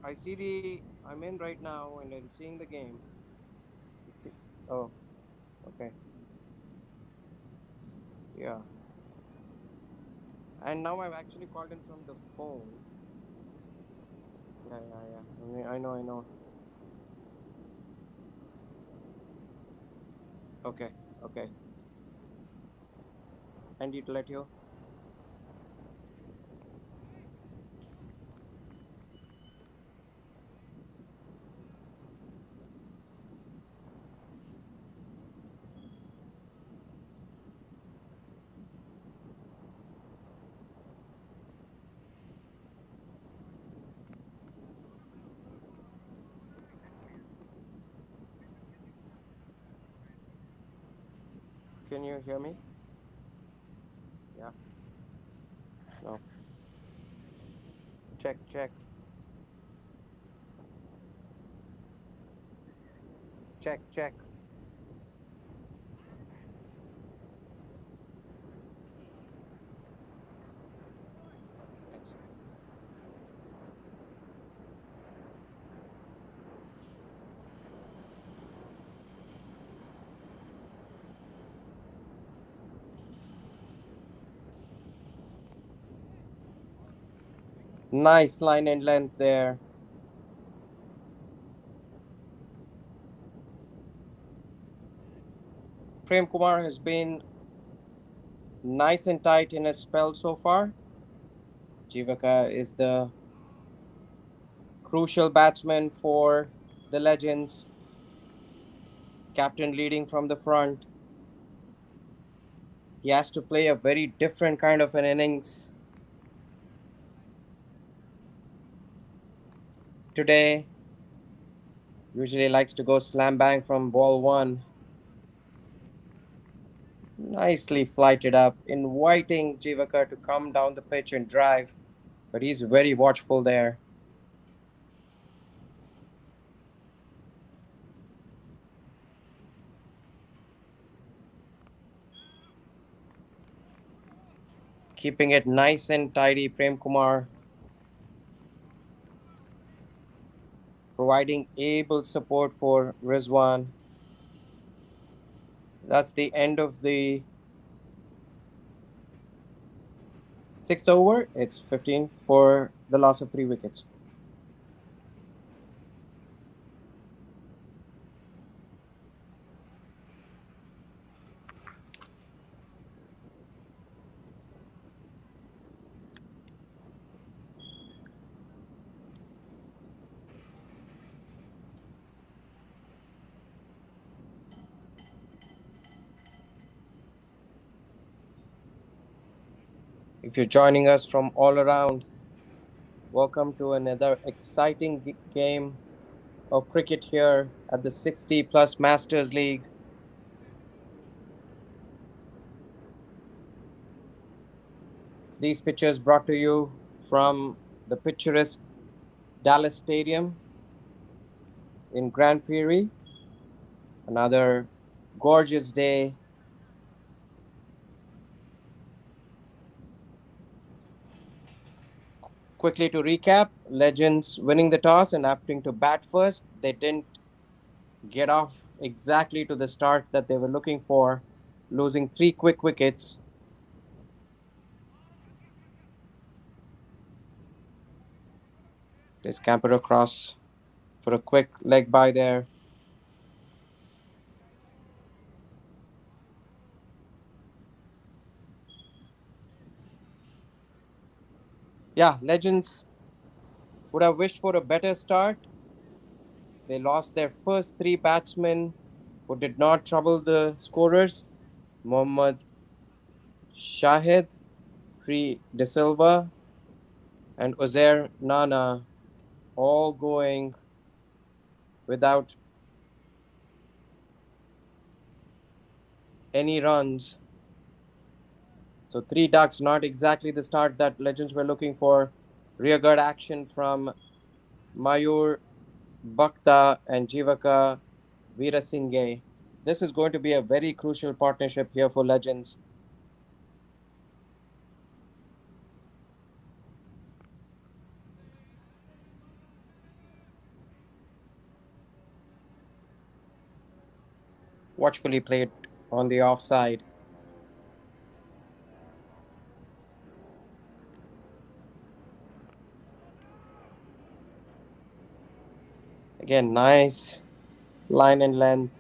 I'm in right now and I'm seeing the game. You see, oh, okay. Yeah. And now I've actually called in from the phone. Yeah. I know. Okay, okay. And it let you? Can you hear me? Yeah. No. Check. Check. Thanks. Nice line and length there. Prem Kumar has been nice and tight in his spell so far. Jivaka is the crucial batsman for the Legends. Captain leading from the front. He has to play a very different kind of an innings today. Usually likes to go slam bang from ball one. Nicely flighted up, inviting Jivaka to come down the pitch and drive. But he's very watchful there. Keeping it nice and tidy, Prem Kumar providing able support for Rizwan. That's the end of the sixth over. It's 15 for the loss of 3 wickets. If you're joining us from all around, welcome to another exciting game of cricket here at the 60 plus Masters League. These pictures brought to you from the picturesque Dallas Stadium in Grand Prairie. Another gorgeous day. Quickly to recap, Legends winning the toss and opting to bat first. They didn't get off exactly to the start that they were looking for, losing 3 quick wickets. They scampered across for a quick leg by there. Yeah, Legends would have wished for a better start. They lost their first 3 batsmen who did not trouble the scorers. Mohammad Shahid, Pri De Silva, and Uzair Nana all going without any runs. So 3 ducks, not exactly the start that Legends were looking for. Rearguard action from Mayur Bhakta and Jivaka Veerasinghe. This is going to be a very crucial partnership here for Legends. Watchfully played on the offside. Again, nice line and length.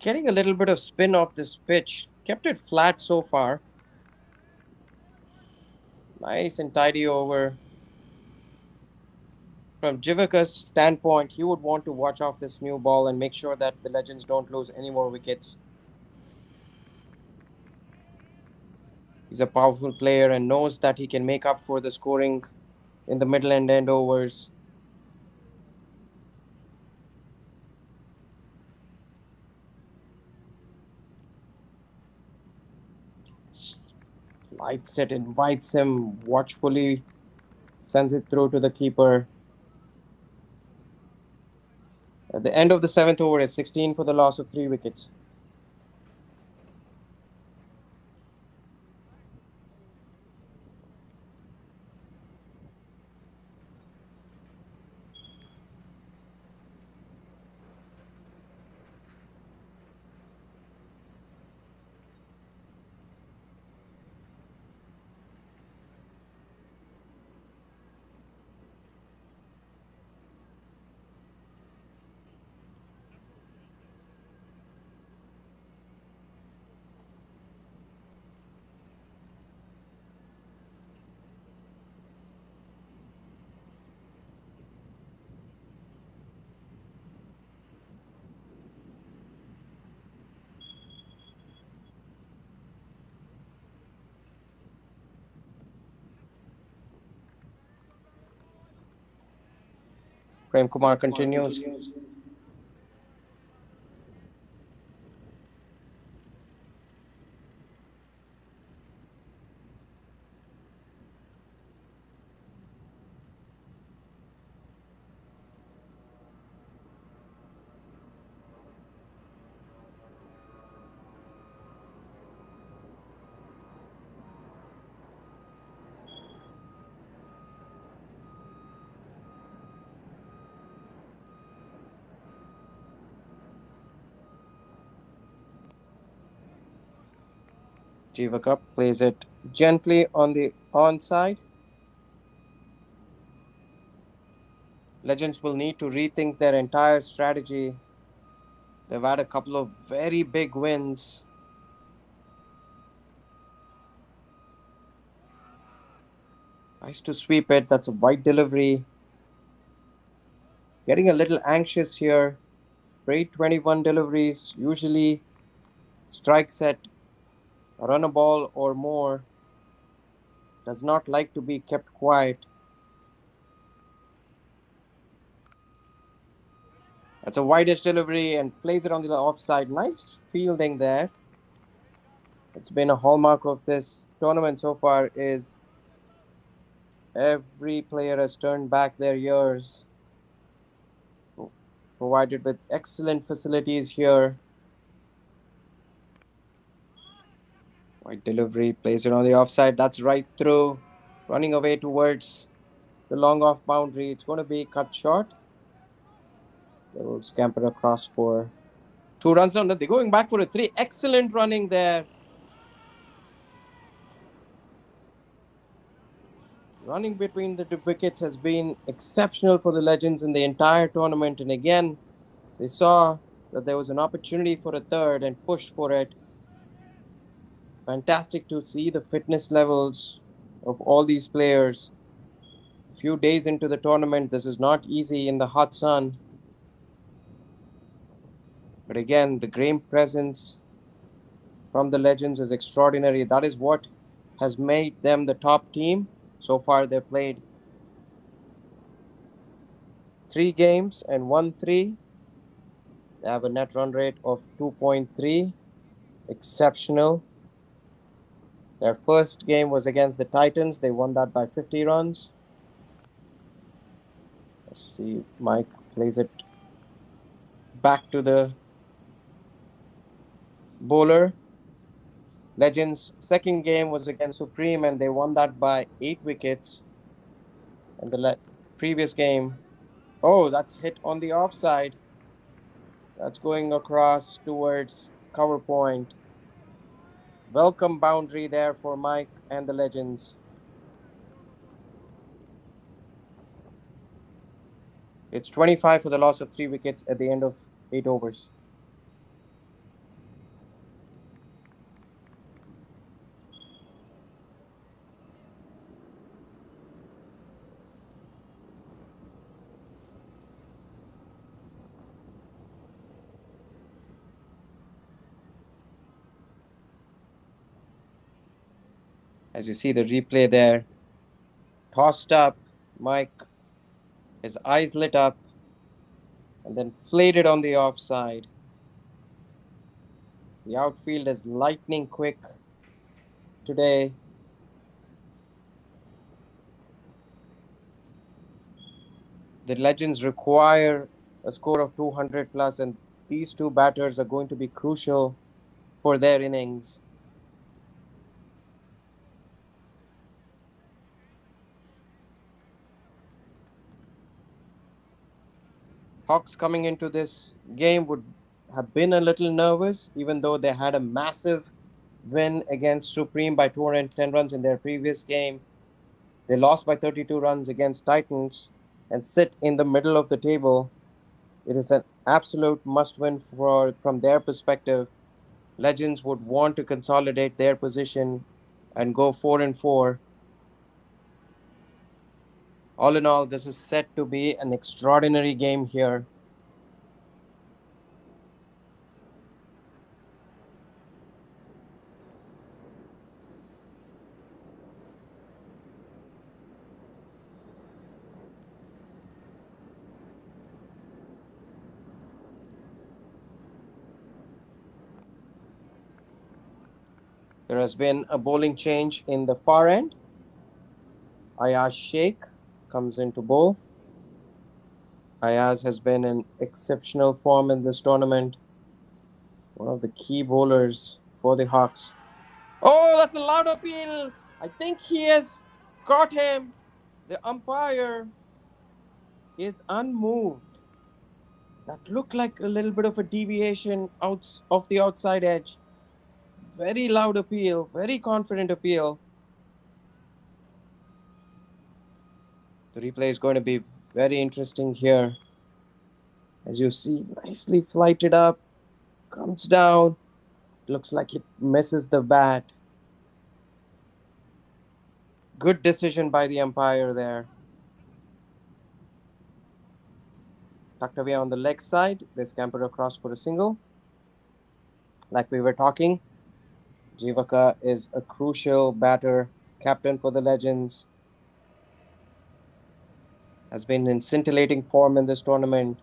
Getting a little bit of spin off this pitch. Kept it flat so far. Nice and tidy over. From Jivaka's standpoint, he would want to watch off this new ball and make sure that the Legends don't lose any more wickets. He's a powerful player and knows that he can make up for the scoring in the middle and end overs. Lights it, invites him, watchfully sends it through to the keeper. At the end of the seventh over, it's 16 for the loss of 3 wickets. Prem Kumar continues. Jivaka plays it gently on the onside. Legends will need to rethink their entire strategy. They've had a couple of very big wins. Nice to sweep it. That's a wide delivery. Getting a little anxious here. Rate 21 deliveries. Usually strikes at a run a ball or more. Does not like to be kept quiet. That's a widest delivery and plays it on the offside. Nice fielding there. It's been a hallmark of this tournament so far is every player has turned back their ears, provided with excellent facilities here. Wide delivery, plays it on the offside. That's right through, running away towards the long off boundary. It's going to be cut short. They will scamper across for 2 runs. Now they're going back for a three. Excellent running there. Running between the 2 wickets has been exceptional for the Legends in the entire tournament. And again, they saw that there was an opportunity for a third and pushed for it. Fantastic to see the fitness levels of all these players. A few days into the tournament, this is not easy in the hot sun. But again, the game presence from the Legends is extraordinary. That is what has made them the top team. So far, they've played 3 games and won 3. They have a net run rate of 2.3. Exceptional. Their first game was against the Titans. They won that by 50 runs. Let's see. Mike plays it back to the bowler. Legends' second game was against Supreme, and they won that by 8 wickets. And the previous game, oh, that's hit on the offside. That's going across towards cover point. Welcome boundary there for Mike and the Legends. It's 25 for the loss of 3 wickets at the end of 8 overs. As you see the replay there, tossed up, Mike, his eyes lit up, and then flayed it on the offside. The outfield is lightning quick today. The Legends require a score of 200 plus, and these two batters are going to be crucial for their innings. Hawks coming into this game would have been a little nervous, even though they had a massive win against Supreme by 210 runs in their previous game. They lost by 32 runs against Titans and sit in the middle of the table. It is an absolute must win from their perspective. Legends would want to consolidate their position and go 4 and 4. All in all, this is set to be an extraordinary game here. There has been a bowling change in the far end. Ayaz Sheikh comes into bowl. Ayaz has been in exceptional form in this tournament. One of the key bowlers for the Hawks. Oh, that's a loud appeal. I think he has caught him. The umpire is unmoved. That looked like a little bit of a deviation out of the outside edge. Very loud appeal, very confident appeal. The replay is going to be very interesting here. As you see, nicely flighted up, comes down. Looks like it misses the bat. Good decision by the umpire there. Tucked away on the leg side. They scamper across for a single. Like we were talking, Jivaka is a crucial batter, captain for the Legends. Has been in scintillating form in this tournament.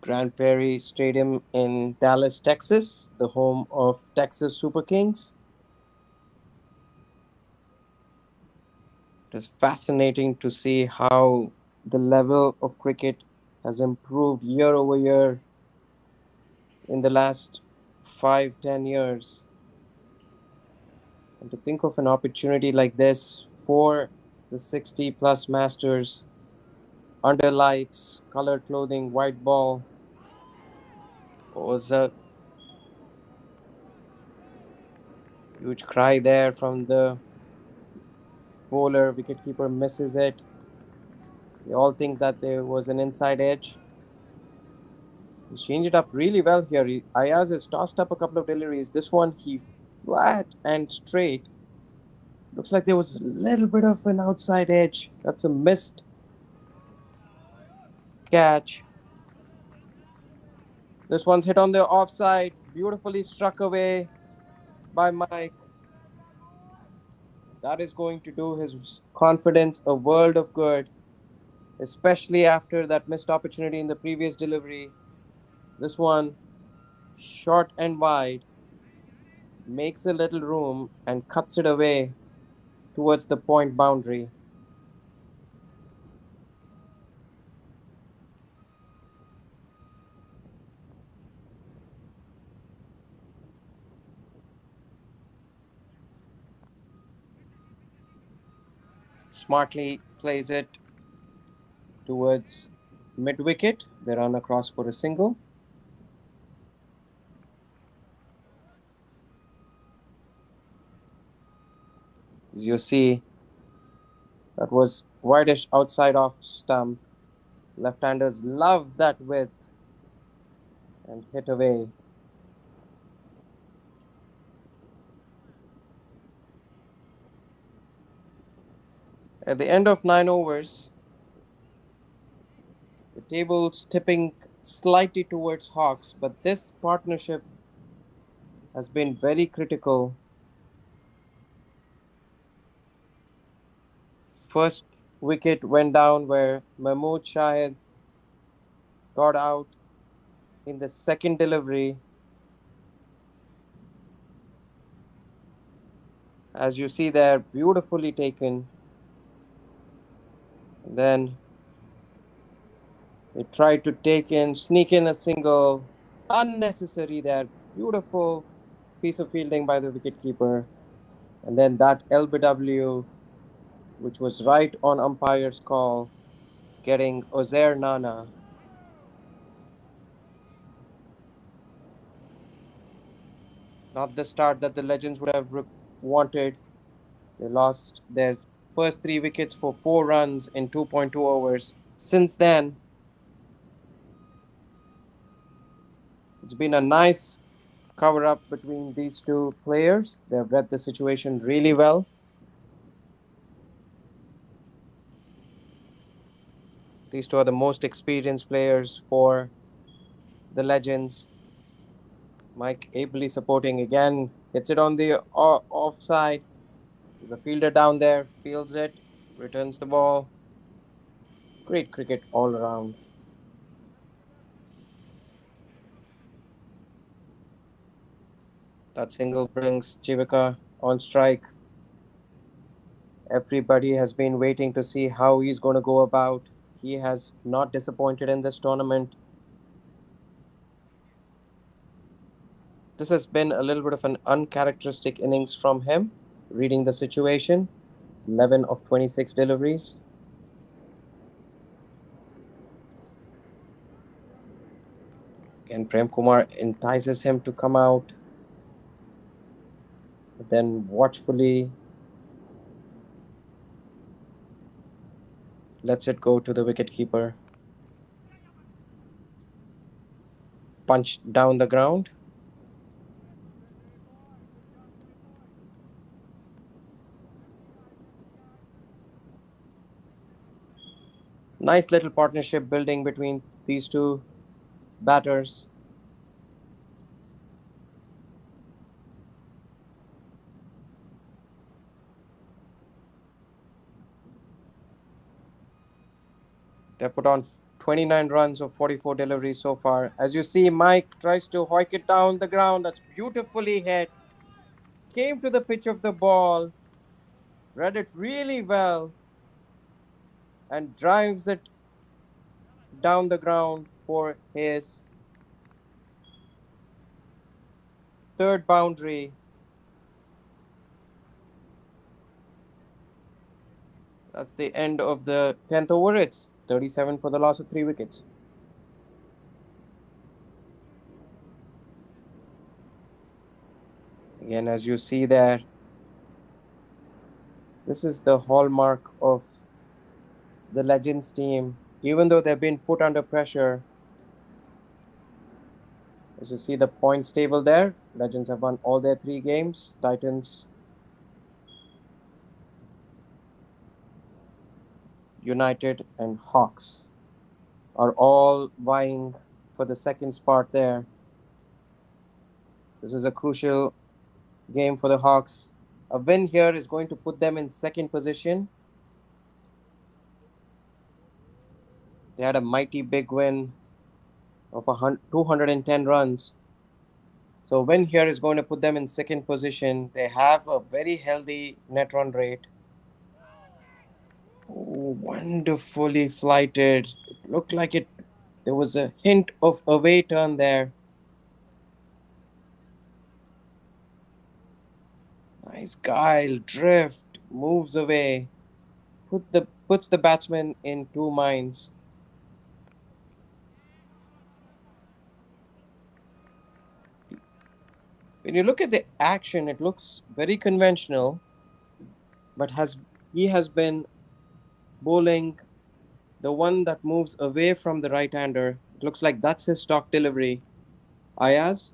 Grand Prairie Stadium in Dallas, Texas, the home of Texas Super Kings. It is fascinating to see how the level of cricket has improved year over year in the last 5-10 years. And to think of an opportunity like this for the 60 plus Masters, under lights, colored clothing, white ball, was a huge cry there from the bowler. Wicketkeeper misses it. They all think that there was an inside edge. He changed it up really well here. Ayaz has tossed up a couple of deliveries. This one, he flat and straight. Looks like there was a little bit of an outside edge. That's a missed catch. This one's hit on the offside. Beautifully struck away by Mike. That is going to do his confidence a world of good, especially after that missed opportunity in the previous delivery. This one, short and wide, makes a little room and cuts it away towards the point boundary. Smartly plays it towards mid wicket. They run across for a single. As you see, that was wideish outside off stump. Left-handers love that width and hit away. At the end of 9 overs, the table's tipping slightly towards Hawks, but this partnership has been very critical. First wicket went down where Mahmood Shahid got out in the second delivery. As you see there, beautifully taken. Then they tried to sneak in a single. Unnecessary there. Beautiful piece of fielding by the wicketkeeper. And then that LBW, which was right on umpire's call, getting Ozair Nana. Not the start that the Legends would have wanted. They lost their first 3 wickets for 4 runs in 2.2 overs. Since then, it's been a nice cover up between these two players. They have read the situation really well. These two are the most experienced players for the Legends. Mike ably supporting again, hits it on the offside. There's a fielder down there, fields it, returns the ball. Great cricket all around. That single brings Chivika on strike. Everybody has been waiting to see how he's going to go about. He has not disappointed in this tournament. This has been a little bit of an uncharacteristic innings from him, reading the situation. 11 of 26 deliveries. Again, Prem Kumar entices him to come out, but then watchfully lets it go to the wicketkeeper. Punch down the ground. Nice little partnership building between these two batters. They put on 29 runs of 44 deliveries so far. As you see, Mike tries to hoik it down the ground. That's beautifully hit. Came to the pitch of the ball, read it really well, and drives it down the ground for his third boundary. That's the end of the 10th over. It's 37 for the loss of 3 wickets. Again, as you see there, this is the hallmark of the Legends team. Even though they've been put under pressure, as you see the points table there, Legends have won all their 3 games. Titans, United, and Hawks are all vying for the second spot there. This is a crucial game for the Hawks. A win here is going to put them in second position. They had a mighty big win of 210 runs. So a win here is going to put them in second position. They have a very healthy net run rate. Oh, wonderfully flighted. It looked like it. There was a hint of away turn there. Nice guile, drift, moves away. puts the batsman in two minds. When you look at the action, it looks very conventional, but has he has been bowling the one that moves away from the right-hander. It looks like that's his stock delivery. Ayaz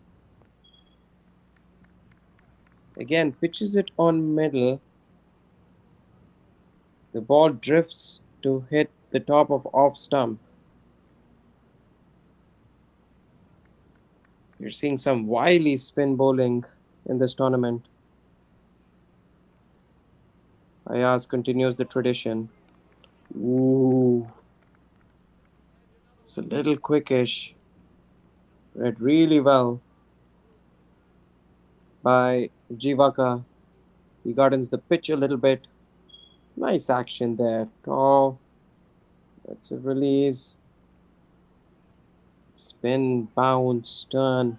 again pitches it on middle. The ball drifts to hit the top of off stump. You're seeing some wily spin bowling in this tournament. Ayaz continues the tradition. Ooh, it's a little quickish. Read really well by Jivaka. He gardens the pitch a little bit. Nice action there. Oh, that's a release. Spin, bounce, turn.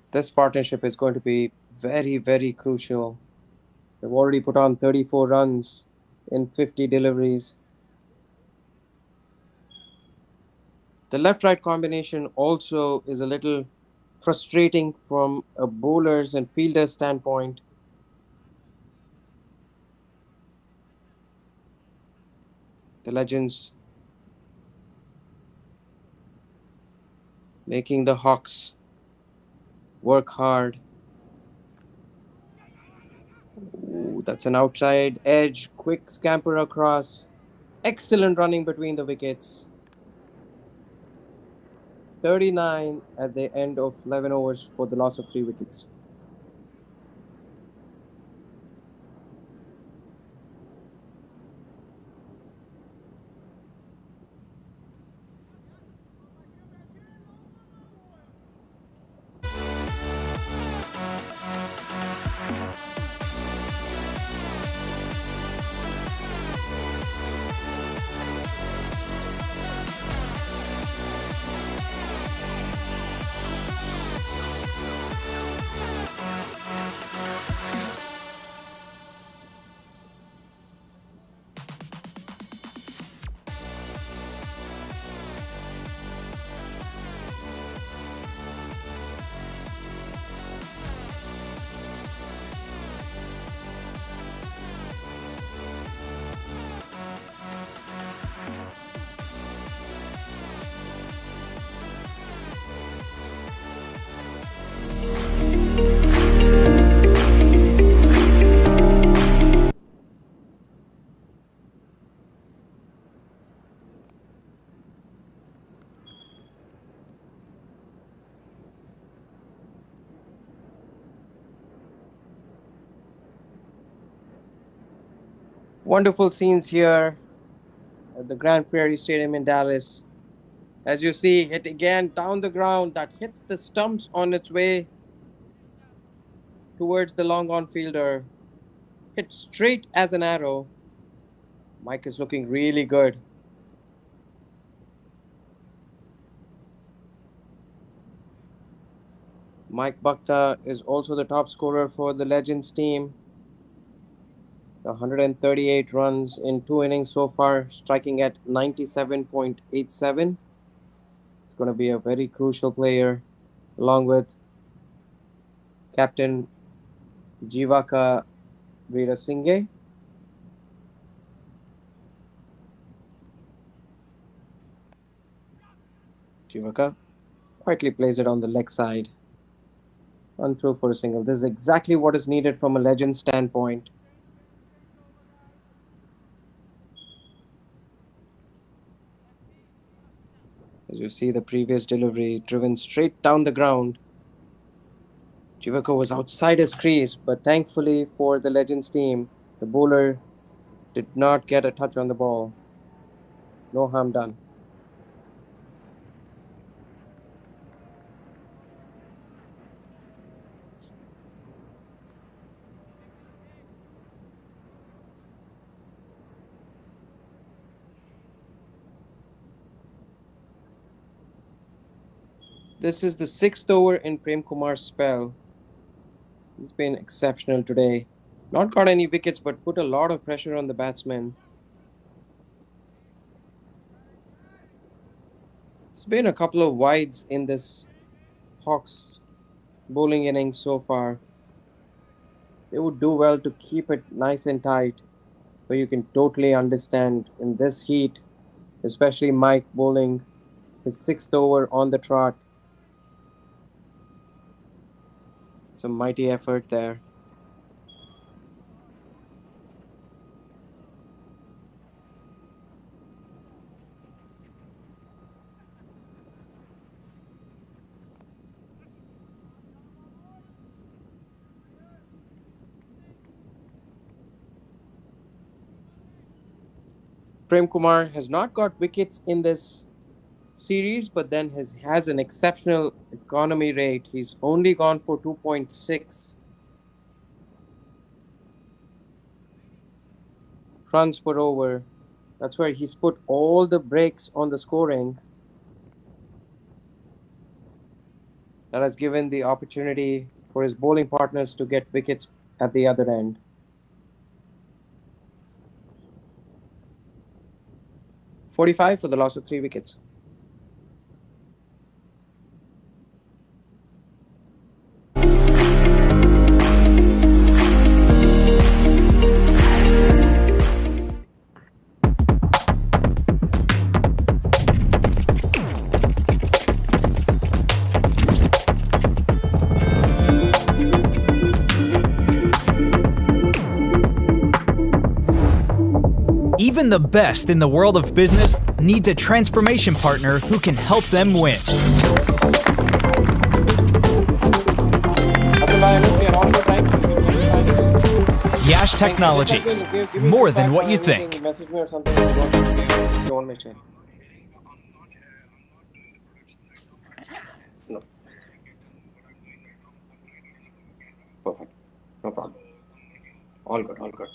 This partnership is going to be very, very crucial. They've already put on 34 runs in 50 deliveries. The left right combination also is a little frustrating from a bowler's and fielder's standpoint. The Legends making the Hawks work hard. Ooh, that's an outside edge, quick scamper across. Excellent running between the wickets. 39 at the end of 11 overs for the loss of 3 wickets. Wonderful scenes here at the Grand Prairie Stadium in Dallas. As you see, hit again down the ground that hits the stumps on its way towards the long on fielder. Hit straight as an arrow. Mike is looking really good. Mike Bhakta is also the top scorer for the Legends team. 138 runs in 2 innings so far, striking at 97.87. It's going to be a very crucial player, along with Captain Jivaka Veerasinghe. Jivaka quietly plays it on the leg side. Unthrough for a single. This is exactly what is needed from a legend standpoint. As you see, the previous delivery driven straight down the ground. Jivaka was outside his crease, but thankfully for the Legends team, the bowler did not get a touch on the ball. No harm done. This is the sixth over in Prem Kumar's spell. He's been exceptional today. Not got any wickets, but put a lot of pressure on the batsman. It's been a couple of wides in this Hawks bowling innings so far. They would do well to keep it nice and tight, but you can totally understand in this heat, especially Mike bowling his sixth over on the trot. It's a mighty effort there. Prem Kumar has not got wickets in this series, but then has an exceptional economy rate. He's only gone for 2.6 runs per over. That's where he's put all the brakes on the scoring. That has given the opportunity for his bowling partners to get wickets at the other end. 45 for the loss of 3 wickets. Even the best in the world of business needs a transformation partner who can help them win. Yash Technologies, more than what you think. Message me or something if you want me to check. No. Perfect. No problem. All good, all good.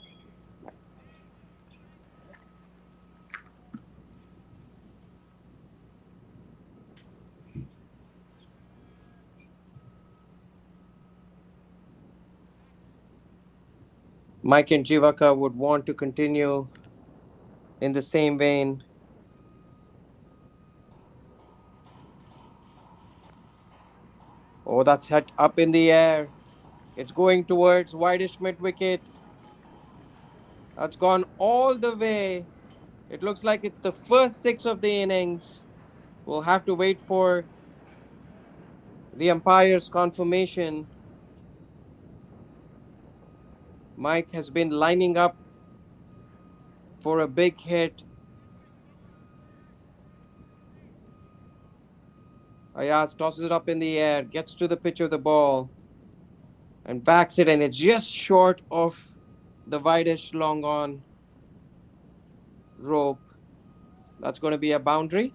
Mike and Jivaka would want to continue in the same vein. Oh, that's hit up in the air. It's going towards wideish mid wicket. That's gone all the way. It looks like it's the first six of the innings. We'll have to wait for the umpire's confirmation. Mike has been lining up for a big hit. Ayaz tosses it up in the air, gets to the pitch of the ball, and backs it, and it's just short of the wideish long on rope. That's going to be a boundary.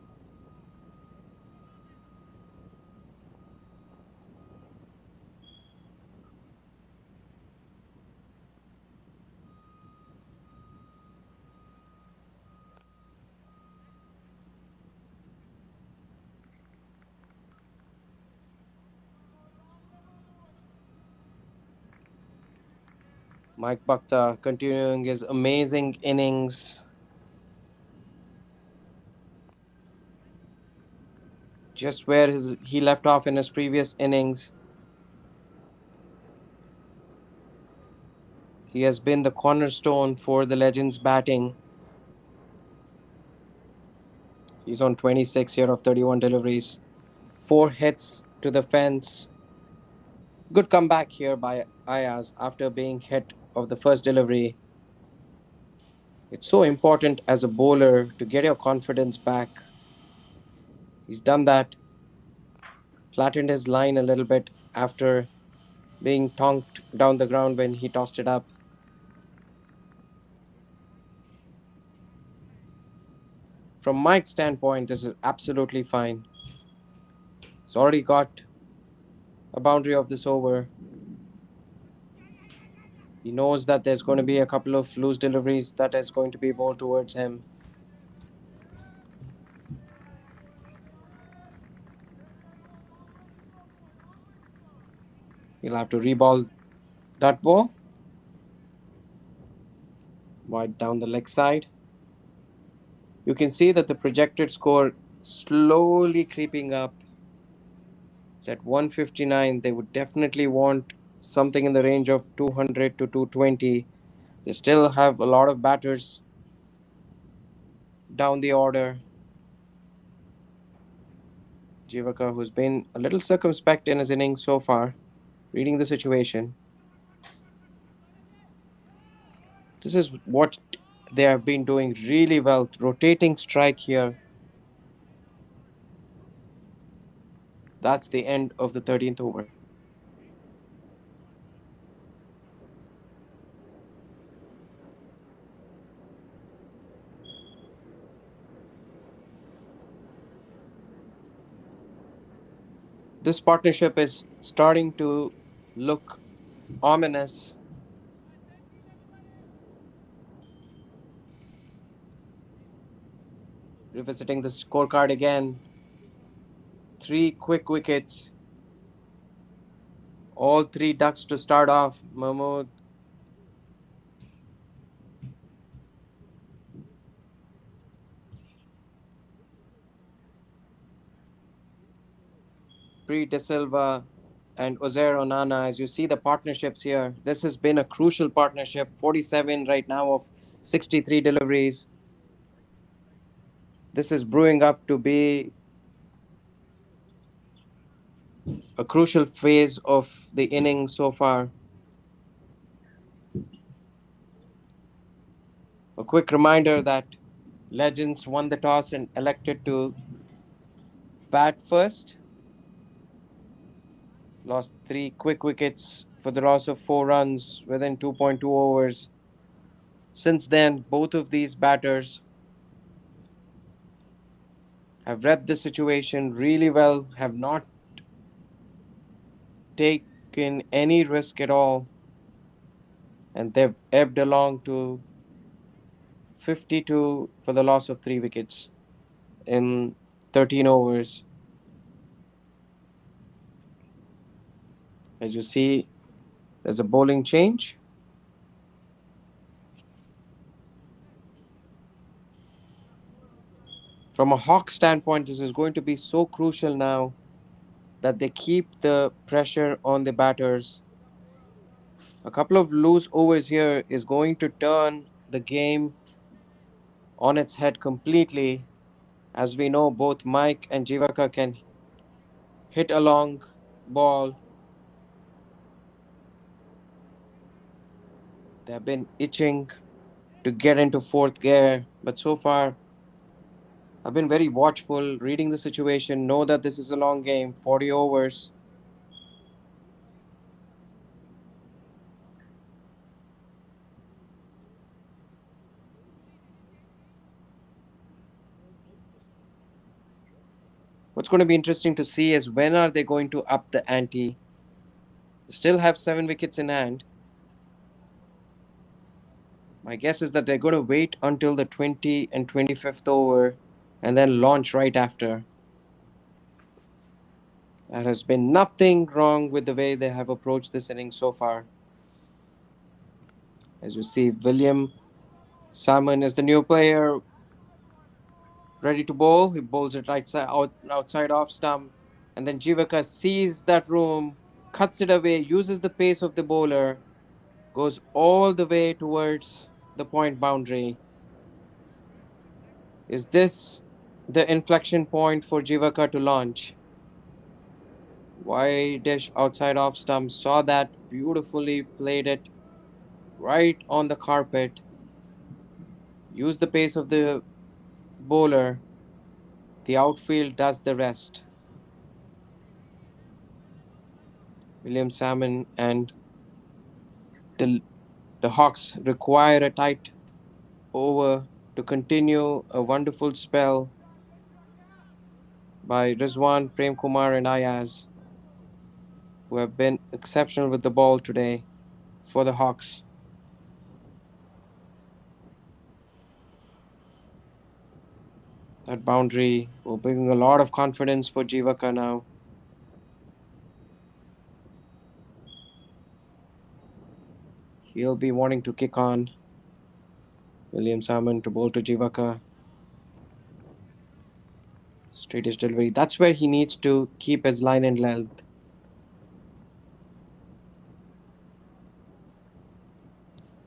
Mike Bhakta continuing his amazing innings. Just where he left off in his previous innings. He has been the cornerstone for the Legends batting. He's on 26 here of 31 deliveries. 4 hits to the fence. Good comeback here by Ayaz after being hit of the first delivery. It's so important as a bowler to get your confidence back. He's done that. Flattened his line a little bit after being tonked down the ground when he tossed it up. From Mike's standpoint, this is absolutely fine. He's already got a boundary of this over. He knows that there's going to be a couple of loose deliveries that is going to be bowled towards him. He'll have to reball that ball wide down the leg side. You can see that the projected score slowly creeping up. It's at 159. They would definitely want something in the range of 200 to 220. They still have a lot of batters down the order. Jivaka, who's been a little circumspect in his innings so far, reading the situation. This is what they have been doing really well. Rotating strike here. That's the end of the 13th over. This partnership is starting to look ominous. Revisiting the scorecard again. Three quick wickets. All three ducks to start off. Mahmood, Pre De Silva, and Ozer Onana. As you see the partnerships here, this has been a crucial partnership. 47 right now of 63 deliveries. This is brewing up to be a crucial phase of the inning so far. A quick reminder that Legends won the toss and elected to bat first. Lost three quick wickets for the loss of 4 runs within 2.2 overs. Since then, both of these batters have read the situation really well, have not taken any risk at all, and they've ebbed along to 52 for the loss of 3 wickets in 13 overs. As you see, there's a bowling change. From a Hawk standpoint, this is going to be so crucial now that they keep the pressure on the batters. A couple of loose overs here is going to turn the game on its head completely. As we know, both Mike and Jivaka can hit a long ball. They have been itching to get into fourth gear, but so far I've been very watchful, reading the situation, know that this is a long game, 40 overs. What's going to be interesting to see is when are they going to up the ante? Still have 7 wickets in hand. My guess is that they're going to wait until the 20 and 25th over and then launch right after. There has been nothing wrong with the way they have approached this inning so far. As you see, William Salmon is the new player ready to bowl. He bowls it right side outside off stump. And then Jivaka sees that room, cuts it away, uses the pace of the bowler, goes all the way towards the point boundary. Is this the inflection point for Jivaka to launch? Wide dish outside off stump, saw that, beautifully played it right on the carpet. Used the pace of the bowler. The outfield does the rest. William Salmon and the, the Hawks require a tight over to continue a wonderful spell by Rizwan, Prem Kumar, and Ayaz, who have been exceptional with the ball today for the Hawks. That boundary will bring a lot of confidence for Jivaka now. He'll be wanting to kick on. William Salmon to bowl to Jivaka. Straightish delivery. That's where he needs to keep his line and length.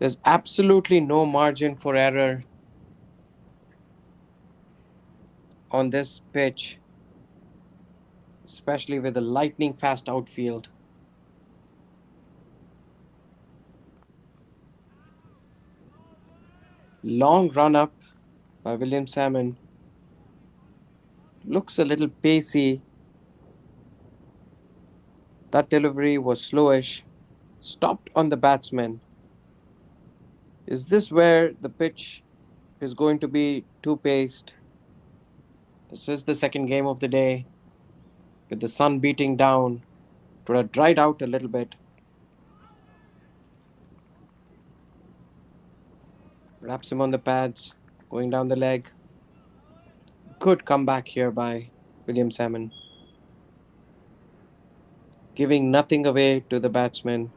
There's absolutely no margin for error on this pitch, especially with a lightning fast outfield. Long run up by William Salmon. Looks a little pacey. That delivery was slowish. Stopped on the batsman. Is this where the pitch is going to be too paced? This is the second game of the day. With the sun beating down, it would have dried out a little bit. Wraps him on the pads, going down the leg. Good comeback here by William Salmon. Giving nothing away to the batsman.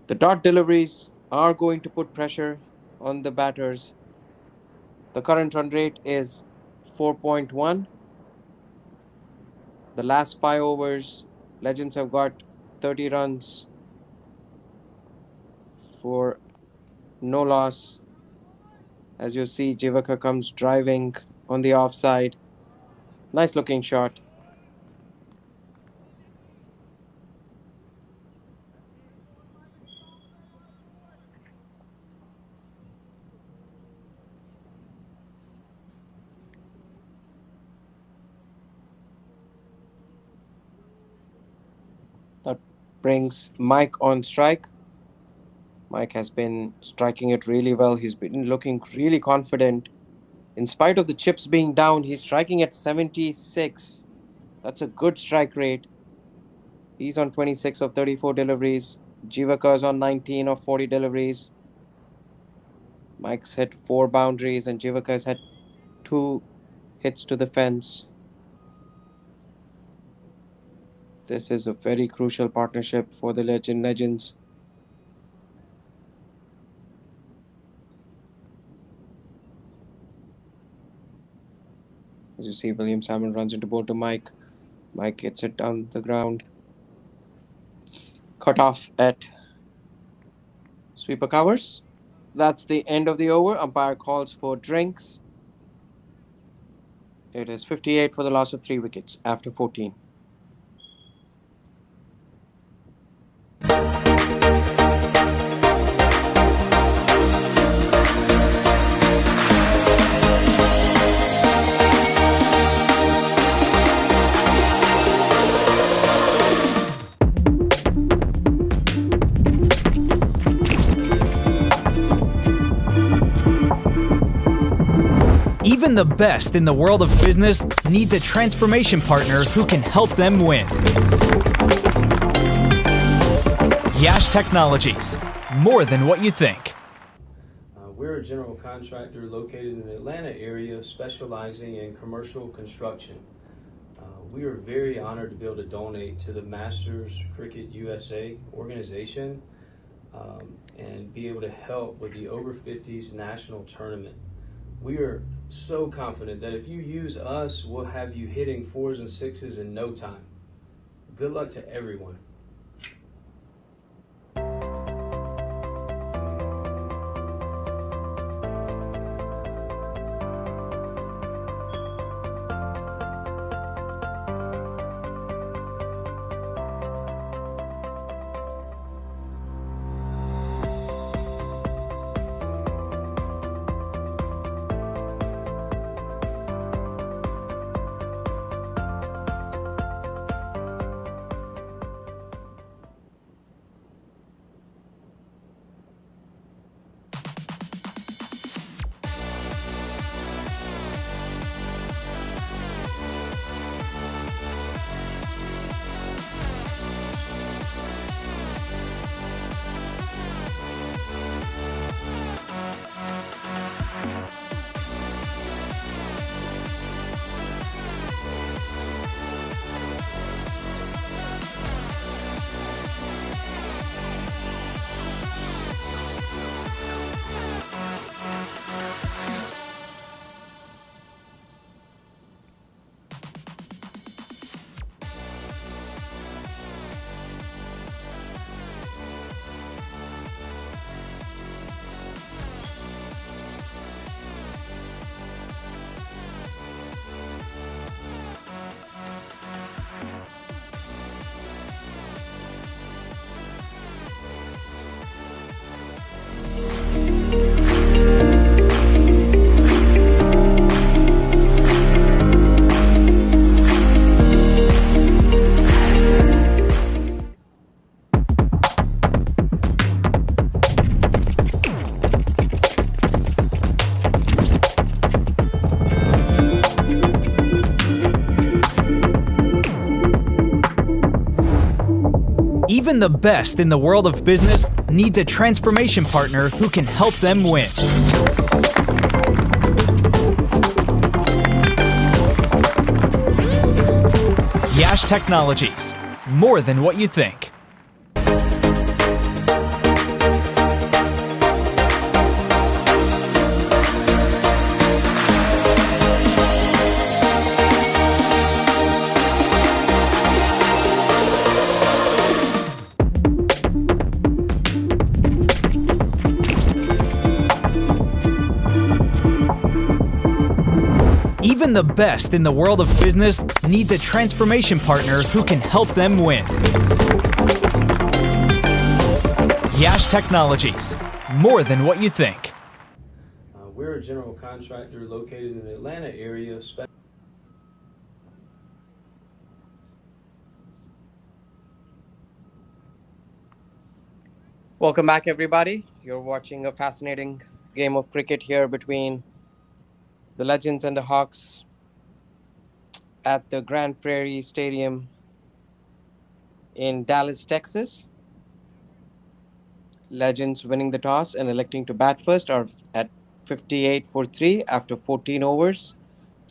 The dot deliveries are going to put pressure on the batters. The current run rate is 4.1. The last 5 overs, Legends have got 30 runs for no loss. As you see, Jivaka comes driving on the offside. Nice looking shot. That brings Mike on strike. Mike has been striking it really well. He's been looking really confident. In spite of the chips being down, he's striking at 76. That's a good strike rate. He's on 26 of 34 deliveries. Jivaka is on 19 of 40 deliveries. Mike's hit 4 boundaries and Jivaka has had 2 hits to the fence. This is a very crucial partnership for the Legends. As you see, William Salmon runs into bowl to Mike. Mike gets it down the ground. Cut off at sweeper covers. That's the end of the over. Umpire calls for drinks. It is 58 for the loss of 3 wickets after 14. Even the best in the world of business needs a transformation partner who can help them win. Yash Technologies, more than what you think. We're a general contractor located in the Atlanta area specializing in commercial construction. We are very honored to be able to donate to the Masters Cricket USA organization and be able to help with the Over 50s national tournament. We are so confident that if you use us, we'll have you hitting 4s and 6s in no time. Good luck to everyone. Even the best in the world of business needs a transformation partner who can help them win. Yash Technologies, more than what you think. Even the best in the world of business needs a transformation partner who can help them win. Yash Technologies, more than what you think. We're a general contractor located in the Atlanta area. Welcome back, everybody. You're watching a fascinating game of cricket here between the Legends and the Hawks at the Grand Prairie Stadium in Dallas, Texas. Legends winning the toss and electing to bat first are at 58 for 3 after 14 overs.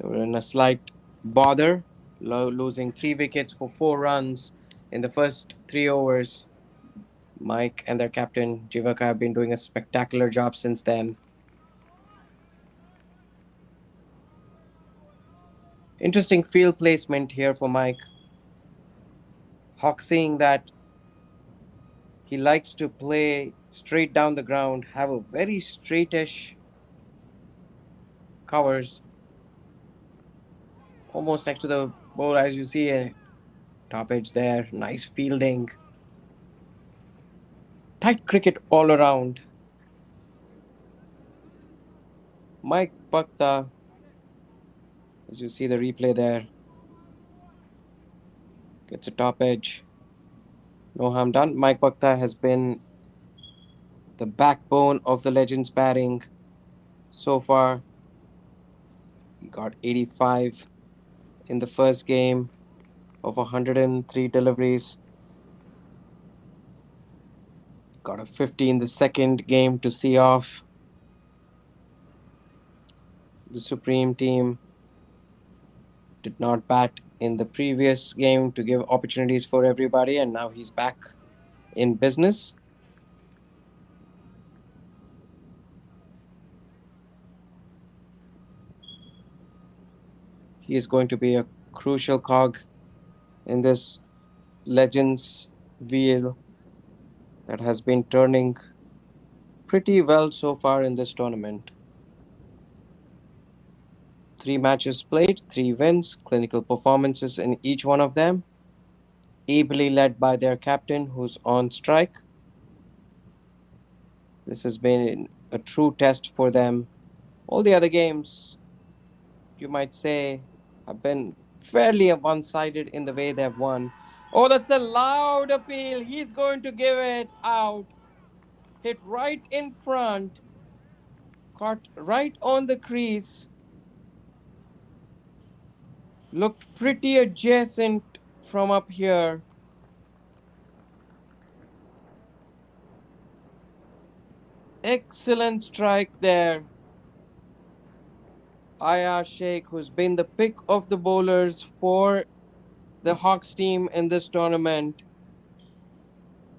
They were in a slight bother, losing 3 wickets for 4 runs in the first 3 overs. Mike and their captain Jivaka have been doing a spectacular job since then. Interesting field placement here for Mike. Hawk seeing that he likes to play straight down the ground, have a very straightish covers, almost next to the bowler as you see a top edge there. Nice fielding. Tight cricket all around. Mike Bhakta, as you see the replay there, gets a top edge. No harm done. Mike Bhakta has been the backbone of the Legends batting so far. He got 85 in the first game of 103 deliveries. Got a 50 in the second game to see off the Supreme team. Did not bat in the previous game to give opportunities for everybody, and now he's back in business. He is going to be a crucial cog in this Legends wheel that has been turning pretty well so far in this tournament. 3 matches played, 3 wins, clinical performances in each one of them. Ably led by their captain, who's on strike. This has been a true test for them. All the other games, you might say, have been fairly one-sided in the way they've won. Oh, that's a loud appeal. He's going to give it out. Hit right in front. Caught right on the crease. Looked pretty adjacent from up here. Excellent strike there. Ayaz Sheikh, who's been the pick of the bowlers for the Hawks team in this tournament,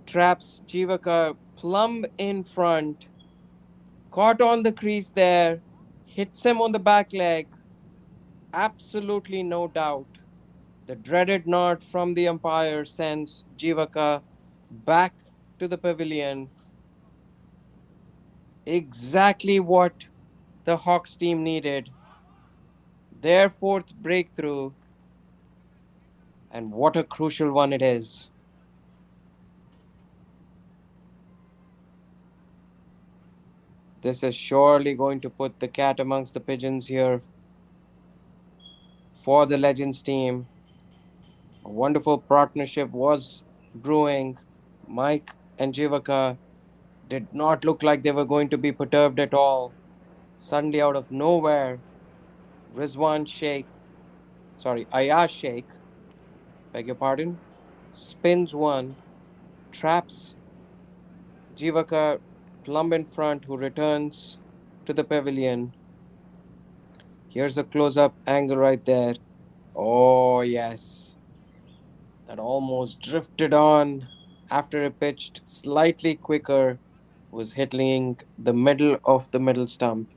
traps Jivaka plumb in front. Caught on the crease there. Hits him on the back leg. Absolutely no doubt. The dreaded nod from the umpire sends Jivaka back to the pavilion. Exactly what the Hawks team needed. Their 4th breakthrough. And what a crucial one it is. This is surely going to put the cat amongst the pigeons here for the Legends team. A wonderful partnership was brewing. Mike and Jivaka did not look like they were going to be perturbed at all. Suddenly, out of nowhere, Ayaz Sheikh, beg your pardon, spins one, traps Jivaka plumb in front, who returns to the pavilion. Here's a close up angle right there. Oh, yes. That almost drifted on after it pitched slightly quicker, was hitting the middle of the middle stump.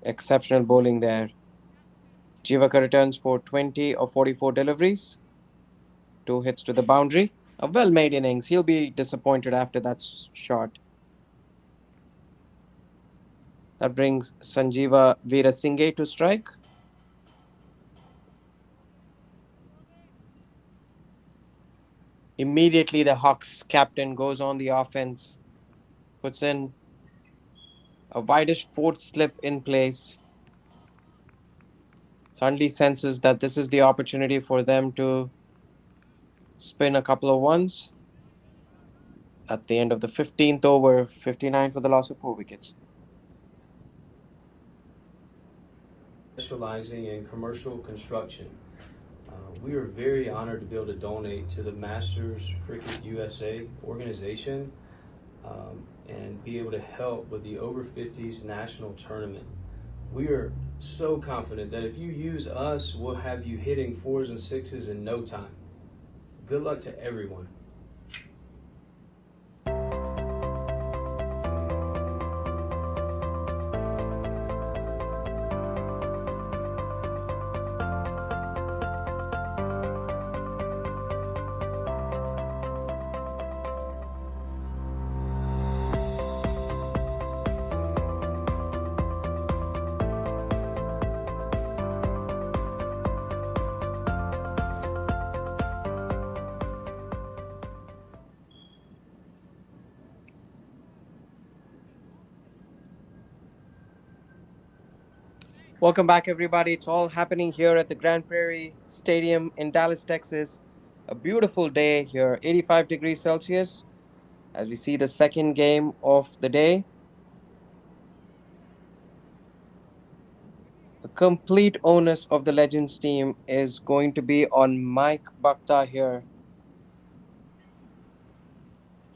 Exceptional bowling there. Jivaka returns for 20 or 44 deliveries, two hits to the boundary. A well made innings. He'll be disappointed after that shot. That brings Sanjeeva Veerasinghe to strike. Immediately, the Hawks captain goes on the offense, puts in a wideish fourth slip in place. Suddenly senses that this is the opportunity for them to spin a couple of ones. At the end of the 15th over, 59 for the loss of 4 wickets. Specializing in commercial construction. We are very honored to be able to donate to the Masters Cricket USA organization and be able to help with the Over 50s national tournament. We are so confident that if you use us, we'll have you hitting fours and sixes in no time. Good luck to everyone. Welcome back, everybody. It's all happening here at the Grand Prairie Stadium in Dallas, Texas. A beautiful day here, 85 degrees Celsius, as we see the second game of the day. The complete onus of the Legends team is going to be on Mike Bhakta here.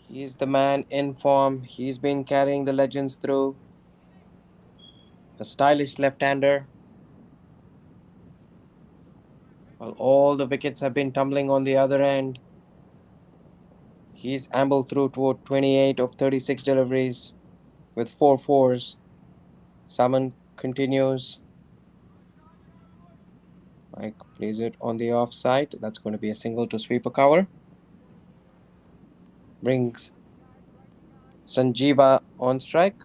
He's the man in form. He's been carrying the Legends through. A stylish left-hander. While all the wickets have been tumbling on the other end, he's ambled through toward 28 of 36 deliveries with 4 fours. Salmon continues. Mike plays it on the offside. That's going to be a single to sweep a cover. Brings Sanjeeva on strike.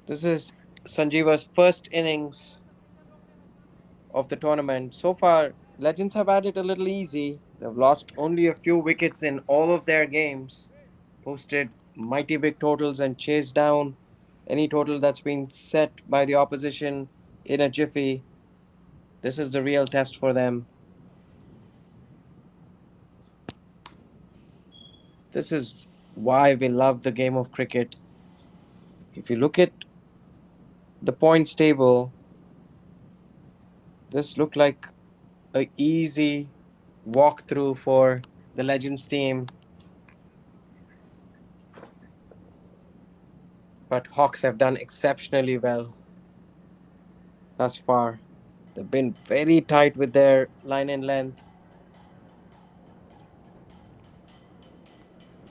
This is Sanjeeva's first innings of the tournament. So far, Legends have had it a little easy. They've lost only a few wickets in all of their games, posted mighty big totals, and chased down any total that's been set by the opposition in a jiffy. This is the real test for them. This is why we love the game of cricket. If you look at the points table, this looked like a easy walkthrough for the Legends team. But Hawks have done exceptionally well thus far. They've been very tight with their line and length.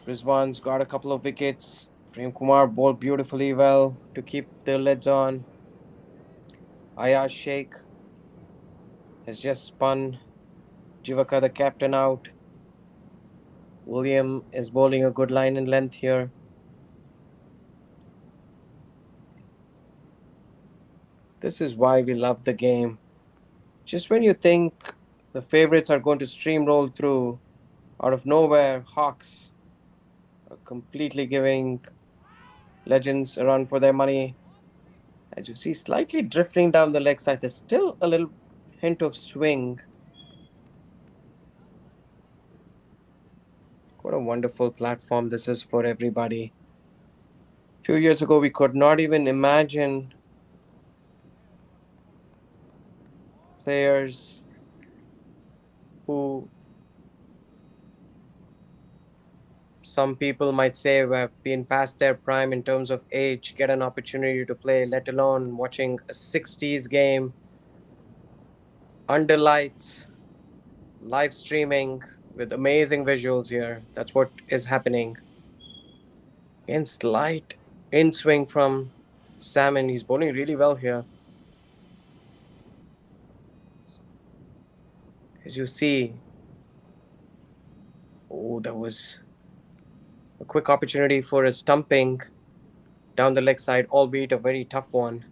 Rizwan's got a couple of wickets. Prem Kumar bowled beautifully well to keep the lids on. Ayaz Sheikh has just spun Jivaka, the captain, out. William is bowling a good line and length here. This is why we love the game. Just when you think the favorites are going to steamroll through, out of nowhere, Hawks are completely giving Legends a run for their money. As you see, slightly drifting down the leg side, there's still a little hint of swing. wonderful platform this is for everybody. A few years ago, we could not even imagine players who some people might say have been past their prime in terms of age get an opportunity to play, let alone watching a 60s game under lights, live streaming with amazing visuals here. That's what is happening. In slight in swing from Salmon. He's bowling really well here. As you see, oh, that was a quick opportunity for a stumping down the leg side, albeit a very tough one.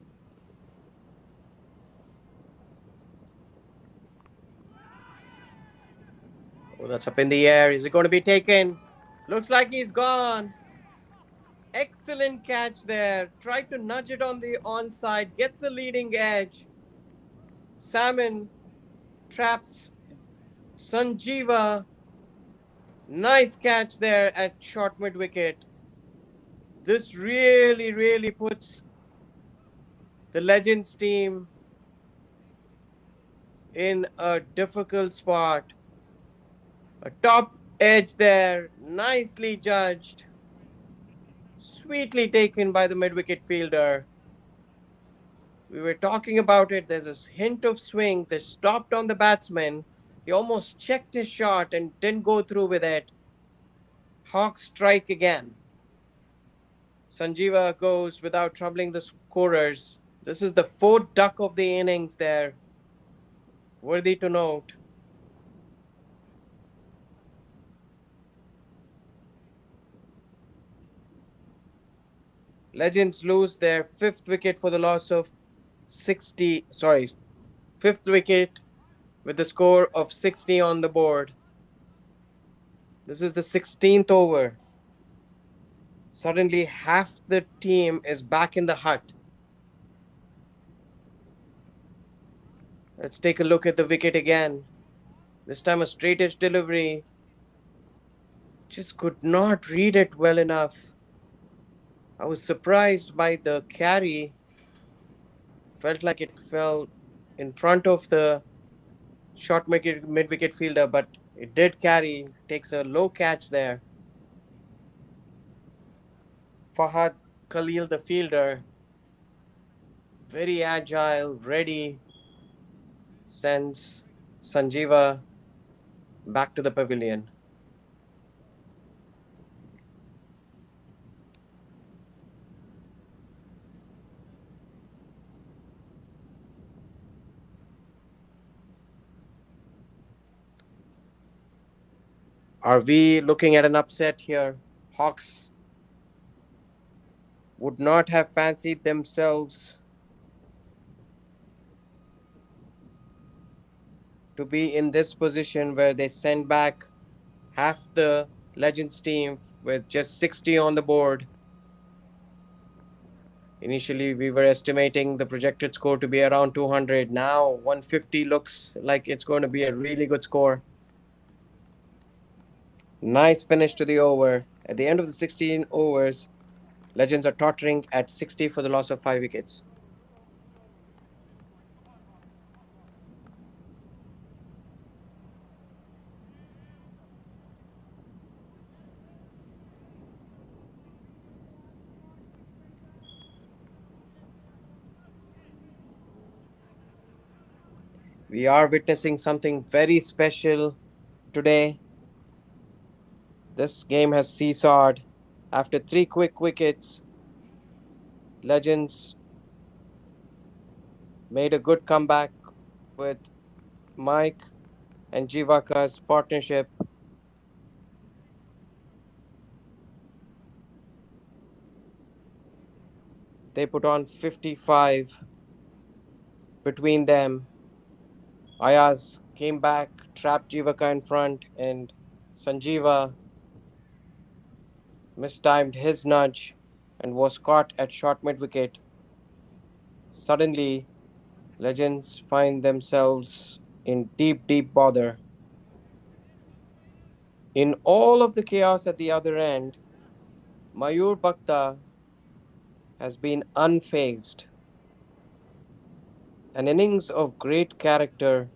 Oh, that's up in the air. Is it going to be taken? Looks like he's gone. Excellent catch there. Tried to nudge it on the onside, gets the leading edge. Salmon traps Sanjeeva. Nice catch there at short mid wicket. This really puts the Legends team in a difficult spot. A top edge there, nicely judged. Sweetly taken by the mid wicket fielder. We were talking about it. There's a hint of swing. They stopped on the batsman. He almost checked his shot and didn't go through with it. Hawks strike again. Sanjeeva goes without troubling the scorers. This is the fourth duck of the innings there. Worthy to note. Legends lose their fifth wicket for the loss of 60. Sorry, fifth wicket with the score of 60 on the board. This is the 16th over. Suddenly, half the team is back in the hut. Let's take a look at the wicket again. This time, a straightish delivery. Just could not read it well enough. I was surprised by the carry. Felt like it fell in front of the short mid wicket fielder, but it did carry. Takes a low catch there. Fahad Khalil, the fielder, very agile, ready, sends Sanjeeva back to the pavilion. Are we looking at an upset here? Hawks would not have fancied themselves to be in this position where they send back half the Legends team with just 60 on the board. Initially, we were estimating the projected score to be around 200. Now, 150 looks like it's going to be a really good score. Nice finish to the over. At the end of the 16 overs, Legends are tottering at 60 for the loss of 5 wickets. We are witnessing something very special today. This game has seesawed. After 3 quick wickets, Legends made a good comeback with Mike and Jivaka's partnership. They put on 55 between them. Ayaz came back, trapped Jivaka in front, and Sanjeeva mistimed his nudge and was caught at short mid wicket. Suddenly, Legends find themselves in deep bother. In all of the chaos at the other end, Mayur Bhakta has been unfazed. An innings of great character.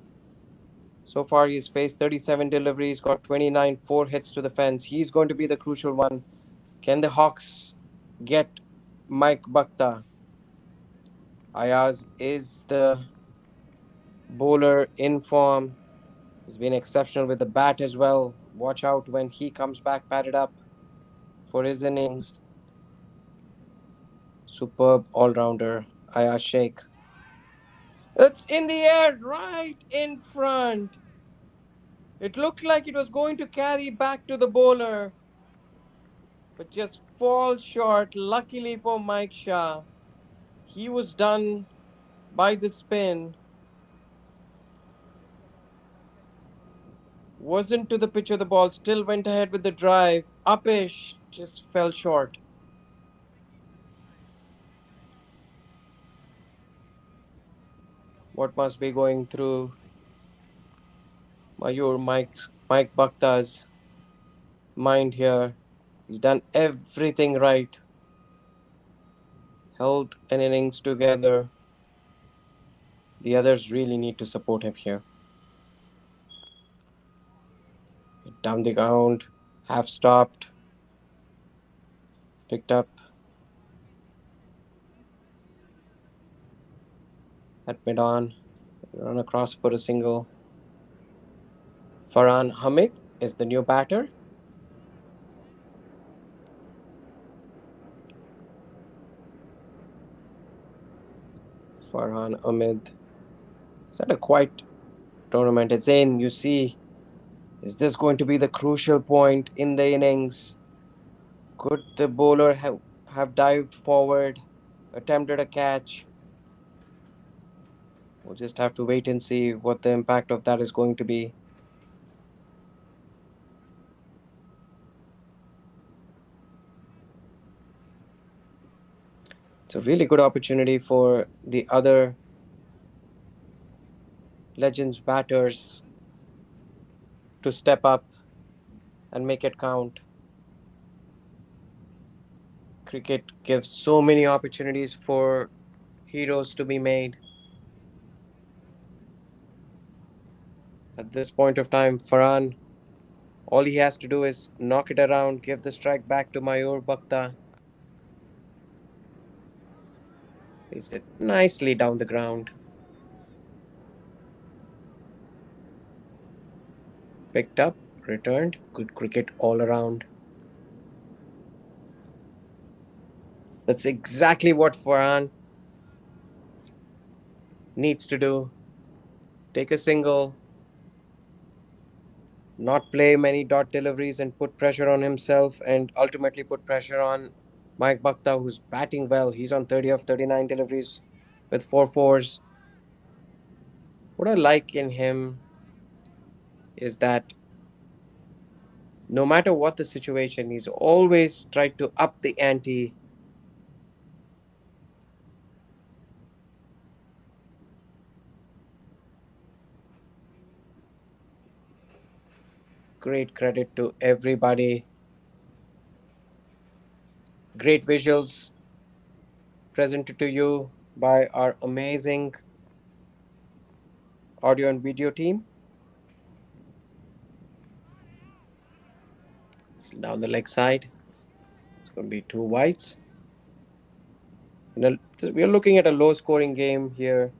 So far, he's faced 37 deliveries, got 29, 4 hits to the fence. He's going to be the crucial one. Can the Hawks get Mike Bhakta? Ayaz is the bowler in form. He's been exceptional with the bat as well. Watch out when he comes back padded up for his innings. Superb all rounder, Ayaz Sheikh. It's in the air, right in front. It looked like it was going to carry back to the bowler, but just falls short. Luckily for Mike Shah, he was done by the spin. Wasn't to the pitch of the ball, still went ahead with the drive. Upish, just fell short. What must be going through Mike Bhakta's mind here? He's done everything right. Held an innings together. The others really need to support him here. Down the ground, half stopped, picked up at mid on, run across for a single. Farhan Hamid is the new batter. Farhan Hamid. Is that a quiet tournament? It's in. You see, is this going to be the crucial point in the innings? Could the bowler have dived forward, attempted a catch? We'll just have to wait and see what the impact of that is going to be. It's a really good opportunity for the other Legends batters to step up and make it count. Cricket gives so many opportunities for heroes to be made. At this point of time, Farhan, all he has to do is knock it around, give the strike back to Mayur Bhakta. Placed it nicely down the ground. Picked up, returned. Good cricket all around. That's exactly what Farhan needs to do. Take a single, not play many dot deliveries and put pressure on himself and ultimately put pressure on Mike Bhakta, who's batting well. He's on 30 of 39 deliveries with 4 fours. What I like in him is that no matter what the situation, he's always tried to up the ante. Great credit to everybody. Great visuals presented to you by our amazing audio and video team. Down the leg side, it's going to be 2 wides. We are looking at a low scoring game here,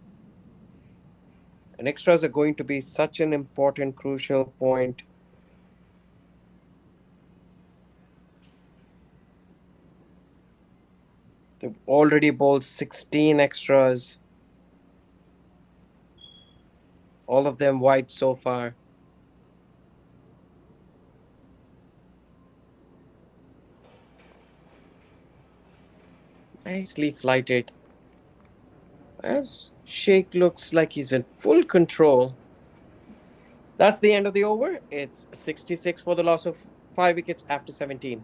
and extras are going to be such an important, crucial point. They've already bowled 16 extras, all of them wide so far. Nicely flighted. As Sheikh looks like he's in full control. That's the end of the over. It's 66 for the loss of 5 wickets after 17.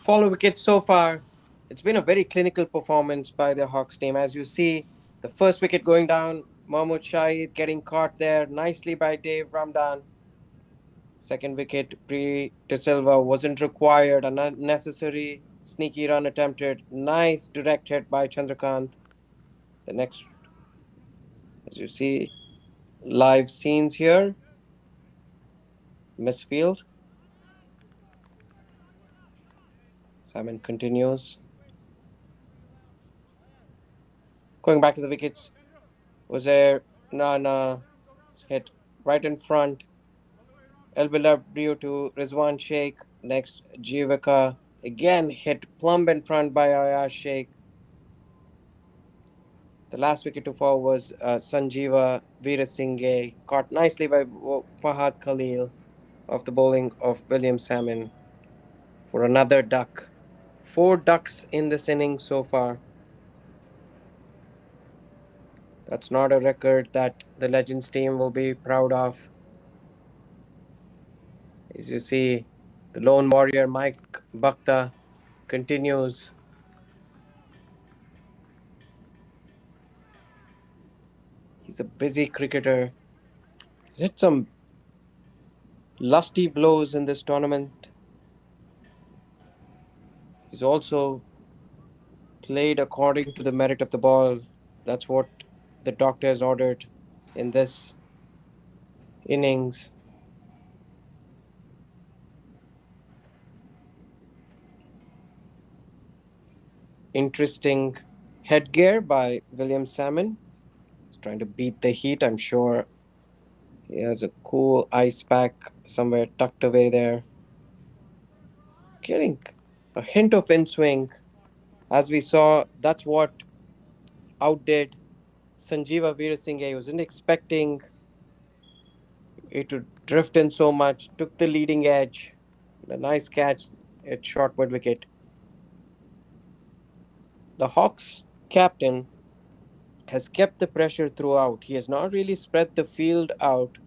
Follow wickets so far. It's been a very clinical performance by the Hawks team. As you see, the first wicket going down, Mahmoud Shahid getting caught there nicely by Dave Ramdan. Second wicket, Pre De Silva wasn't required. An unnecessary sneaky run attempted. Nice direct hit by Chandrakant. The next, as you see, live scenes here. Misfield. Simon continues. Going back to the wickets. Was there Nana hit right in front. Elbila to Rizwan Sheikh. Next, Jivaka again hit plumb in front by Ayaz Sheikh. The last wicket to fall was Sanjeeva Veerasinghe, caught nicely by Fahad Khalil off the bowling of William Salmon for another duck. 4 ducks in this innings so far. That's not a record that the Legends team will be proud of. As you see, the lone warrior Mike Bhakta continues. He's a busy cricketer. He's hit some lusty blows in this tournament. He's also played according to the merit of the ball. That's what the doctor has ordered in this innings. Interesting headgear by William Salmon. He's trying to beat the heat. I'm sure he has a cool ice pack somewhere tucked away there. Getting a hint of in swing. As we saw, that's what outdid Sanjeeva Veerasinghe. He wasn't expecting it to drift in so much. Took the leading edge. A nice catch at short mid wicket. The Hawks captain has kept the pressure throughout. He has not really spread the field out.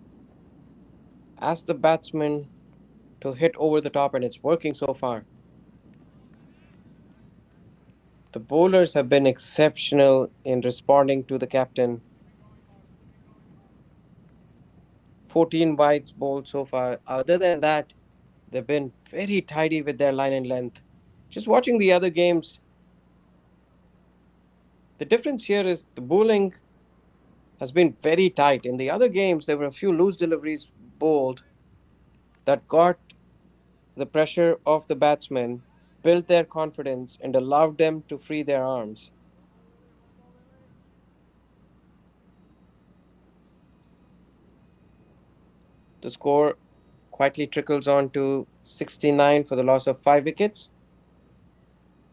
Asked the batsman to hit over the top, and it's working so far. The bowlers have been exceptional in responding to the captain. 14 wides bowled so far. Other than that, they've been very tidy with their line and length. Just watching the other games, the difference here is the bowling has been very tight. In the other games, there were a few loose deliveries bowled that got the pressure of the batsmen, built their confidence, and allowed them to free their arms. The score quietly trickles on to 69 for the loss of 5 wickets.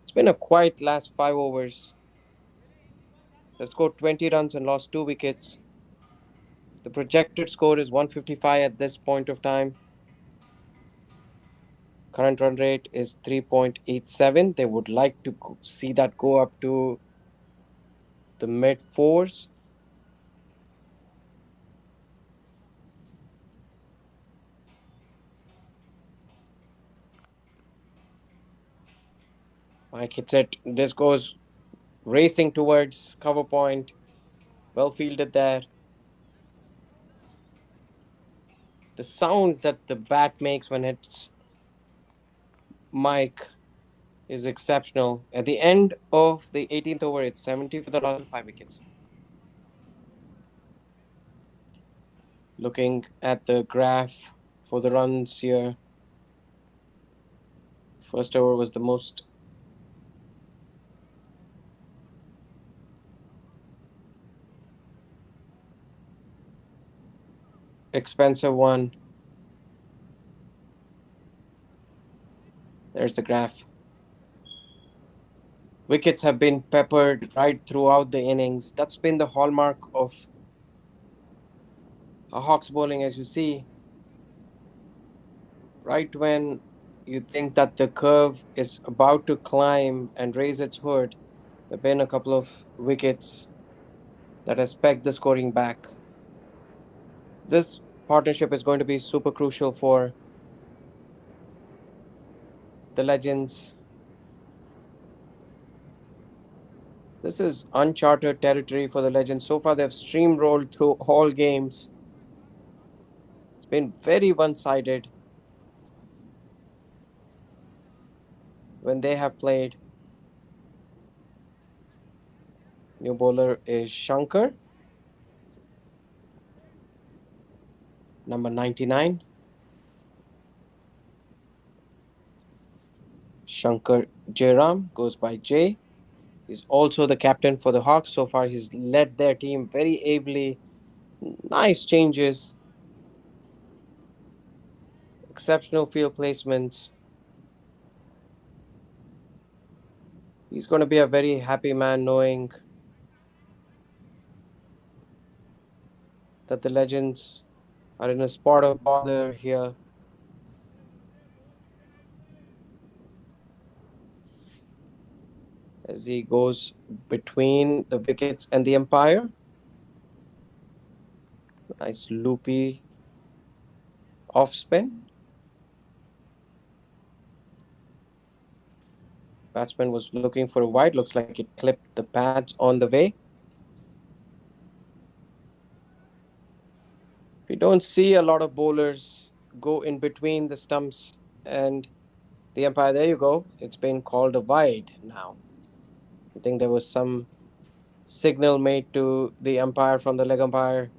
It's been a quiet last 5 overs. They've scored 20 runs and lost 2 wickets. The projected score is 155 at this point of time. Current run rate is 3.87. They would like to see that go up to the mid fours. Mike hits it. This goes racing towards cover point. Well fielded there. The sound that the bat makes when it's Mike is exceptional. At the end of the 18th over, it's 70 for the loss of 5 wickets. Looking at the graph for the runs here, first over was the most expensive one. There's the graph. Wickets have been peppered right throughout the innings. That's been the hallmark of a Hawks bowling, as you see. Right when you think that the curve is about to climb and raise its hood, there have been a couple of wickets that has pegged the scoring back. This partnership is going to be super crucial for the Legends. This is uncharted territory for the Legends. So far, they've steamrolled through all games. It's been very one-sided when they have played. New bowler is Shankar, number 99. Shankar Jairam goes by Jay. He's also the captain for the Hawks. So far, he's led their team very ably. Nice changes, exceptional field placements. He's going to be a very happy man knowing that the Legends are in a spot of bother here. As he goes between the wickets and the umpire. Nice loopy off spin. Batsman was looking for a wide. Looks like it clipped the pads on the way. We don't see a lot of bowlers go in between the stumps and the umpire. There you go. It's been called a wide now. I think there was some signal made to the umpire from the leg umpire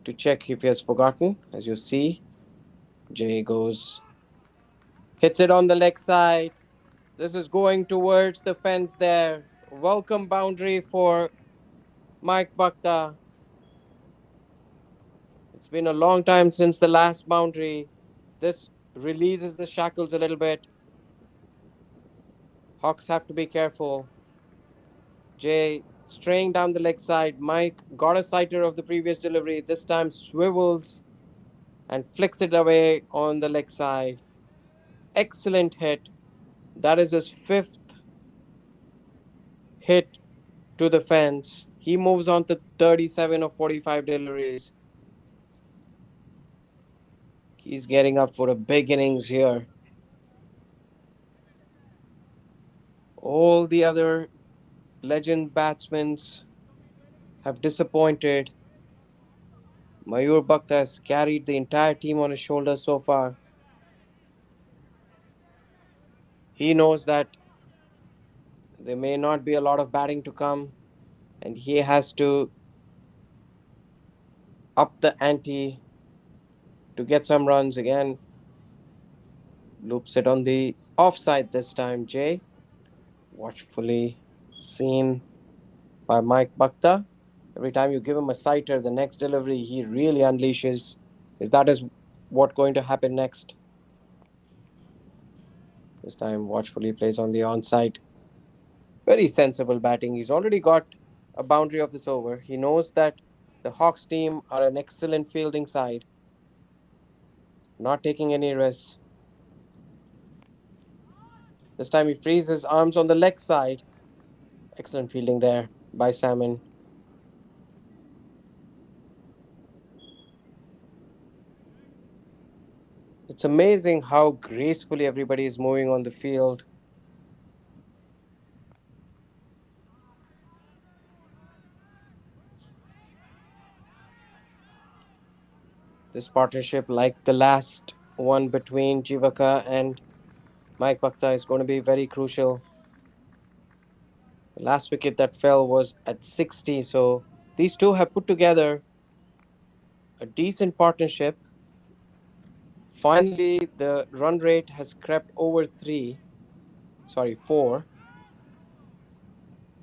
to check if he has forgotten. As you see, Jay goes, hits it on the leg side. This is going towards the fence there. Welcome boundary for Mike Bhakta. It's been a long time since the last boundary. This releases the shackles a little bit. Hawks have to be careful. Jay straying down the leg side. Mike got a sighter of the previous delivery. This time swivels and flicks it away on the leg side. Excellent hit. That is his fifth hit to the fence. He moves on to 37 of 45 deliveries. He's getting up for a big innings here. All the other legend batsmen have disappointed. Mayur Bhakta has carried the entire team on his shoulders so far. He knows that there may not be a lot of batting to come, and he has to up the ante to get some runs again. Loops it on the offside this time, Jay. Watchfully seen by Mike Bhakta. Every time you give him a sighter, the next delivery he really unleashes. That is what going to happen next. This time watchfully plays on the onside. Very sensible batting. He's already got a boundary of this over. He knows that the Hawks team are an excellent fielding side. Not taking any risks. This time he frees his arms on the leg side. Excellent fielding there by Salmon. It's amazing how gracefully everybody is moving on the field. This partnership, like the last one between Jivaka and Mike Bhakta, is going to be very crucial. The last wicket that fell was at 60, so these two have put together a decent partnership. Finally, the run rate has crept over 4.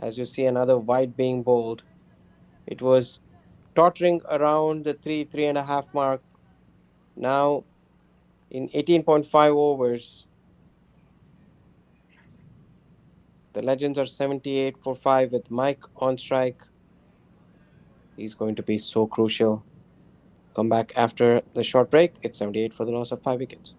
As you see, another wide being bowled. It was tottering around the 3.5 mark. Now, in 18.5 overs, the Legends are 78 for 5 with Mike on strike. He's going to be so crucial. Come back after the short break. It's 78 for the loss of 5 wickets.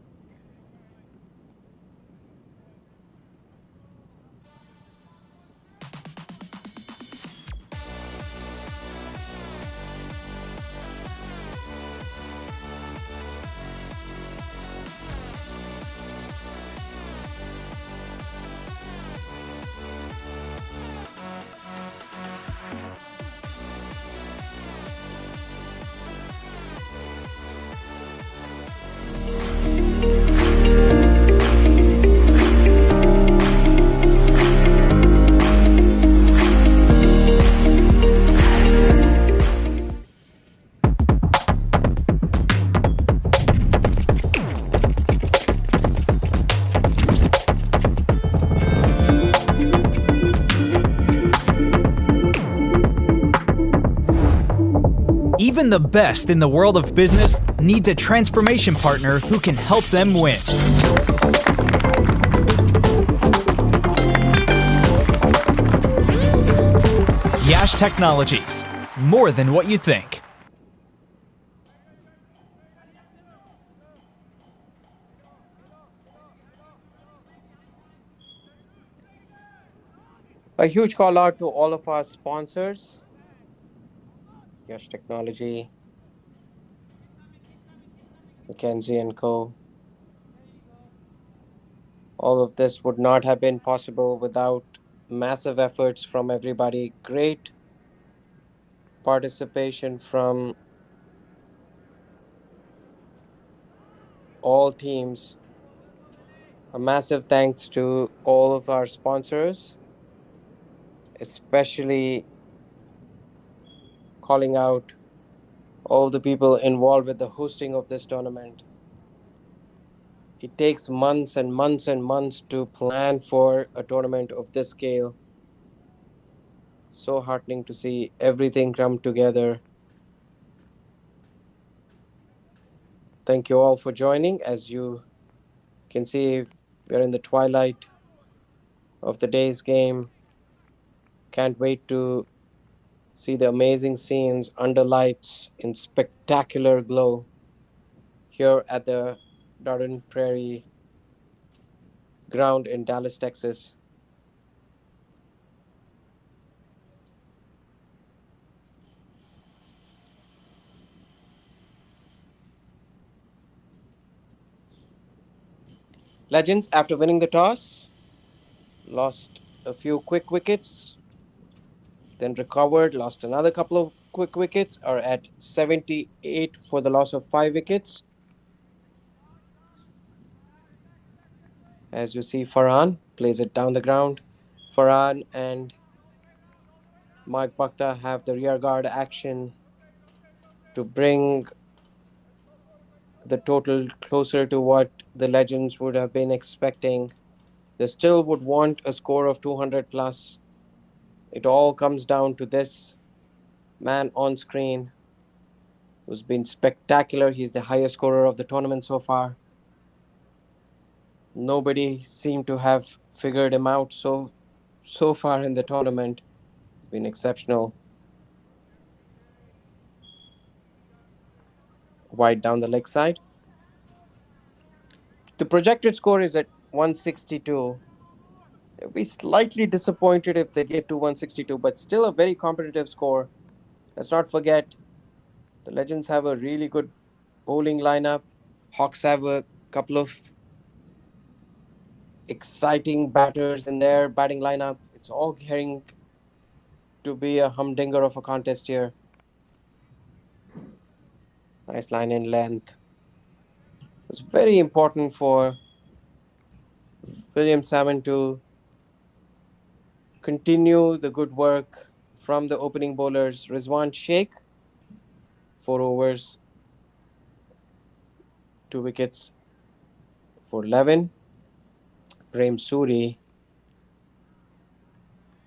Even the best in the world of business needs a transformation partner who can help them win. Yash Technologies, more than what you think. A huge call out to all of our sponsors, Yash Technology, McKenzie and Co. All of this would not have been possible without massive efforts from everybody. Great participation from all teams. A massive thanks to all of our sponsors, especially calling out all the people involved with the hosting of this tournament. It takes months and months and months to plan for a tournament of this scale. So heartening to see everything come together. Thank you all for joining. As you can see, we're in the twilight of the day's game. Can't wait to see the amazing scenes under lights in spectacular glow here at the Garden Prairie ground in Dallas, Texas. Legends, after winning the toss, lost a few quick wickets, then recovered, lost another couple of quick wickets, are at 78 for the loss of 5 wickets. As you see, Farhan plays it down the ground. Farhan and Mike Bhakta have the rear guard action to bring the total closer to what the Legends would have been expecting. They still would want a score of 200 plus. It all comes down to this man on screen who's been spectacular. He's the highest scorer of the tournament so far. Nobody seemed to have figured him out so far in the tournament. It's been exceptional. Wide down the leg side. The projected score is at 162. They'll be slightly disappointed if they get to 162, but still a very competitive score. Let's not forget, the Legends have a really good bowling lineup. Hawks have a couple of exciting batters in their batting lineup. It's all gearing to be a humdinger of a contest here. Nice line in length. It's very important for William Salmon to continue the good work from the opening bowlers. Rizwan Sheikh, 4 overs, 2 wickets for 11. Prem Suri,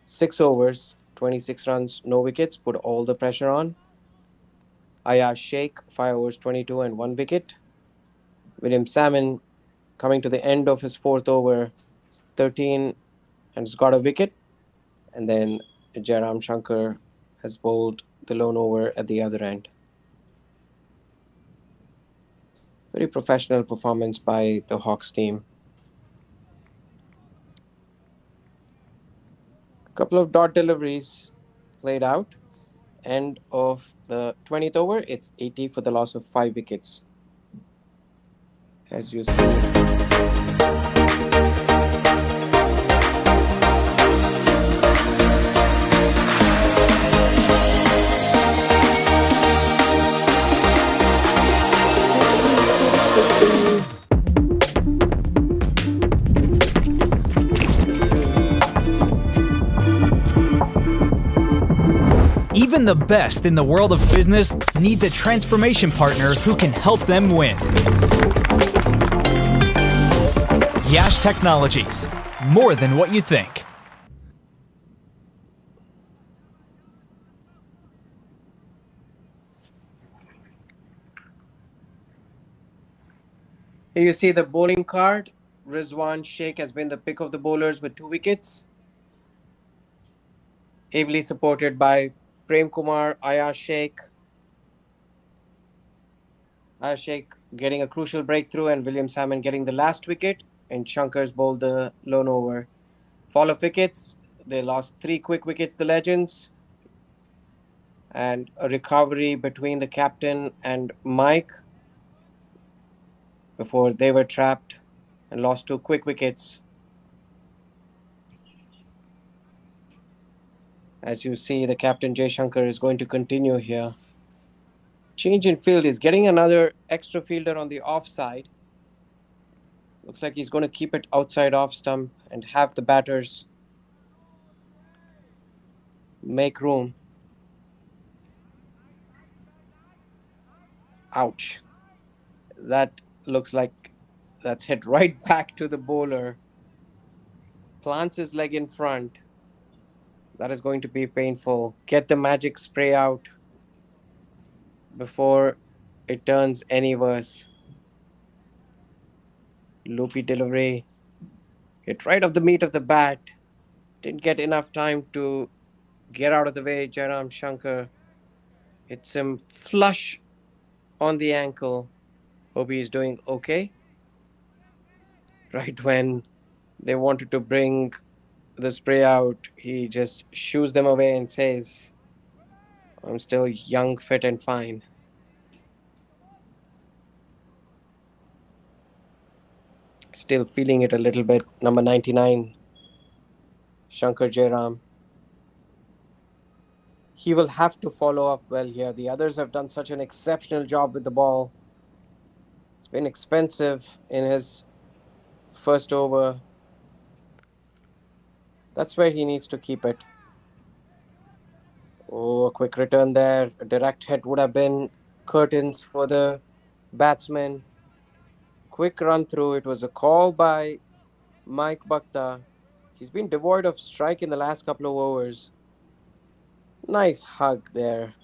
6 overs, 26 runs, no wickets, put all the pressure on. Ayaz Sheikh, 5 overs, 22 and 1 wicket. William Salmon coming to the end of his 4th over, 13 and has got a wicket. And then Jairam Shankar has bowled the lone over at the other end. Very professional performance by the Hawks team. A couple of dot deliveries played out. End of the 20th over, it's 80 for the loss of 5 wickets. As you see. Even the best in the world of business needs a transformation partner who can help them win. Yash Technologies, more than what you think. Here you see the bowling card. Rizwan Sheikh has been the pick of the bowlers with 2 wickets, ably supported by Prem Kumar, Ayaz Sheikh. Ayaz Sheikh getting a crucial breakthrough and William Salmon getting the last wicket, and Shankars bowled the lone over. Fall of wickets. They lost 3 quick wickets, the Legends, and a recovery between the captain and Mike before they were trapped and lost 2 quick wickets. As you see, the captain Jay Shankar is going to continue here. Change in field is getting another extra fielder on the offside. Looks like he's going to keep it outside off stump and have the batters make room. Ouch. That looks like that's hit right back to the bowler. Plants his leg in front. That is going to be painful. Get the magic spray out before it turns any worse. Loopy delivery. Hit right off the meat of the bat. Didn't get enough time to get out of the way. Jairam Shankar hits him flush on the ankle. Hope he's doing okay. Right when they wanted to bring the spray out, he just shoos them away and says, I'm still young, fit, and fine. Still feeling it a little bit. Number 99, Shankar Jairam. He will have to follow up well here. The others have done such an exceptional job with the ball. It's been expensive in his first over. That's where he needs to keep it. Oh, a quick return there. A direct hit would have been curtains for the batsman. Quick run through. It was a call by Mike Bhakta. He's been devoid of strike in the last couple of overs. Nice hug there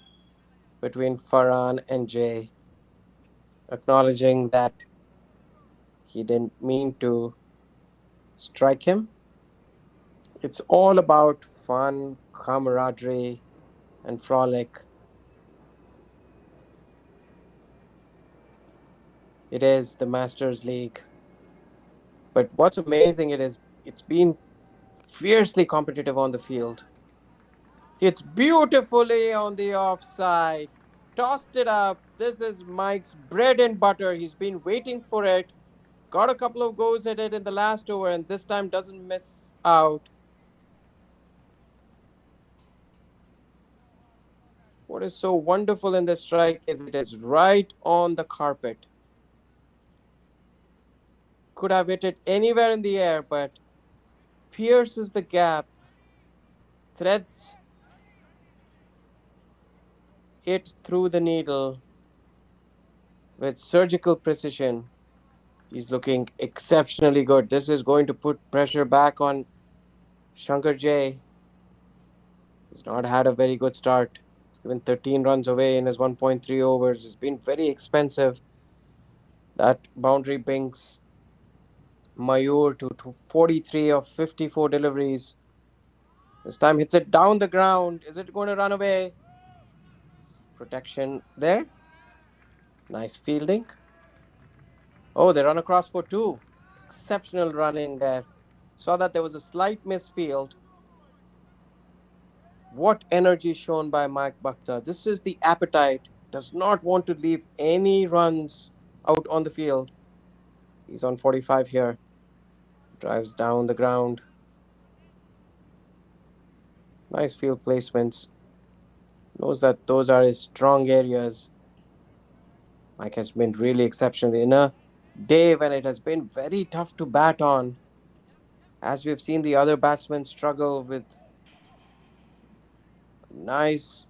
between Farhan and Jay, acknowledging that he didn't mean to strike him. It's all about fun, camaraderie, and frolic. It is the Masters League. But what's amazing it is it's been fiercely competitive on the field. It's beautifully on the offside. Tossed it up. This is Mike's bread and butter. He's been waiting for it. Got a couple of goes at it in the last over and this time doesn't miss out. What is so wonderful in this strike is it is right on the carpet. Could have hit it anywhere in the air, but pierces the gap, threads it through the needle with surgical precision. He's looking exceptionally good. This is going to put pressure back on Shankar Jay. He's not had a very good start. He's given 13 runs away in his 1.3 overs. It's been very expensive. That boundary brings Mayur to 43 of 54 deliveries. This time hits it down the ground. Is it going to run away? Protection there. Nice fielding. Oh, they run across for 2. Exceptional running there. Saw that there was a slight misfield. What energy shown by Mike Bhakta. This is the appetite. Does not want to leave any runs out on the field. He's on 45 here. Drives down the ground. Nice field placements. Knows that those are his strong areas. Mike has been really exceptional in a day when it has been very tough to bat on. As we've seen the other batsmen struggle with nice,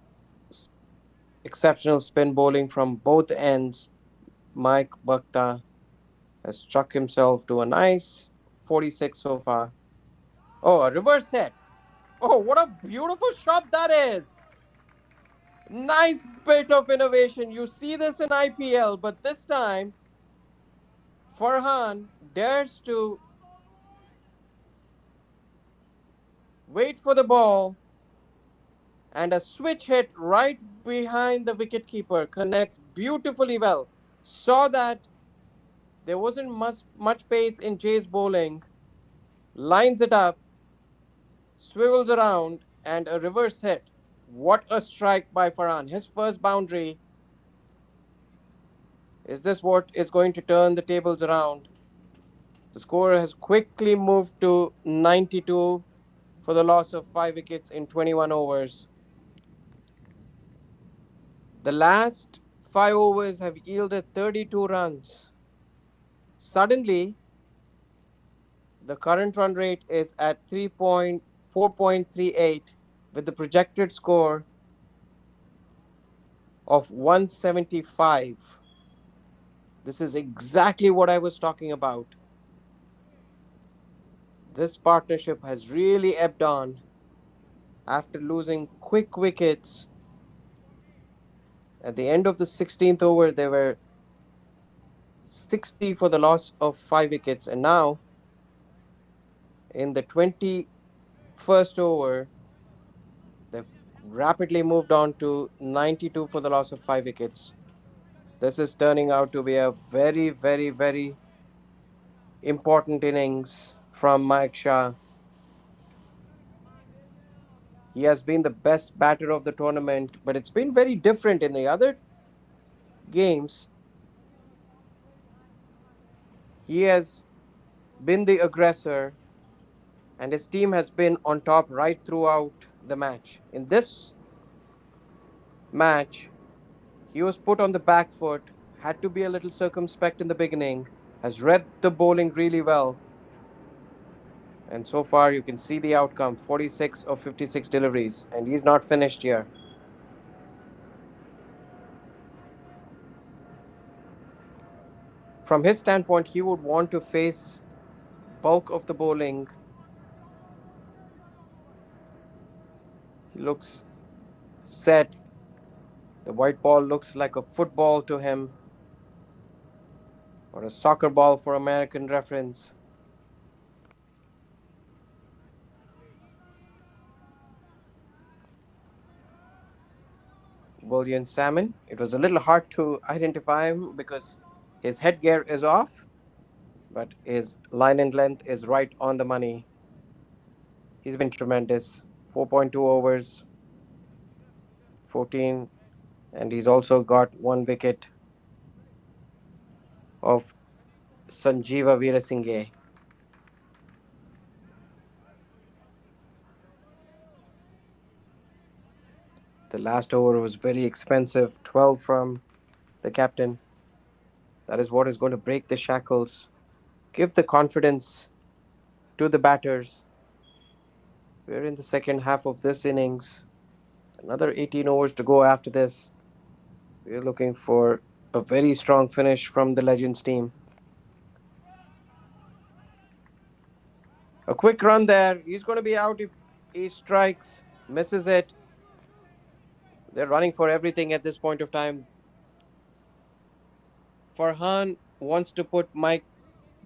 exceptional spin bowling from both ends, Mike Bhakta has struck himself to a nice 46 so far. Oh, a reverse hit. Oh, what a beautiful shot that is. Nice bit of innovation. You see this in IPL, but this time Farhan dares to wait for the ball, and a switch hit right behind the wicketkeeper connects beautifully well. Saw that there wasn't much pace in Jay's bowling, lines it up, swivels around, and a reverse hit. What a strike by Farhan. His first boundary. Is this what is going to turn the tables around? The score has quickly moved to 92 for the loss of 5 wickets in 21 overs. The last 5 overs have yielded 32 runs. Suddenly, the current run rate is at 3.4.38 with the projected score of 175. This is exactly what I was talking about. This partnership has really ebbed on after losing quick wickets. At the end of the 16th over, they were 60 for the loss of 5 wickets, and now in the 21st over, they've rapidly moved on to 92 for the loss of 5 wickets. This is turning out to be a very, very, very important innings from Mike Shah. He has been the best batter of the tournament, but it's been very different in the other games. He has been the aggressor, and his team has been on top right throughout the match. In this match, he was put on the back foot, had to be a little circumspect in the beginning, has read the bowling really well, and so far you can see the outcome 46 of 56 deliveries, and he's not finished here. From his standpoint, he would want to face bulk of the bowling. He looks set. The white ball looks like a football to him, or a soccer ball for American reference. William Salmon. It was a little hard to identify him because his headgear is off, but his line and length is right on the money. He's been tremendous. 4.2 overs, 14, and he's also got 1 wicket of Sanjeeva Veerasinghe. The last over was very expensive, 12 from the captain. That is what is going to break the shackles, give the confidence to the batters. We're in the second half of this innings. Another 18 overs to go after this. We're looking for a very strong finish from the Legends team. A quick run there. He's going to be out if he strikes, misses it. They're running for everything at this point of time. Farhan wants to put Mike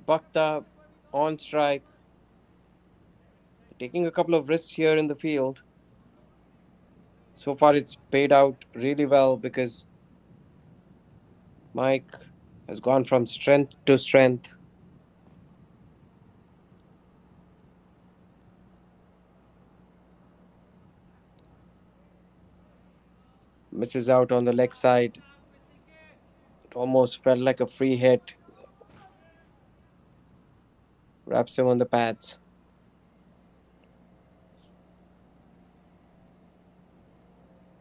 Bhakta on strike, taking a couple of risks here in the field. So far, it's paid out really well because Mike has gone from strength to strength. Misses out on the leg side. It almost felt like a free hit. Wraps him on the pads.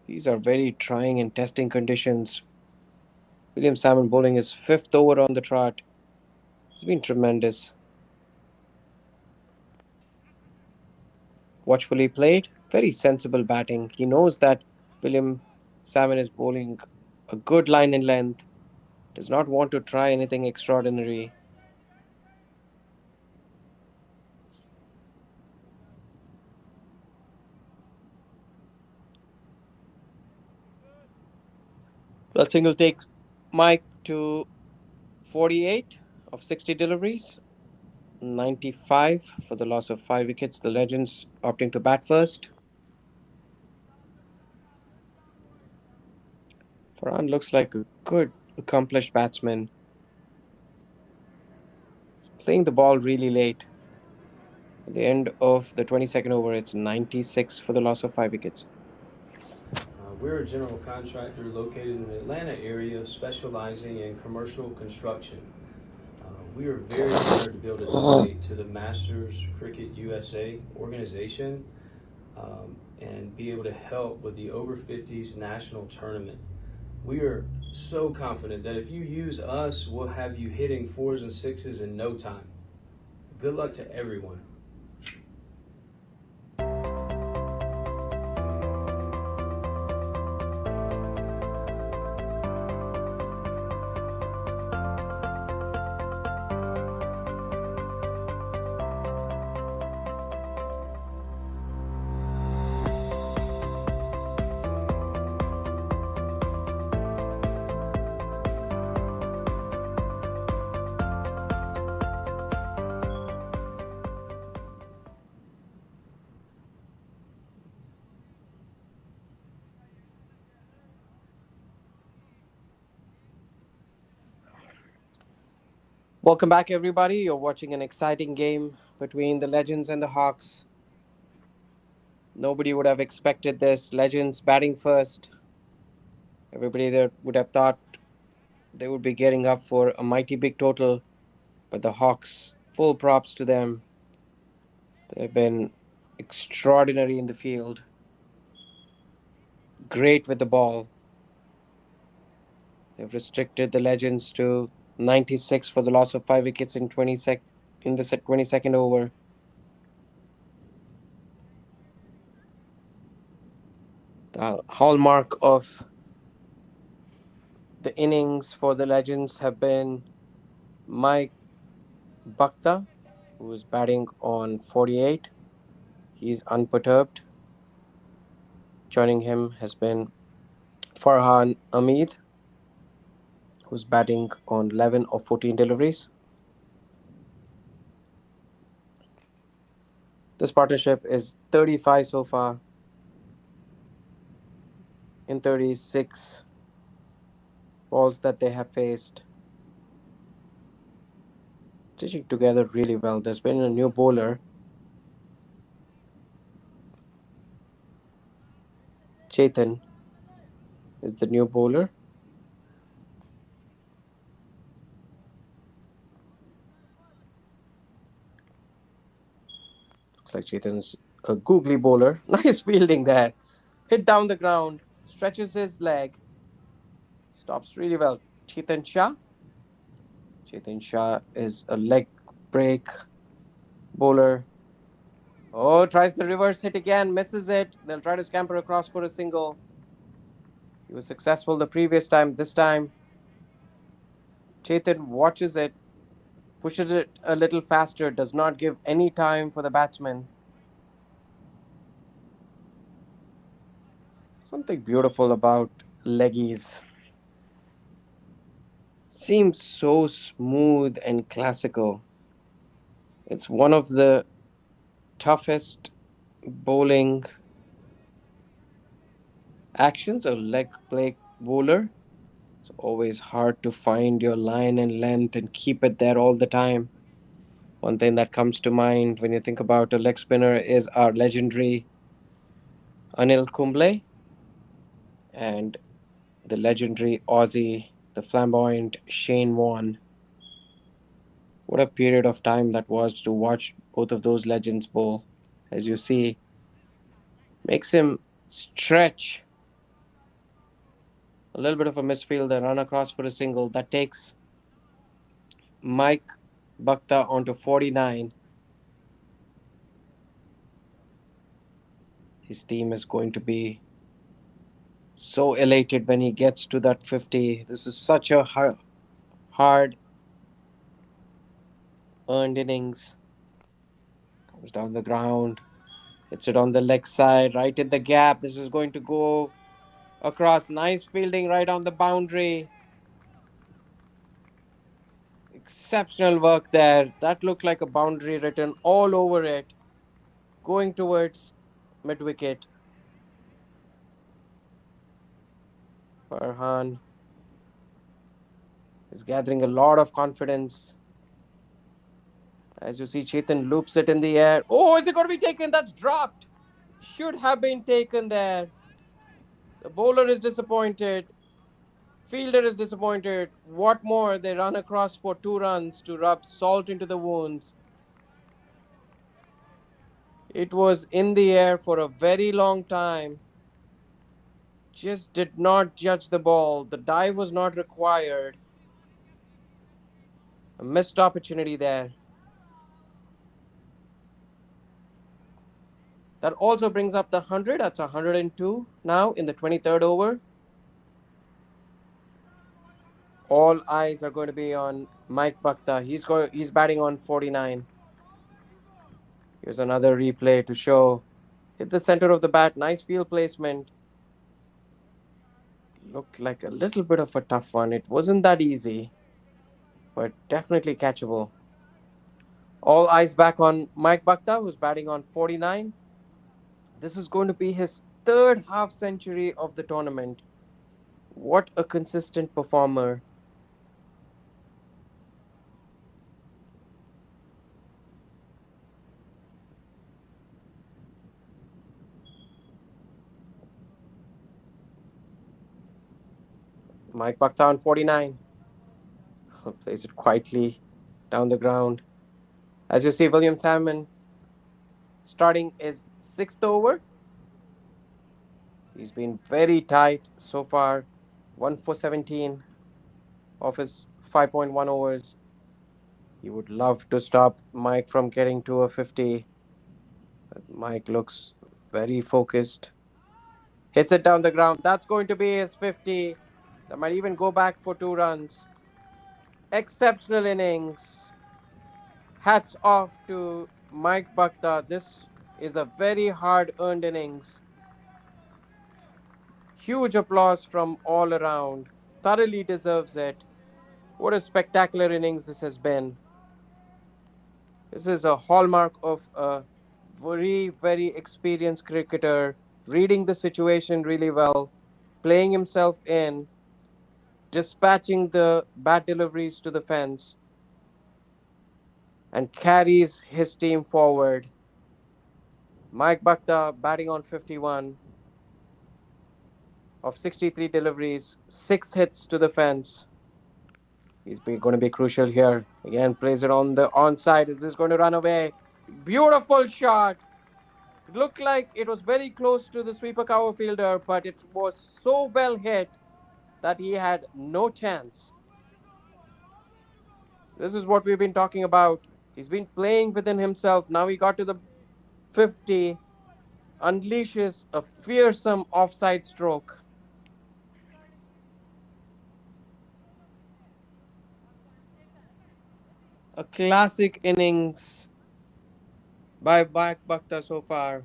These are very trying and testing conditions. William Salmon bowling his fifth over on the trot. He's been tremendous. Watchfully played, very sensible batting. He knows that William Salmon is bowling a good line in length, does not want to try anything extraordinary. That single takes Mike to 48 of 60 deliveries, 95 for the loss of 5 wickets. The Legends opting to bat first. Farhan looks like a good, accomplished batsman, playing the ball really late. At the end of the 22nd over, it's 96 for the loss of 5 wickets. We're a general contractor located in the Atlanta area specializing in commercial construction. We are very honored to be able to donate to the Masters Cricket USA organization and be able to help with the Over 50s national tournament. We are so confident that if you use us, we'll have you hitting fours and sixes in no time. Good luck to everyone. Welcome back, everybody. You're watching an exciting game between the Legends and the Hawks. Nobody would have expected this. Legends batting first. Everybody there would have thought they would be getting up for a mighty big total, but the Hawks, full props to them. They've been extraordinary in the field, great with the ball. They've restricted the Legends to 96 for the loss of 5 wickets in in the 22nd over. The hallmark of the innings for the Legends have been Mike Bhakta, who is batting on 48. He's unperturbed. Joining him has been Farhan Ahmed, who's batting on 11 of 14 deliveries. This partnership is 35 so far in 36 balls that they have faced. Stitching together really well. There's been a new bowler, Chetan is the new bowler. Looks like Chetan's a googly bowler. Nice fielding there. Hit down the ground, stretches his leg, stops really well. Chetan Shah. Chetan Shah is a leg break bowler. Oh, tries the reverse hit again, misses it. They'll try to scamper across for a single. He was successful the previous time. This time, Chetan watches it, pushes it a little faster, does not give any time for the batsman. Something beautiful about leggies. Seems so smooth and classical. It's one of the toughest bowling actions, a leg break bowler. It's always hard to find your line and length and keep it there all the time. One thing that comes to mind when you think about a leg spinner is our legendary Anil Kumble and the legendary Aussie, the flamboyant Shane Warne. What a period of time that was to watch both of those legends bowl. As you see, makes him stretch. A little bit of a misfield, then run across for a single. That takes Mike Bhakta onto 49. His team is going to be so elated when he gets to that 50. This is such a hard earned innings. Comes down the ground. Hits it on the leg side, right in the gap. This is going to go across. Nice fielding right on the boundary. Exceptional work there. That looked like a boundary written all over it, going towards mid wicket. Farhan is gathering a lot of confidence. As you see, Chetan loops it in the air. Oh, is it going to be taken? That's dropped. Should have been taken there. The bowler is disappointed. Fielder is disappointed. What more? They run across for 2 runs to rub salt into the wounds. It was in the air for a very long time. Just did not judge the ball. The dive was not required. A missed opportunity there. That also brings up the 100. That's 102 now in the 23rd over. All eyes are going to be on Mike Bhakta. He's batting on 49. Here's another replay to show. Hit the center of the bat. Nice field placement. Looked like a little bit of a tough one. It wasn't that easy, but definitely catchable. All eyes back on Mike Bhakta, who's batting on 49. This is going to be his third half century of the tournament. What a consistent performer. Mike Bhakta on 49. Plays it quietly down the ground. As you see, William Salmon starting his 6th over. He's been very tight so far. 1 for 17 of his 5.1 overs. He would love to stop Mike from getting to a 50. But Mike looks very focused. Hits it down the ground. That's going to be his 50. That might even go back for 2 runs. Exceptional innings. Hats off to Mike Bhakta. This is a very hard earned innings. Huge applause from all around. Thoroughly deserves it. What a spectacular innings this has been. This is a hallmark of a very, very experienced cricketer, reading the situation really well, playing himself in, dispatching the bat deliveries to the fence, and carries his team forward. Mike Bhakta batting on 51 of 63 deliveries, 6 hits to the fence. He's going to be crucial here. Again, plays it on the onside. Is this going to run away? Beautiful shot. It looked like it was very close to the sweeper cover fielder, but it was so well hit that he had no chance. This is what we've been talking about. He's been playing within himself. Now he got to the 50, unleashes a fearsome offside stroke. A classic innings by Mike Bhakta so far.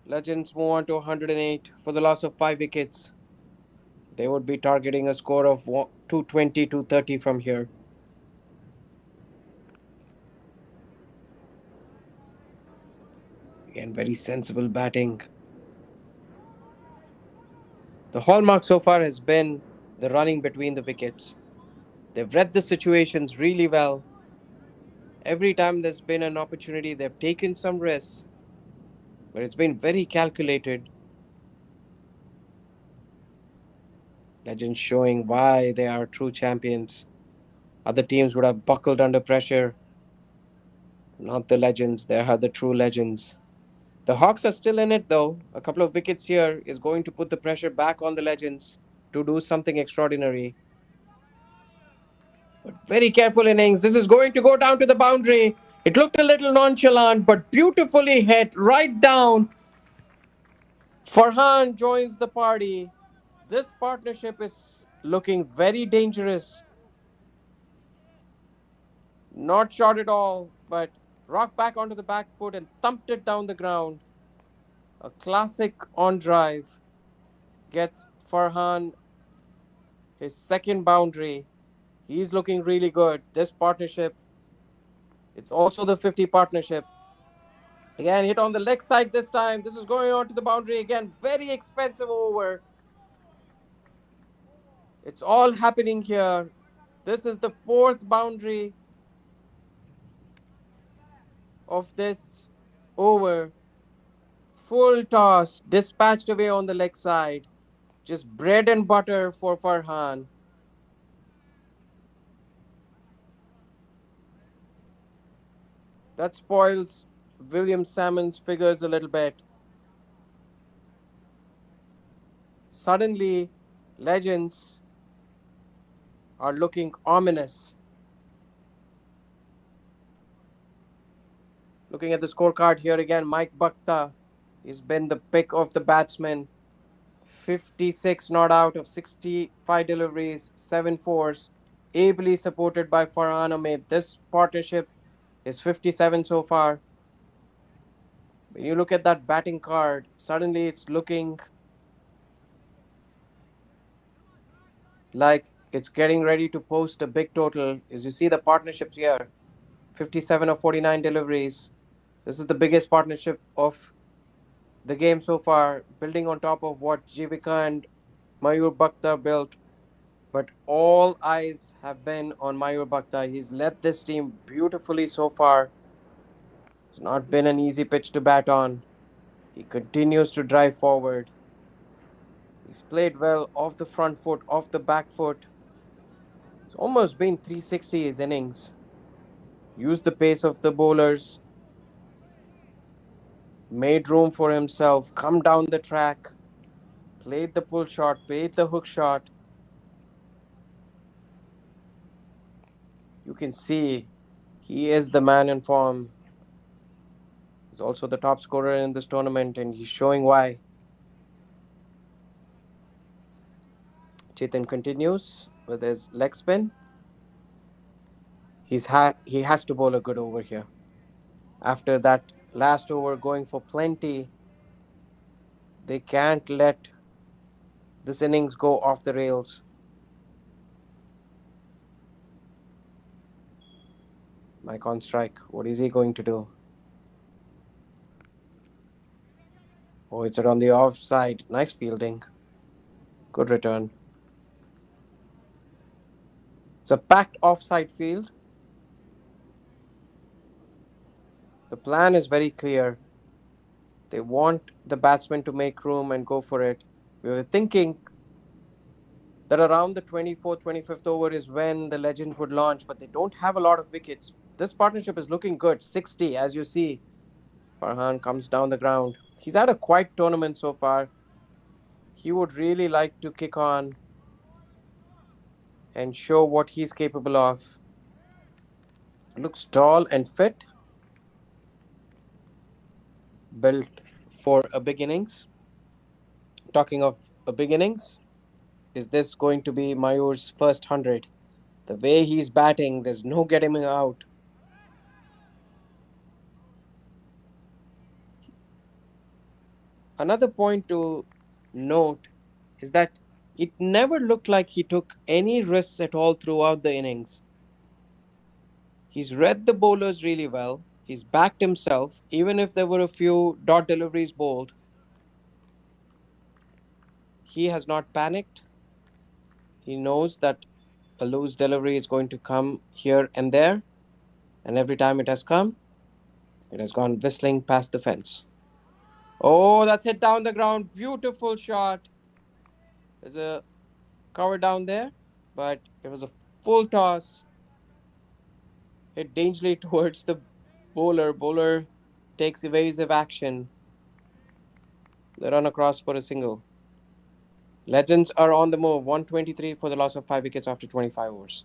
Legends move on to 108 for the loss of 5 wickets. They would be targeting a score of 220, 230 from here. Again, very sensible batting. The hallmark so far has been the running between the wickets. They've read the situations really well. Every time there's been an opportunity, they've taken some risks, but it's been very calculated. Legends showing why they are true champions. Other teams would have buckled under pressure. Not the legends, they are the true legends. The Hawks are still in it though. A couple of wickets here is going to put the pressure back on the legends to do something extraordinary. But very careful innings. This is going to go down to the boundary. It looked a little nonchalant, but beautifully hit right down. Farhan joins the party. This partnership is looking very dangerous. Not short at all, but rocked back onto the back foot and thumped it down the ground. A classic on drive gets Farhan his second boundary. He's looking really good. This partnership, it's also the 50 partnership. Again, hit on the leg side this time. This is going on to the boundary again. Very expensive over. It's all happening here. This is the fourth boundary of this over. Full toss, dispatched away on the leg side. Just bread and butter for Farhan. That spoils William Salmon's figures a little bit. Suddenly, legends are looking ominous. Looking at the scorecard here again, Mike Bhakta. He's been the pick of the batsman. 56 not out of 65 deliveries, 7 fours, ably supported by Farhan Ahmed. This partnership is 57 so far. When you look at that batting card, suddenly it's looking like it's getting ready to post a big total. As you see the partnerships here, 57 of 49 deliveries. This is the biggest partnership of the game so far, building on top of what Jivika and Mayur Bhakta built. But all eyes have been on Mayur Bhakta. He's led this team beautifully so far. It's not been an easy pitch to bat on. He continues to drive forward. He's played well off the front foot, off the back foot. It's almost been 360 his innings. Used the pace of the bowlers, made room for himself, come down the track, played the pull shot, played the hook shot. You can see he is the man in form. He's also the top scorer in this tournament, and he's showing why. Chetan continues with his leg spin. He has to bowl a good over here. After that last over going for plenty, they can't let this innings go off the rails. Mike on strike. What is he going to do? Oh, it's on the offside. Nice fielding. Good return. It's a packed offside field. The plan is very clear. They want the batsman to make room and go for it. We were thinking that around the 24th, 25th over is when the Legends would launch, but they don't have a lot of wickets. This partnership is looking good. 60, as you see. Farhan comes down the ground. He's had a quiet tournament so far. He would really like to kick on and show what he's capable of. Looks tall and fit. Built for a big innings. Talking of a big innings, is this going to be Mayur's first 100? The way he's batting, there's no getting him out. Another point to note is that it never looked like he took any risks at all throughout the innings. He's read the bowlers really well. He's backed himself, even if there were a few dot deliveries bowled. He has not panicked. He knows that a loose delivery is going to come here and there, and every time it has come, it has gone whistling past the fence. Oh, that's hit down the ground. Beautiful shot. There's a cover down there, but it was a full toss. Hit dangerously towards the bowler. Bowler takes evasive action. They run across for a single. Legends are on the move. 123 for the loss of 5 wickets after 25 overs.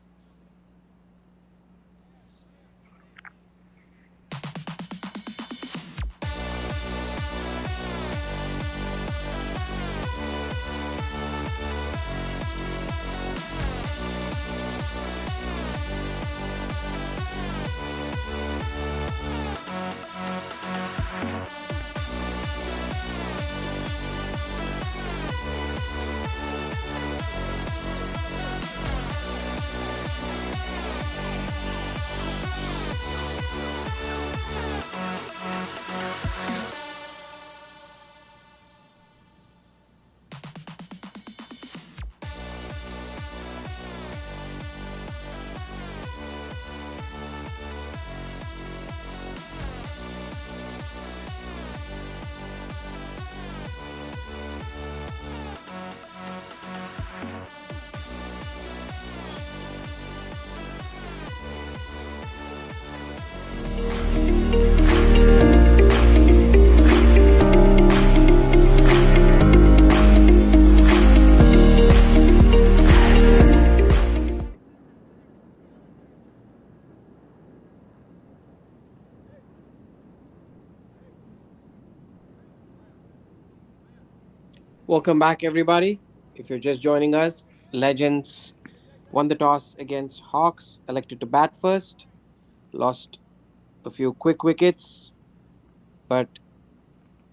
Welcome back, everybody. If you're just joining us, Legends won the toss against Hawks, elected to bat first, lost a few quick wickets, but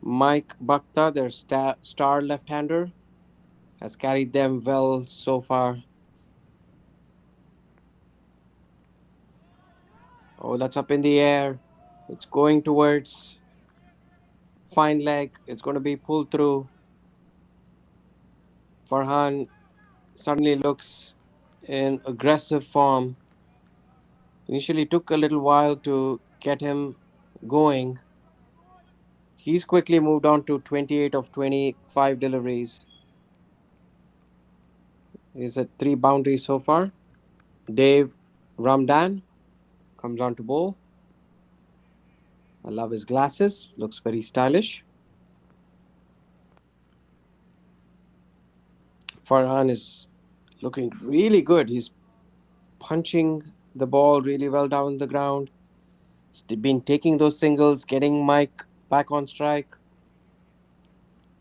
Mike Bhakta, their star left hander, has carried them well so far. Oh, that's up in the air. It's going towards fine leg. It's going to be pulled through. Farhan suddenly looks in aggressive form. Initially took a little while to get him going. He's quickly moved on to 28 of 25 deliveries. He's at 3 boundaries so far. Dave Ramdan comes on to bowl. I love his glasses. Looks very stylish. Farhan is looking really good. He's punching the ball really well down the ground. He's been taking those singles, getting Mike back on strike.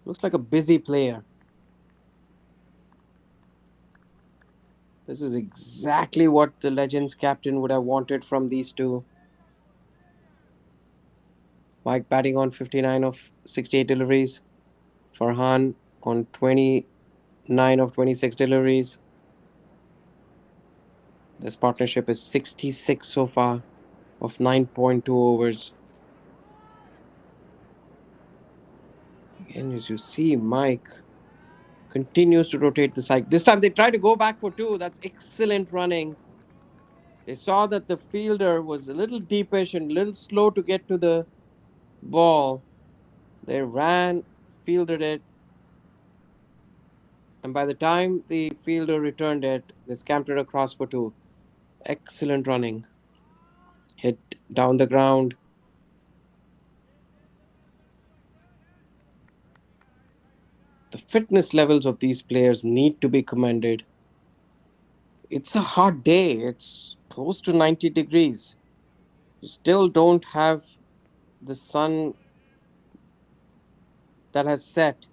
Looks like a busy player. This is exactly what the Legends captain would have wanted from these two. Mike batting on 59 of 68 deliveries. Farhan on 29 of 26 deliveries. This partnership is 66 so far of 9.2 overs. And as you see, Mike continues to rotate the cycle. This time they try to go back for two. That's excellent running. They saw that the fielder was a little deepish and a little slow to get to the ball. They ran, fielded it, and by the time the fielder returned it, they scampered across for two. Excellent running. Hit down the ground. The fitness levels of these players need to be commended. It's a hot day. It's close to 90 degrees. You still don't have the sun that has set.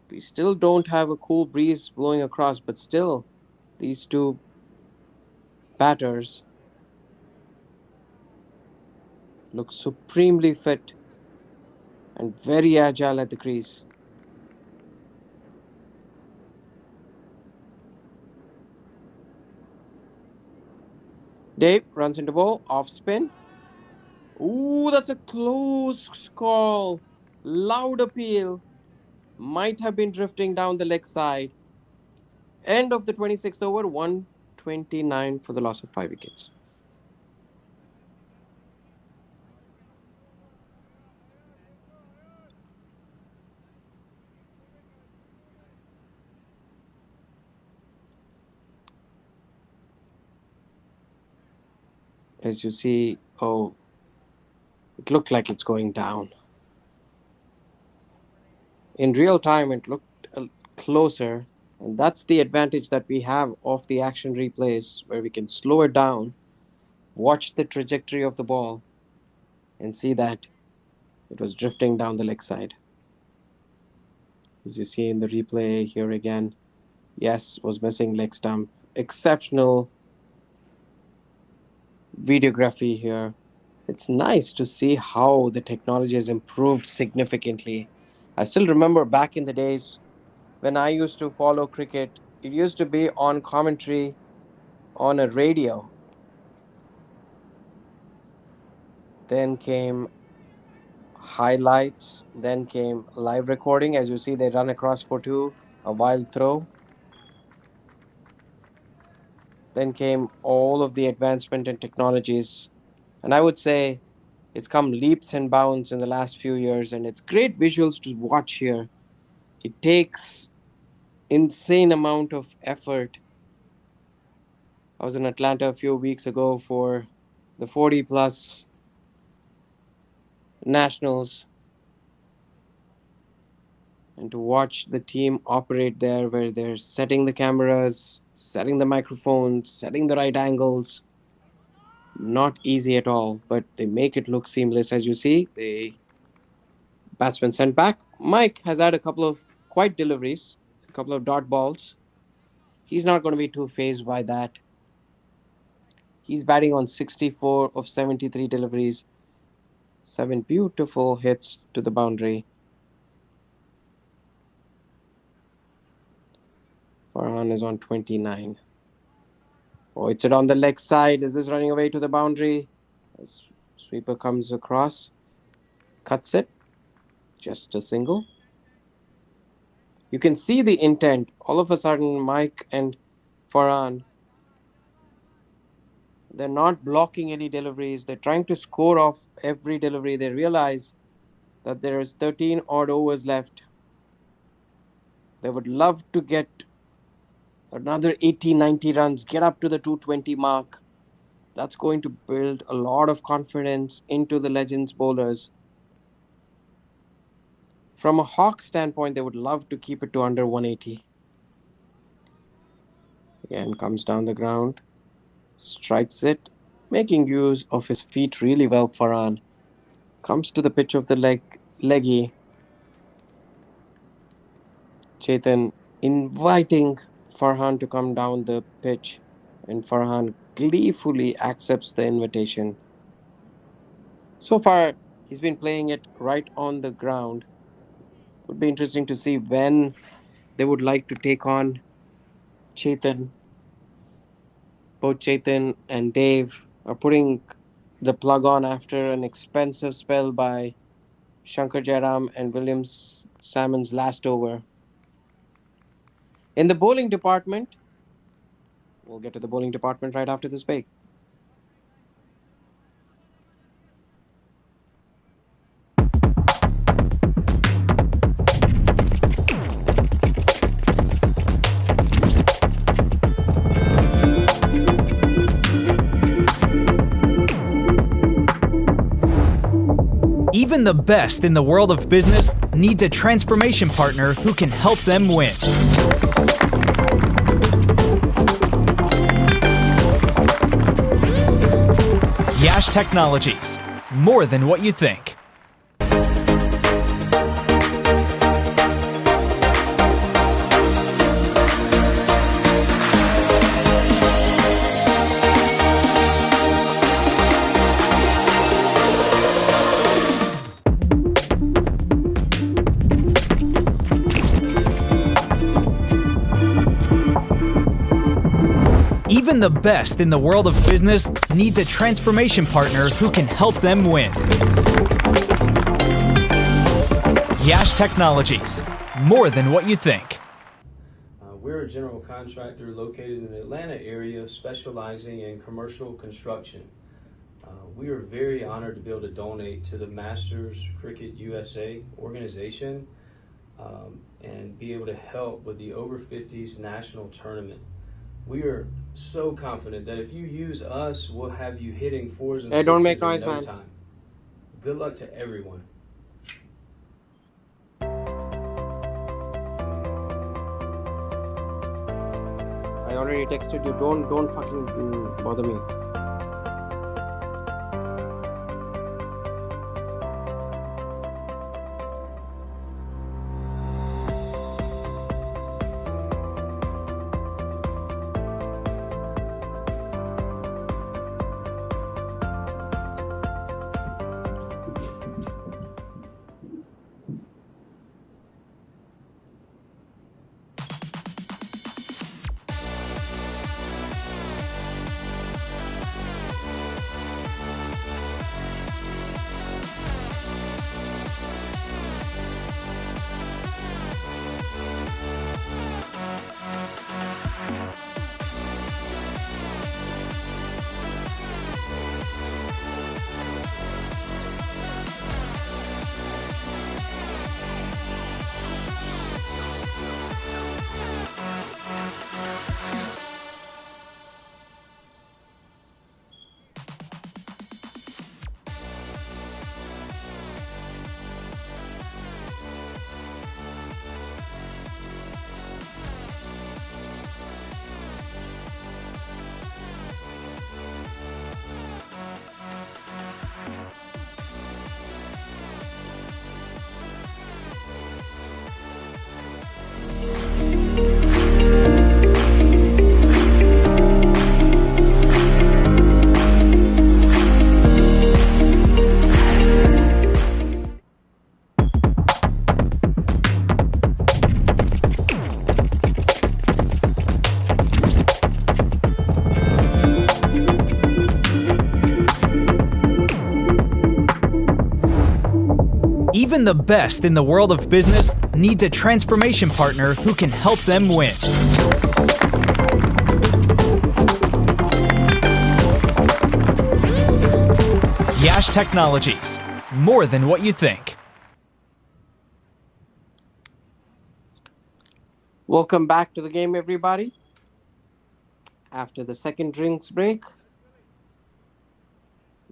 We still don't have a cool breeze blowing across, but still, these two batters look supremely fit and very agile at the crease. Dave runs into ball, off spin. Ooh, that's a close call. Loud appeal. Might have been drifting down the leg side. End of the 26th over, 129 for the loss of 5 wickets. As you see, oh, it looked like it's going down. In real time, it looked closer, and that's the advantage that we have of the action replays, where we can slow it down, watch the trajectory of the ball, and see that it was drifting down the leg side. As you see in the replay here again, yes, was missing leg stump. Exceptional videography here. It's nice to see how the technology has improved significantly. I still remember back in the days when I used to follow cricket, it used to be on commentary on a radio. Then came highlights, then came live recording. As you see, they run across for two, a wild throw. Then came all of the advancement in technologies. And I would say it's come leaps and bounds in the last few years, and it's great visuals to watch here. It takes insane amount of effort. I was in Atlanta a few weeks ago for the 40 plus nationals, and to watch the team operate there where they're setting the cameras, setting the microphones, setting the right angles. Not easy at all, but they make it look seamless. As you see, they Batsman sent back. Mike has had a couple of quiet deliveries, a couple of dot balls. He's not going to be too phased by that. He's batting on 64 of 73 deliveries, 7 beautiful hits to the boundary. Farhan is on 29. Oh, it's it on the leg side. Is this running away to the boundary? As sweeper comes across, cuts it. Just a single. You can see the intent. All of a sudden, Mike and Farhan, they're not blocking any deliveries. They're trying to score off every delivery. They realize that there is 13 odd overs left. They would love to get another 80, 90 runs, get up to the 220 mark. That's going to build a lot of confidence into the Legends bowlers. From a Hawk standpoint, they would love to keep it to under 180. Again, comes down the ground, strikes it, making use of his feet really well. Farhan comes to the pitch of the leggy. Chetan inviting Farhan to come down the pitch, and Farhan gleefully accepts the invitation. So far, he's been playing it right on the ground. Would be interesting to see when they would like to take on Chetan. Both Chetan and Dave are putting the plug on after an expensive spell by Shankar Jairam and Williams Salmon's last over. In the bowling department, we'll get to the bowling department right after this break. Even the best in the world of business needs a transformation partner who can help them win. Yash Technologies, more than what you think. Even the best in the world of business needs a transformation partner who can help them win. Yash Technologies, more than what you think. We're a general contractor located in the Atlanta area specializing in commercial construction. We are very honored to be able to donate to the Masters Cricket USA organization and be able to help with the Over 50s national tournament. We are so confident that if you use us, we'll have you hitting fours and Hey, sixes don't make in noise, no man. time. Good luck to everyone. I already texted you. Don't fucking bother me. Even the best in the world of business needs a transformation partner who can help them win. Yash Technologies, more than what you think. Welcome back to the game, everybody. After the second drinks break,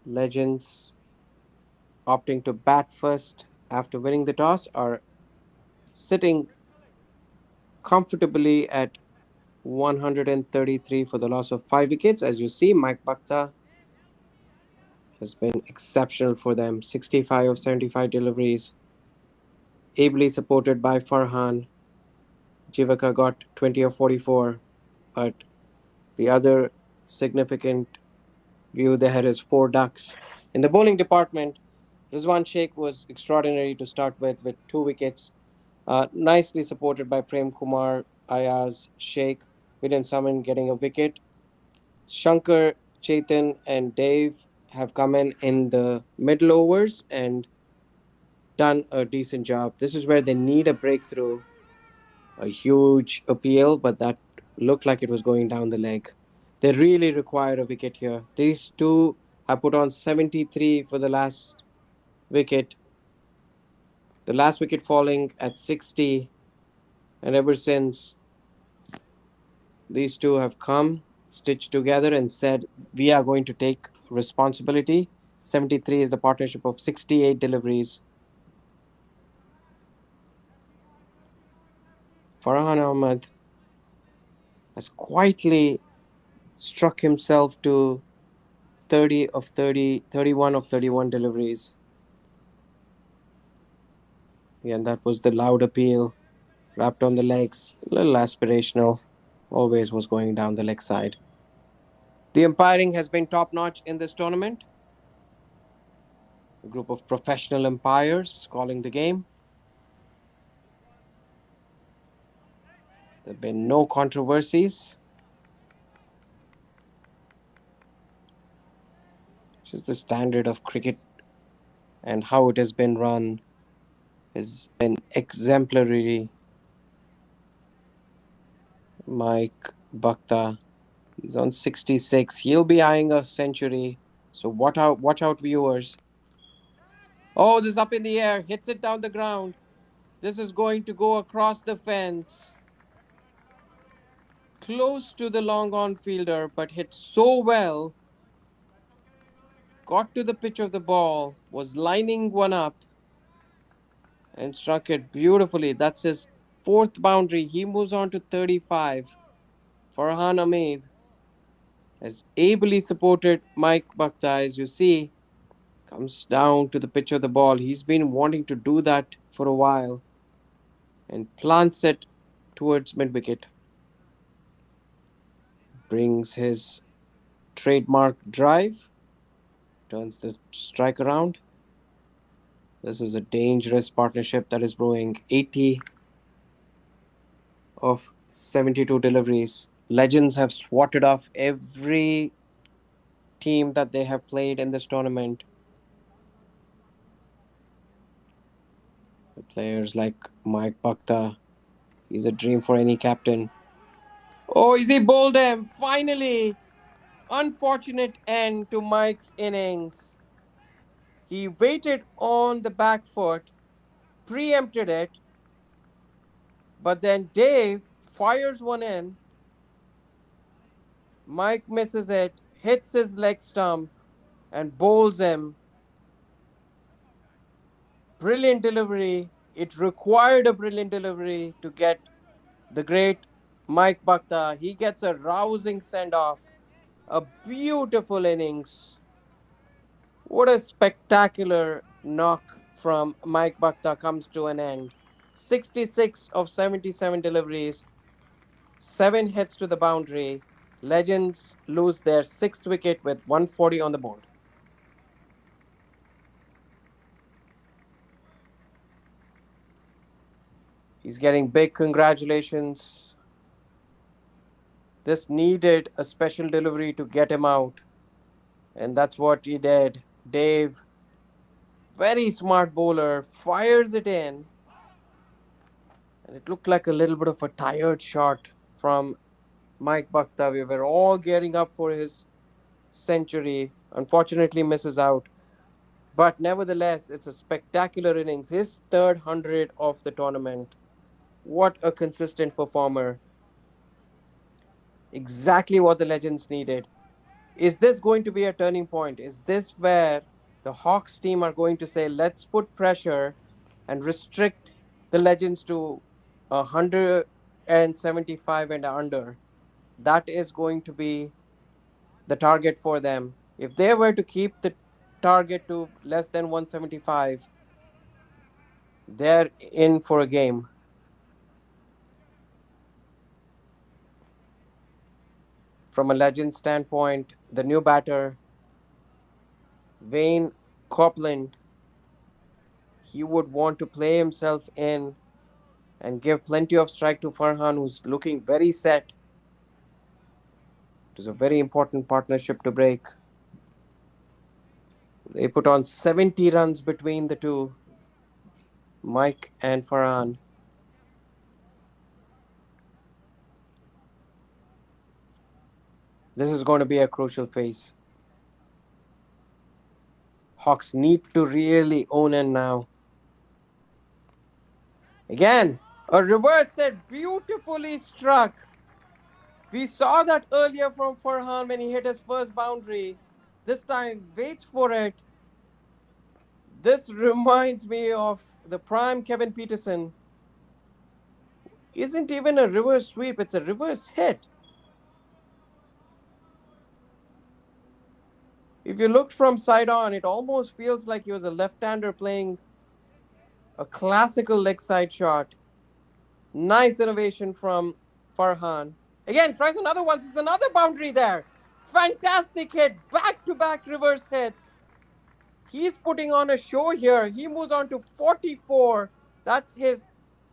Legends opting to bat first after winning the toss are sitting comfortably at 133 for the loss of 5 wickets. As you see, Mike Bhakta has been exceptional for them. 65 of 75 deliveries, ably supported by Farhan. Jivaka got 20 of 44, but the other significant view there is 4 ducks. In the bowling department, Rizwan Sheikh was extraordinary to start with 2 wickets, nicely supported by Prem Kumar, Ayaz, Sheikh, William Salmon getting a wicket. Shankar, Chetan, and Dave have come in the middle overs and done a decent job. This is where they need a breakthrough, a huge appeal, but that looked like it was going down the leg. They really require a wicket here. These two have put on 73 for the last wicket. The last wicket falling at 60, and ever since these two have come, stitched together, and said, we are going to take responsibility. 73 is the partnership of 68 deliveries. Farhan Ahmed has quietly struck himself to 30 of 30, 31 of 31 deliveries. Yeah, and that was the loud appeal, wrapped on the legs, a little aspirational, always was going down the leg side. The umpiring has been top notch in this tournament. A group of professional umpires calling the game. There have been no controversies. Just the standard of cricket and how it has been run has been exemplary. Mike Bhakta, he's on 66. He'll be eyeing a century. So watch out, viewers. Oh, this is up in the air. Hits it down the ground. This is going to go across the fence. Close to the long on fielder, but hit so well. Got to the pitch of the ball. Was lining one up and struck it beautifully. That's his fourth boundary. He moves on to 35. Farhan Ahmed has ably supported Mike Bhakta, as you see, comes down to the pitch of the ball. He's been wanting to do that for a while and plants it towards mid wicket. Brings his trademark drive, turns the strike around. This is a dangerous partnership that is brewing. 80 of 72 deliveries. Legends have swatted off every team that they have played in this tournament. The players like Mike Bhakta, he's a dream for any captain. Oh, is he bowled him? Finally! Unfortunate end to Mike's innings. He waited on the back foot, preempted it, but then Dave fires one in. Mike misses it, hits his leg stump, and bowls him. Brilliant delivery. It required a brilliant delivery to get the great Mike Bhakta. He gets a rousing send off. A beautiful innings. What a spectacular knock from Mike Bhakta comes to an end. 66 of 77 deliveries, 7 hits to the boundary. Legends lose their 6th wicket with 140 on the board. He's getting big congratulations. This needed a special delivery to get him out, and that's what he did. Dave Very smart bowler, fires it in, and it looked like a little bit of a tired shot from Mike Bhakta. We were all gearing up for his century. Unfortunately, misses out. But nevertheless, it's a spectacular innings. His third 100 of the tournament. What a consistent performer. Exactly what the Legends needed. Is this going to be a turning point? Is this where the Hawks team are going to say, let's put pressure and restrict the Legends to 175 and under? That is going to be the target for them. If they were to keep the target to less than 175, they're in for a game. From a Legends standpoint, the new batter, Wayne Copeland, he would want to play himself in and give plenty of strike to Farhan, who's looking very set. It is a very important partnership to break. They put on 70 runs between the two, Mike and Farhan. This is going to be a crucial phase. Hawks need to really own in now. Again, a reverse hit, beautifully struck. We saw that earlier from Farhan when he hit his first boundary. This time, waits for it. This reminds me of the prime Kevin Peterson. Isn't even a reverse sweep, it's a reverse hit. If you looked from side on, it almost feels like he was a left-hander playing a classical leg side shot. Nice innovation from Farhan. Again, tries another one. There's another boundary there. Fantastic hit. Back-to-back reverse hits. He's putting on a show here. He moves on to 44. That's his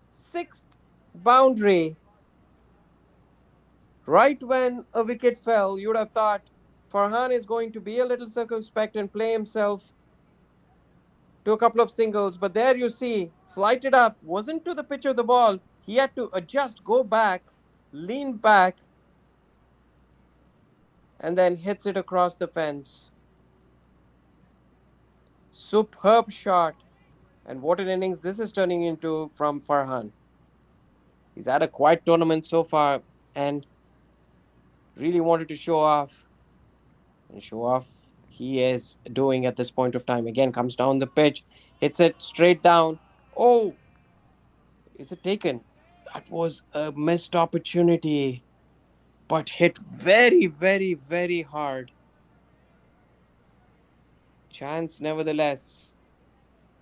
sixth boundary. Right when a wicket fell, you would have thought Farhan is going to be a little circumspect and play himself to a couple of singles. But there you see, flighted up, wasn't to the pitch of the ball. He had to adjust, go back, lean back, and then hits it across the fence. Superb shot. And what an innings this is turning into from Farhan. He's had a quiet tournament so far and really wanted to show off. And show off he is doing at this point of time. Again, comes down the pitch, hits it straight down. Oh, is it taken? That was a missed opportunity, but hit very, very, very hard. Chance nevertheless.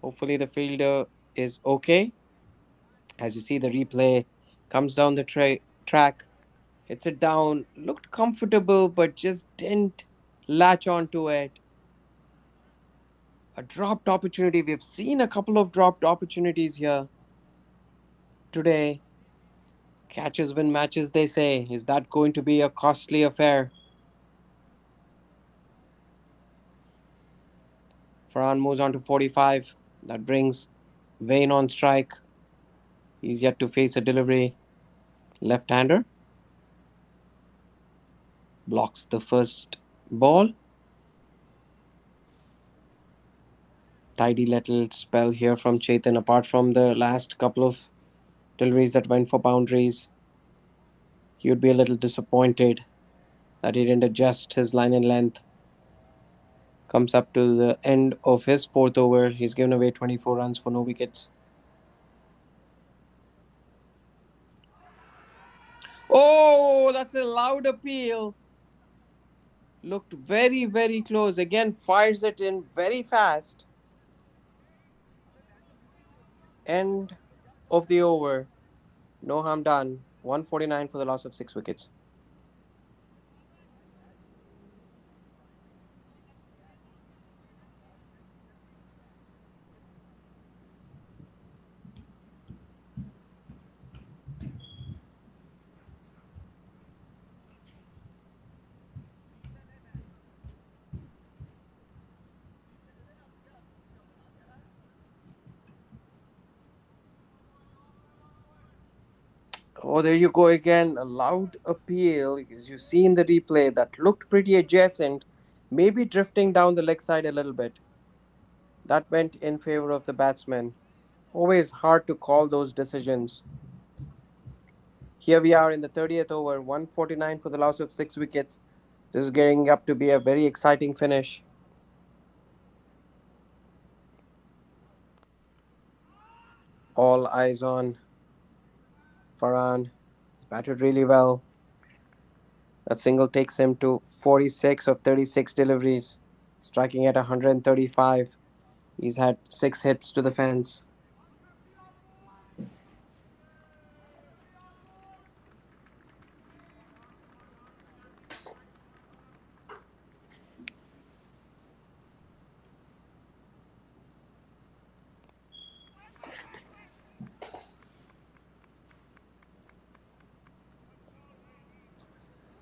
Hopefully, the fielder is okay. As you see, the replay comes down the track, hits it down, looked comfortable, but just didn't latch onto it. A dropped opportunity. We've seen a couple of dropped opportunities here today. Catches win matches, they say. Is that going to be a costly affair? Farhan moves on to 45. That brings Wayne on strike. He's yet to face a delivery. Left hander blocks the first ball. Tidy little spell here from Chetan, apart from the last couple of deliveries that went for boundaries. He would be a little disappointed that he didn't adjust his line and length. Comes up to the end of his fourth over. He's given away 24 runs for no wickets. Oh, that's a loud appeal. Looked very, very close. Again, fires it in very fast. End of the over. No harm done. 149 for the loss of 6 wickets. Oh, there you go again. A loud appeal, as you see in the replay, that looked pretty adjacent, maybe drifting down the leg side a little bit. That went in favor of the batsman. Always hard to call those decisions. Here we are in the 30th over, 149 for the loss of 6 wickets. This is getting up to be a very exciting finish. All eyes on Farhan. He's batted really well. That single takes him to 46 of 36 deliveries, striking at 135. He's had 6 hits to the fence.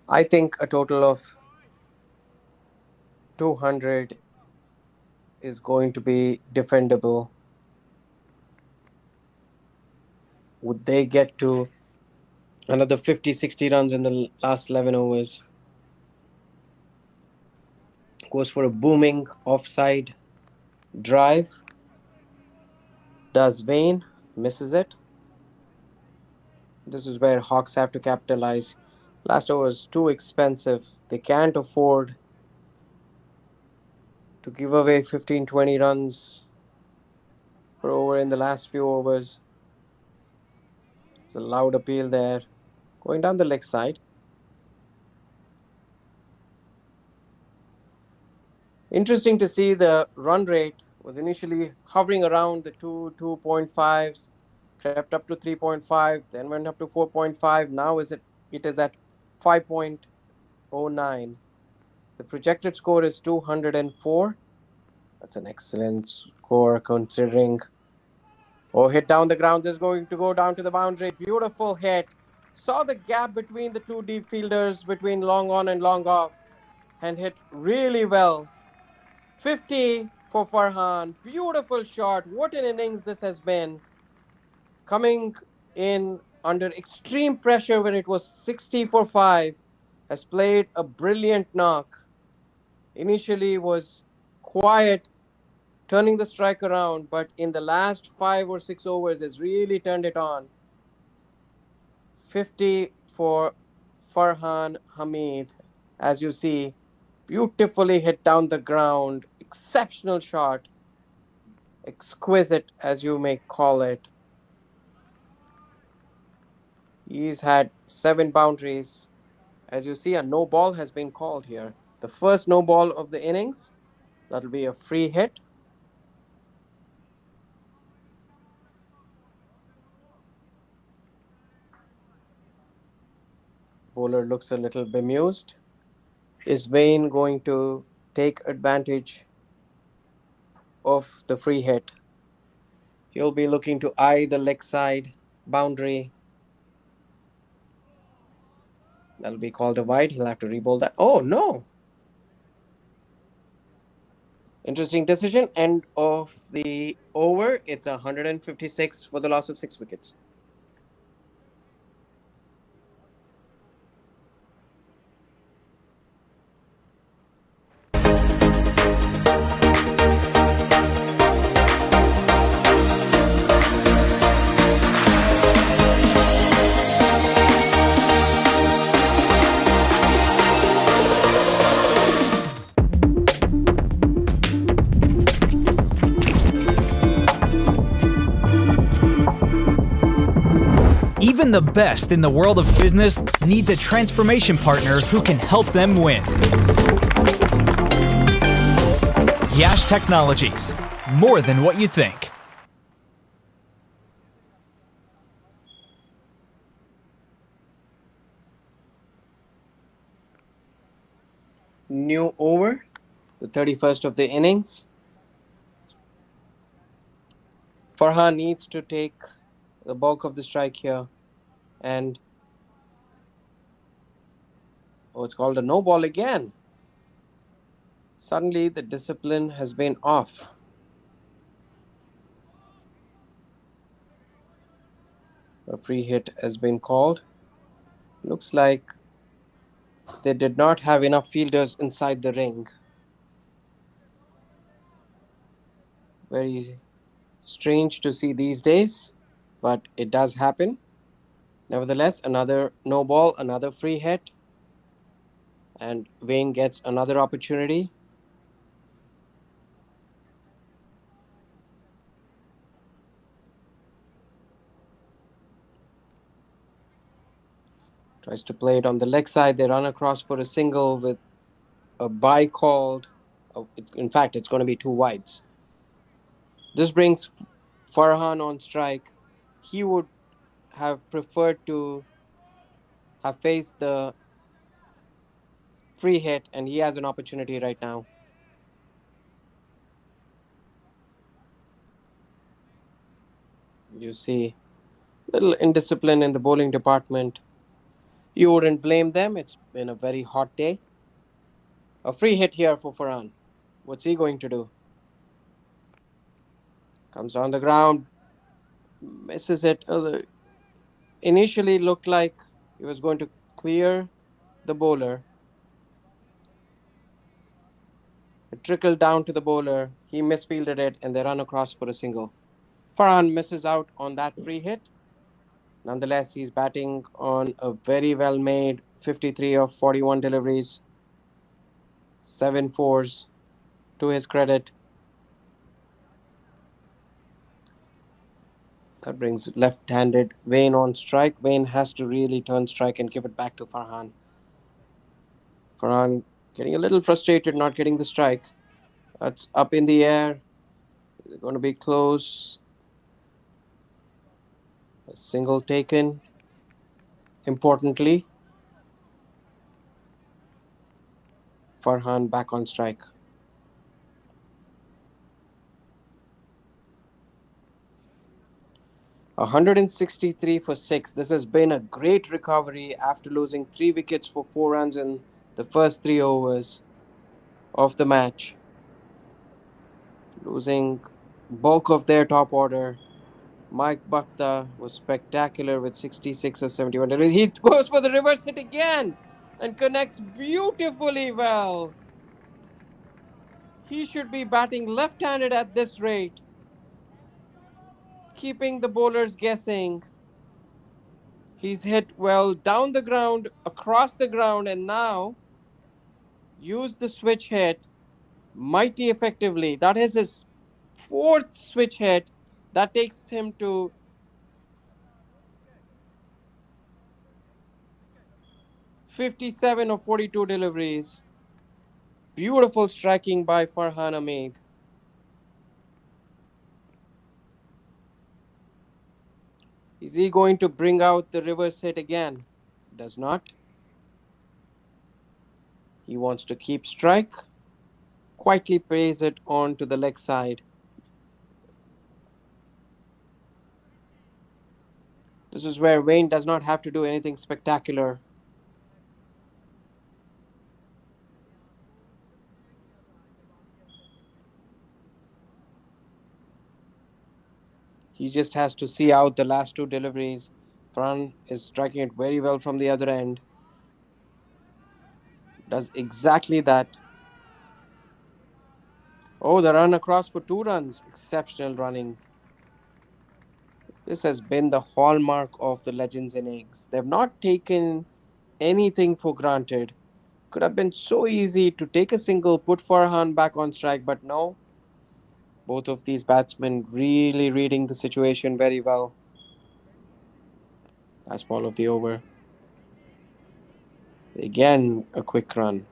I think a total of 200 is going to be defendable. Would they get to another 50, 60 runs in the last 11 overs? Goes for a booming offside drive. Does Vane, misses it. This is where Hawks have to capitalize. Last over is too expensive. They can't afford to give away 15, 20 runs per over in the last few overs. It's a loud appeal there. Going down the leg side. Interesting to see the run rate was initially hovering around the 2.5s, crept up to 3.5, then went up to 4.5. Now it is at 5.09. The projected score is 204. That's an excellent score considering. Oh, hit down the ground. This is going to go down to the boundary. Beautiful hit. Saw the gap between the two deep fielders, between long on and long off, and hit really well. 50 for Farhan. Beautiful shot. What an innings this has been. Coming in under extreme pressure when it was 60 for 5. Has played a brilliant knock. Initially was quiet, turning the strike around, but in the last 5 or 6 overs has really turned it on. 50 for Farhan Hamid. As you see, beautifully hit down the ground. Exceptional shot. Exquisite, as you may call it. He's had 7 boundaries. As you see, a no ball has been called here. The first no ball of the innings. That'll be a free hit. Bowler looks a little bemused. Is Vane going to take advantage of the free hit? He'll be looking to eye the leg side boundary. That'll be called a wide. He'll have to re-bowl that. Oh, no. Interesting decision. End of the over. It's 156 for the loss of 6 wickets. Even the best in the world of business needs a transformation partner who can help them win. Yash Technologies, more than what you think. New over, the 31st of the innings. Farhan needs to take the bulk of the strike here. And oh, it's called a no ball again. Suddenly the discipline has been off. A free hit has been called. Looks like they did not have enough fielders inside the ring. Very strange to see these days, but it does happen. Nevertheless, another no ball, another free hit, and Wayne gets another opportunity. Tries to play it on the leg side. They run across for a single with a bye called. Oh, in fact, it's going to be two wides. This brings Farhan on strike. He would have preferred to have faced the free hit, and he has an opportunity right now. You see, little indiscipline in the bowling department. You wouldn't blame them. It's been a very hot day. A free hit here for Farhan. What's he going to do? Comes on the ground, misses it. Initially looked like he was going to clear the bowler. It trickled down to the bowler. He misfielded it, and they run across for a single. Farhan misses out on that free hit. Nonetheless, he's batting on a very well made 53 of 41 deliveries, 7 fours to his credit. That brings left handed Wayne on strike. Wayne has to really turn strike and give it back to Farhan. Farhan getting a little frustrated not getting the strike. That's up in the air. Is it going to be close? A single taken. Importantly, Farhan back on strike. A 163 for 6. This has been a great recovery after losing 3 wickets for 4 runs in the first 3 overs of the match. Losing bulk of their top order. Mike Bhakta was spectacular with 66 or 71. He goes for the reverse hit again and connects beautifully well. He should be batting left-handed at this rate, keeping the bowlers guessing. He's hit well down the ground, across the ground, and now used the switch hit mighty effectively. That is his fourth switch hit. That takes him to 57 or 42 deliveries. Beautiful striking by Farhan Ahmed. Is he going to bring out the reverse hit again? Does not. He wants to keep strike. Quietly plays it on to the leg side. This is where Wayne does not have to do anything spectacular. He just has to see out the last 2 deliveries. Farhan is striking it very well from the other end. Does exactly that. Oh, the run across for 2 runs. Exceptional running. This has been the hallmark of the Legends innings. They've not taken anything for granted. Could have been so easy to take a single, put Farhan back on strike, but no. Both of these batsmen really reading the situation very well. Last ball of the over. Again, a quick run.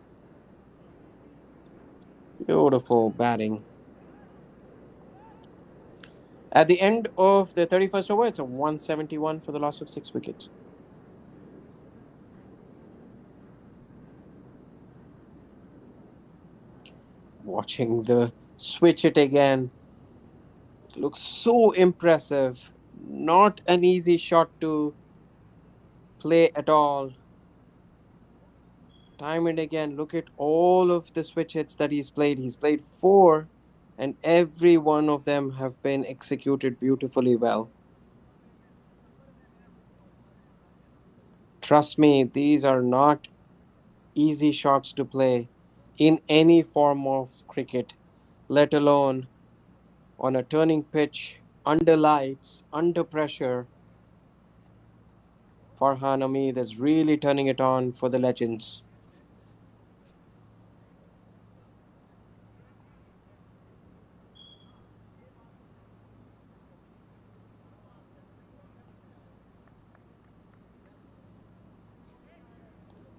Beautiful batting. At the end of the 31st over, it's a 171 for the loss of 6 wickets. Watching the switch it again. Looks so impressive. Not an easy shot to play at all. Time and again, look at all of the switch hits that he's played. He's played 4, and every one of them have been executed beautifully well. Trust me, these are not easy shots to play in any form of cricket, let alone on a turning pitch, under lights, under pressure. Farhan Hamid is really turning it on for the Legends.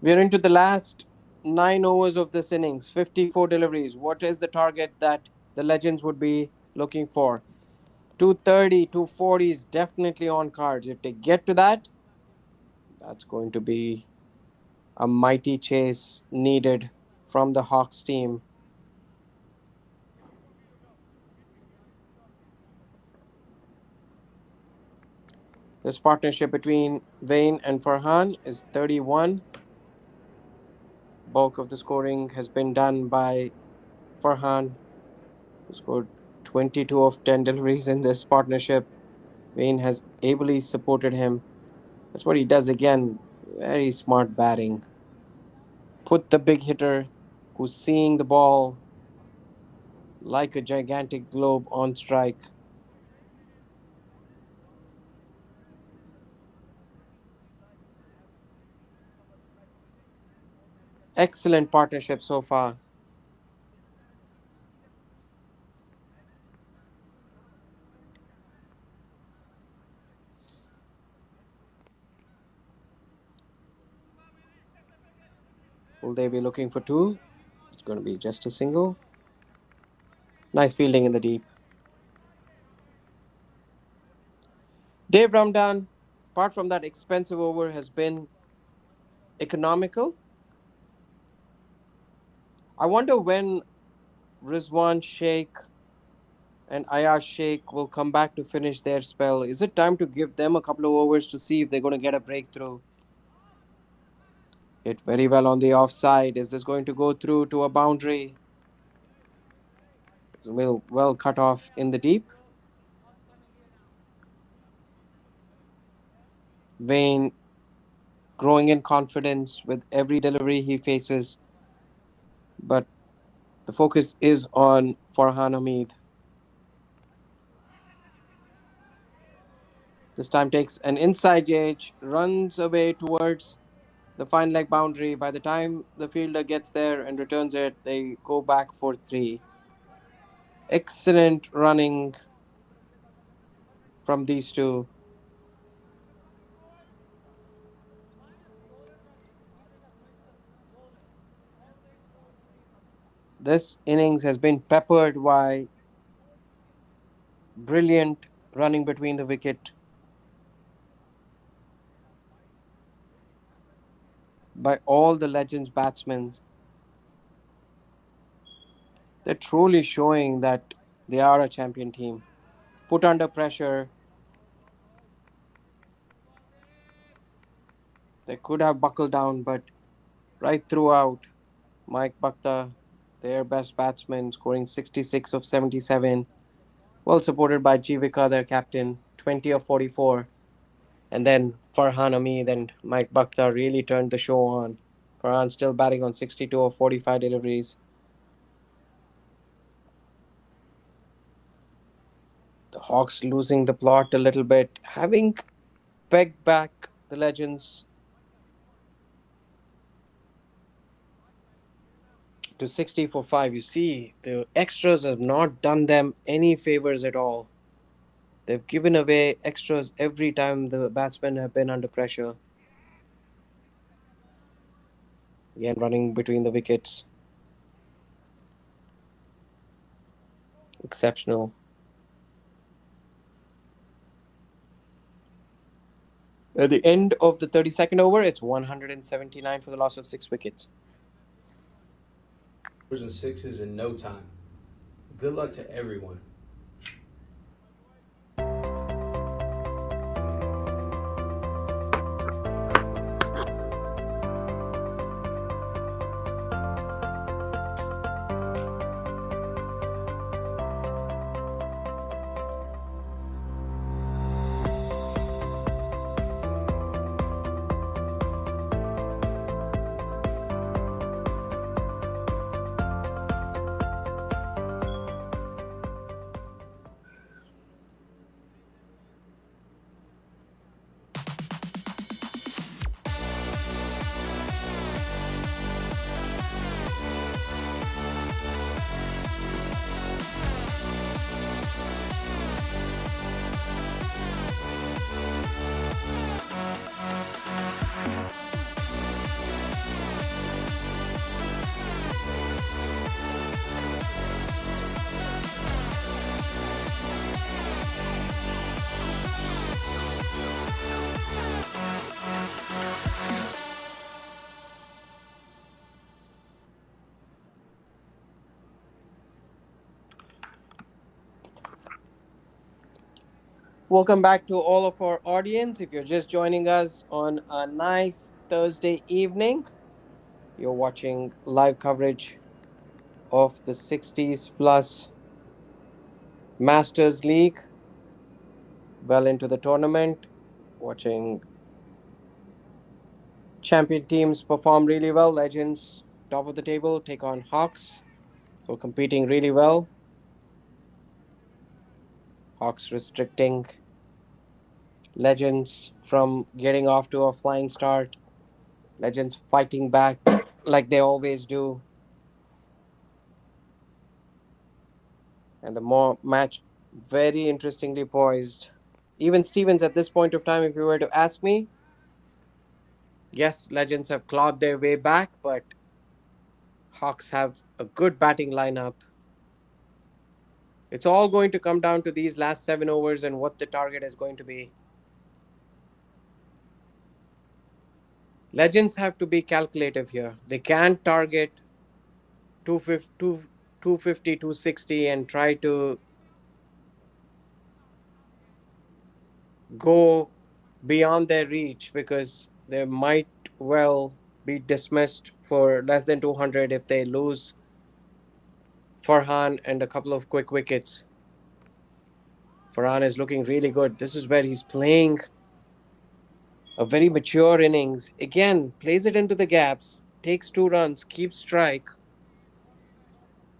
We're into the last 9 overs of this innings, 54 deliveries. What is the target that the Legends would be looking for? 230, 240 is definitely on cards. If they get to that, that's going to be a mighty chase needed from the Hawks team. This partnership between Vane and Farhan is 31. Bulk of the scoring has been done by Farhan, who scored 22 of 10 deliveries in this partnership. Vane has ably supported him. That's what he does again. Very smart batting. Put the big hitter who's seeing the ball like a gigantic globe on strike. Excellent partnership so far. Will they be looking for two? It's going to be just a single. Nice fielding in the deep. Dave Ramdan, apart from that expensive over, has been economical. I wonder when Rizwan Sheikh and Ayaz Sheikh will come back to finish their spell. Is it time to give them a couple of overs to see if they're going to get a breakthrough? Hit very well on the offside. Is this going to go through to a boundary? It's well cut off in the deep. Vane growing in confidence with every delivery he faces, but the focus is on Farhan Hamid. This time takes an inside edge, runs away towards the fine leg boundary. By the time the fielder gets there and returns it, they go back for three. Excellent running from these two. This innings has been peppered by brilliant running between the wicket by all the Legends batsmen. They're truly showing that they are a champion team. Put under pressure, they could have buckled down, but right throughout, Mike Bhakta, their best batsman, scoring 66 of 77. Well supported by Jivika, their captain, 20 of 44. And then Farhan Hamid and Mike Bhakta really turned the show on. Farhan still batting on 62 of 45 deliveries. The Hawks losing the plot a little bit, having pegged back the Legends to 60 for 5. You see, the extras have not done them any favors at all. They've given away extras every time the batsmen have been under pressure. Again, running between the wickets. Exceptional. At the end of the 32nd over, it's 179 for the loss of 6 wickets. And sixes in no time. Good luck to everyone. Welcome back to all of our audience. If you're just joining us on a nice Thursday evening, you're watching live coverage of the 60s plus Masters League, well into the tournament, watching champion teams perform really well. Legends, top of the table, take on Hawks, who are competing really well. Hawks restricting Legends from getting off to a flying start. Legends fighting back like they always do. And the more match very interestingly poised. Even Stevens, at this point of time, if you were to ask me, yes, Legends have clawed their way back, but Hawks have a good batting lineup. It's all going to come down to these last 7 overs and what the target is going to be. Legends have to be calculative here. They can't target 250, 260 and try to go beyond their reach because they might well be dismissed for less than 200 if they lose Farhan and a couple of quick wickets. Farhan is looking really good. This is where he's playing a very mature innings. Again, plays it into the gaps, takes 2 runs, keeps strike,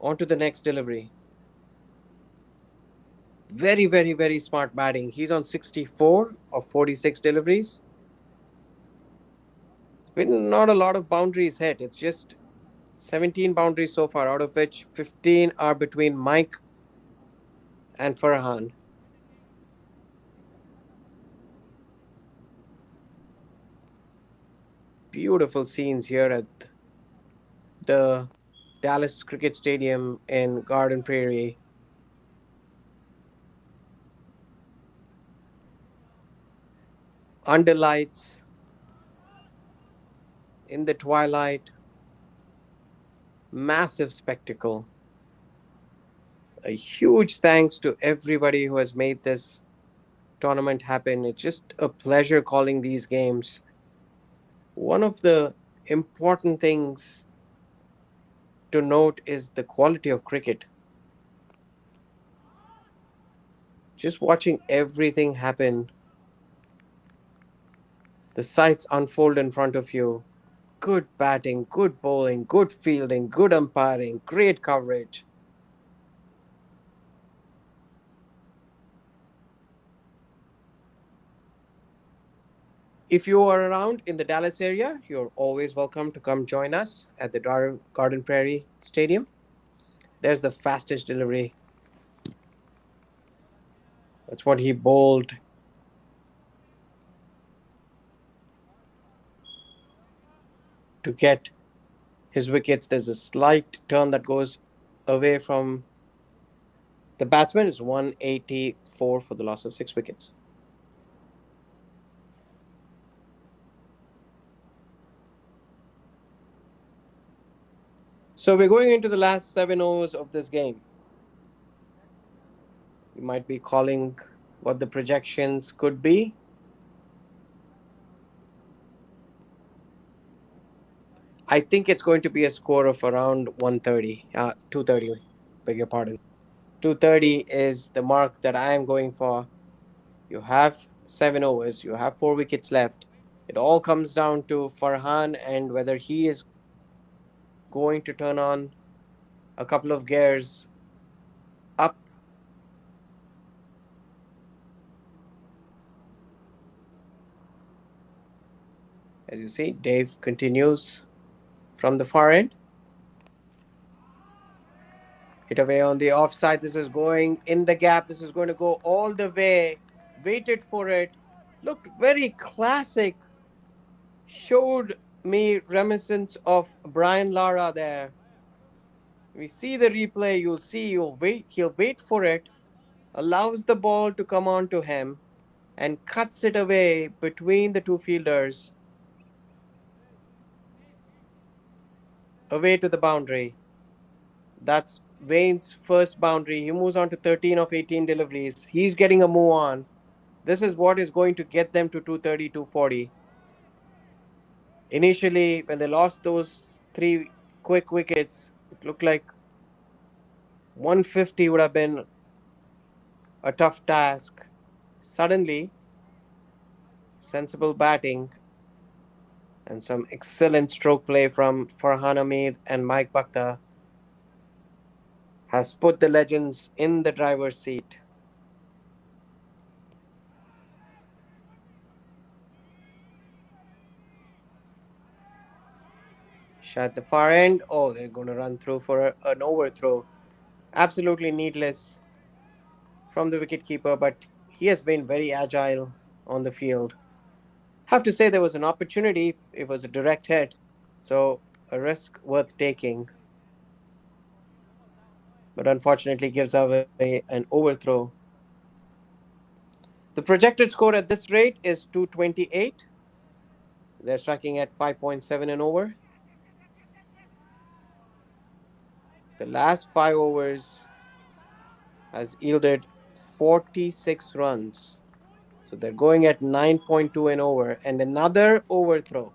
on to the next delivery. Very, very, very smart batting. He's on 64 of 46 deliveries. It's been not a lot of boundaries hit. It's just 17 boundaries so far, out of which 15 are between Mike and Farhan. Beautiful scenes here at the Dallas Cricket Stadium in Garden Prairie. Under lights, in the twilight, massive spectacle. A huge thanks to everybody who has made this tournament happen. It's just a pleasure calling these games. One of the important things to note is the quality of cricket. Just watching everything happen, the sights unfold in front of you. Good batting, good bowling, good fielding, good umpiring, great coverage. If you are around in the Dallas area, you're always welcome to come join us at the Garden Prairie Stadium. There's the fastest delivery. That's what he bowled to get his wickets. There's a slight turn that goes away from the batsman. It's 184 for the loss of 6 wickets. So we're going into the last 7 overs of this game. You might be calling what the projections could be. I think it's going to be a score of around 130, 230, beg your pardon. 230 is the mark that I am going for. You have 7 overs, you have 4 wickets left. It all comes down to Farhan and whether he is going to turn on a couple of gears up. As you see, Dave continues from the far end. Hit away on the offside. This is going in the gap. This is going to go all the way. Waited for it. Looked very classic. Showed me reminiscence of Brian Lara there. We see the replay. You'll see. You'll wait. He'll wait for it. Allows the ball to come on to him, and cuts it away between the two fielders. Away to the boundary. That's Wayne's first boundary. He moves on to 13 of 18 deliveries. He's getting a move on. This is what is going to get them to 230, 240. Initially, when they lost those three quick wickets, it looked like 150 would have been a tough task. Suddenly, sensible batting and some excellent stroke play from Farhan Ahmed and Mike Bakta has put the legends in the driver's seat. Shot the far end. Oh, they're going to run through for an overthrow. Absolutely needless from the wicketkeeper, but he has been very agile on the field. Have to say there was an opportunity. It was a direct hit, so a risk worth taking, but unfortunately gives away an overthrow. The projected score at this rate is 228. They're striking at 5.7 and over. The last 5 overs has yielded 46 runs. So they're going at 9.2 and over, and another overthrow.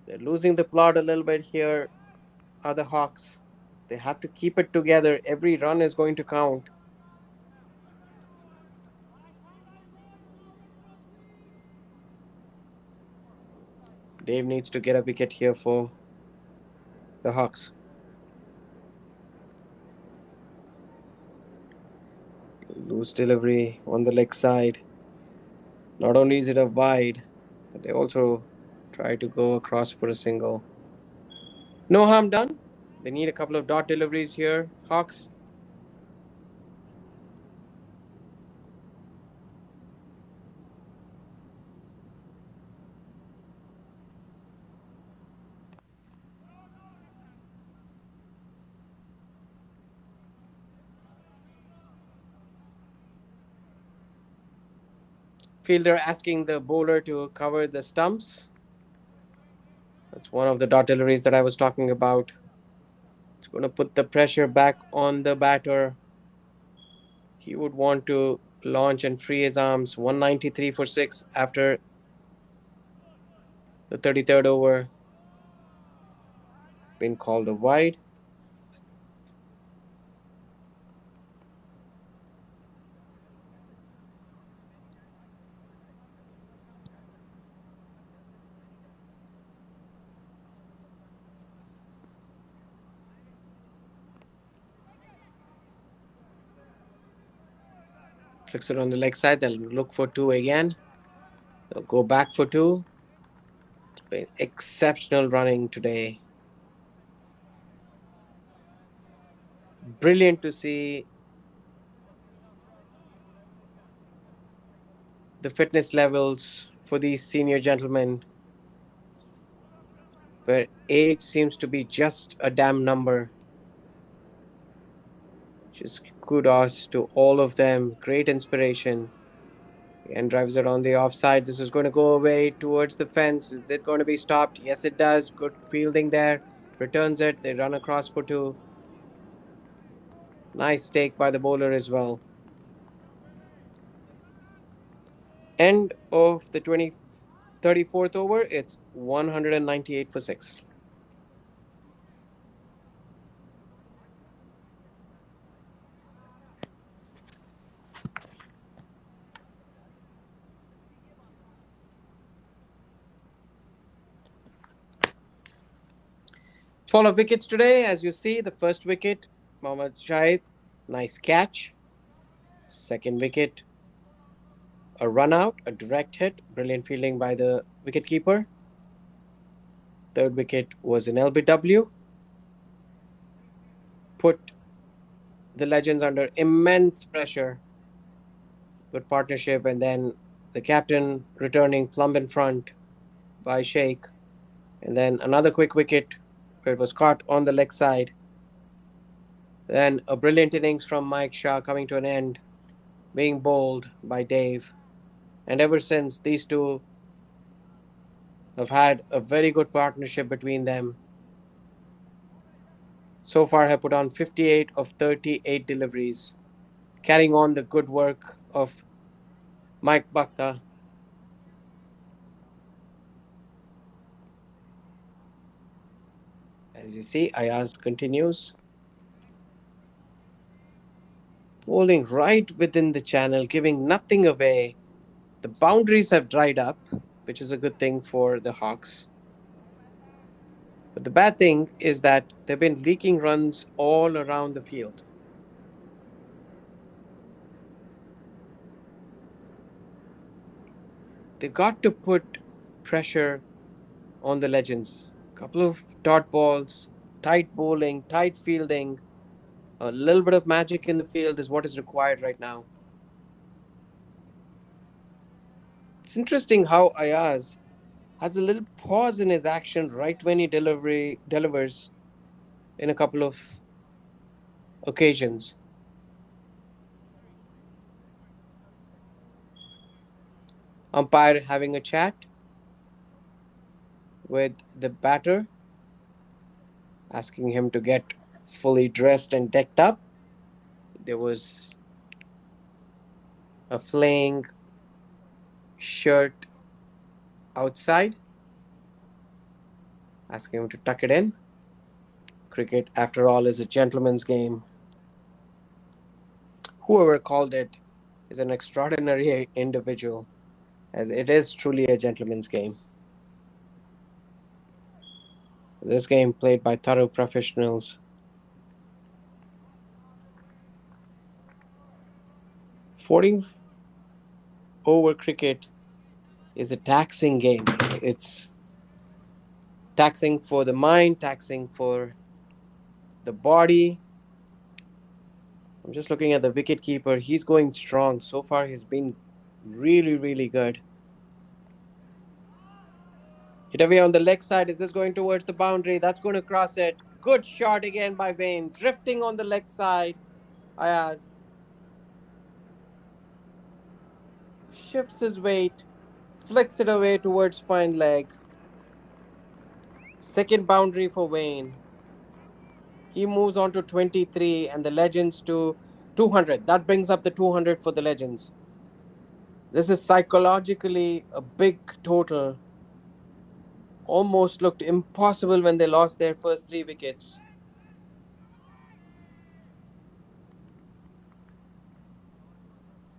They're losing the plot a little bit here, are the Hawks. They have to keep it together. Every run is going to count. Dave needs to get a wicket here for the Hawks. Loose delivery on the leg side. Not only is it a wide, but they also try to go across for a single. No harm done. They need a couple of dot deliveries here. Hawks. Fielder asking the bowler to cover the stumps. That's one of the dot deliveries that I was talking about. It's going to put the pressure back on the batter. He would want to launch and free his arms. 193 for 6 after the 33rd over. Been called a wide. Flicks it on the leg side. They'll look for two again. They'll go back for two. It's been exceptional running today. Brilliant to see the fitness levels for these senior gentlemen, where age seems to be just a damn number. Just kudos to all of them. Great inspiration. And drives it on the offside. This is going to go away towards the fence. Is it going to be stopped? Yes, it does. Good fielding there. Returns it. They run across for two. Nice take by the bowler as well. End of the 34th over. It's 198 for 6. Fall of wickets today, as you see, the first wicket, Mohammad Shahid, nice catch. Second wicket, a run out, a direct hit, brilliant fielding by the wicketkeeper. Third wicket was an LBW, put the legends under immense pressure. Good partnership, and then the captain returning plumb in front by Sheikh, and then another quick wicket where it was caught on the leg side. Then a brilliant innings from Mike Shah coming to an end, being bowled by Dave. And ever since, these two have had a very good partnership between them. So far, have put on 58 of 38 deliveries, carrying on the good work of Mike Bhakta. As you see, Ayaz continues. Bowling right within the channel, giving nothing away. The boundaries have dried up, which is a good thing for the Hawks. But the bad thing is that they've been leaking runs all around the field. They got to put pressure on the legends. Couple of dot balls, tight bowling, tight fielding, a little bit of magic in the field is what is required right now. It's interesting how Ayaz has a little pause in his action right when he delivers in a couple of occasions. Umpire having a chat with the batter, asking him to get fully dressed and decked up. There was a flaying shirt outside, asking him to tuck it in. Cricket, after all, is a gentleman's game. Whoever called it is an extraordinary individual, as it is truly a gentleman's game. This game played by thorough professionals. 14 over cricket is a taxing game. It's taxing for the mind, taxing for the body. I'm just looking at the wicket keeper. He's going strong. So far, he's been really, really good. Hit away on the leg side. Is this going towards the boundary? That's going to cross it. Good shot again by Wayne. Drifting on the leg side. Ayaz shifts his weight, flicks it away towards fine leg. Second boundary for Wayne. He moves on to 23 and the Legends to 200. That brings up the 200 for the Legends. This is psychologically a big total. Almost looked impossible when they lost their first 3 wickets.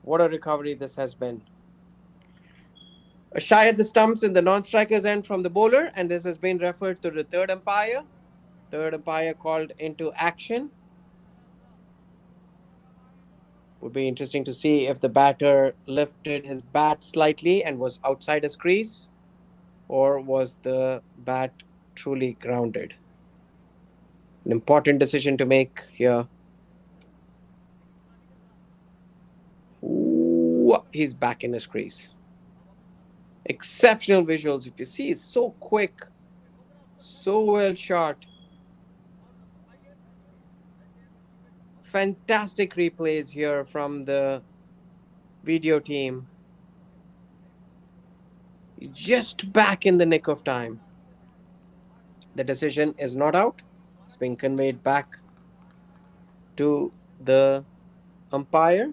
What a recovery this has been. A shy at the stumps in the non-striker's end from the bowler, and this has been referred to the third umpire. Third umpire called into action. Would be interesting to see if the batter lifted his bat slightly and was outside his crease, or was the bat truly grounded. An important decision to make here. Ooh, he's back in his crease. Exceptional visuals. If you see, it's so quick, so well shot. Fantastic replays here from the video team. Just back in the nick of time. The decision is not out. It's being conveyed back to the umpire.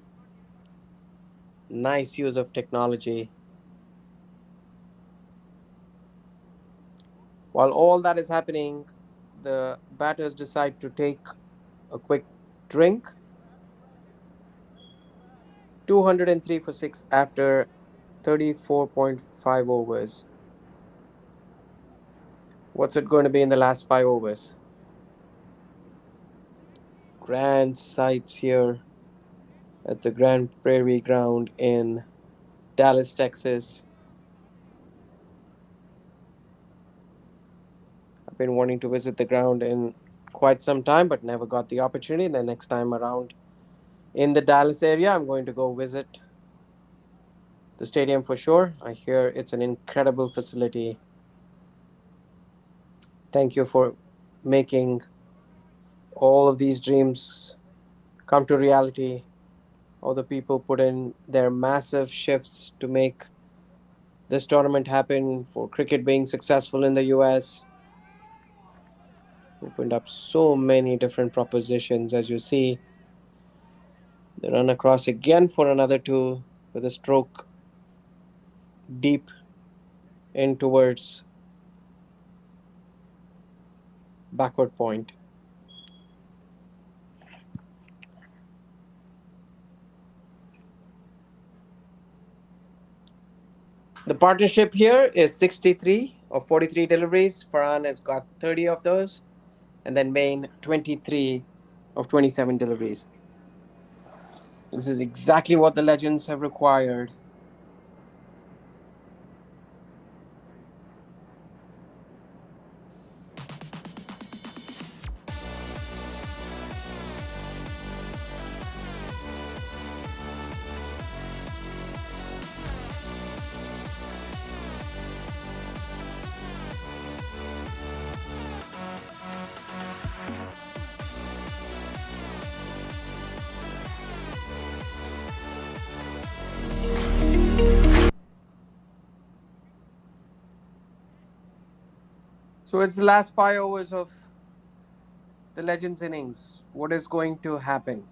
Nice use of technology. While all that is happening, the batters decide to take a quick drink. 203 for 6 after 34.5 overs. What's it going to be in the last 5 overs? Grand sights here at the Grand Prairie Ground in Dallas, Texas. I've been wanting to visit the ground in quite some time, but never got the opportunity. The next time around in the Dallas area, I'm going to go visit the stadium for sure. I hear it's an incredible facility. Thank you for making all of these dreams come to reality. All the people put in their massive shifts to make this tournament happen, for cricket being successful in the US. Opened up so many different propositions. As you see, they run across again for another 2 with a stroke deep in towards backward point. The partnership here is 63 of 43 deliveries. Farhan has got 30 of those, and then Main 23 of 27 deliveries. This is exactly what the Legends have required. So it's the last 5 overs of the Legends innings. What is going to happen?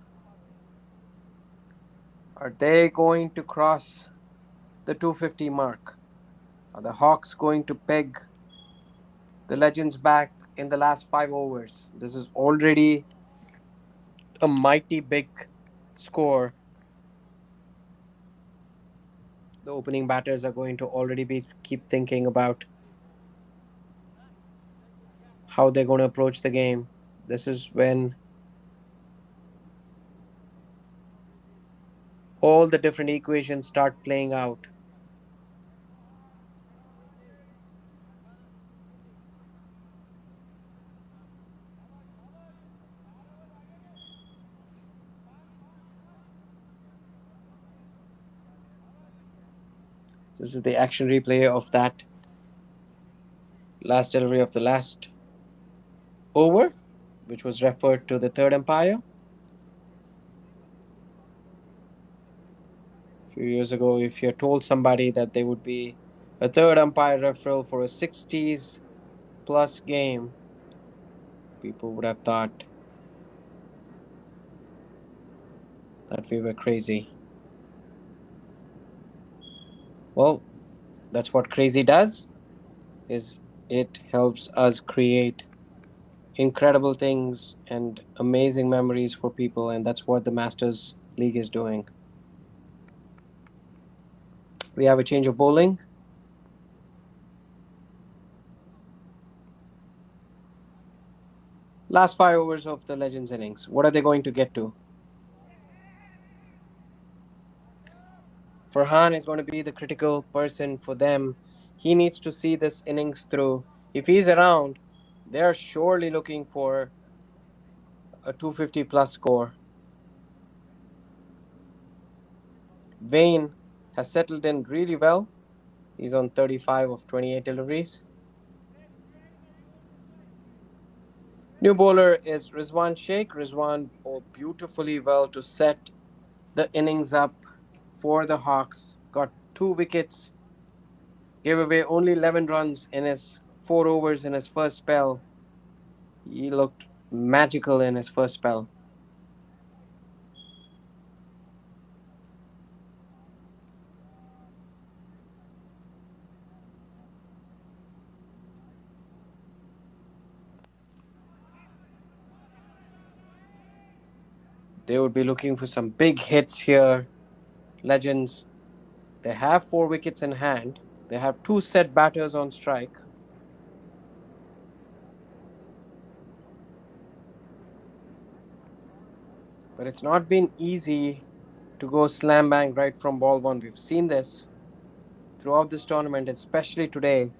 Are they going to cross the 250 mark? Are the Hawks going to peg the Legends back in the last 5 overs? This is already a mighty big score. The opening batters are going to already be keep thinking about how they're going to approach the game. This is when all the different equations start playing out. This is the action replay of that last delivery of the last over, which was referred to the third umpire. A few years ago, if you told somebody that there would be a third umpire referral for a 60s plus game, people would have thought that we were crazy. Well, that's what crazy does, is it helps us create incredible things and amazing memories for people, and that's what the Masters League is doing. We have a change of bowling. Last 5 overs of the Legends innings. What are they going to get to? Farhan is going to be the critical person for them. He needs to see this innings through. If he's around, they're surely looking for a 250 plus score. Vane has settled in really well. He's on 35 of 28 deliveries. New bowler is Rizwan Sheikh. Rizwan bowled beautifully well to set the innings up for the Hawks. Got 2 wickets, gave away only 11 runs in his 4 overs in his first spell. He looked magical in his first spell. They would be looking for some big hits here. Legends, they have 4 wickets in hand. They have 2 set batters on strike. But it's not been easy to go slam bang right from ball one. We've seen this throughout this tournament, especially today.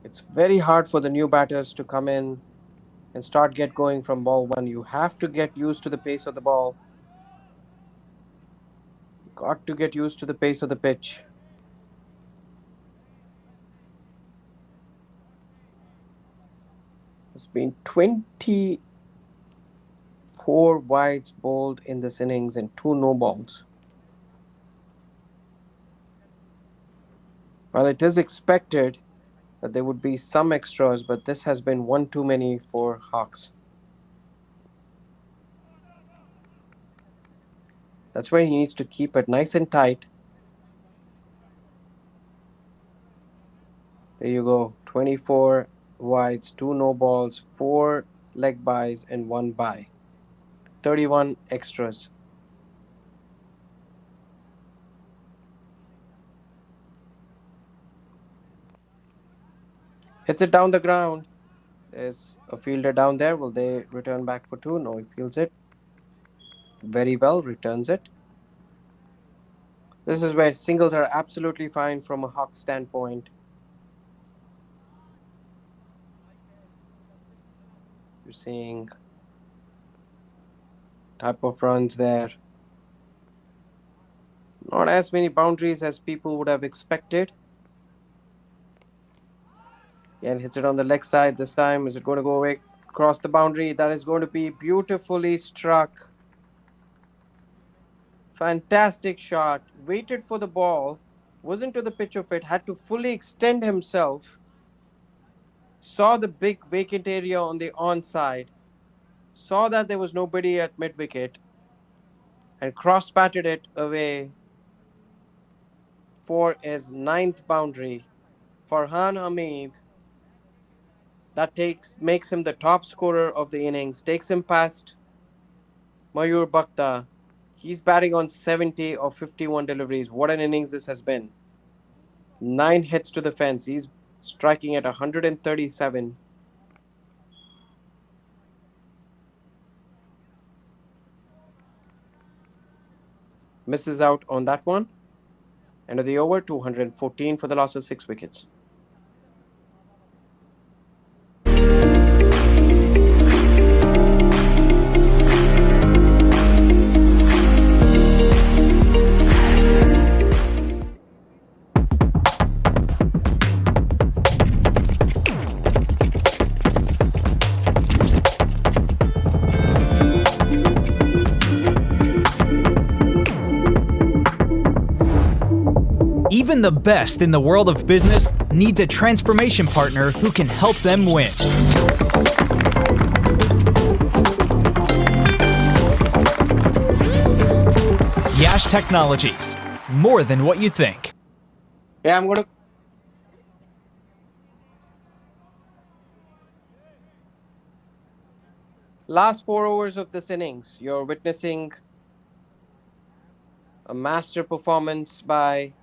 It's very hard for the new batters to come in and start get going from ball one. You have to get used to the pace of the ball. Got to get used to the pace of the pitch. There's been 24 wides bowled in this innings and 2 no balls. While it is expected that there would be some extras, but this has been one too many for Hawks. That's why he needs to keep it nice and tight There you go. 24 wides, 2 no balls, 4 leg byes, and 1 bye. 31 extras. Hits it down the ground. There's a fielder down there. Will they return back for 2? No, he fields it very well, returns it. This is where singles are absolutely fine from a Hawk standpoint. You're seeing type of runs there. Not as many boundaries as people would have expected. And hits it on the leg side this time. Is it going to go away? Cross the boundary. That is going to be beautifully struck. Fantastic shot. Waited for the ball. Wasn't to the pitch of it. Had to fully extend himself. Saw the big vacant area on the onside. Saw that there was nobody at mid wicket. And cross patted it away for his ninth boundary. Farhan Hamid. That makes him the top scorer of the innings. Takes him past Mayur Bhakta. He's batting on 70 of 51 deliveries. What an innings this has been. 9 hits to the fence. He's striking at 137. Misses out on that one. End of the over, 214 for the loss of 6 wickets. Even the best in the world of business needs a transformation partner who can help them win. Yash Technologies, more than what you think. Yeah, I'm going to. Last 4 overs of this innings, you're witnessing a master performance by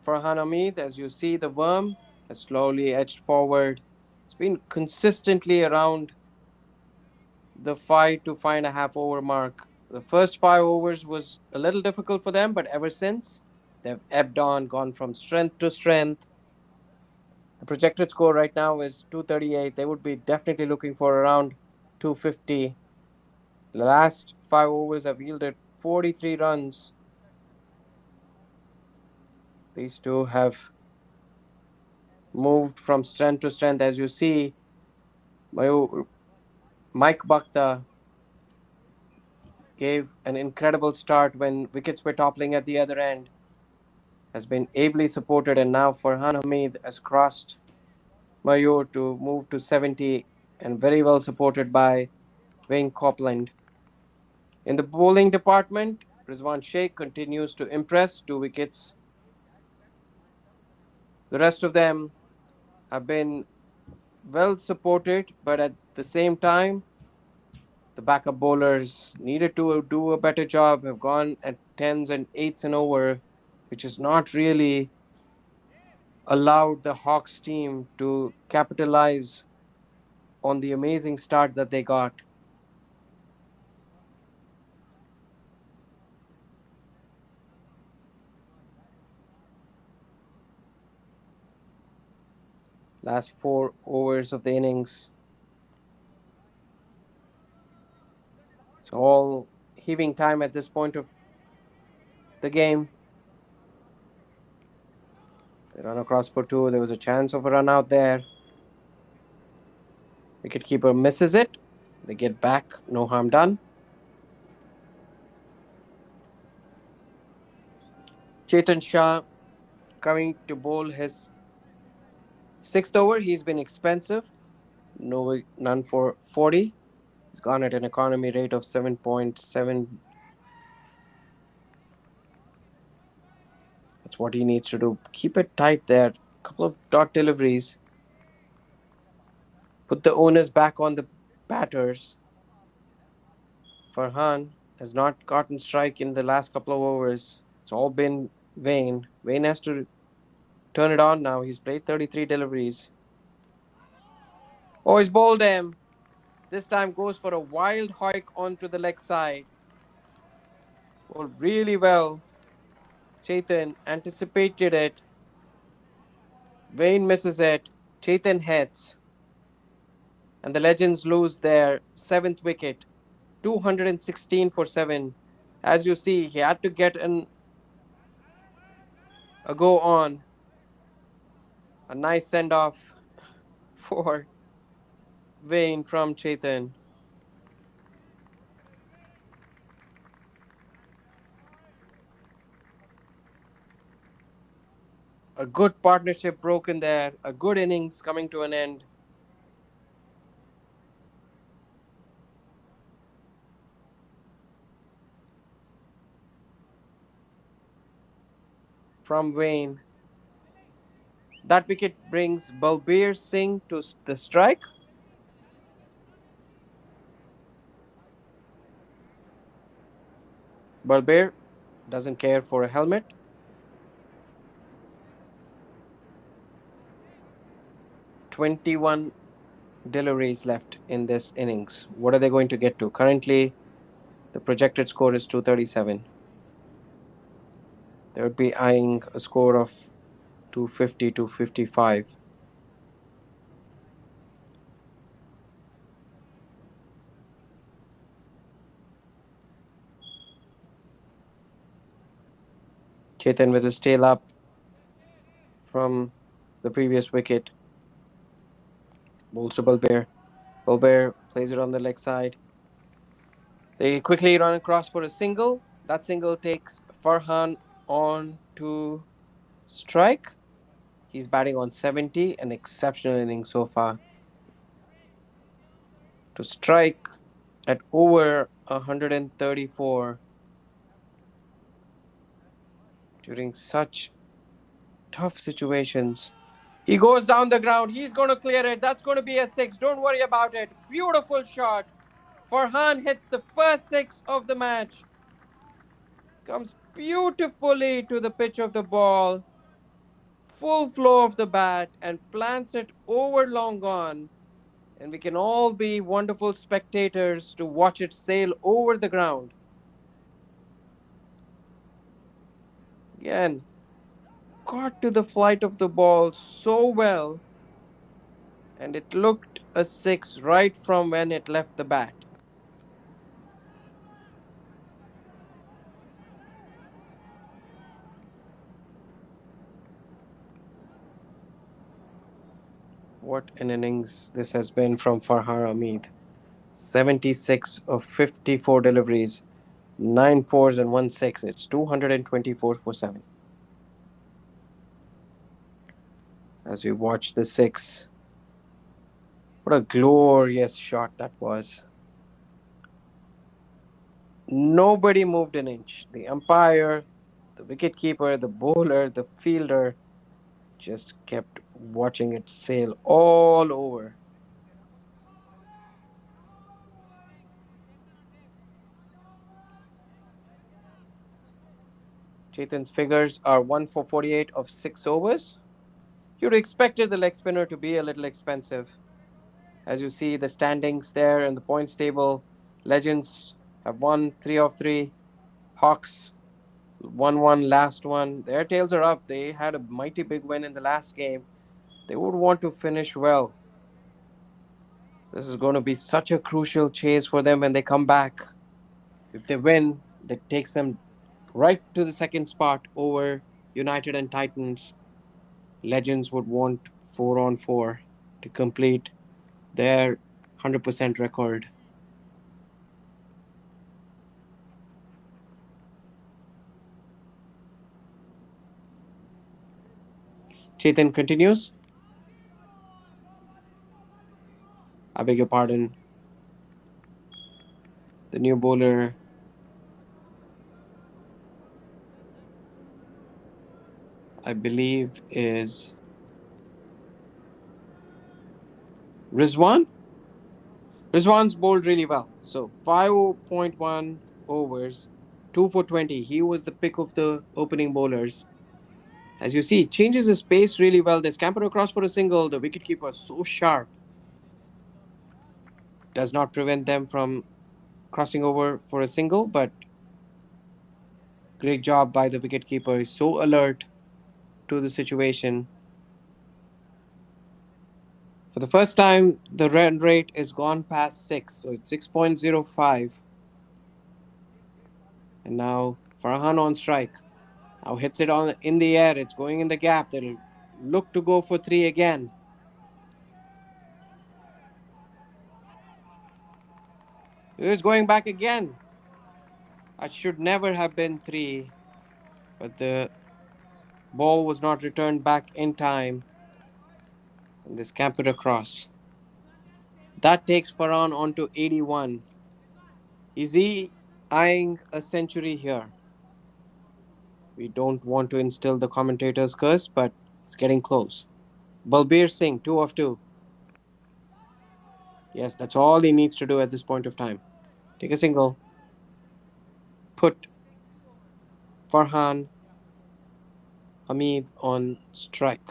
Farhan Hamid. As you see, the worm has slowly edged forward. It's been consistently around the 5 to 5.5 over mark. The first 5 overs was a little difficult for them, but ever since, they've ebbed on, gone from strength to strength. The projected score right now is 238. They would be definitely looking for around 250. The last 5 overs have yielded 43 runs. These two have moved from strength to strength. As you see, Mike Bhakta gave an incredible start when wickets were toppling at the other end, has been ably supported, and now Farhan Hamid has crossed Mayur to move to 70 and very well supported by Wayne Copeland. In the bowling department, Rizwan Sheikh continues to impress, 2 wickets. The rest of them have been well supported, but at the same time, the backup bowlers needed to do a better job, have gone at 10s and 8s and over, which is not really allowed the Hawks team to capitalize on the amazing start that they got. Last 4 overs of the innings. It's all heaving time at this point of the game. They run across for 2. There was a chance of a run out there. Wicketkeeper misses it. They get back. No harm done. Chetan Shah coming to bowl his 6th over. He's been expensive. None for 40. He's gone at an economy rate of 7.7. That's what he needs to do. Keep it tight there. Couple of dot deliveries. Put the onus back on the batters. Farhan has not gotten strike in the last couple of overs. It's all been Wayne. Wayne has to turn it on now. He's played 33 deliveries. Oh, he's bowled him. This time goes for a wild hike onto the leg side. Bowled really well. Chetan anticipated it. Wayne misses it. Chetan hits. And the Legends lose their seventh wicket. 216 for 7. As you see, he had to get a go on. A nice send off for Wayne from Chetan. A good partnership broken there. A good innings coming to an end. From Wayne. That wicket brings Balbir Singh to the strike. Balbir doesn't care for a helmet. 21 deliveries left in this innings. What are they going to get to? Currently, the projected score is 237. They would be eyeing a score of 250 to 55. Chetan with his tail up from the previous wicket. Bowls to Balbir. Balbir plays it on the leg side. They quickly run across for a single. That single takes Farhan on to strike. He's batting on 70, an exceptional inning so far. To strike at over 134 during such tough situations. He goes down the ground. He's going to clear it. That's going to be a six. Don't worry about it. Beautiful shot. Farhan hits the first six of the match. Comes beautifully to the pitch of the ball. Full flow of the bat and plants it over long on. And we can all be wonderful spectators to watch it sail over the ground. Again, caught to the flight of the ball so well, and it looked a six right from when it left the bat. What an innings this has been from Farhar Ahmed. 76 of 54 deliveries, 9 fours and 1 6. It's 224 for 7. As we watch the 6, what a glorious shot that was. Nobody moved an inch. The umpire, the wicketkeeper, the bowler, the fielder just kept watching it sail all over. Chetan's figures are 1 for 48 of 6 overs. You'd expected the leg spinner to be a little expensive. As you see the standings there in the points table, Legends have won 3 of 3. Hawks won one last one. Their tails are up. They had a mighty big win in the last game. They would want to finish well. This is going to be such a crucial chase for them when they come back. If they win, that takes them right to the second spot over United and Titans. Legends would want 4 on 4 to complete their 100% record. Chetan continues. I beg your pardon. The new bowler, I believe, is Rizwan? Rizwan's bowled really well. So 5.1 overs, 2 for 20. He was the pick of the opening bowlers. As you see, changes his pace really well. They scamper across for a single. The wicketkeeper so sharp does not prevent them from crossing over for a single, but great job by the wicketkeeper. He's so alert to the situation. For the first time, the run rate is gone past 6, so it's 6.05. And now Farhan on strike. Now hits it on in the air. It's going in the gap. They'll look to go for 3 again. He's going back again. That should never have been 3, but the ball was not returned back in time. And they scampered across. That takes Farhan on to 81. Is he eyeing a century here? We don't want to instill the commentator's curse, but it's getting close. Balbir Singh, 2 of 2. Yes, that's all he needs to do at this point of time. Take a single. Put Farhan Hamid on strike.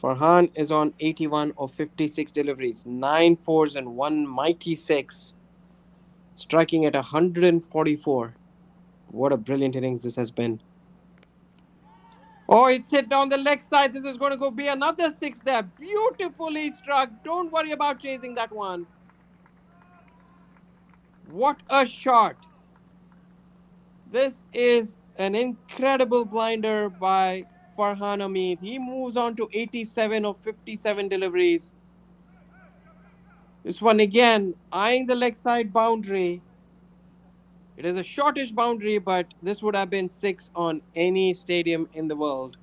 Farhan is on 81 of 56 deliveries, 9 fours and 1 mighty 6, striking at 144. What a brilliant innings this has been. Oh, it's hit down the leg side. This is going to go be another 6 there. Beautifully struck. Don't worry about chasing that one. What a shot. This is an incredible blinder by Farhan Hamid. He moves on to 87 of 57 deliveries. This one again, eyeing the leg side boundary. It is a shortish boundary, but this would have been 6 on any stadium in the world.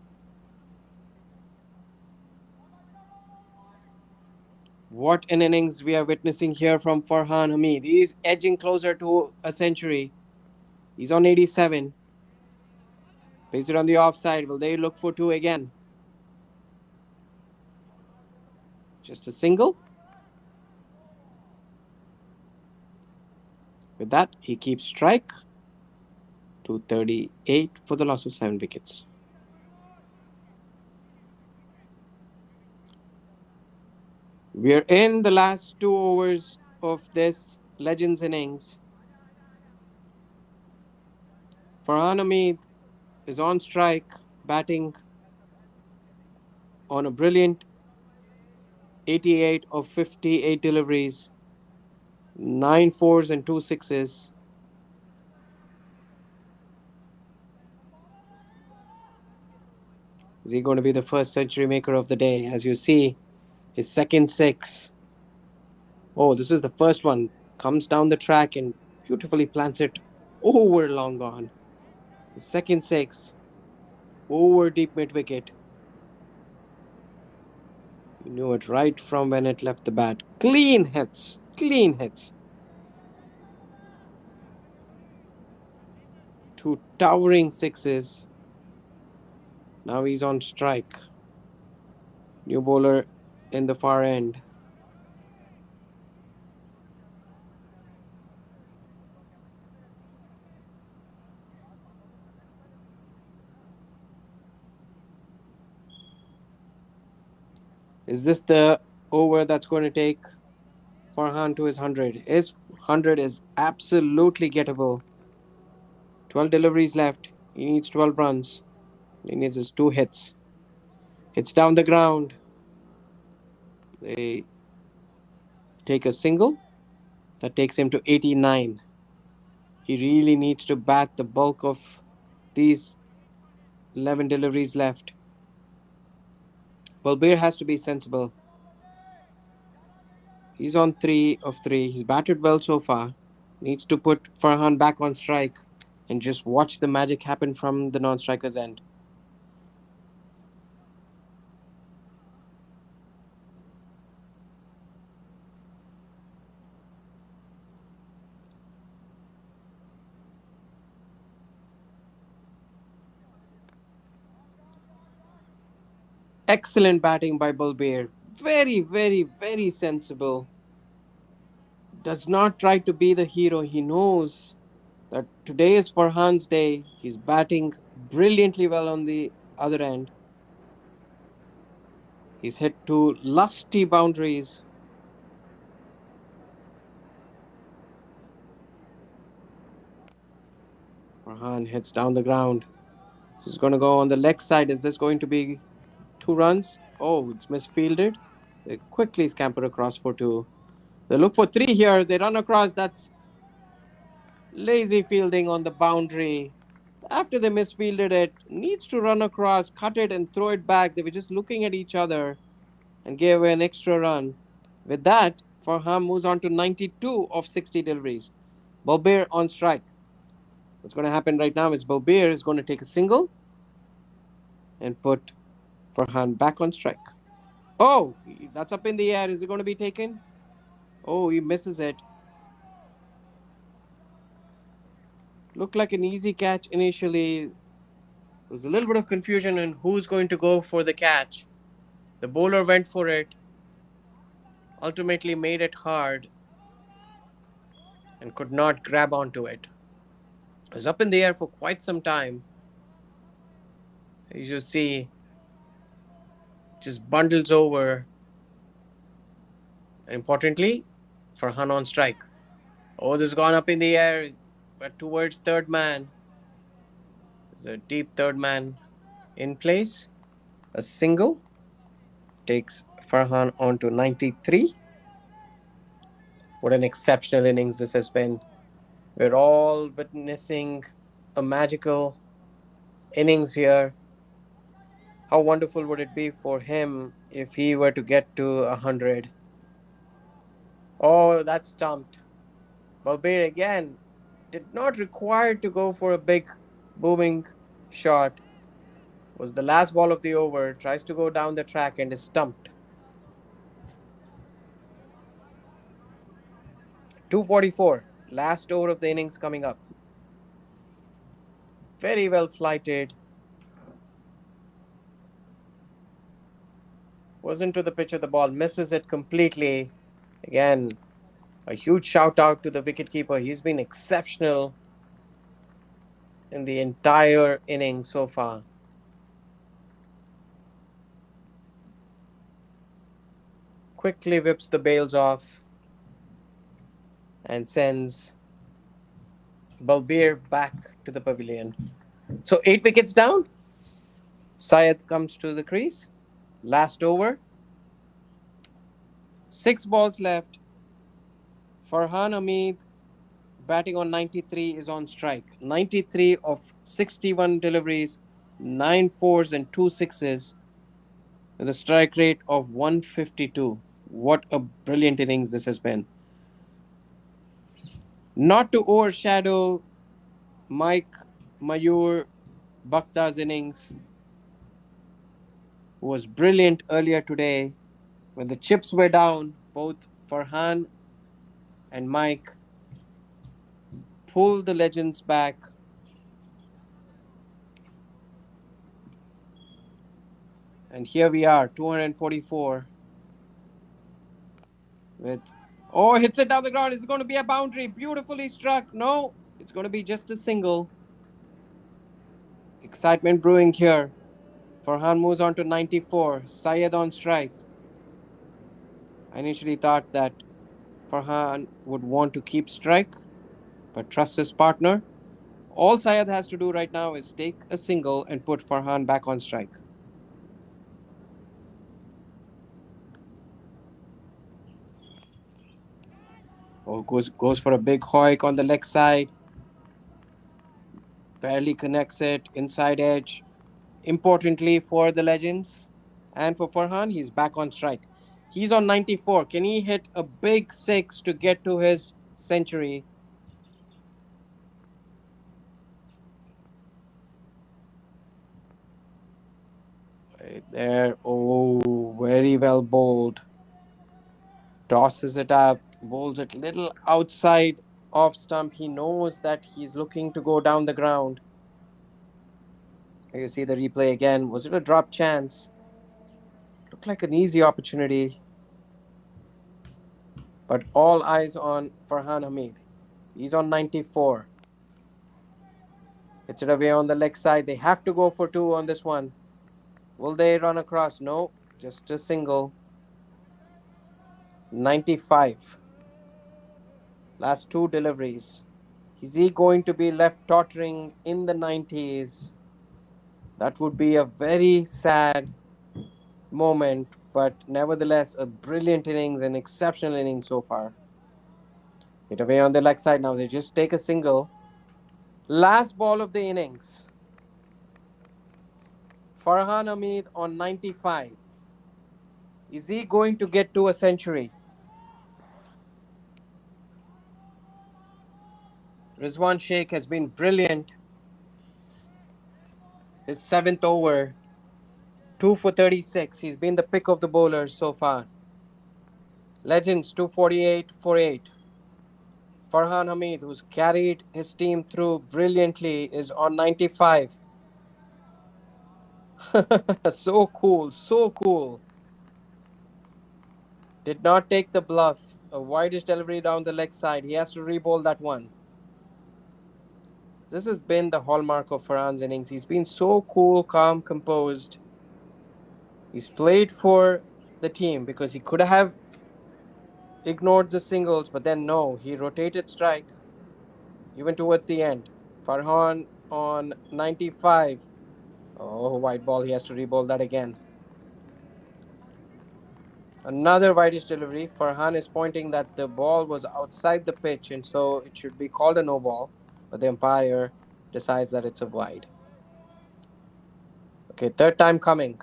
What an innings we are witnessing here from Farhan Hamid. He is edging closer to a century. He's on 87. Plays it on the offside. Will they look for 2 again? Just a single. With that, he keeps strike to 38 for the loss of 7 wickets. We're in the last 2 overs of this Legends innings. Farhan Hamid is on strike, batting on a brilliant 88 of 58 deliveries, 9 fours and 2 sixes. Is he going to be the first century maker of the day? As you see, his second 6. Oh, this is the first one. Comes down the track and beautifully plants it over long on. His second 6 over deep mid wicket. You knew it right from when it left the bat. Clean hits. Clean hits. 2 towering 6s. Now he's on strike. New bowler in the far end. Is this the over that's going to take Farhan to his 100? His 100 is absolutely gettable. 12 deliveries left. He needs 12 runs. He needs his 2 hits. Hits down the ground. They take a single. That takes him to 89. He really needs to bat the bulk of these 11 deliveries left. Balbir has to be sensible. He's on 3 of 3. He's batted well so far. Needs to put Farhan back on strike and just watch the magic happen from the non-striker's end. Excellent batting by Balbir. Very, very, very sensible. Does not try to be the hero. He knows that today is Farhan's day. He's batting brilliantly well on the other end. He's hit two lusty boundaries. Farhan hits down the ground. So it's going to go on the leg side. Is this going to be 2 runs? Oh, it's misfielded. They quickly scamper across for two. They look for three here. They run across. That's lazy fielding on the boundary. After they misfielded it, needs to run across, cut it, and throw it back. They were just looking at each other and gave away an extra run. With that, Farham moves on to 92 of 60 deliveries. Balbir on strike. What's going to happen right now is Balbir is going to take a single and put Farhan back on strike. Oh, that's up in the air. Is it going to be taken? Oh, he misses it. Looked like an easy catch initially. There was a little bit of confusion in who's going to go for the catch. The bowler went for it, ultimately made it hard, and could not grab onto it. It was up in the air for quite some time. As you see, just bundles over. And importantly, Farhan on strike. Oh, this has gone up in the air, but towards third man. There's a deep third man in place. A single takes Farhan on to 93. What an exceptional innings this has been. We're all witnessing a magical innings here. How wonderful would it be for him if he were to get to 100? Oh, that's stumped. Balbir again did not require to go for a big booming shot. Was the last ball of the over, tries to go down the track and is stumped. 244, last over of the innings coming up. Very well flighted. Was into the pitch of the ball, misses it completely. Again, a huge shout out to the wicketkeeper. He's been exceptional in the entire inning so far. Quickly whips the bails off and sends Balbir back to the pavilion. So 8 wickets down. Syed comes to the crease. Last over. 6 balls left. Farhan Ahmed batting on 93 is on strike. 93 of 61 deliveries, 9 fours and 2 sixes with a strike rate of 152. What a brilliant innings this has been. Not to overshadow Mike Mayur Bhakta's innings, who was brilliant earlier today. When the chips were down, both Farhan and Mike pulled the legends back. And here we are, 244 with, oh, hits it down the ground. It's going to be a boundary. Beautifully struck. No, it's going to be just a single. Excitement brewing here. Farhan moves on to 94. Syed on strike. I initially thought that Farhan would want to keep strike, but trusts his partner. All Syed has to do right now is take a single and put Farhan back on strike. Oh, goes for a big hoik on the leg side. Barely connects it. Inside edge. Importantly for the legends and for Farhan, he's back on strike. He's on 94. Can he hit a big six to get to his century? Right there. Oh, very well bowled. Tosses it up, bowls it little outside off stump. He knows that he's looking to go down the ground. You see the replay again. Was it a drop chance? Looked like an easy opportunity, but all eyes on Farhan Hamid. He's on 94. Hits it away on the leg side. They have to go for two on this one. Will they run across? No, just a single. 95. Last two deliveries. Is he going to be left tottering in the 90s? That would be a very sad moment, but nevertheless, a brilliant innings, an exceptional innings so far. Hit away on the leg side now. They just take a single. Last ball of the innings. Farhan Hamid on 95. Is he going to get to a century? Rizwan Sheikh has been brilliant. His seventh over, 2 for 36. He's been the pick of the bowlers so far. Legends 248 for 8. Farhan Hamid, who's carried his team through brilliantly, is on 95. So cool, so cool. Did not take the bluff. A wideish delivery down the leg side. He has to re-bowl that one. This has been the hallmark of Farhan's innings. He's been so cool, calm, composed. He's played for the team because he could have ignored the singles, but then no, he rotated strike even towards the end. Farhan on 95. Oh, white ball. He has to re-bowl that again. Another wideish delivery. Farhan is pointing that the ball was outside the pitch and so it should be called a no ball, but the umpire decides that it's a wide. Okay, third time coming.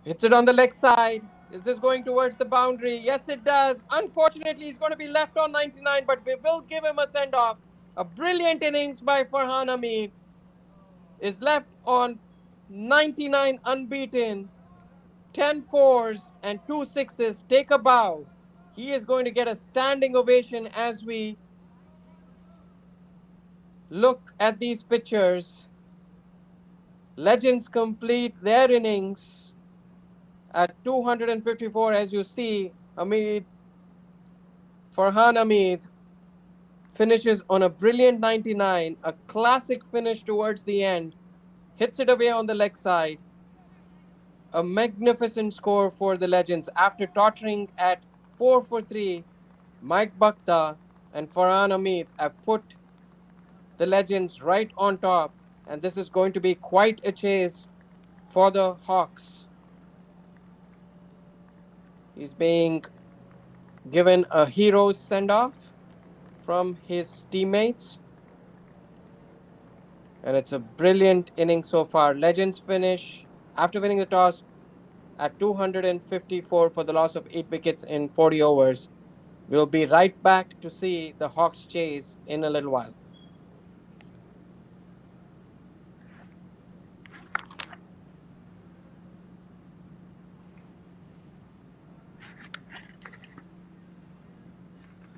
Hits it on the leg side. Is this going towards the boundary? Yes, it does. Unfortunately, he's going to be left on 99, but we will give him a send off. A brilliant innings by Farhan Hamid is left on 99 unbeaten. 10 fours and 2 sixes. Take a bow. He is going to get a standing ovation as we look at these pictures. Legends complete their innings at 254, as you see. Farhan Hamid finishes on a brilliant 99, a classic finish towards the end, hits it away on the leg side. A magnificent score for the Legends after tottering at 4 for 3. Mike Bhakta and Farhan Hamid have put the Legends right on top, and this is going to be quite a chase for the Hawks. He's being given a hero's send off from his teammates, and it's a brilliant inning so far. Legends finish after winning the toss at 254 for the loss of 8 wickets in 40 overs. We'll be right back to see the Hawks chase in a little while.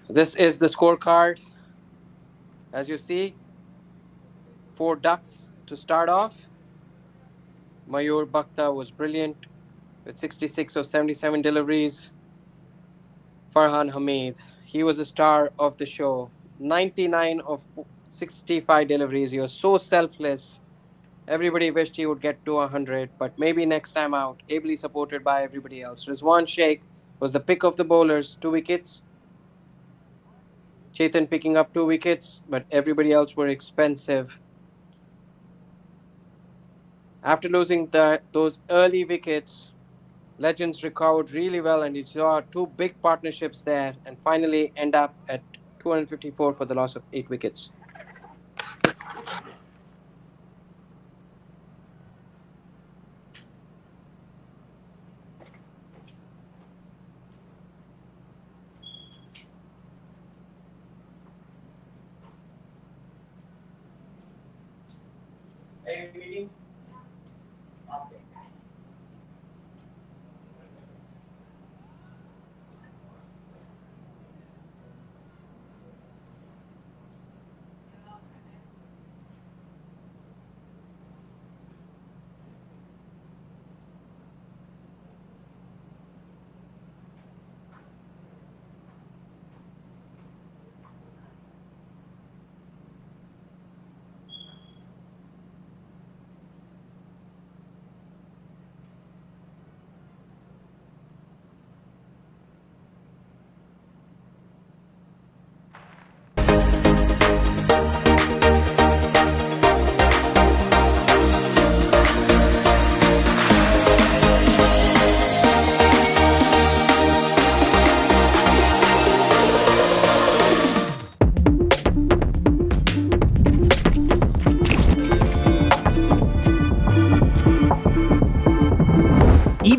This is the scorecard. As you see, 4 ducks to start off. Mayur Bhakta was brilliant with 66 of 77 deliveries. Farhan Hamid, he was the star of the show. 99 of 65 deliveries. He was so selfless. Everybody wished he would get to 100, but maybe next time out, ably supported by everybody else. Rizwan Sheikh was the pick of the bowlers, 2 wickets. Chetan picking up 2 wickets, but everybody else were expensive. After losing those early wickets, Legends recovered really well, and you saw two big partnerships there, and finally end up at 254 for the loss of 8 wickets.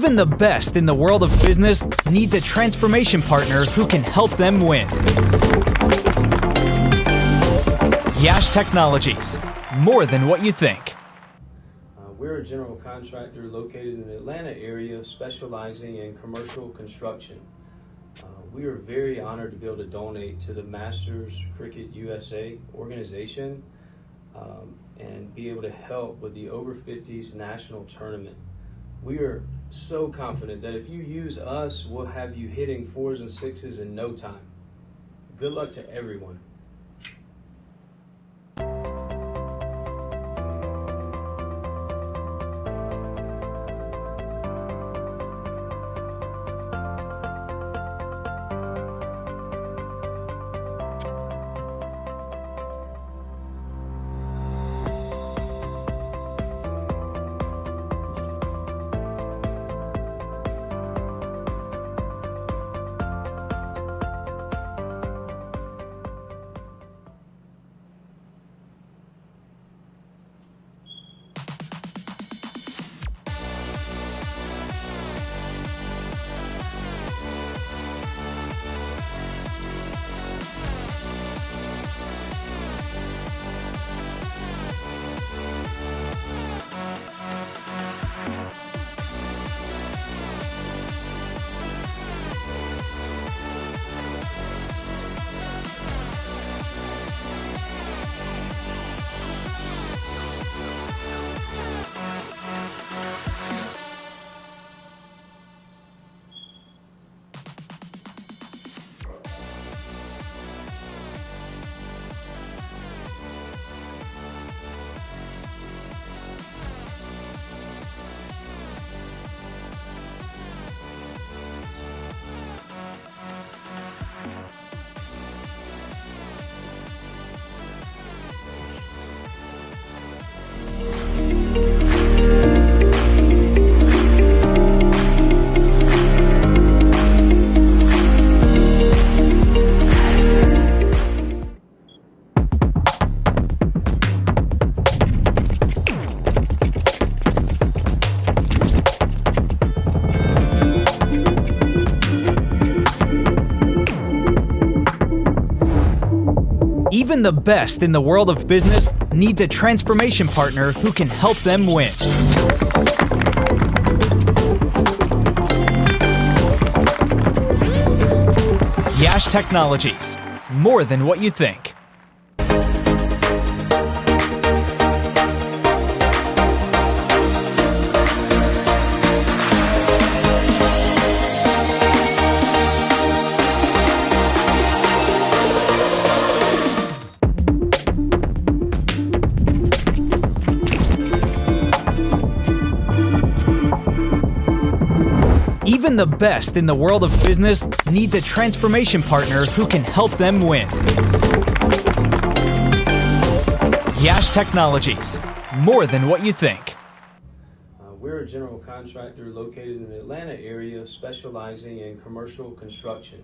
Even the best in the world of business needs a transformation partner who can help them win. Yash Technologies, more than what you think. We're a general contractor located in the Atlanta area specializing in commercial construction. We are very honored to be able to donate to the Masters Cricket USA organization and be able to help with the Over 50s national tournament. We are so confident that if you use us, we'll have you hitting 4s and 6s in no time. Good luck to everyone. Even the best in the world of business needs a transformation partner who can help them win. Yash Technologies, more than what you think. Even the best in the world of business needs a transformation partner who can help them win. Yash Technologies, more than what you think. We're a general contractor located in the Atlanta area specializing in commercial construction.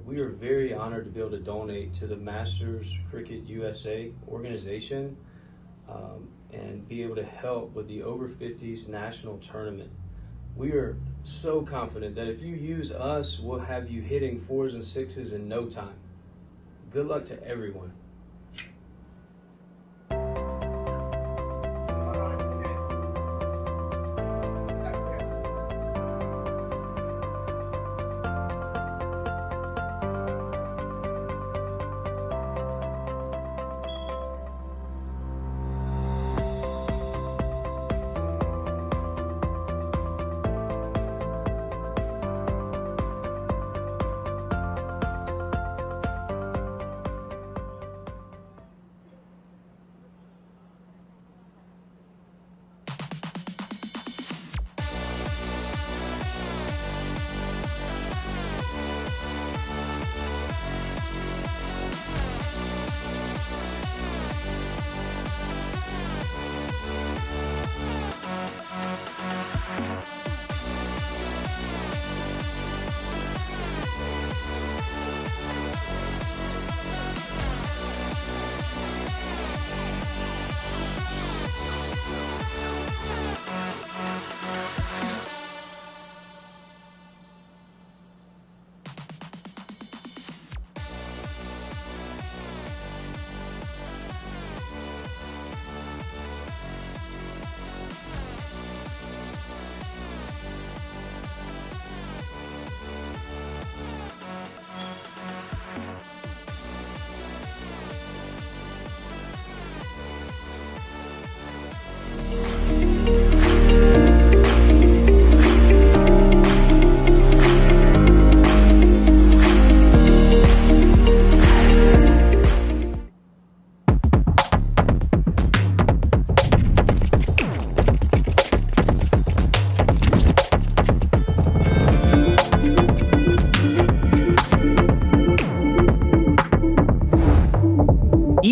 We are very honored to be able to donate to the Masters Cricket USA organization and be able to help with the Over 50s national tournament. We are so confident that if you use us, we'll have you hitting 4s and 6s in no time. Good luck to everyone.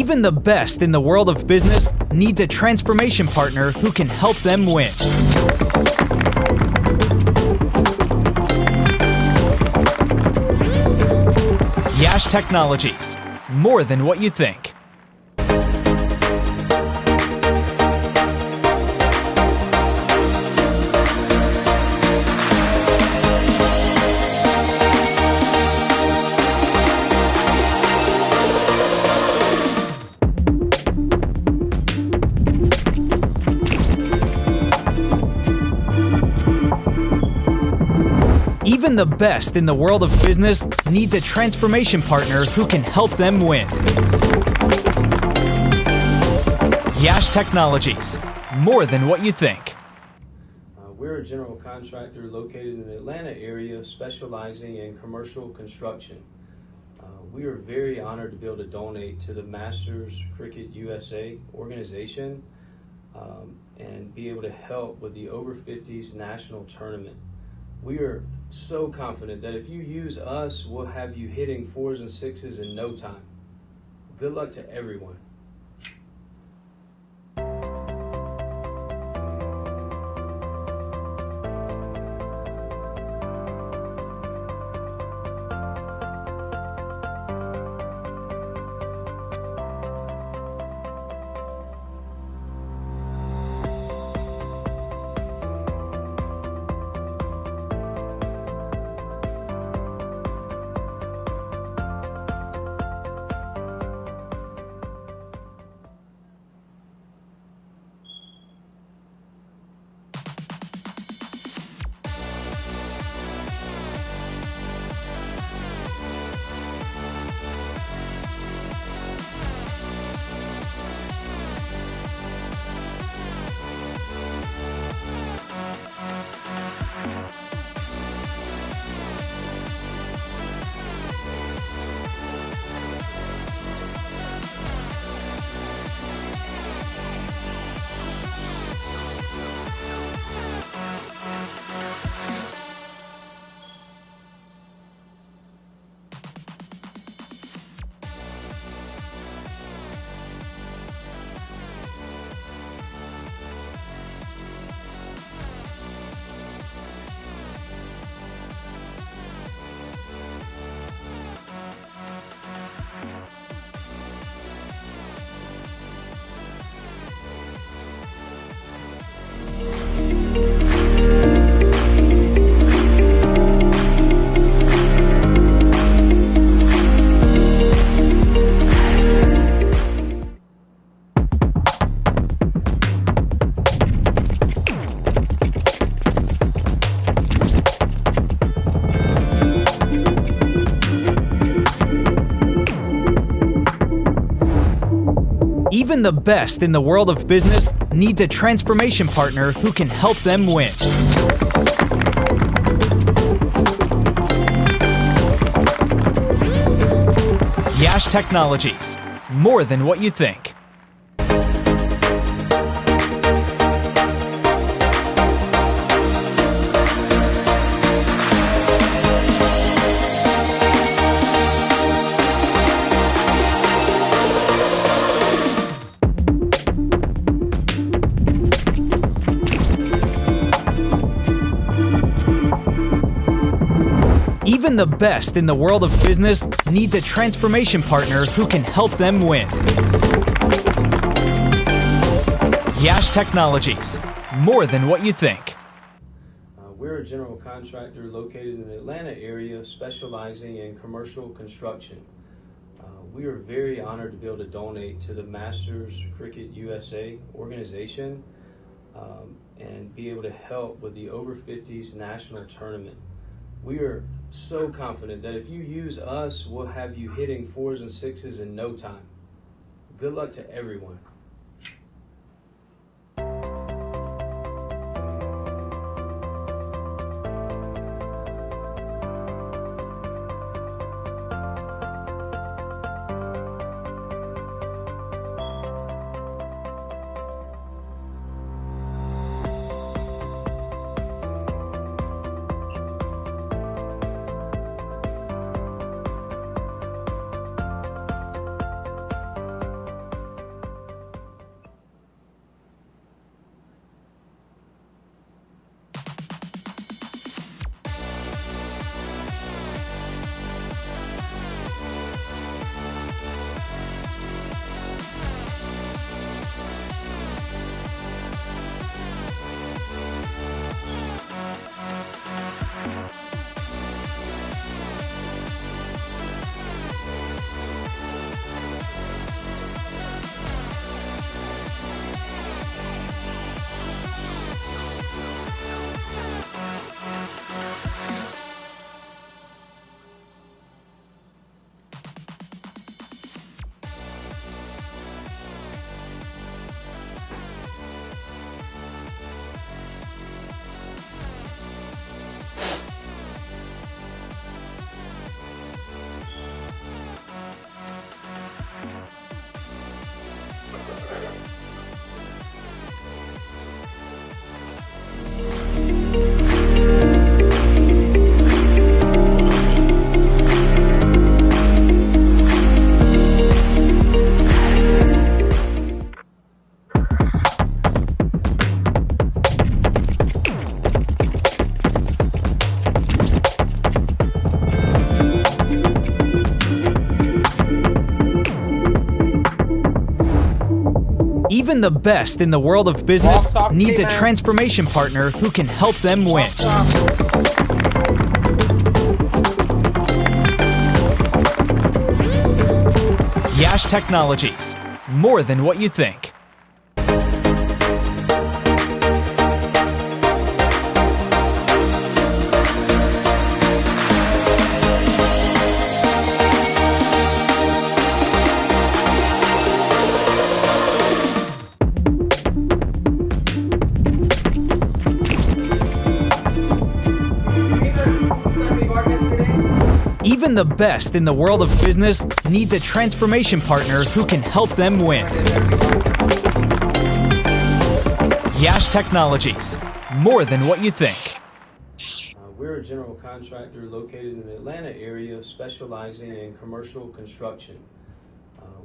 Even the best in the world of business needs a transformation partner who can help them win. Yash Technologies, more than what you think. Even the best in the world of business needs a transformation partner who can help them win. Yash Technologies, more than what you think. We're a general contractor located in the Atlanta area specializing in commercial construction. We are very honored to be able to donate to the Masters Cricket USA organization and be able to help with the Over 50s national tournament. We are so confident that if you use us, we'll have you hitting 4s and 6s in no time. Good luck to everyone. Even the best in the world of business needs a transformation partner who can help them win. Yash Technologies, more than what you think. Even the best in the world of business needs a transformation partner who can help them win. Yash Technologies, more than what you think. We're a general contractor located in the Atlanta area specializing in commercial construction. We are very honored to be able to donate to the Masters Cricket USA organization and be able to help with the Over 50s national tournament. We are so confident that if you use us, we'll have you hitting 4s and 6s in no time. Good luck to everyone. Even the best in the world of business needs a transformation partner who can help them win. Yash Technologies, more than what you think. Even the best in the world of business needs a transformation partner who can help them win. Yash Technologies, more than what you think. We're a general contractor located in the Atlanta area specializing in commercial construction.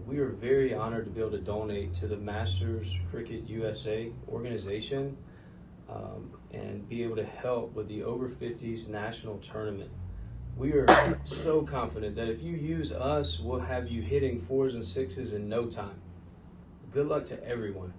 We are very honored to be able to donate to the Masters Cricket USA organization and be able to help with the Over 50s national tournament. We are so confident that if you use us, we'll have you hitting 4s and 6s in no time. Good luck to everyone.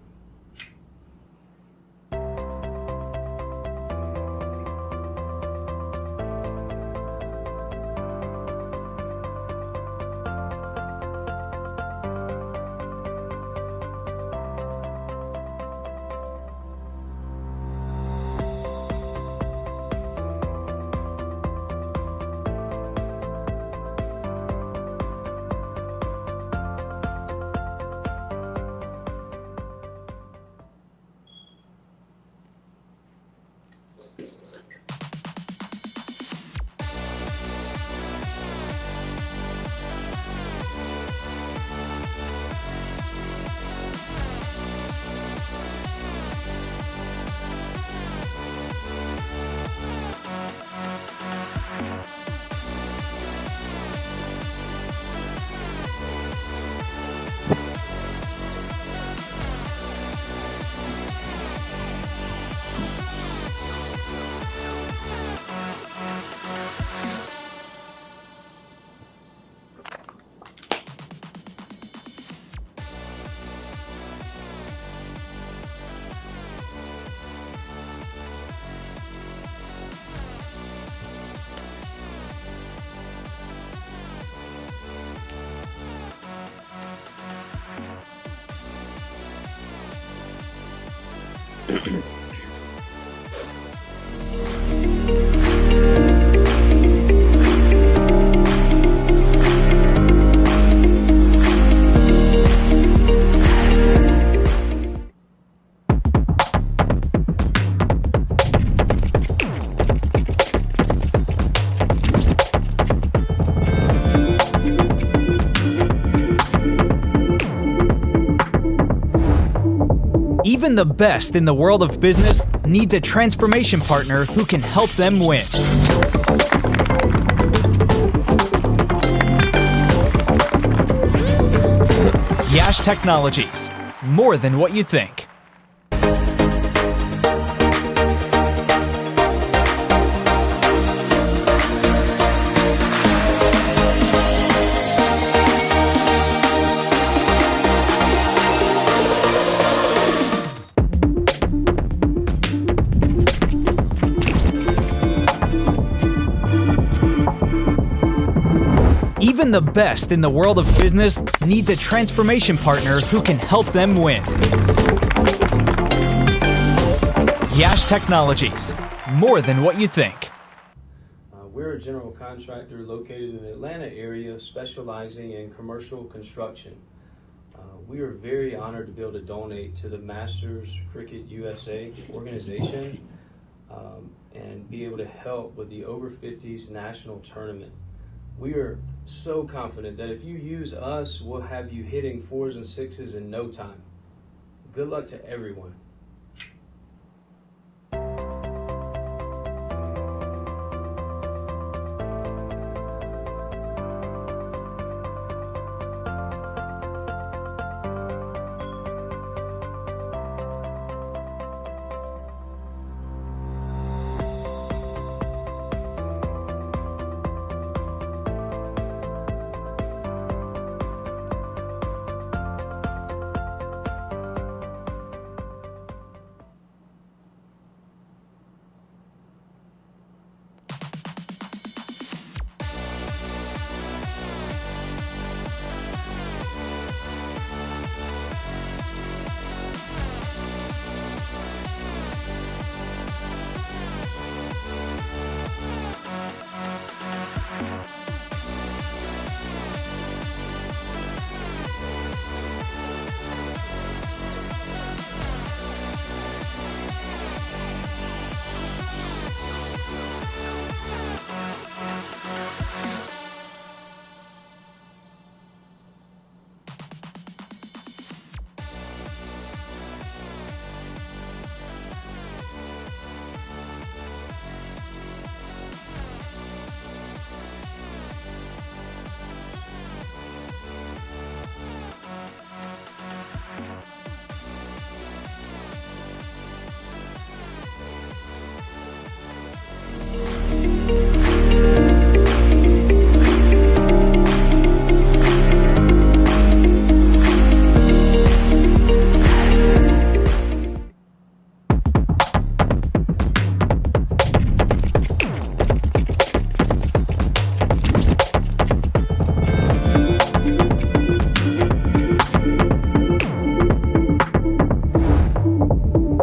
Even the best in the world of business needs a transformation partner who can help them win. Yash Technologies, more than what you think. Even the best in the world of business needs a transformation partner who can help them win. Yash Technologies, more than what you think. We're a general contractor located in the Atlanta area specializing in commercial construction. We are very honored to be able to donate to the Masters Cricket USA organization and be able to help with the Over 50s national tournament. We are so confident that if you use us, we'll have you hitting 4s and 6s in no time. Good luck to everyone.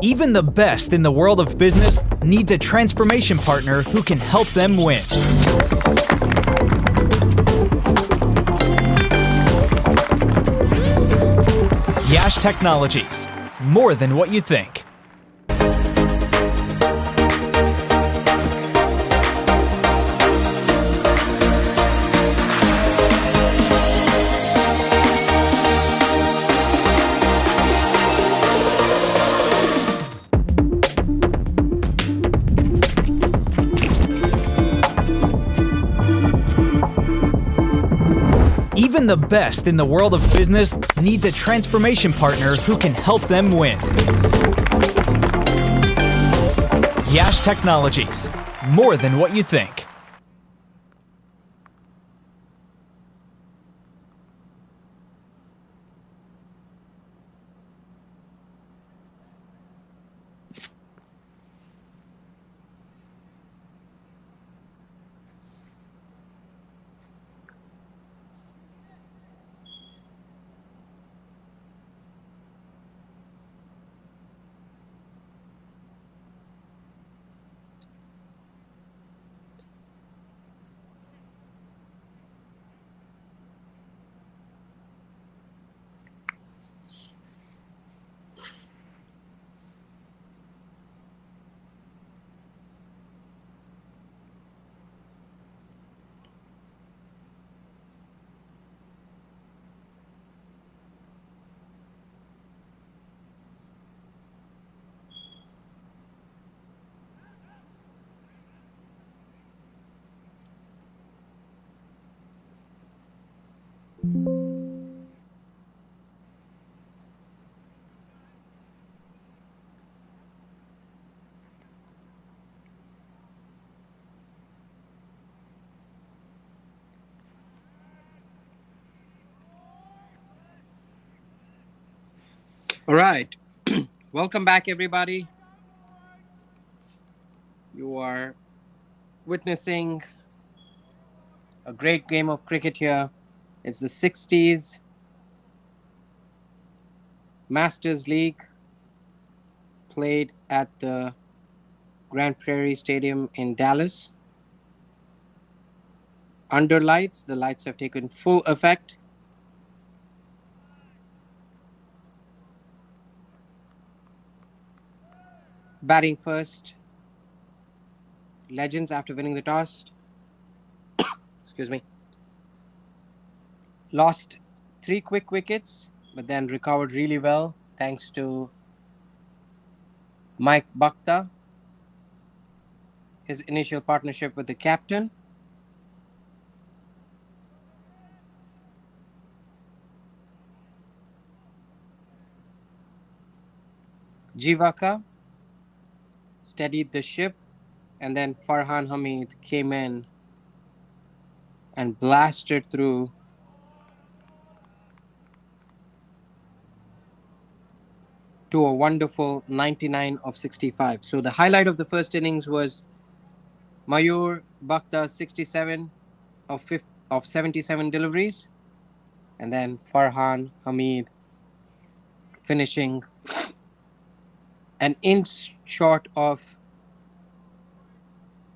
Even the best in the world of business needs a transformation partner who can help them win. Yash Technologies, more than what you think. Even the best in the world of business needs a transformation partner who can help them win. Yash Technologies, more than what you think. All right. Welcome back, everybody. You are witnessing a great game of cricket here. It's the 60s Masters League played at the Grand Prairie Stadium in Dallas. Under lights, the lights have taken full effect. Batting first, Legends after winning the toss. Excuse me. Lost 3 quick wickets, but then recovered really well thanks to Mike Bhakta, his initial partnership with the captain. Jivaka steadied the ship, and then Farhan Hamid came in and blasted through to a wonderful 99 of 65. So the highlight of the first innings was Mayur Bhakta 67 of 77 deliveries, and then Farhan Hamid finishing an inch short of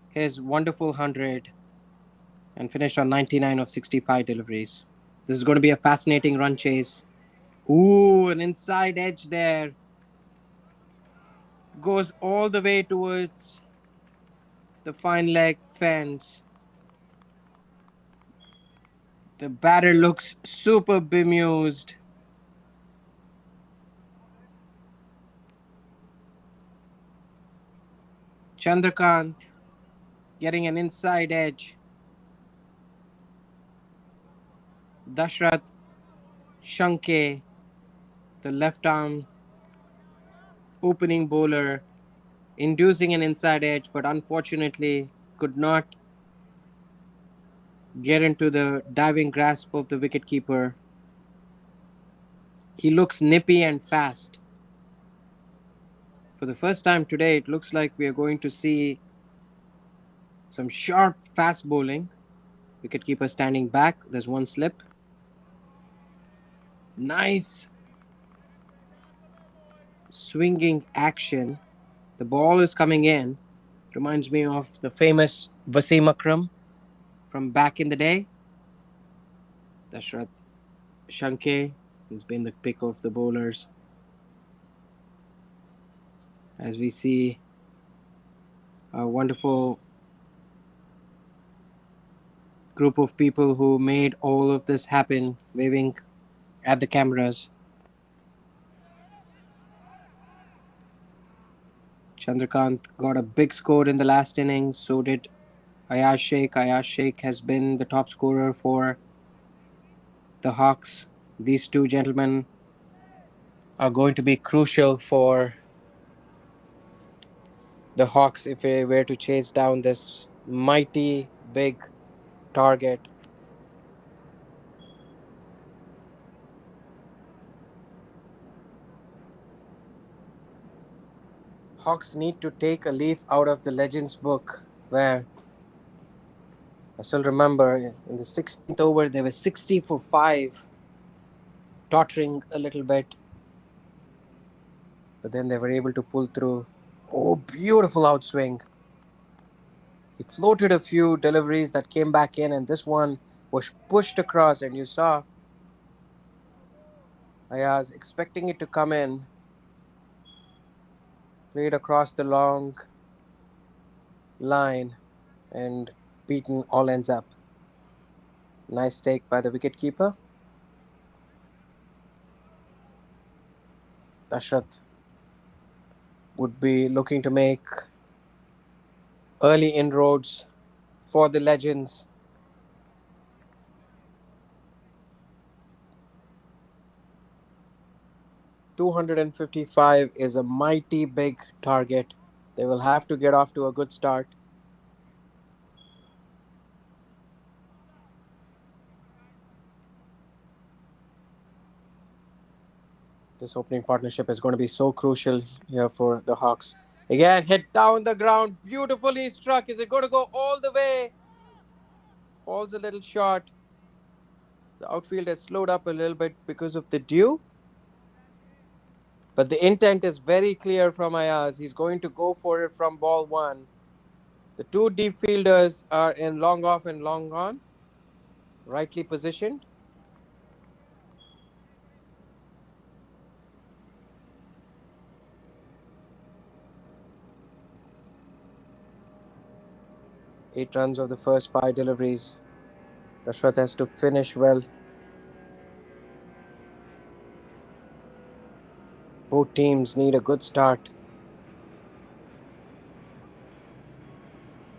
his wonderful 100 and finished on 99 of 65 deliveries. This is going to be a fascinating run chase. Ooh, an inside edge there. Goes all the way towards the fine leg fence. The batter looks super bemused. Chandrakant getting an inside edge. Dashrath Shanke, the left arm opening bowler, inducing an inside edge, but unfortunately could not get into the diving grasp of the wicketkeeper. He looks nippy and fast. For the first time today, it looks like we are going to see some sharp, fast bowling. Wicketkeeper standing back. There's one slip. Nice swinging action. The ball is coming in. Reminds me of the famous Wasim Akram from back in the day. Dashrath Shanke has been the pick of the bowlers. As we see a wonderful group of people who made all of this happen, waving at the cameras. Chandrakant got a big score in the last innings, so did Ayaz Sheikh. Ayaz Sheikh has been the top scorer for the Hawks. These two gentlemen are going to be crucial for the Hawks if they were to chase down this mighty big target. Hawks need to take a leaf out of the Legends book, where I still remember in the 16th over they were 60 for 5, tottering a little bit, but then they were able to pull through. Oh, beautiful outswing. He floated a few deliveries that came back in, and this one was pushed across, and you saw Ayaz expecting it to come in, played across the long line, and beaten all ends up. Nice take by the wicketkeeper. Dashrath would be looking to make early inroads for the Legends. .255 is a mighty big target. They will have to get off to a good start. This opening partnership is going to be so crucial here for the Hawks. Again, hit down the ground, beautifully struck. Is it going to go all the way? Falls a little short. The outfield has slowed up a little bit because of the dew, but the intent is very clear from Ayaz. He's going to go for it from ball one. The two deep fielders are in long off and long on, rightly positioned. Eight runs of the first five deliveries. Dashrath has to finish well. Both teams need a good start.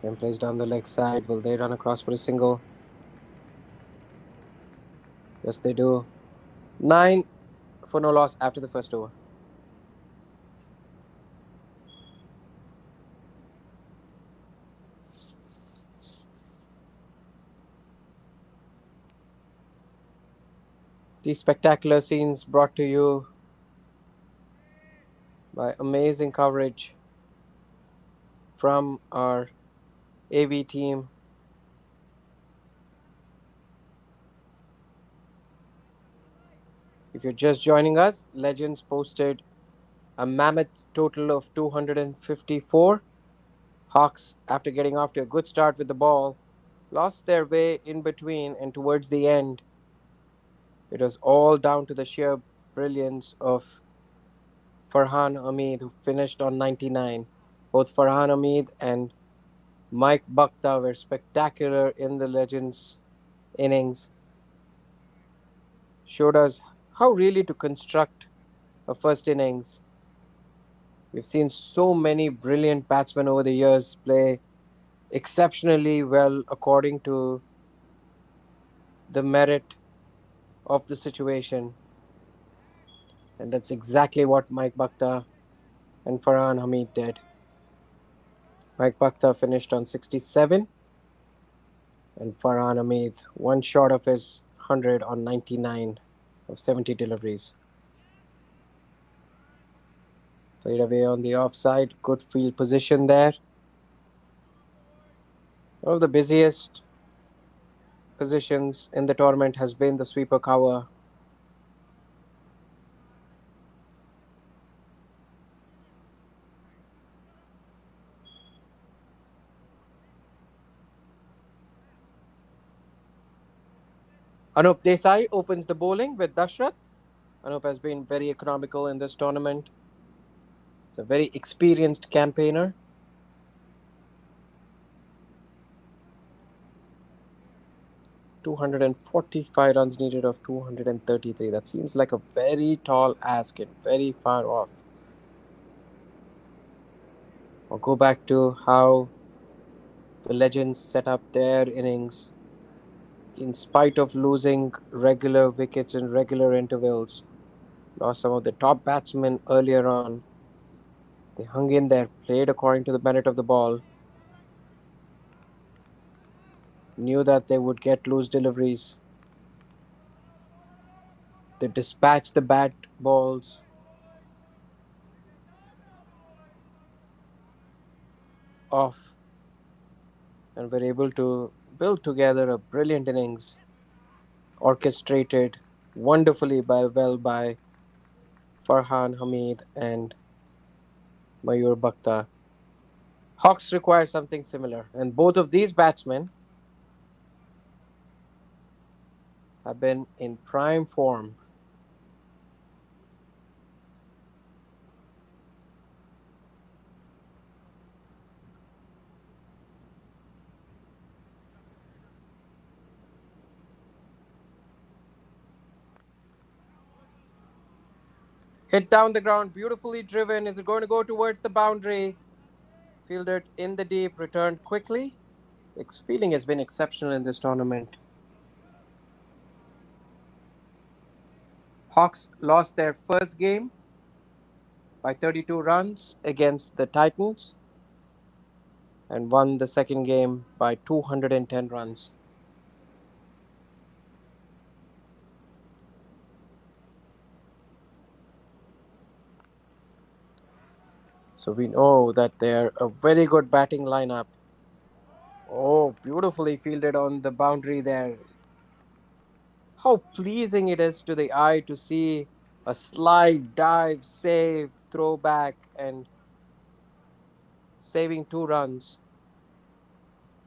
Then plays down the leg side. Will they run across for a single? Yes, they do. 9 for no loss after the first over. These spectacular scenes brought to you by amazing coverage from our AV team. If you're just joining us, Legends posted a mammoth total of 254. Hawks, after getting off to a good start with the ball, lost their way in between, and towards the end, it was all down to the sheer brilliance of Farhan Hamid, who finished on 99. Both Farhan Hamid and Mike Bhakta were spectacular in the Legends innings, showed us how really to construct a first innings. We've seen so many brilliant batsmen over the years play exceptionally well according to the merit of the situation. And that's exactly what Mike Bhakta and Farhan Hamid did. Mike Bhakta finished on 67 and Farhan Hamid one short of his 100 on 99 of 70 deliveries. Played away on the offside, good field position there. One of the busiest positions in the tournament has been the sweeper cover. Anup Desai opens the bowling with Dashrath. Anup has been very economical in this tournament. He's a very experienced campaigner. 245 runs needed of 233. That seems like a very tall ask and very far off. I'll go back to how the Legends set up their innings. In spite of losing regular wickets in regular intervals, lost some of the top batsmen earlier on. They hung in there, played according to the merit of the ball, knew that they would get loose deliveries. They dispatched the bat balls off and were able to build together a brilliant innings, orchestrated wonderfully by Farhan Hamid and Mayur Bakhta. Hawks require something similar, and both of these batsmen have been in prime form. Hit down the ground, beautifully driven. Is it going to go towards the boundary? Fielded in the deep, returned quickly. The fielding has been exceptional in this tournament. Hawks lost their first game by 32 runs against the Titans and won the second game by 210 runs. So we know that they're a very good batting lineup. Oh, beautifully fielded on the boundary there. How pleasing it is to the eye to see a slide, dive, save, throw back, and saving 2 runs.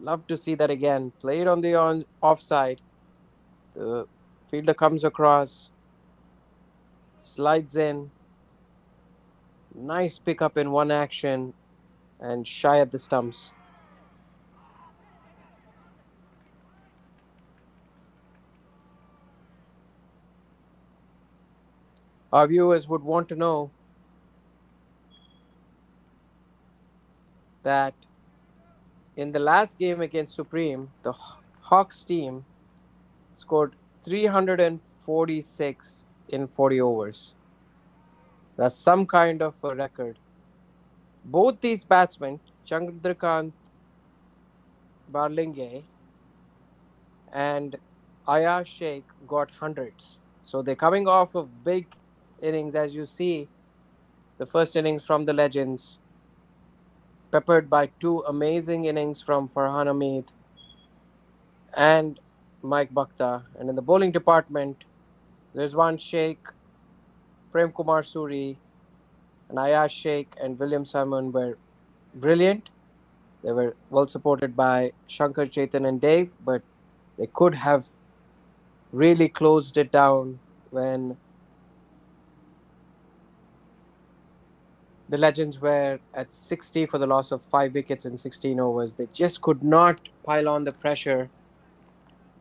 Love to see that again. Played on the offside. The fielder comes across, slides in. Nice pickup in one action and shy at the stumps. Our viewers would want to know that in the last game against Supreme, the Hawks team scored 346 in 40 overs. That's some kind of a record. Both these batsmen, Chandrakant Barlinge and Ayaz Sheikh, got hundreds. So they're coming off of big innings, as you see. The first innings from the Legends, peppered by two amazing innings from Farhan Hamid and Mike Bakhta. And in the bowling department, Rizwan Sheikh, Prem Kumar Suri, and Ayaz Sheikh and William Simon were brilliant. They were well supported by Shankar Chetan and Dave, but they could have really closed it down when the Legends were at 60 for the loss of 5 wickets in 16 overs. They just could not pile on the pressure.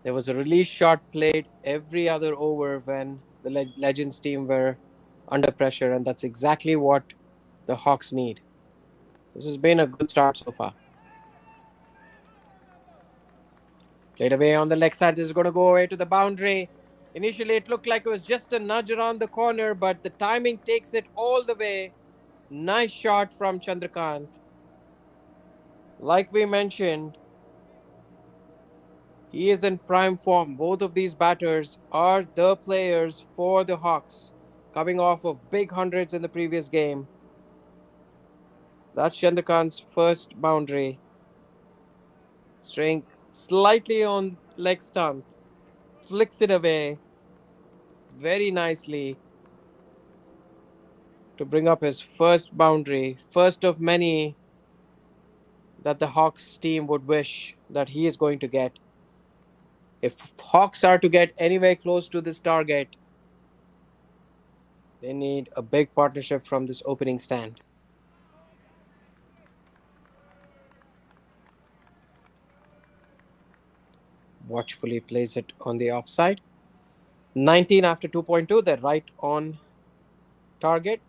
There was a release shot played every other over when the Legends team were under pressure, and that's exactly what the Hawks need. This has been a good start so far. Played away on the leg side. This is going to go away to the boundary. Initially, it looked like it was just a nudge around the corner, but the timing takes it all the way. Nice shot from Chandrakant. Like we mentioned, he is in prime form. Both of these batters are the players for the Hawks, coming off of big hundreds in the previous game. That's Chandrakant's first boundary. Straying slightly on leg stump. Flicks it away very nicely to bring up his first boundary, first of many that the Hawks team would wish that he is going to get. If Hawks are to get anywhere close to this target, they need a big partnership from this opening stand. Watchfully plays it on the offside. 19 after 2.2, they're right on target.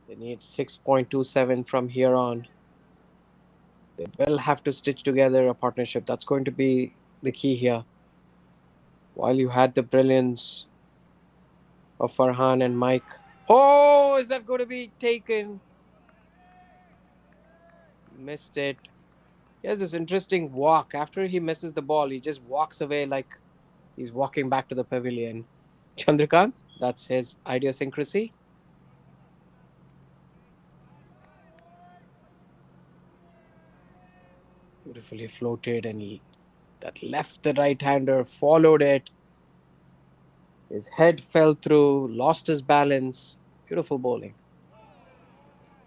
They need 6.27 from here on. They will have to stitch together a partnership. That's going to be the key here. While you had the brilliance of Farhan and Mike. Oh, is that going to be taken? Missed it. He has this interesting walk. After he misses the ball, he just walks away like he's walking back to the pavilion. Chandrakant, that's his idiosyncrasy. Beautifully floated, and that left the right hander, followed it. His head fell through, lost his balance. Beautiful bowling.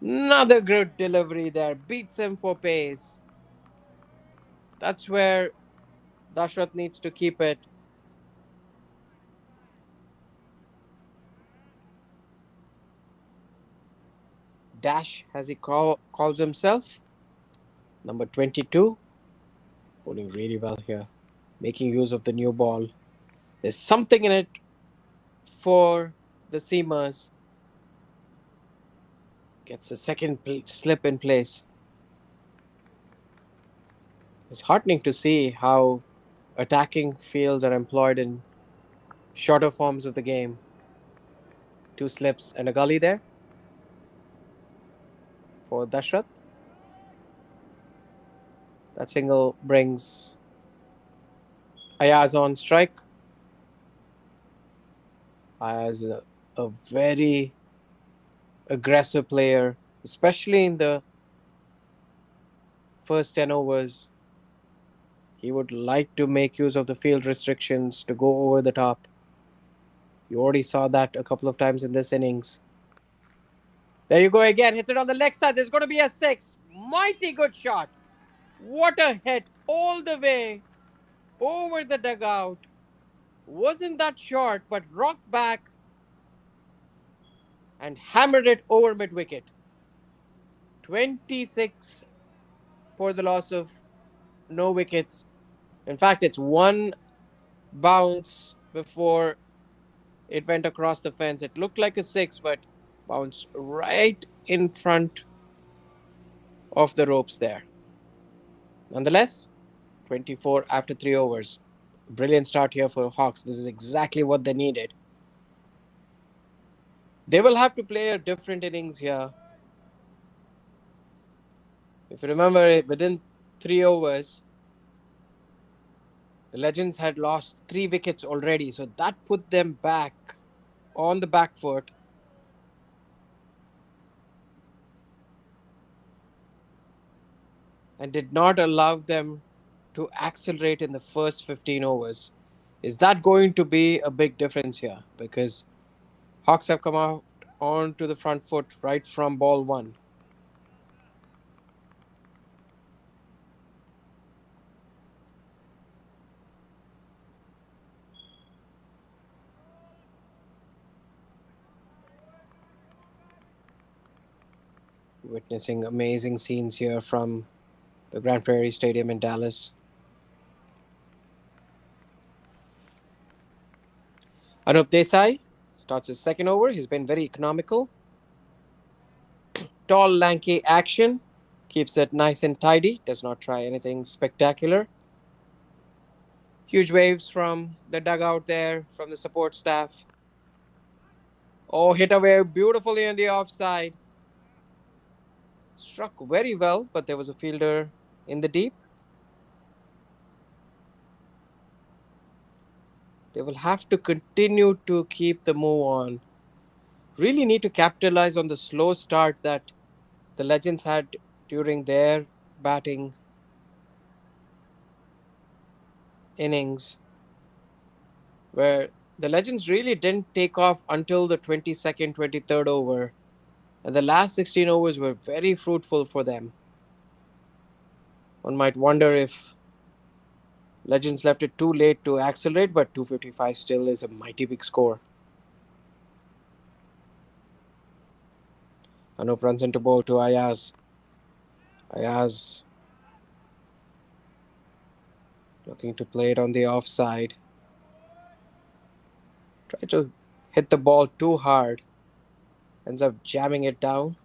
Another good delivery there. Beats him for pace. That's where Dashrath needs to keep it. Dash, as he calls himself. Number 22. Bowling really well here. Making use of the new ball. There's something in it for the seamers. Gets a second slip in place. It's heartening to see how attacking fields are employed in shorter forms of the game. Two slips and a gully there for Dashrath. That single brings Ayaz on strike. Ayaz a very aggressive player, especially in the first 10 overs. He would like to make use of the field restrictions to go over the top. You already saw that a couple of times in this innings. There you go again. Hits it on the leg side. There's going to be a six. Mighty good shot. What a hit all the way over the dugout. Wasn't that short, but rocked back and hammered it over mid wicket. 26 for the loss of no wickets. In fact, it's one bounce before it went across the fence. It looked like a six, but bounced right in front of the ropes there. Nonetheless, 24 after 3 overs. Brilliant start here for Hawks. This is exactly what they needed. They will have to play a different innings here. If you remember, within 3 overs, the Legends had lost 3 wickets already, so that put them back on the back foot. And did not allow them to accelerate in the first 15 overs. Is that going to be a big difference here? Because Hawks have come out onto the front foot right from ball one. Witnessing amazing scenes here from the Grand Prairie Stadium in Dallas. Anup Desai starts his second over. He's been very economical. Tall, lanky action. Keeps it nice and tidy. Does not try anything spectacular. Huge waves from the dugout there, from the support staff. Oh, hit away beautifully on the offside. Struck very well, but there was a fielder in the deep. They will have to continue to keep the move on. Really need to capitalize on the slow start that the Legends had during their batting innings, where the Legends really didn't take off until the 22nd, 23rd over. And the last 16 overs were very fruitful for them. One might wonder if Legends left it too late to accelerate, but 255 still is a mighty big score. Anup runs into ball to Ayaz. Ayaz looking to play it on the offside. Try to hit the ball too hard. Ends up jamming it down.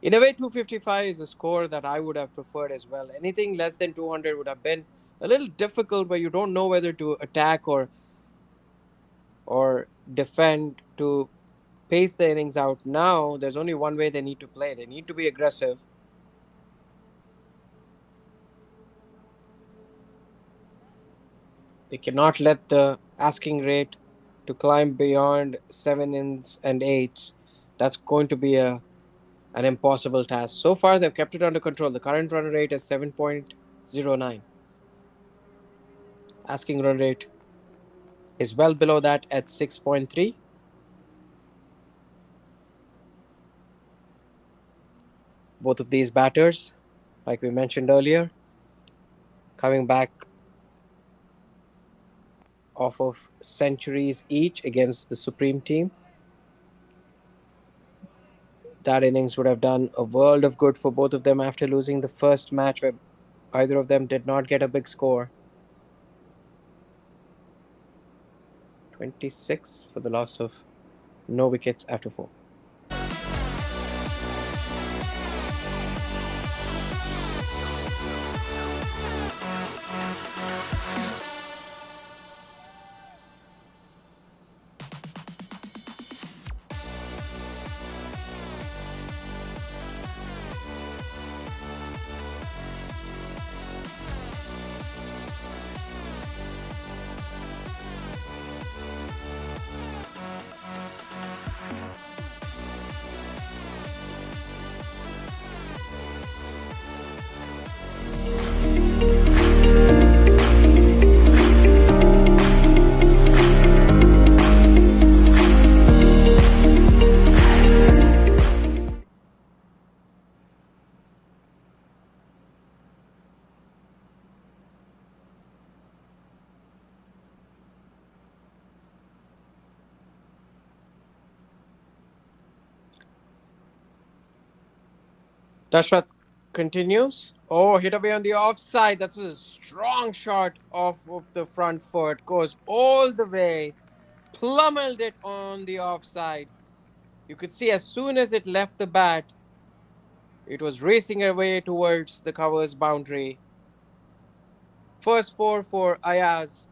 In a way, 255 is a score that I would have preferred as well. Anything less than 200 would have been a little difficult, but you don't know whether to attack or defend to pace the innings out. Now, there's only one way they need to play. They need to be aggressive. They cannot let the asking rate to climb beyond 7 and 8s. That's going to be an impossible task. So far, they've kept it under control. The current run rate is 7.09. Asking run rate is well below that at 6.3. Both of these batters, like we mentioned earlier, coming back off of centuries each against the Supreme team. That innings would have done a world of good for both of them after losing the first match where either of them did not get a big score. 26 for the loss of no wickets after 4. Dashrath continues. Oh, hit away on the offside. That's a strong shot off of the front foot. Goes all the way. Plummeled it on the offside. You could see as soon as it left the bat, it was racing away towards the cover's boundary. First four for Ayaz.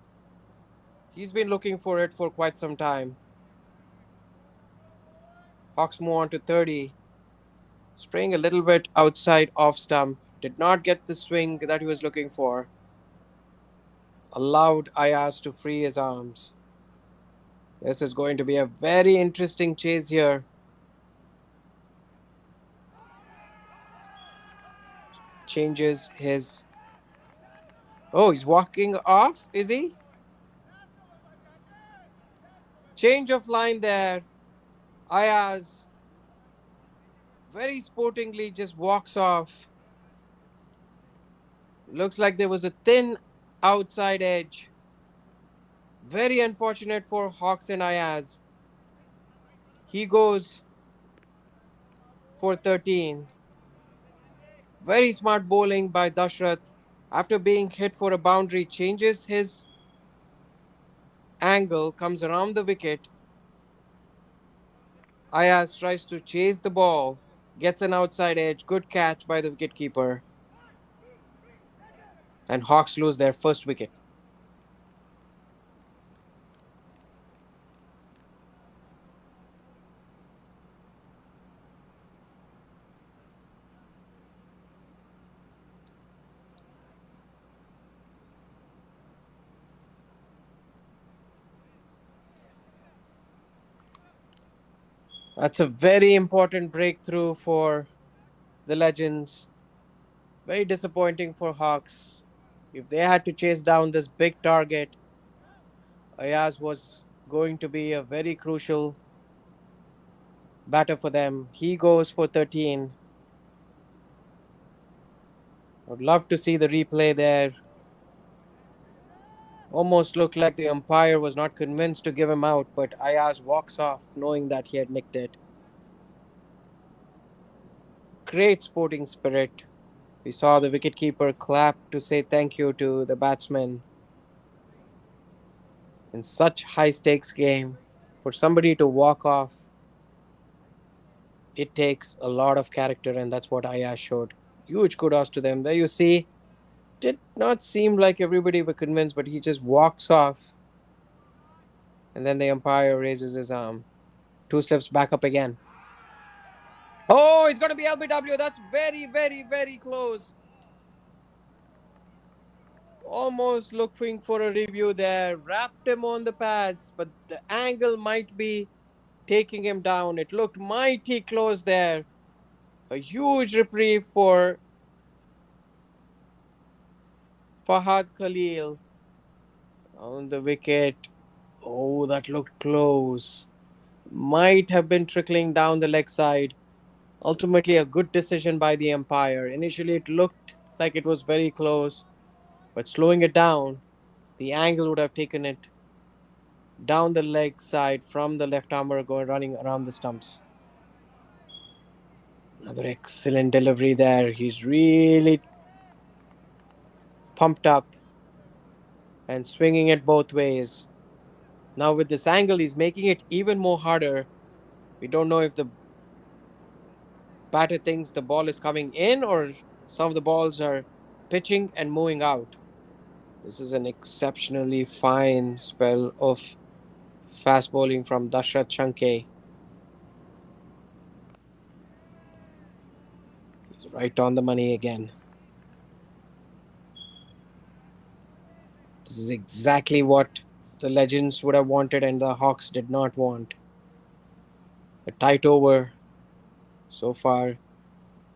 He's been looking for it for quite some time. Hawks move on to 30. Spraying a little bit outside off stump. Did not get the swing that he was looking for. Allowed Ayaz to free his arms. This is going to be a very interesting chase here. Changes his. Oh, he's walking off, is he? Change of line there. Ayaz very sportingly just walks off. Looks like there was a thin outside edge. Very unfortunate for Hawks and Ayaz. He goes for 13. Very smart bowling by Dashrath. After being hit for a boundary, changes his angle, comes around the wicket. Ayaz tries to chase the ball, gets an outside edge. Good catch by the wicketkeeper. And Hawks lose their first wicket. That's a very important breakthrough for the Legends. Very disappointing for Hawks. If they had to chase down this big target, Ayaz was going to be a very crucial batter for them. He goes for 13. I'd love to see the replay there. Almost looked like the umpire was not convinced to give him out, but Ayaz walks off knowing that he had nicked it. Great sporting spirit. We saw the wicketkeeper clap to say thank you to the batsman in such high stakes game. For somebody to walk off, it takes a lot of character, and that's what Ayaz showed. Huge kudos to them. There you see, did not seem like everybody were convinced, but he just walks off, and then the umpire raises his arm. Two slips back up again. Oh, it's going to be LBW. That's very, very, very close. Almost looking for a review there. Wrapped him on the pads, but the angle might be taking him down. It looked mighty close there. A huge reprieve for Fahad Khalil on the wicket. Oh, that looked close. Might have been trickling down the leg side. Ultimately, a good decision by the umpire. Initially, it looked like it was very close, but slowing it down, the angle would have taken it down the leg side from the left armour going running around the stumps. Another excellent delivery there. He's really pumped up and swinging it both ways. Now, with this angle, he's making it even more harder. We don't know if the batter thinks the ball is coming in or some of the balls are pitching and moving out. This is an exceptionally fine spell of fast bowling from Dashrath Chanke. He's right on the money again. This is exactly what the Legends would have wanted and the Hawks did not want. A tight over. So far,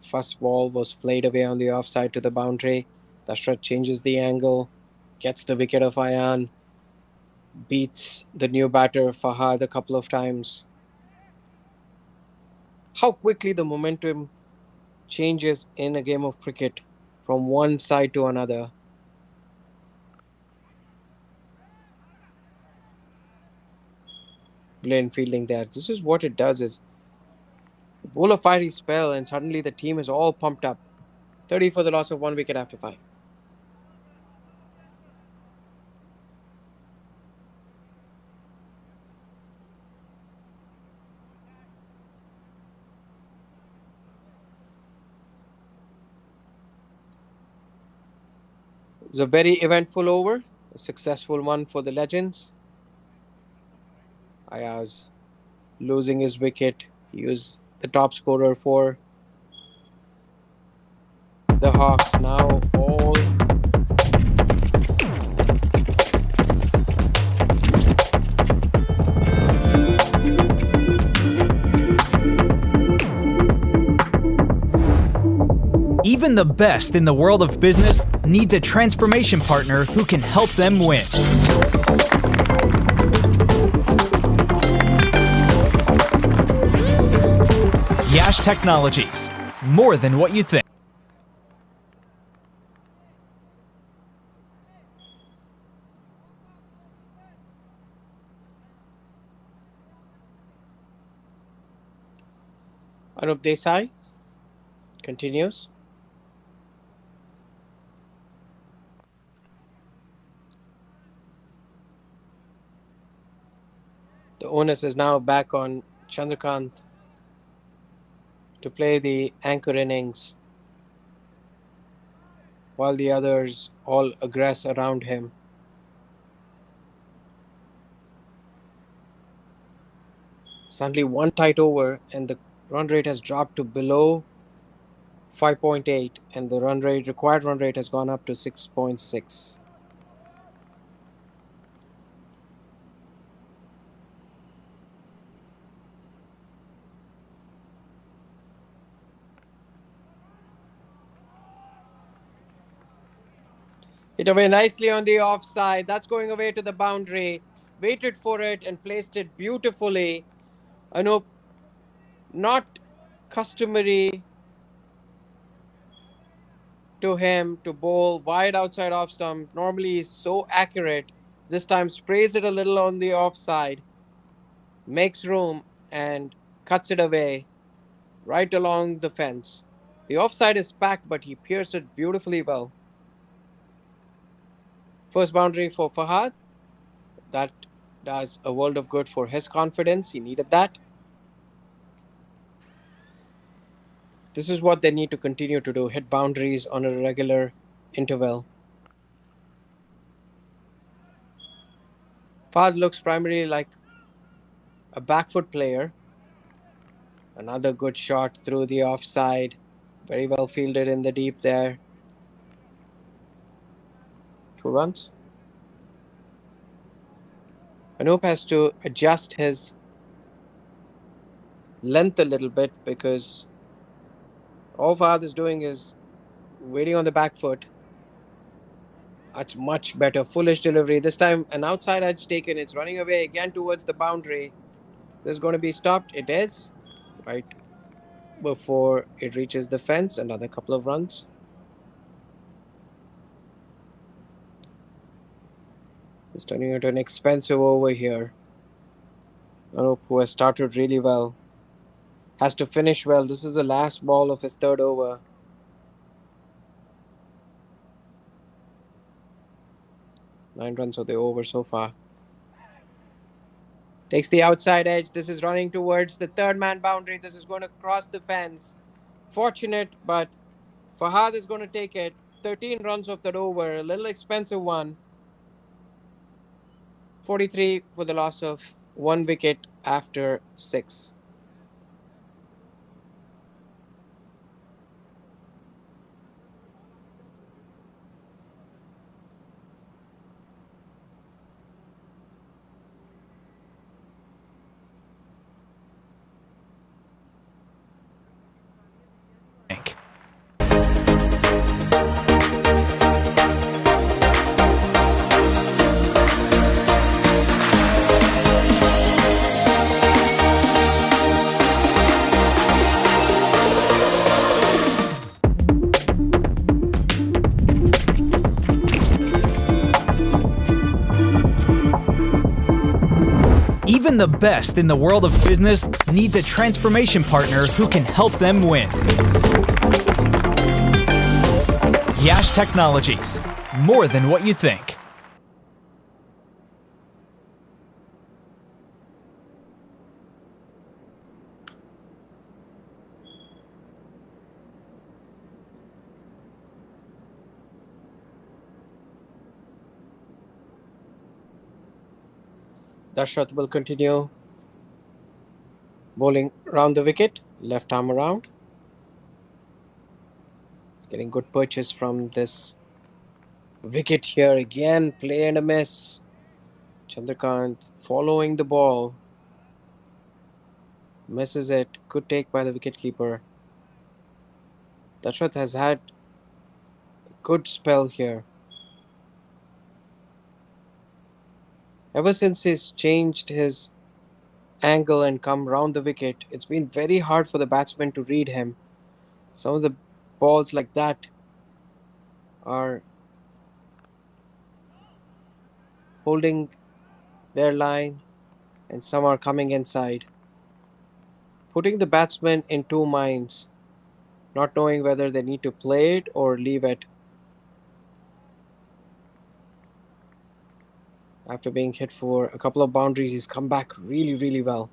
first ball was flayed away on the offside to the boundary. Dashrath changes the angle, gets the wicket of Ayan, beats the new batter Fahad a couple of times. How quickly the momentum changes in a game of cricket from one side to another. Brilliant fielding there. This is what it does is bowl a fiery spell and suddenly the team is all pumped up. 30 for the loss of one wicket after 5. It was a very eventful over, a successful one for the Legends. Ayaz losing his wicket. He was the top scorer for the Hawks. Now all Even the best in the world of business needs a transformation partner who can help them win. Yash Technologies. More than what you think. Anup Desai continues. The onus is now back on Chandrakant to play the anchor innings while the others all aggress around him. Suddenly one tight over and the run rate has dropped to below 5.8 and the required run rate has gone up to 6.6. Hit away nicely on the offside. That's going away to the boundary. Waited for it and placed it beautifully. I know, not customary to him to bowl wide outside off stump. Normally he's so accurate. This time sprays it a little on the offside, makes room and cuts it away right along the fence. The offside is packed, but he pierced it beautifully well. First boundary for Fahad. That does a world of good for his confidence. He needed that. This is what they need to continue to do, hit boundaries on a regular interval. Fahad looks primarily like a back foot player. Another good shot through the offside. Very well fielded in the deep there. 2 runs. Anup has to adjust his length a little bit because all Fahad is doing is waiting on the back foot. That's much better. Foolish delivery. This time an outside edge taken. It's running away again towards the boundary. This is going to be stopped. It is. Right before it reaches the fence. Another couple of runs. It's turning into an expensive over here. Anup, who has started really well, has to finish well. This is the last ball of his third over. Nine runs of the over so far. Takes the outside edge. This is running towards the third man boundary. This is going to cross the fence. Fortunate, but Fahad is going to take it. 13 runs of that over. A little expensive one. 43 for the loss of 1 wicket after 6. Even the best in the world of business needs a transformation partner who can help them win. Yash Technologies, more than what you think. Dashrath will continue bowling round the wicket, left arm around. He's getting good purchase from this wicket here again. Play and a miss. Chandrakant following the ball. Misses it. Good take by the wicketkeeper. Dashrath has had a good spell here. Ever since he's changed his angle and come round the wicket, it's been very hard for the batsman to read him. Some of the balls like that are holding their line and some are coming inside. Putting the batsman in two minds, not knowing whether they need to play it or leave it. After being hit for a couple of boundaries, he's come back really, really well.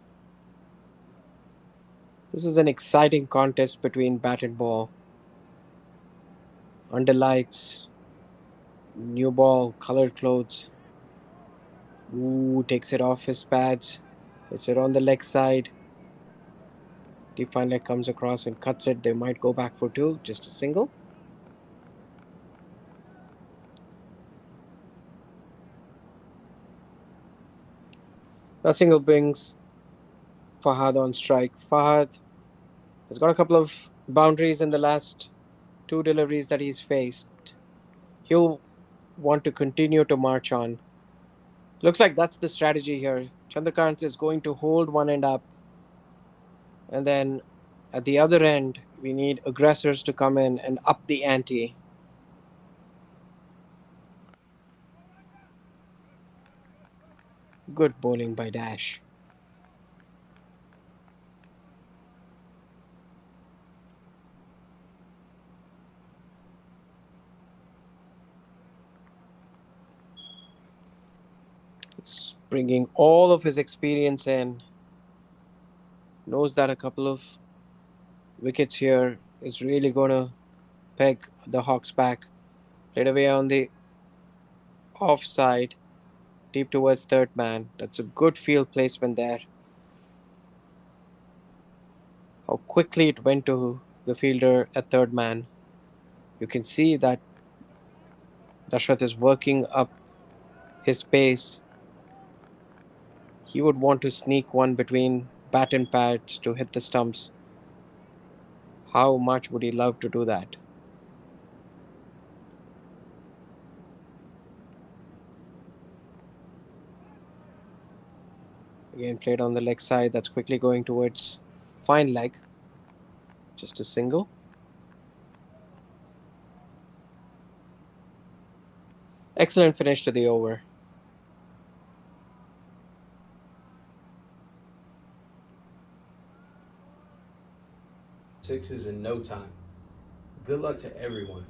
This is an exciting contest between bat and ball. Under lights, new ball, colored clothes. Ooh, takes it off his pads. It's it on the leg side. Deep fine leg comes across and cuts it. They might go back for two, just a single. That single brings Fahad on strike. Fahad has got a couple of boundaries in the last two deliveries that he's faced. He'll want to continue to march on. Looks like that's the strategy here. Chandrakant is going to hold one end up. And then at the other end, we need aggressors to come in and up the ante. Good bowling by Dash. He's bringing all of his experience in. Knows that a couple of wickets here is really going to peg the Hawks back. Played away on the offside, deep towards third man. That's a good field placement there. How quickly it went to the fielder at third man. You can see that Dashrath is working up his pace. He would want to sneak one between bat and pads to hit the stumps. How much would he love to do that? Again, played on the leg side. That's quickly going towards fine leg. Just a single. Excellent finish to the over. Sixes in no time. Good luck to everyone.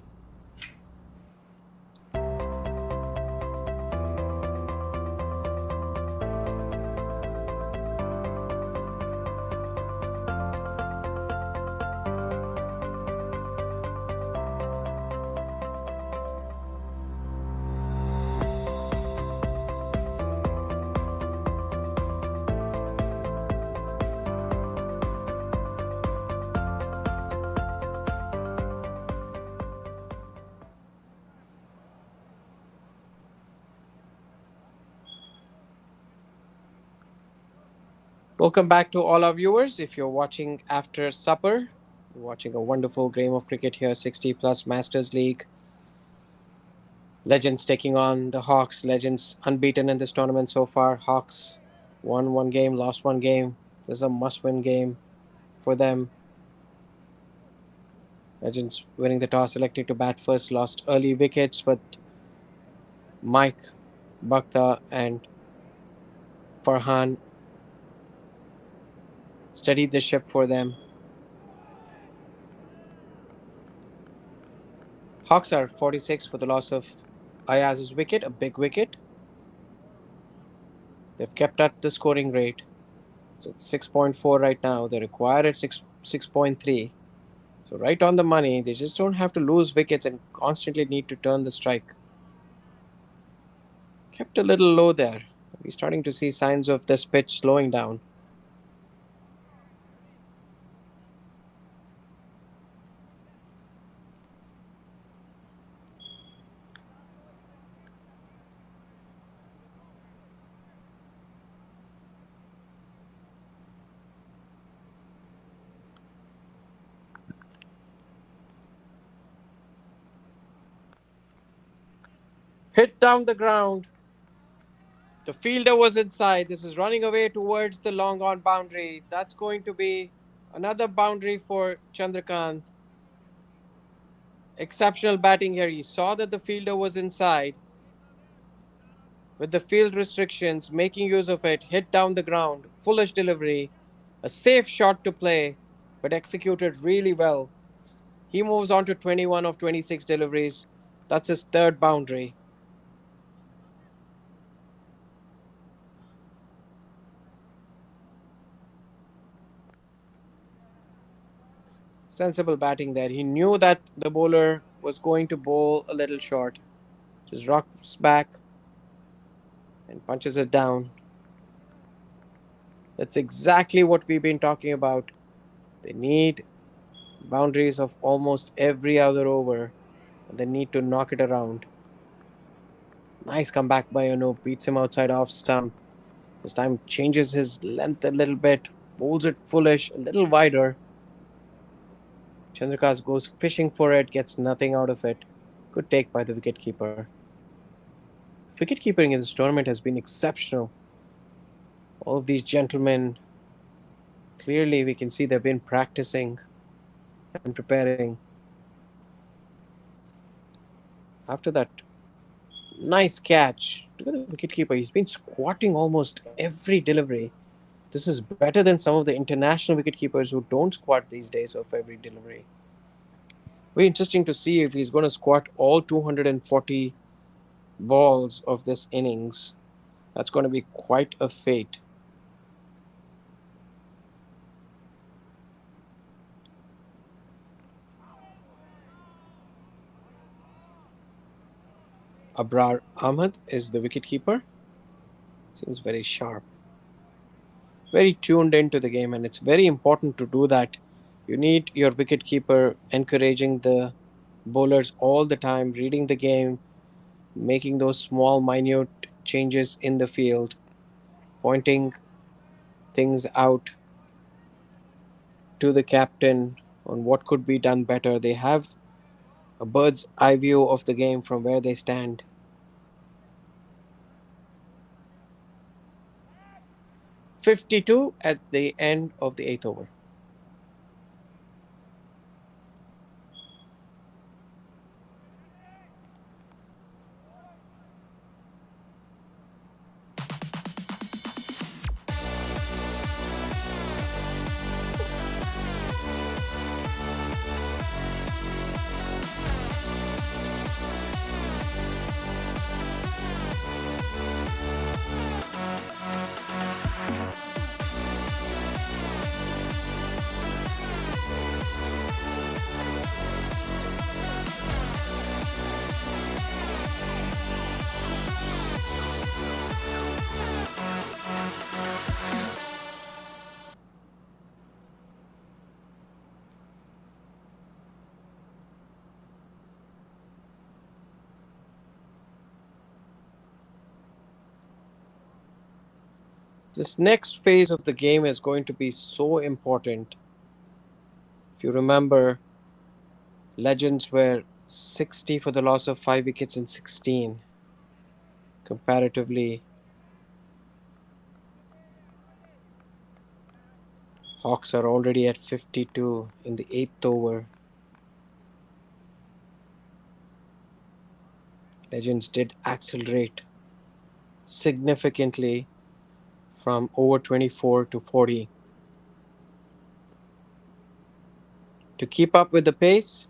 Welcome back to all our viewers. If you're watching after supper, you're watching a wonderful game of cricket here, 60 plus Masters League. Legends taking on the Hawks. Legends unbeaten in this tournament so far. Hawks won one game, lost one game. This is a must win game for them. Legends winning the toss, elected to bat first, lost early wickets, but Mike, Bhakta, and Farhan steadied the ship for them. Hawks are 46 for the loss of Ayaz's wicket, a big wicket. They've kept up the scoring rate. So it's 6.4 right now. They require at 6.3. So right on the money. They just don't have to lose wickets and constantly need to turn the strike. Kept a little low there. We're starting to see signs of this pitch slowing down. Hit down the ground. The fielder was inside. This is running away towards the long on boundary. That's going to be another boundary for Chandrakant. Exceptional batting here. He saw that the fielder was inside. With the field restrictions, making use of it, hit down the ground. Foolish delivery. A safe shot to play, but executed really well. He moves on to 21 of 26 deliveries. That's his third boundary. Sensible batting there. He knew that the bowler was going to bowl a little short. Just rocks back and punches it down. That's exactly what we've been talking about. They need boundaries of almost every other over, and they need to knock it around. Nice comeback by Anup. Beats him outside off stump. This time changes his length a little bit. Bowls it foolish, a little wider. Chandrakas goes fishing for it, gets nothing out of it. Good take by the wicketkeeper. Wicketkeeping in this tournament has been exceptional. All of these gentlemen, clearly we can see they've been practicing and preparing. After that nice catch, Look at the wicketkeeper. He's been squatting almost every delivery. This is better than some of the international wicketkeepers who don't squat these days of every delivery. Very interesting to see if he's going to squat all 240 balls of this innings. That's going to be quite a fate. Abrar Ahmed is the wicketkeeper. Seems very sharp, very tuned into the game, and it's very important to do that. You need your wicketkeeper encouraging the bowlers all the time, reading the game, making those small, minute changes in the field, pointing things out to the captain on what could be done better. They have a bird's eye view of the game from where they stand. 52 at the end of the eighth over. This next phase of the game is going to be so important. If you remember, Legends were 60 for the loss of 5 wickets in 16. Comparatively, Hawks are already at 52 in the 8th over. Legends did accelerate significantly from over 24 to 40. To keep up with the pace,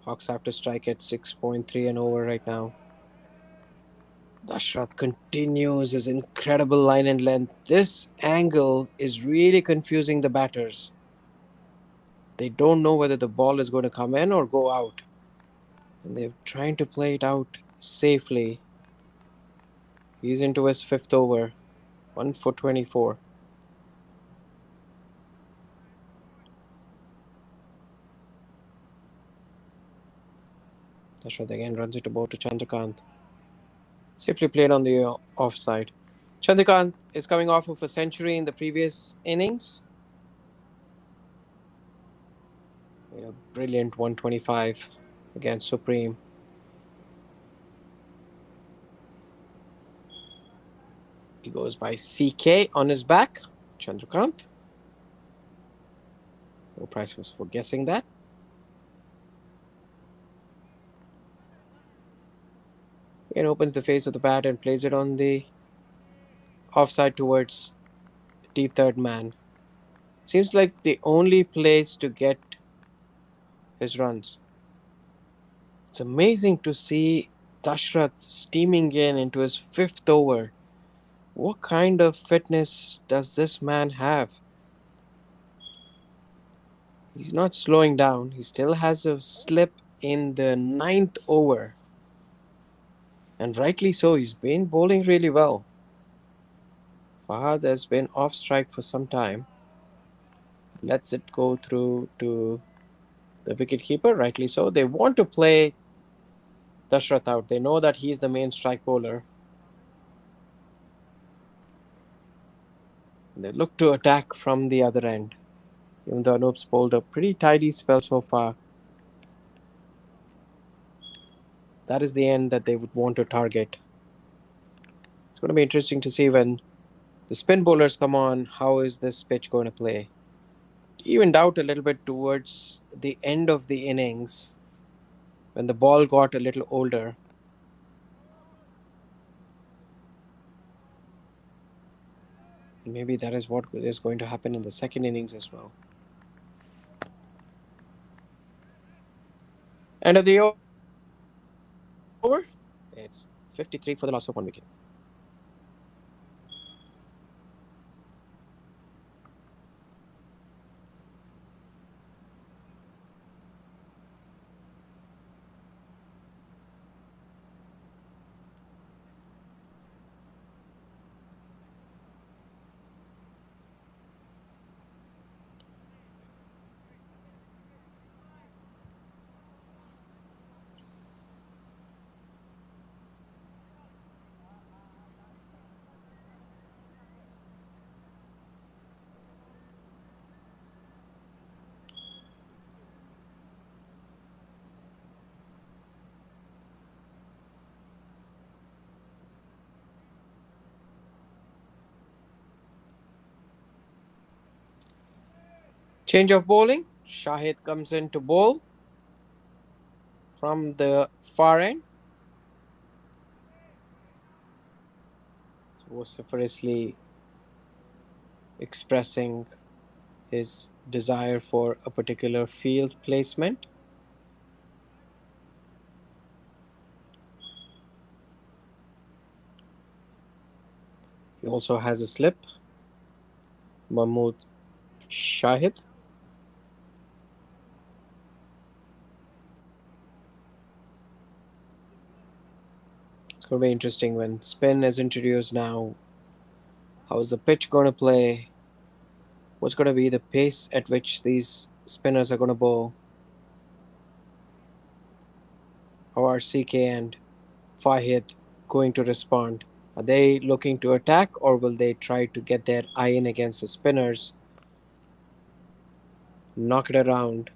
Hawks have to strike at 6.3 and over right now. Dashrath continues his incredible line and length. This angle is really confusing the batters. They don't know whether the ball is going to come in or go out. And they're trying to play it out safely. He's into his 5th over. 1 for 24. Dashrath again runs it about to Chandrakant. Safely played on the offside. Chandrakant is coming off of a century in the previous innings. A brilliant 125 against Supreme. He goes by CK on his back. Chandrakant. No price was for guessing that. And opens the face of the bat and plays it on the offside towards deep third man. Seems like the only place to get his runs. It's amazing to see Dashrath steaming in into his 5th over. What kind of fitness does this man have? He's not slowing down. He still has a slip in the 9th over. And rightly so, he's been bowling really well. Fahad has been off strike for some time. Lets it go through to the wicketkeeper, rightly so. They want to play Dashrath out. They know that he's the main strike bowler. They look to attack from the other end. Even though Anoop's bowled a pretty tidy spell so far, that is the end that they would want to target. It's going to be interesting to see when the spin bowlers come on, how is this pitch going to play? Evened out a little bit towards the end of the innings when the ball got a little older. Maybe that is what is going to happen in the second innings as well. End of the over. It's 53 for the loss of 1 wicket. Change of bowling. Shahid comes in to bowl from the far end. Vociferously expressing his desire for a particular field placement. He also has a slip, Mahmood Shahid. It's going to be interesting when spin is introduced now. How is the pitch going to play? What's going to be the pace at which these spinners are going to bowl? How are CK and Fahid going to respond? Are they looking to attack or will they try to get their eye in against the spinners, knock it around,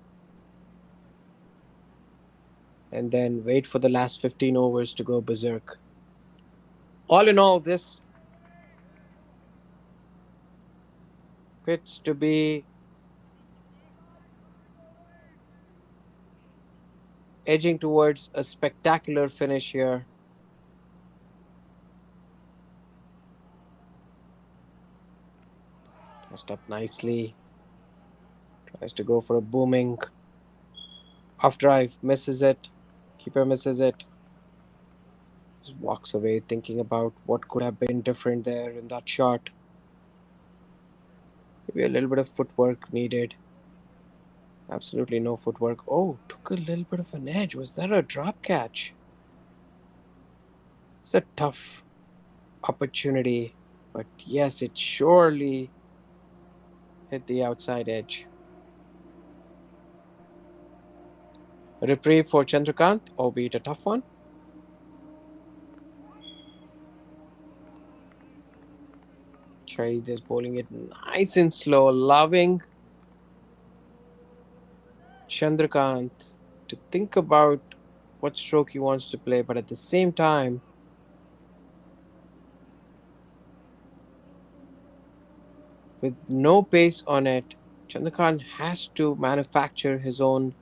and then wait for the last 15 overs to go berserk? All in all, this fits to be edging towards a spectacular finish here. Tossed up nicely. Tries to go for a booming off drive. Misses it. Keeper misses it. Just walks away thinking about what could have been different there in that shot. Maybe a little bit of footwork needed. Absolutely no footwork. Oh, took a little bit of an edge. Was that a drop catch? It's a tough opportunity. But yes, it surely hit the outside edge. A reprieve for Chandrakant, albeit a tough one. Shahid is bowling it nice and slow, allowing Chandrakant to think about what stroke he wants to play, but at the same time, with no pace on it, Chandrakant has to manufacture his own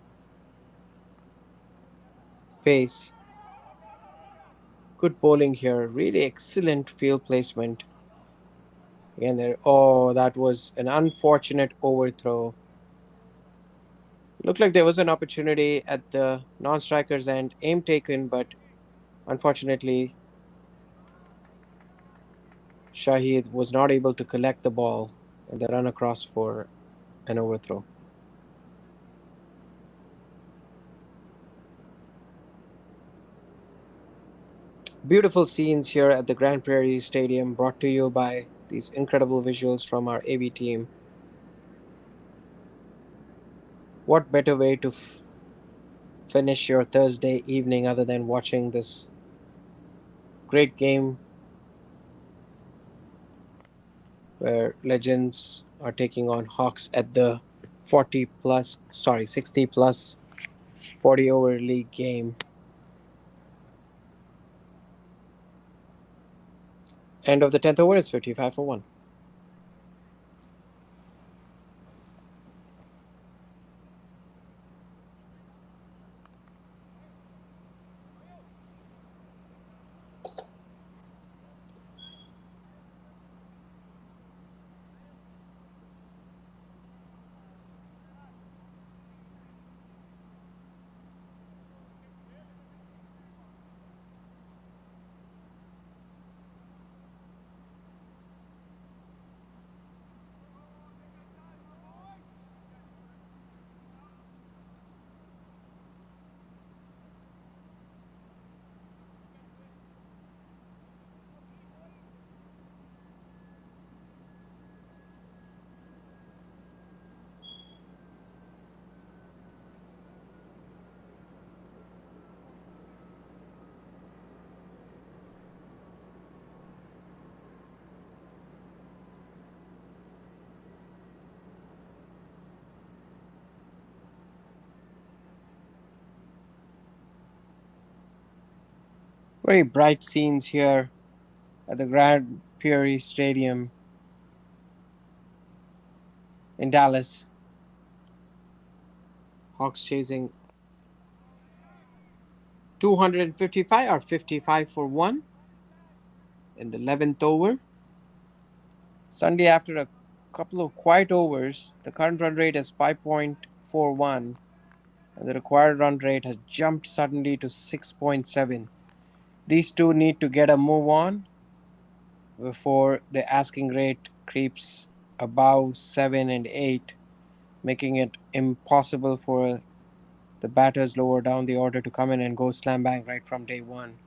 pace. Good bowling here, really excellent field placement. Again, there. Oh, that was an unfortunate overthrow. Looked like there was an opportunity at the non-strikers end, aim taken, but unfortunately, Shahid was not able to collect the ball and they run across for an overthrow. Beautiful scenes here at the Grand Prairie Stadium, brought to you by these incredible visuals from our AV team. What better way to finish your Thursday evening other than watching this great game where legends are taking on Hawks at the 60 plus 40 over league game. End of the 10th over is 55 for 1. Very bright scenes here at the Grand Prairie Stadium in Dallas. Hawks chasing 255 or 55 for one in the 11th over. Sunday, after a couple of quiet overs, the current run rate is 5.41 and the required run rate has jumped suddenly to 6.7. These two need to get a move on before the asking rate creeps above 7 and 8, making it impossible for the batters lower down the order to come in and go slam bang right from day one.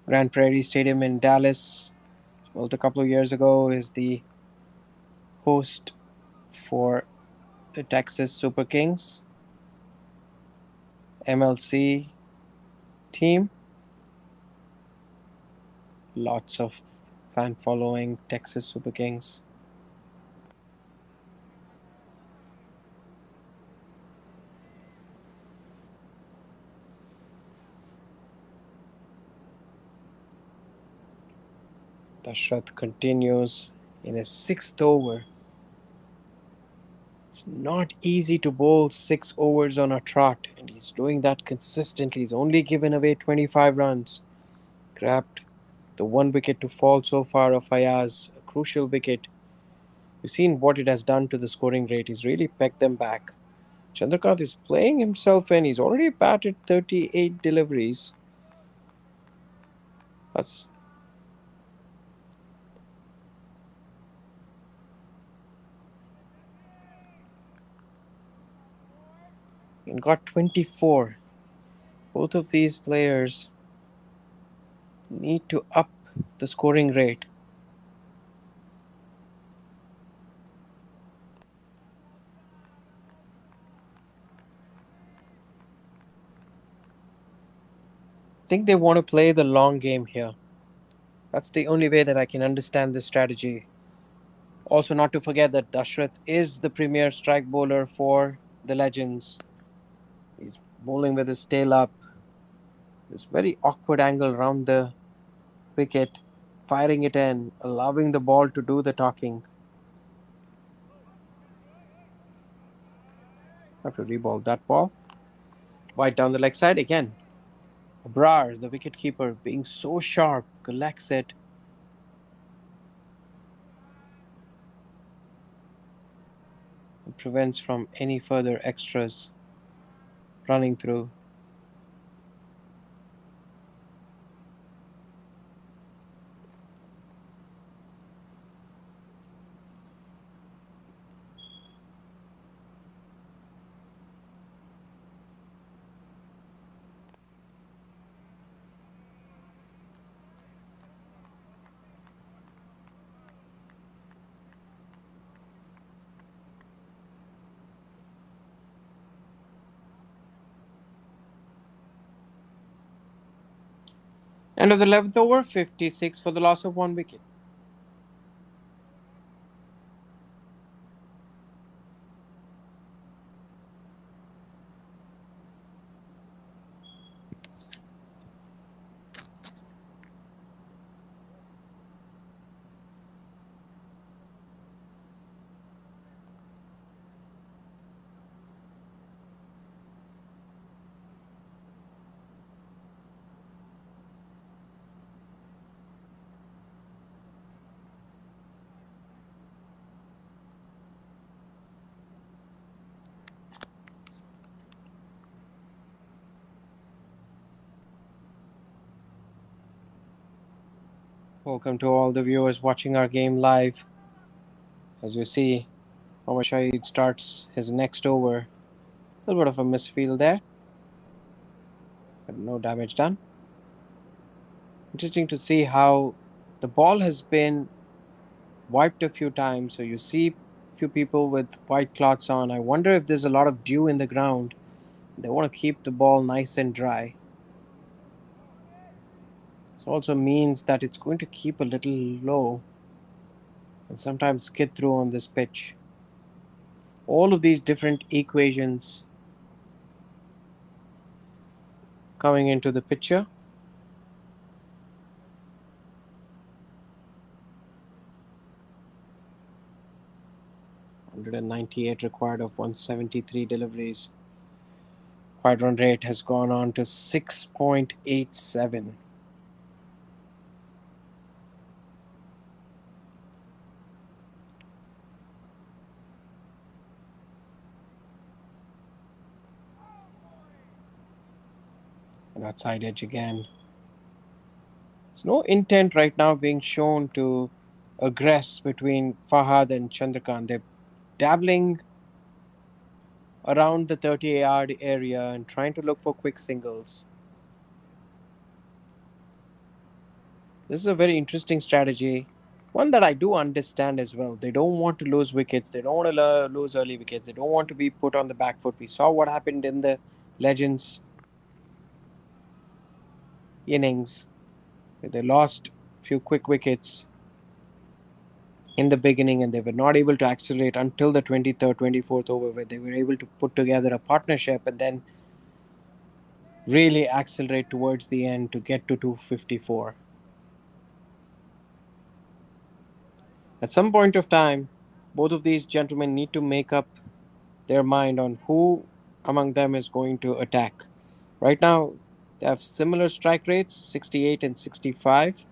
Grand Prairie Stadium in Dallas, built a couple of years ago, is the host for the Texas Super Kings MLC team. Lots of fan following Texas Super Kings. Dashrath continues in his sixth over. It's not easy to bowl 6 overs on a trot, and he's doing that consistently. He's only given away 25 runs. Grabbed the one wicket to fall so far of Ayaz, a crucial wicket. You've seen what it has done to the scoring rate. He's really pegged them back. Chandrakant is playing himself in. He's already batted 38 deliveries. That's and got 24. Both of these players need to up the scoring rate. I think they want to play the long game here. That's the only way that I can understand this strategy. Also, not to forget that Dashrath is the premier strike bowler for the Legends. He's bowling with his tail up. This very awkward angle around the wicket, firing it in, allowing the ball to do the talking. Have to reball that ball. Wide down the leg side again. Abrar, the wicketkeeper, being so sharp, collects it. And prevents from any further extras running through. End of the 11th over, 56 for the loss of one wicket. Welcome to all the viewers watching our game live. As you see, Mohammad Shahid starts his next over. A little bit of a misfield there, but no damage done. Interesting to see how the ball has been wiped a few times. So you see a few people with white cloths on. I wonder if there's a lot of dew in the ground. They want to keep the ball nice and dry. This also means that it's going to keep a little low and sometimes skid through on this pitch. All of these different equations coming into the picture. .198 required of 173 deliveries. Required run rate has gone on to 6.87. An outside edge again. There's no intent right now being shown to aggress between Fahad and Chandrakant. They're dabbling around the 30-yard area and trying to look for quick singles. This is a very interesting strategy. One that I do understand as well. They don't want to lose wickets. They don't want to lose early wickets. They don't want to be put on the back foot. We saw what happened in the Legends innings. They lost a few quick wickets in the beginning and they were not able to accelerate until the 23rd, 24th over, where they were able to put together a partnership and then really accelerate towards the end to get to 254. At some point of time, both of these gentlemen need to make up their mind on who among them is going to attack. Right now, they have similar strike rates, 68 and 65.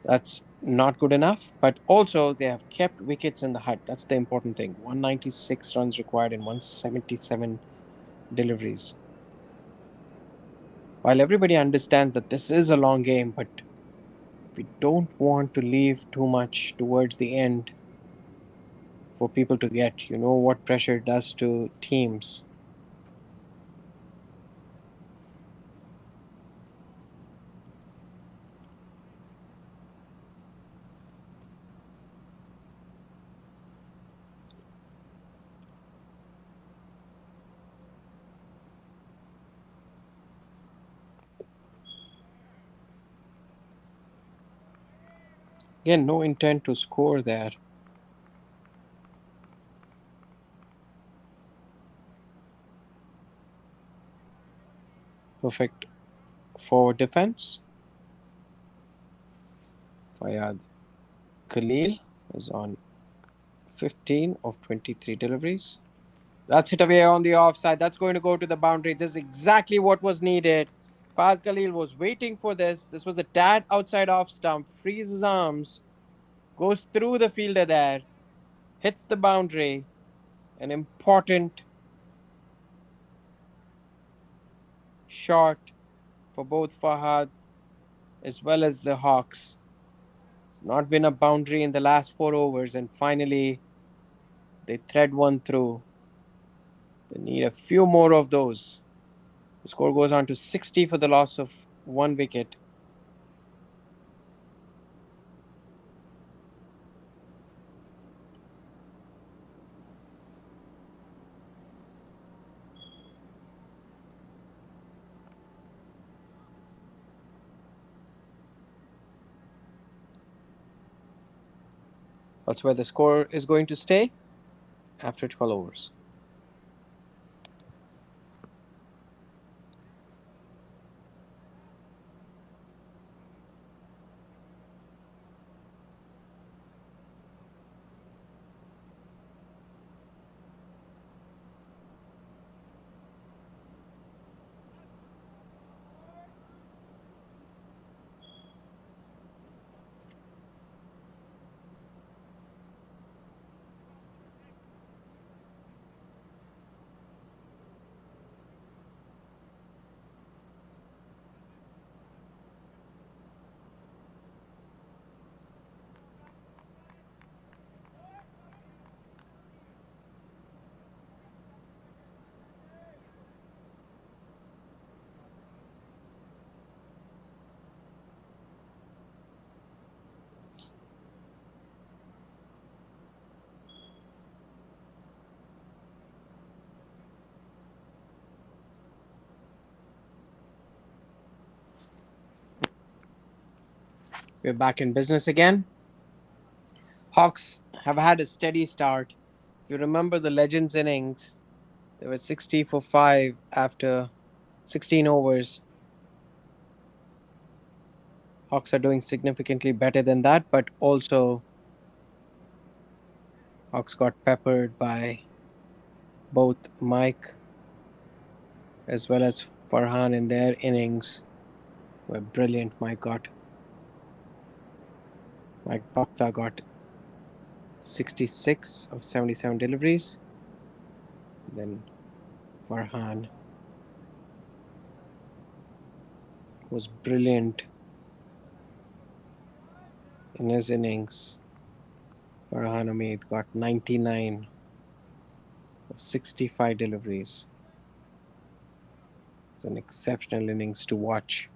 That's not good enough, but also they have kept wickets in the hut. That's the important thing. 196 runs required in 177 deliveries. While everybody understands that this is a long game, but we don't want to leave too much towards the end for people to get. You know what pressure does to teams. Again, no intent to score there. Perfect for defense. Fayad Khalil is on 15 of 23 deliveries. That's hit away on the offside. That's going to go to the boundary. This is exactly what was needed. Fayad Khalil was waiting for this. This was a tad outside off stump. Frees his arms. Goes through the fielder there. Hits the boundary. An important shot for both Fahad as well as the Hawks. It's not been a boundary in the last 4 overs, and finally they thread one through. They need a few more of those. The score goes on to 60 for the loss of 1 wicket. That's where the score is going to stay after 12 overs. We're back in business again. Hawks have had a steady start. If you remember the Legends innings, they were 60 for 5 after 16 overs. Hawks are doing significantly better than that, but also Hawks got peppered by both Mike as well as Farhan in their innings. Were brilliant. Mike Bhakta got 66 of 77 deliveries. Then Farhan was brilliant in his innings. Farhan Hamid got 99 of 65 deliveries. It's an exceptional innings to watch.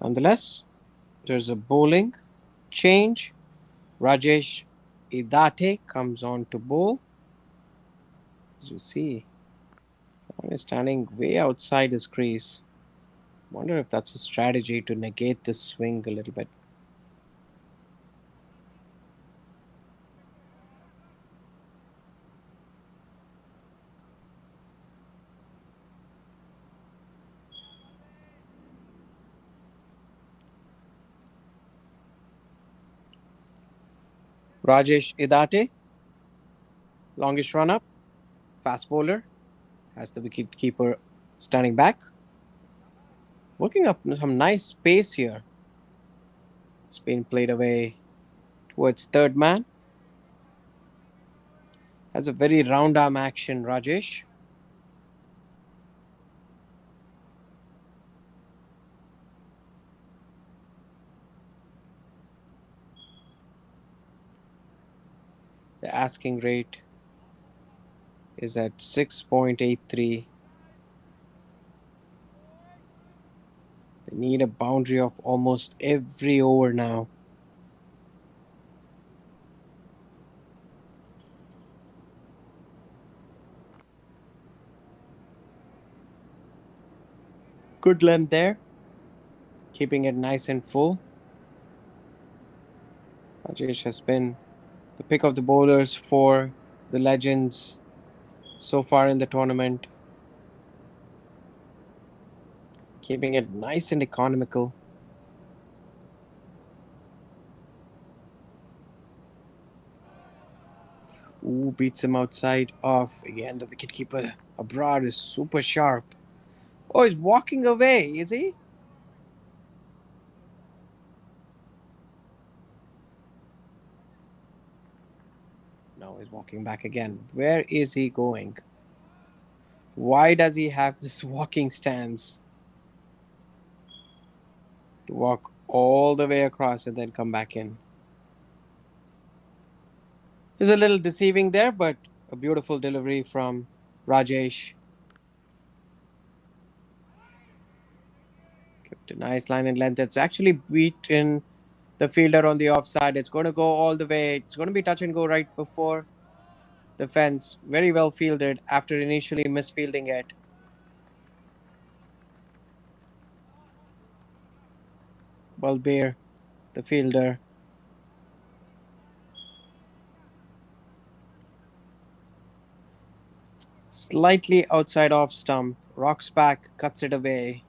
Nonetheless, there's a bowling change. Rajesh Idate comes on to bowl. As you see, one is standing way outside his crease. Wonder if that's a strategy to negate this swing a little bit. Rajesh Idate, longest run up, fast bowler, has the wicket keeper standing back. Working up some nice space here. It's been played away towards third man. Has a very round arm action, Rajesh. The asking rate is at 6.83. They need a boundary of almost every over now. Good length there, keeping it nice and full. Rajesh has been the pick of the bowlers for the Legends so far in the tournament, keeping it nice and economical. Ooh, beats him outside off. Again, the wicketkeeper, Abrar, is super sharp. Oh, he's walking away, is he? No, he's walking back again. Where is he going? Why does he have this walking stance? To walk all the way across and then come back in. It's a little deceiving there, but a beautiful delivery from Rajesh. Kept a nice line and length. It's actually beaten the fielder on the offside. It's going to go all the way. It's going to be touch and go right before the fence. Very well fielded after initially misfielding it. Balbir, the fielder. Slightly outside off stump. Rocks back, cuts it away.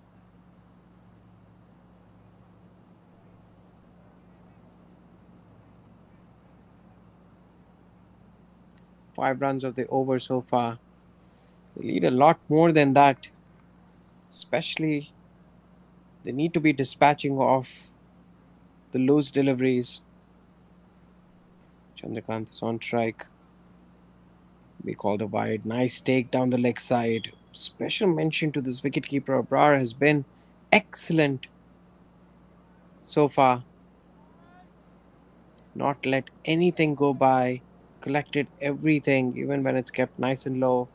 Five runs of the over so far. They lead a lot more than that. Especially, they need to be dispatching off the loose deliveries. Chandrakant is on strike. We called a wide. Nice take down the leg side. Special mention to this wicketkeeper. Abrar has been excellent so far. Not let anything go by. Collected everything, even when it's kept nice and low.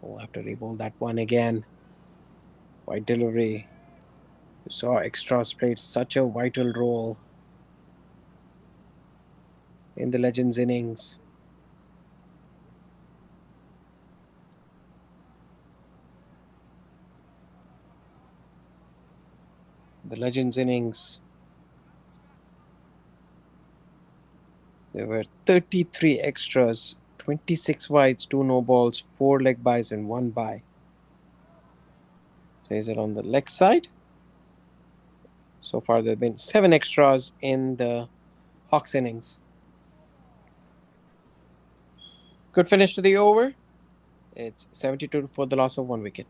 We'll have to re-bowl that one again. Wide delivery. You saw extras played such a vital role. in the Legends innings. The Legends innings, there were 33 extras, 26 wides, 2 no balls, 4 leg byes, and 1 bye. Plays it on the leg side. So far, there have been 7 extras in the Hawks innings. Good finish to the over. It's 72 for the loss of 1 wicket.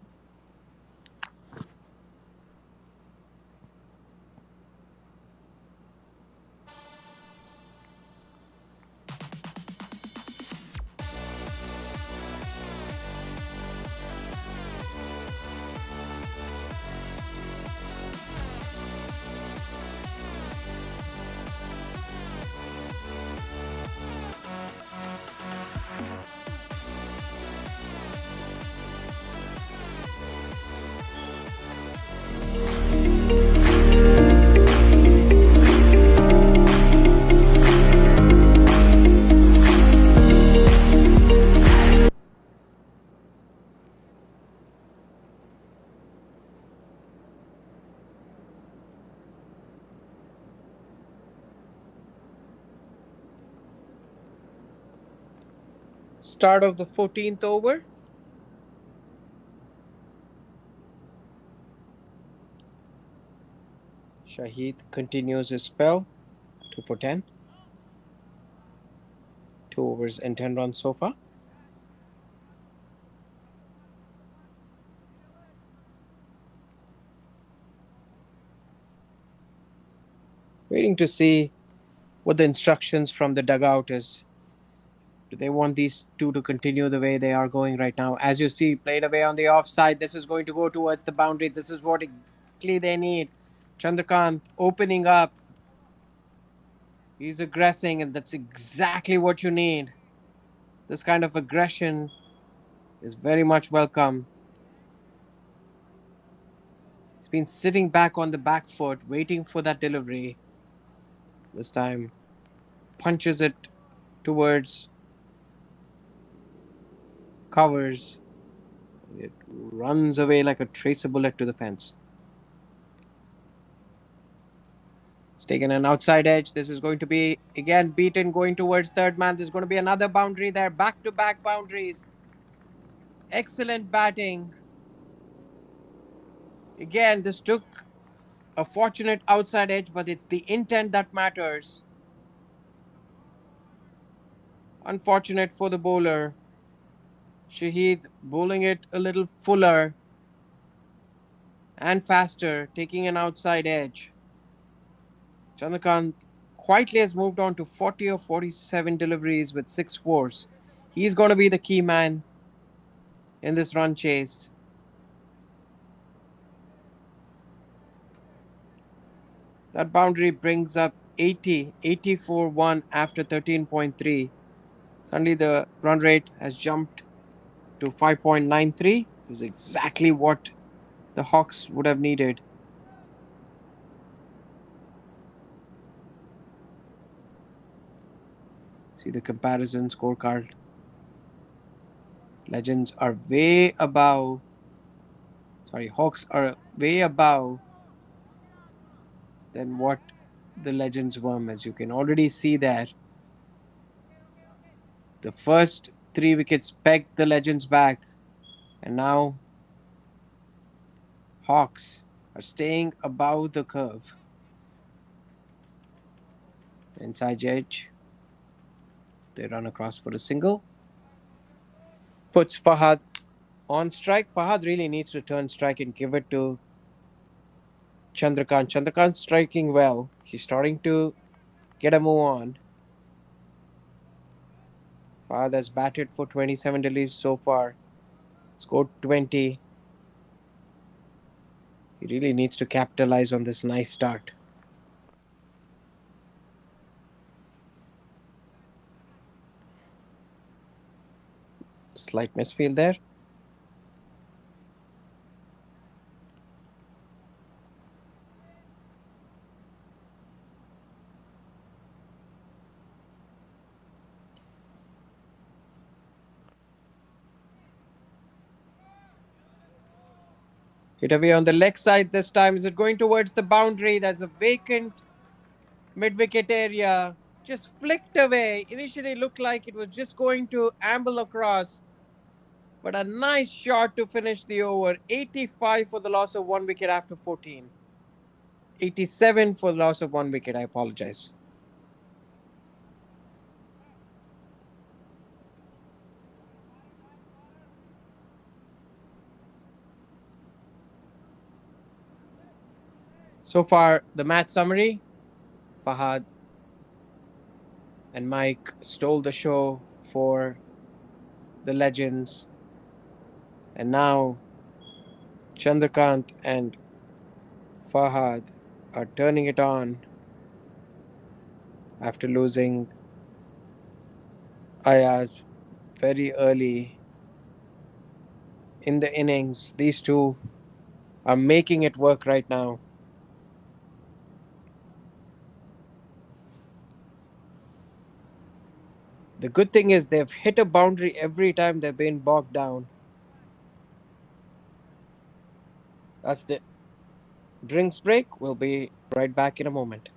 Start of the 14th over. Shahid continues his spell. 2 for 10. 2 overs and 10 runs so far. Waiting to see what the instructions from the dugout is. Do they want these two to continue the way they are going right now? As you see, played away on the offside. This is going to go towards the boundary. This is what exactly they need. Chandrakant opening up. He's aggressing, and that's exactly what you need. This kind of aggression is very much welcome. He's been sitting back on the back foot, waiting for that delivery. This time, punches it towards covers. It runs away like a tracer bullet to the fence. It's taken an outside edge. This is going to be again beaten going towards third man. There's going to be another boundary there. Back to back boundaries. Excellent batting. Again, this took a fortunate outside edge, but it's the intent that matters. Unfortunate for the bowler. Shahid bowling it a little fuller and faster, taking an outside edge. Chandrakant quietly has moved on to 40 or 47 deliveries with 6 fours. He's going to be the key man in this run chase. That boundary brings up 80 for 1 after 13.3. Suddenly the run rate has jumped to 5.93. This is exactly what the Hawks would have needed. See the comparison scorecard. Legends are way above. Sorry, Hawks are way above than what the Legends were. As you can already see that the first 3 wickets pegged the Legends back, and now Hawks are staying above the curve. Inside edge. They run across for a single. Puts Fahad on strike. Fahad really needs to turn strike and give it to Chandrakant. Chandrakant striking well. He's starting to get a move on. Fahad has batted for 27 deliveries so far. Scored 20. He really needs to capitalize on this nice start. Slight misfield there. Hit away on the leg side this time. Is it going towards the boundary? That's a vacant mid-wicket area. Just flicked away. Initially looked like it was just going to amble across. But a nice shot to finish the over. 85 for the loss of 1 wicket after 14. 87 for the loss of 1 wicket. I apologize. So far, the match summary. Fahad and Mike stole the show for the Legends. And now Chandrakant and Fahad are turning it on after losing Ayaz very early in the innings. These two are making it work right now. The good thing is they've hit a boundary every time they've been bogged down. That's the drinks break. We'll be right back in a moment.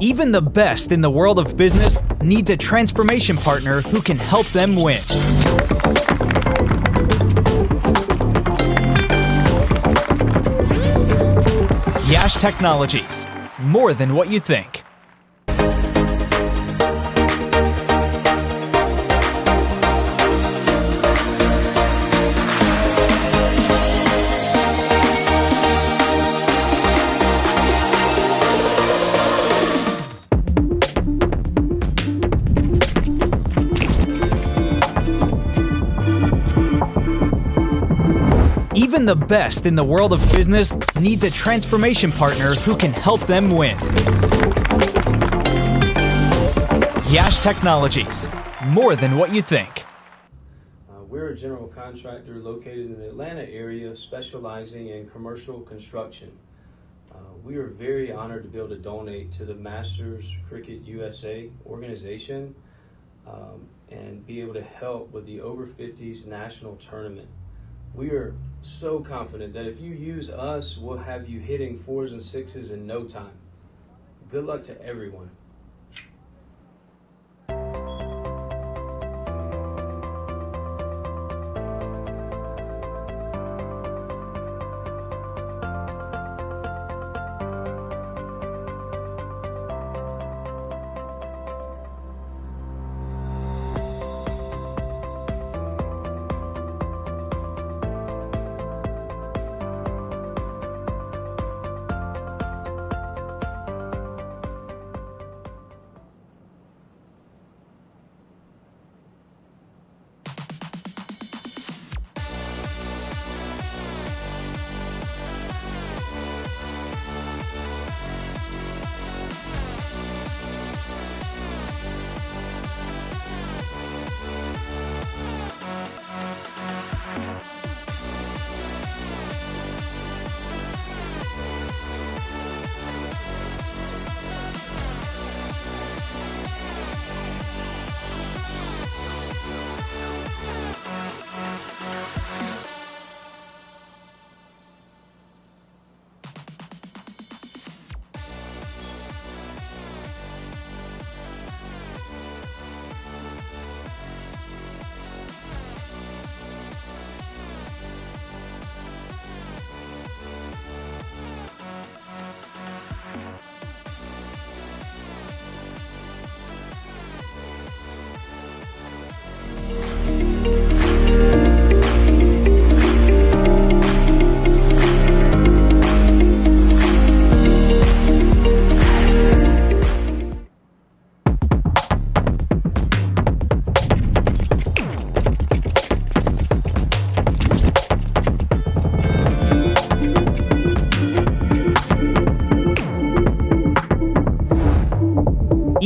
Even the best in the world of business needs a transformation partner who can help them win. Yash Technologies, more than what you think. Even the best in the world of business needs a transformation partner who can help them win. Yash Technologies, more than what you think. We're a general contractor located in the Atlanta area specializing in commercial construction. We are very honored to be able to donate to the Masters Cricket USA organization and be able to help with the Over 50s national tournament. We are so confident that if you use us, we'll have you hitting 4s and 6s in no time. Good luck to everyone.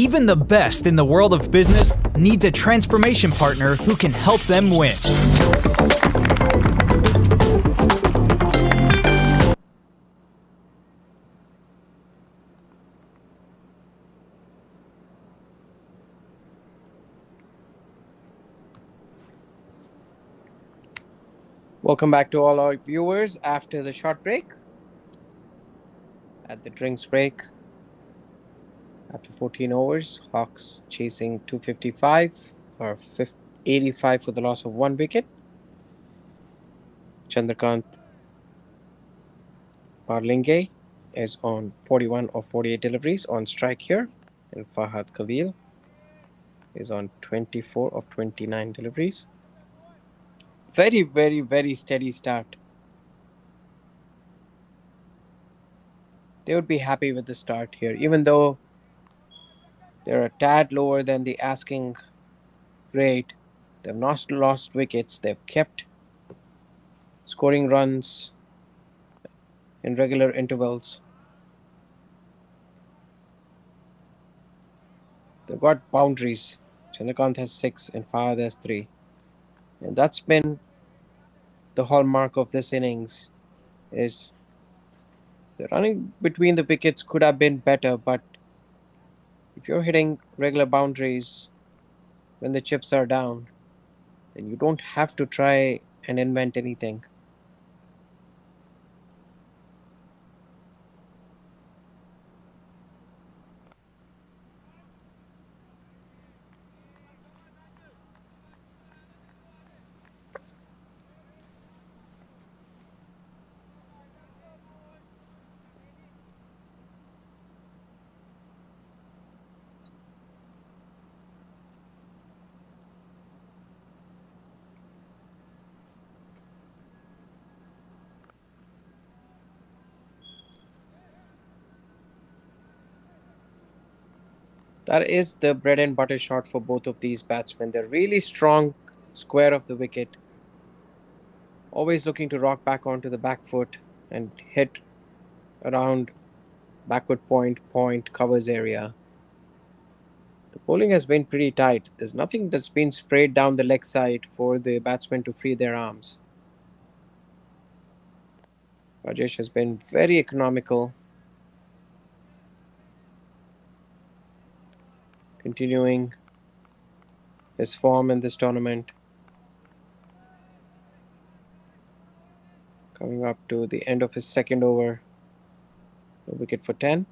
Even the best in the world of business needs a transformation partner who can help them win. Welcome back to all our viewers after the short break. At the drinks break, after 14 overs, Hawks chasing 255 or 85 for the loss of 1 wicket. Chandrakant Parlinge is on 41 of 48 deliveries on strike here, and Fahad Khalil is on 24 of 29 deliveries. Very, very, very steady start. They would be happy with the start here, even though they're a tad lower than the asking rate. They've not lost wickets. They've kept scoring runs in regular intervals. They've got boundaries. Chandrakant has 6 and Fahad has 3. And that's been the hallmark of this innings, is the running between the wickets could have been better, but if you're hitting regular boundaries when the chips are down, then you don't have to try and invent anything. That is the bread and butter shot for both of these batsmen. They're really strong, square of the wicket, always looking to rock back onto the back foot and hit around backward point covers area. The bowling has been pretty tight. There's nothing that's been sprayed down the leg side for the batsmen to free their arms. Rajesh has been very economical, continuing his form in this tournament. Coming up to the end of his second over. No wicket for 10.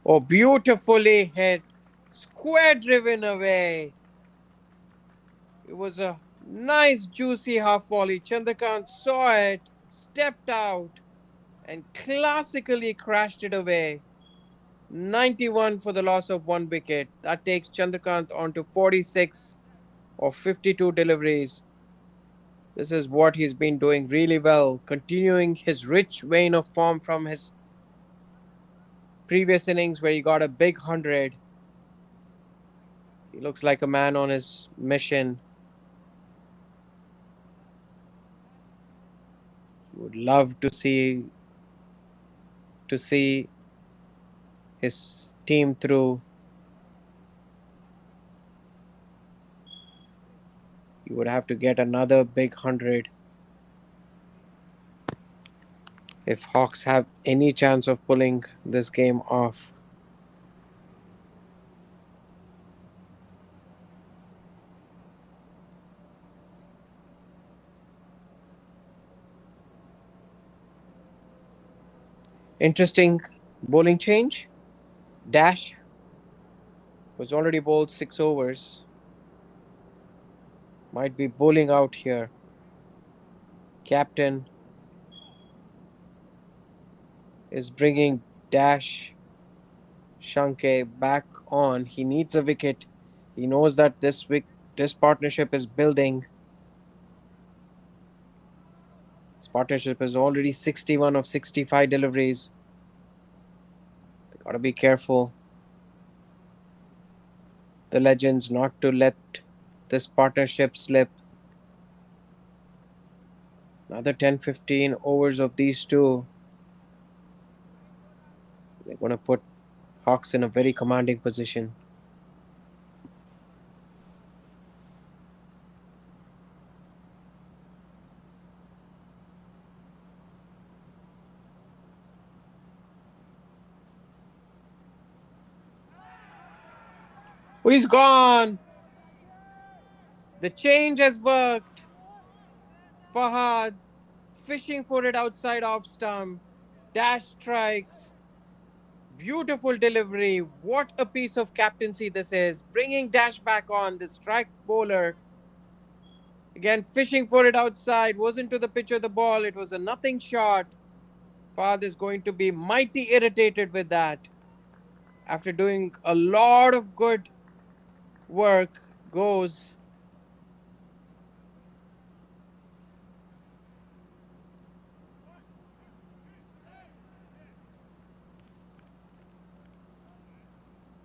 Oh, beautifully hit. Square driven away. It was a nice, juicy half volley. Chandrakant saw it, stepped out, and classically crashed it away. 91 for the loss of 1 wicket. That takes Chandrakant on to 46 of 52 deliveries. This is what he's been doing really well, continuing his rich vein of form from his previous innings where he got a big 100. He looks like a man on his mission. He would love to see his team through. He would have to get another big 100 if Hawks have any chance of pulling this game off. Interesting bowling change. Dash was already bowled 6 overs. Might be bowling out here. Captain is bringing Dash Shanke back on. He needs a wicket. He knows that this partnership is building. This partnership is already 61 of 65 deliveries. They gotta be careful, the legends, not to let this partnership slip. Another 10-15 overs of these two. They're going to put Hawks in a very commanding position. Oh, he's gone. The change has worked. Fahad fishing for it outside off stump. Dash strikes. Beautiful delivery. What a piece of captaincy this is. Bringing Dash back on, the strike bowler. Again, fishing for it outside. Wasn't to the pitch of the ball. It was a nothing shot. Fahad is going to be mighty irritated with that. After doing a lot of good work, goes.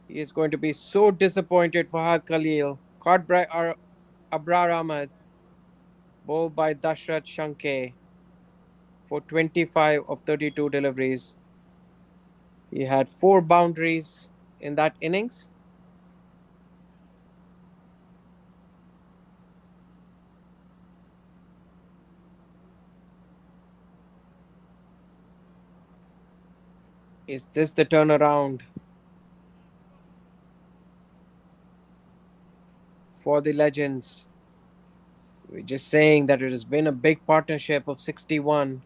He is going to be so disappointed. Fahad Khalil. Caught by Abrar Ahmed. Bowled by Dashrath Shanke for 25 of 32 deliveries. He had 4 boundaries in that innings. Is this the turnaround for the Legends? We're just saying that it has been a big partnership of 61.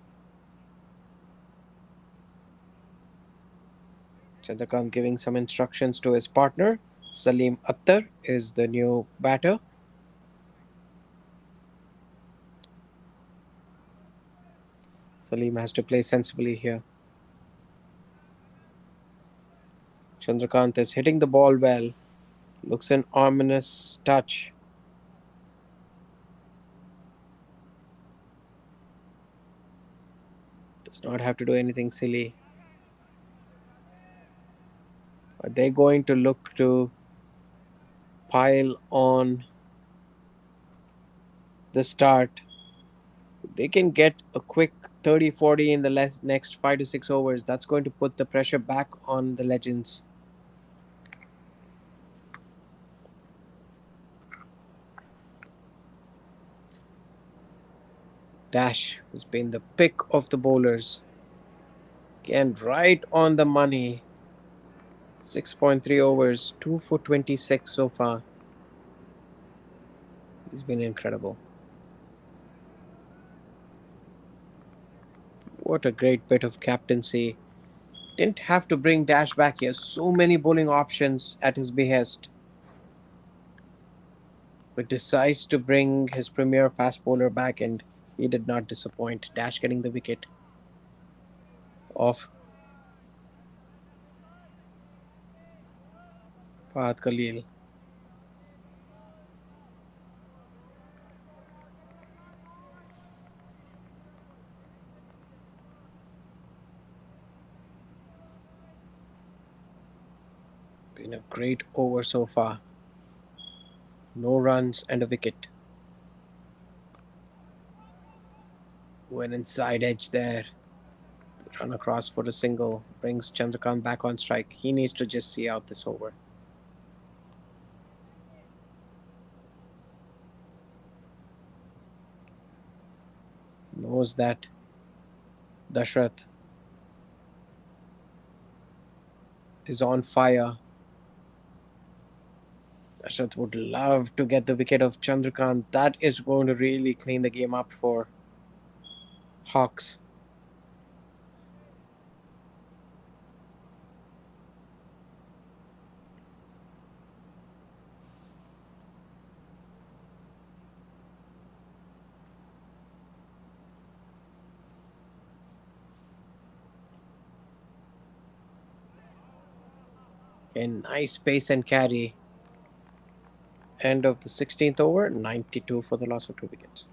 Chandrakant giving some instructions to his partner. Salim Attar is the new batter. Salim has to play sensibly here. Chandrakant is hitting the ball well. Looks an ominous touch. Does not have to do anything silly. Are they going to look to pile on the start? They can get a quick 30-40 in the next 5 to 6 overs. That's going to put the pressure back on the Legends. Dash has been the pick of the bowlers. Again, right on the money. 6.3 overs, 2 for 26 so far. He's been incredible. What a great bit of captaincy. Didn't have to bring Dash back here. So many bowling options at his behest. But decides to bring his premier fast bowler back, and he did not disappoint. Dash getting the wicket of Fahad Khalil. Been a great over so far. No runs and a wicket. Went inside edge there. Run across for a single. Brings Chandrakant back on strike. He needs to just see out this over. Knows that Dashrath is on fire. Dashrath would love to get the wicket of Chandrakant. That is going to really clean the game up for Hawks. A nice pace and carry. End of the 16th over, 92 for the loss of 2 wickets.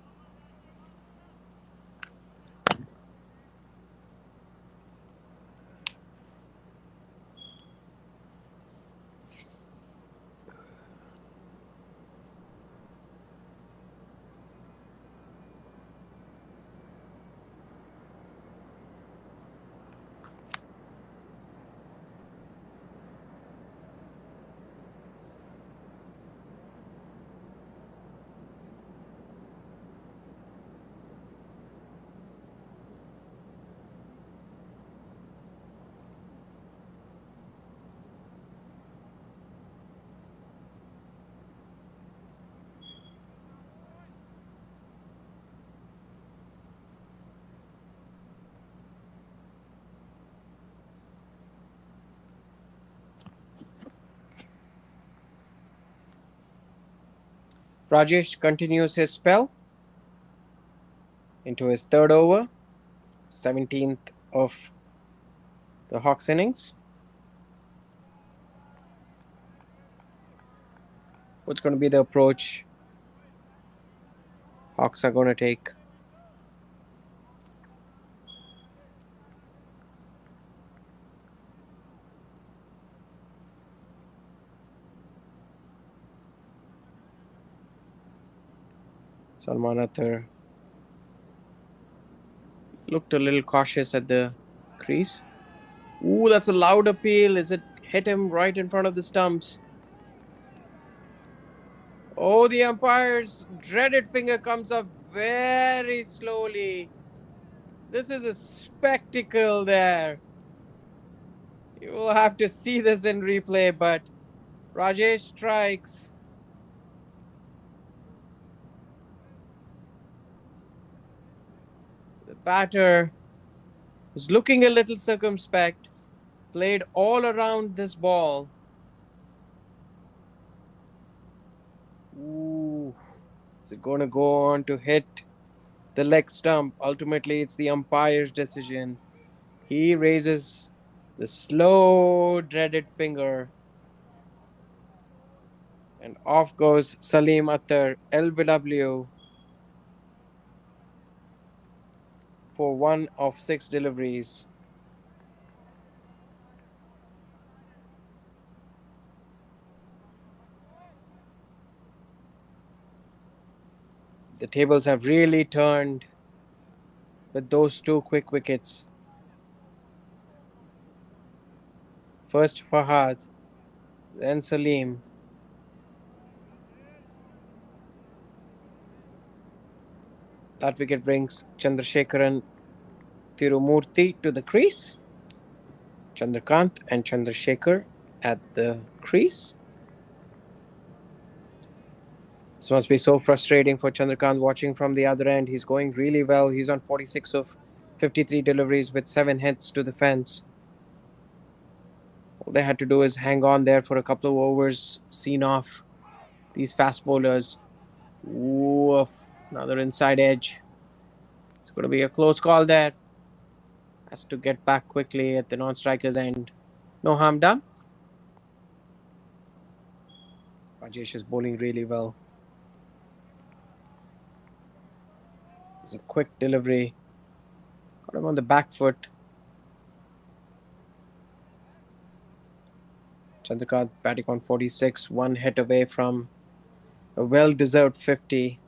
Rajesh continues his spell into his third over, 17th of the Hawks innings. What's going to be the approach Hawks are going to take? Salman Athar looked a little cautious at the crease. Ooh, that's a loud appeal. Is it hit him right in front of the stumps? Oh, the umpire's dreaded finger comes up very slowly. This is a spectacle there. You will have to see this in replay, but Rajesh strikes. The batter was looking a little circumspect, played all around this ball. Ooh, is it going to go on to hit the leg stump? Ultimately, it's the umpire's decision. He raises the slow, dreaded finger, and off goes Salim Akhtar, LBW, for one of six deliveries. The tables have really turned with those two quick wickets. First Fahad, then Salim. That wicket brings Chandrasekharan Tirumurthy to the crease. Chandrakant and Chandrasekhar at the crease. This must be so frustrating for Chandrakant watching from the other end. He's going really well. He's on 46 of 53 deliveries with 7 hits to the fence. All they had to do is hang on there for a couple of overs, seen off these fast bowlers. Woof. Another inside edge. It's going to be a close call there. Has to get back quickly at the non-striker's end. No harm done. Rajesh is bowling really well. It's a quick delivery. Got him on the back foot. Chandrakant batting on 46, one hit away from a well-deserved 50.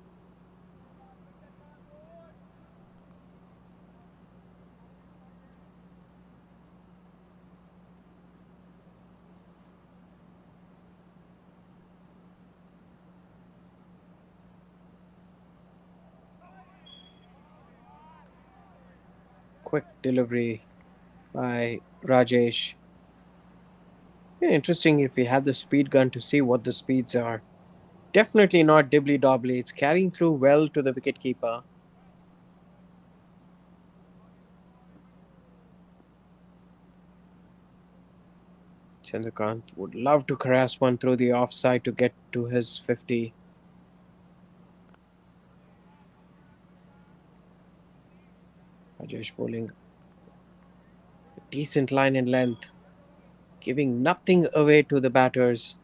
Quick delivery by Rajesh. Interesting if we had the speed gun to see what the speeds are. Definitely not dibbly-dobbly. It's carrying through well to the wicketkeeper. Chandrakant would love to caress one through the offside to get to his 50. Rajesh bowling a decent line in length, giving nothing away to the batters.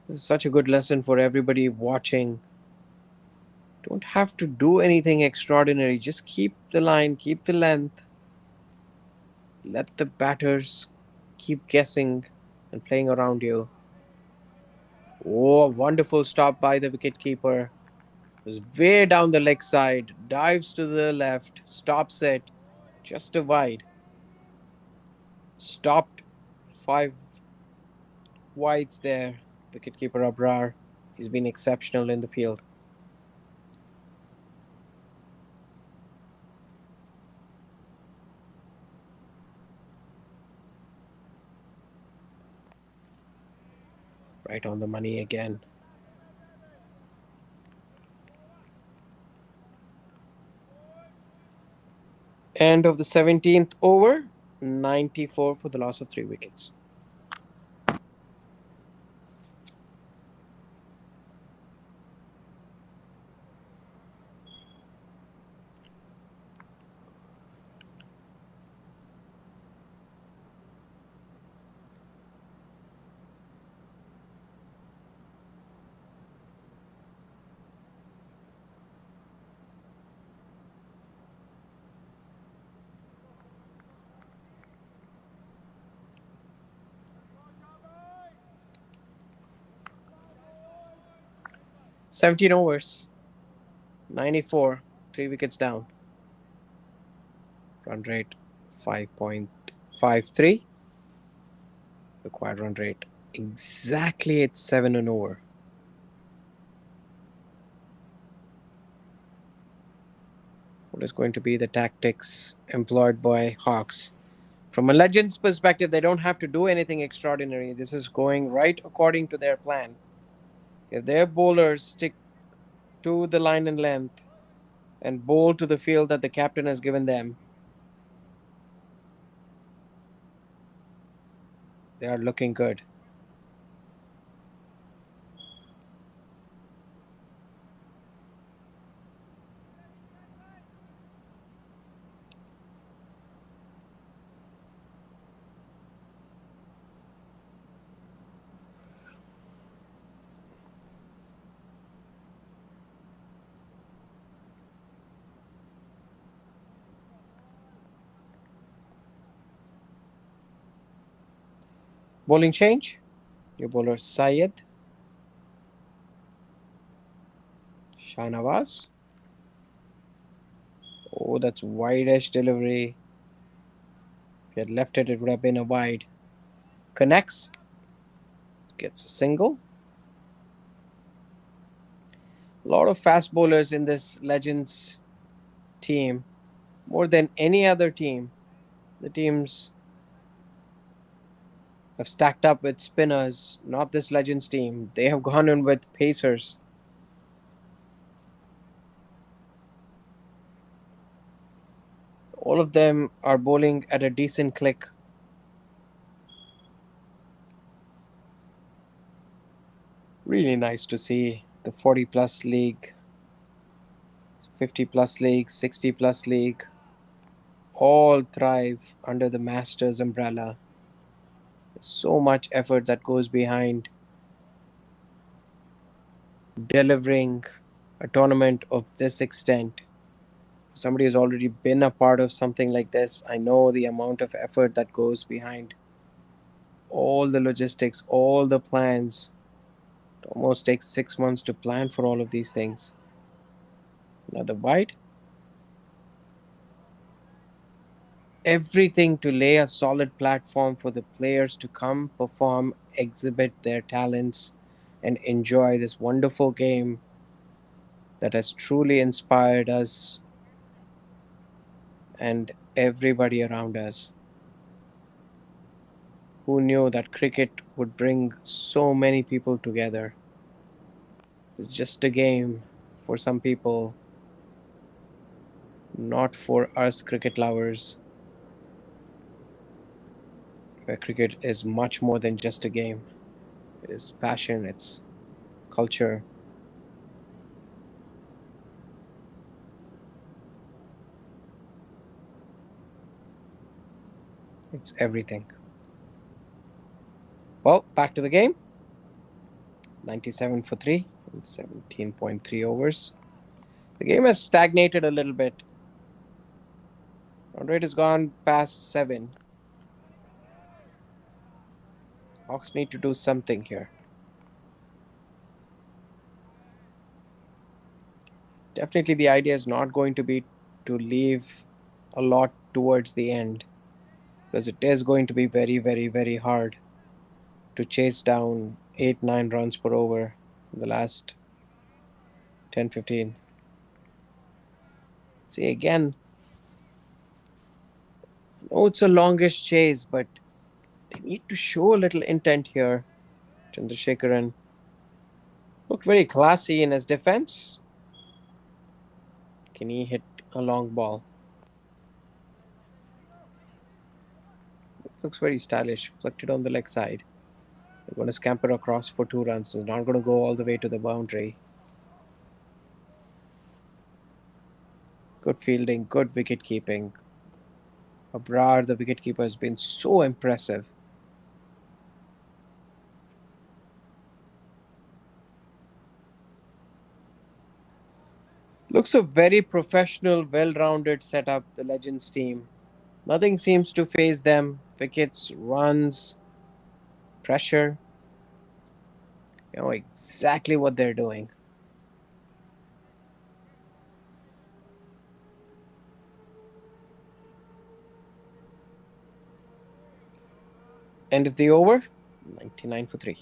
This is such a good lesson for everybody watching. Don't have to do anything extraordinary. Just keep the line, keep the length. Let the batters keep guessing and playing around you. Oh, a wonderful stop by the wicketkeeper. Was way down the leg side, dives to the left, stops it, just a wide. Stopped 5 wides there. Wicketkeeper Abrar, he's been exceptional in the field. Right on the money again. End of the 17th over, 94 for the loss of 3 wickets. 17 overs, 94, 3 wickets down. Run rate 5.53. Required run rate exactly at 7 an over. What is going to be the tactics employed by Hawks? From a Legends perspective, they don't have to do anything extraordinary. This is going right according to their plan. If their bowlers stick to the line and length and bowl to the field that the captain has given them, they are looking good. Bowling change. New bowler Syed Shahnawaz. Oh, that's wide edge delivery. If he had left it, it would have been a wide. Connects, gets a single. A lot of fast bowlers in this Legends team, more than any other team. The teams have stacked up with spinners, not this Legends team. They have gone in with pacers. All of them are bowling at a decent click. Really nice to see the 40 plus league, 50 plus league, 60 plus league all thrive under the Masters umbrella. There's so much effort that goes behind delivering a tournament of this extent. Somebody who's already been a part of something like this, I know the amount of effort that goes behind all the logistics, all the plans. It almost takes 6 months to plan for all of these things. Another wide. Everything to lay a solid platform for the players to come, perform, exhibit their talents, and enjoy this wonderful game that has truly inspired us and everybody around us. Who knew that cricket would bring so many people together? It's just a game for some people, not for us cricket lovers, where cricket is much more than just a game. It is passion, it's culture, it's everything. Well, back to the game. 97 for 3 in 17.3 overs. The game has stagnated a little bit. Run rate has gone past 7. Hawks need to do something here. Definitely, the idea is not going to be to leave a lot towards the end, because it is going to be very, very, very hard to chase down 8 9 runs per over in the last 10 15. See, again, no, it's a longish chase, but they need to show a little intent here. Chandrasekharan looked very classy in his defense. Can he hit a long ball? Looks very stylish. Flicked it on the leg side. They're going to scamper across for 2 runs. It's not going to go all the way to the boundary. Good fielding, good wicket keeping. Abrar, the wicketkeeper, has been so impressive. Looks a very professional, well-rounded setup, the Legends team. Nothing seems to phase them. Wickets, runs, pressure. You know exactly what they're doing. End of the over, 99 for 3.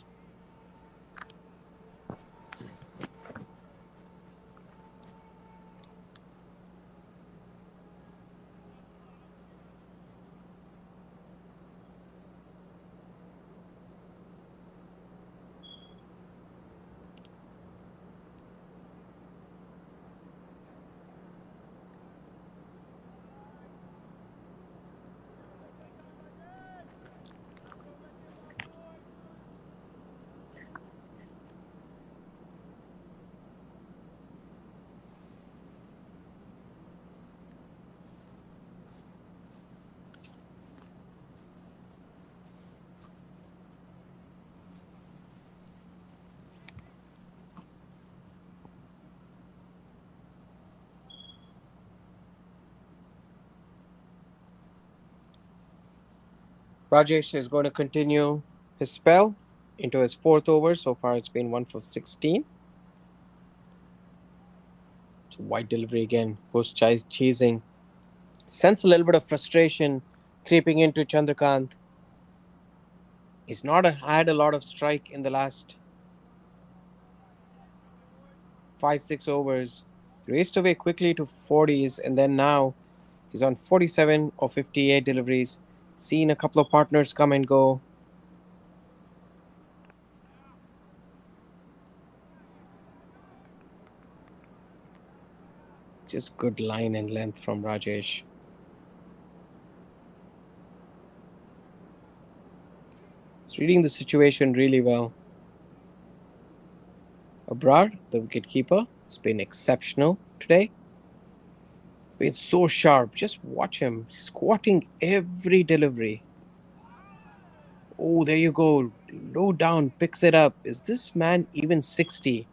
Rajesh is going to continue his spell into his fourth over. So far, it's been 1 for 16. So wide delivery again, goes chasing. Sense a little bit of frustration creeping into Chandrakant. He's not had a lot of strike in the last 5-6 overs. He raced away quickly to 40s, and then now he's on 47 or 58 deliveries. Seen a couple of partners come and go. Just good line and length from Rajesh. He's reading the situation really well. Abrar, the wicketkeeper, has been exceptional today. He's been so sharp. Just watch him. He's squatting every delivery. Oh, there you go. Low down, picks it up. Is this man even 60?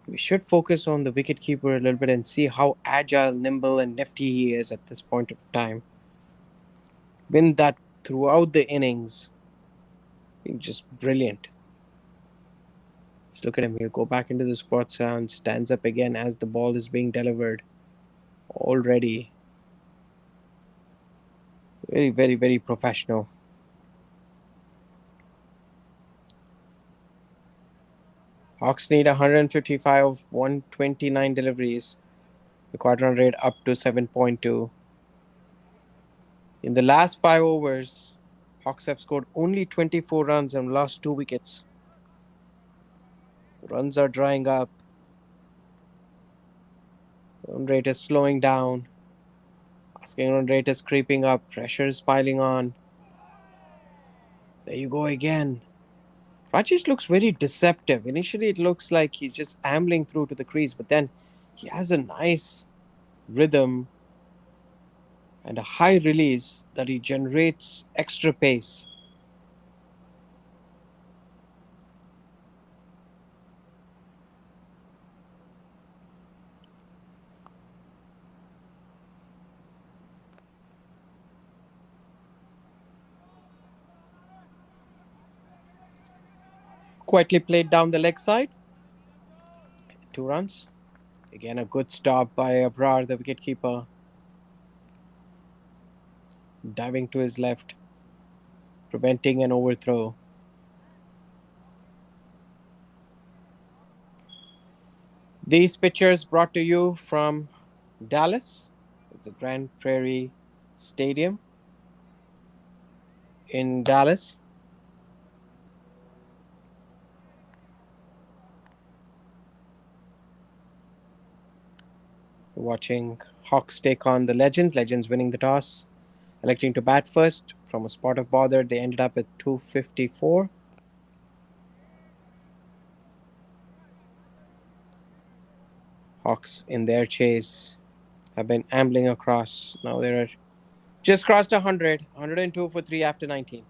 We should focus on the wicketkeeper a little bit and see how agile, nimble, and nifty he is at this point of time. Been that throughout the innings. Been just brilliant. Just look at him. He'll go back into the squat sound, stands up again as the ball is being delivered. Already. Very, very, very professional. Hawks need 155 of 129 deliveries. The quadrant rate up to 7.2. In the last 5 overs, Hawks have scored only 24 runs and lost 2 wickets. Runs are drying up. Run rate is slowing down. Asking run rate is creeping up. Pressure is piling on. There you go again. Rajesh looks very deceptive. Initially, it looks like he's just ambling through to the crease, but then he has a nice rhythm and a high release that he generates extra pace. Quietly played down the leg side. 2 runs. Again, a good stop by Abrar, the wicketkeeper. Diving to his left, preventing an overthrow. These pictures brought to you from Dallas. It's the Grand Prairie Stadium in Dallas. Watching Hawks take on the Legends. Legends winning the toss, electing to bat first. From a spot of bother, they ended up at 254. Hawks in their chase have been ambling across. Now they're just crossed 100. 102 for 3 after 19.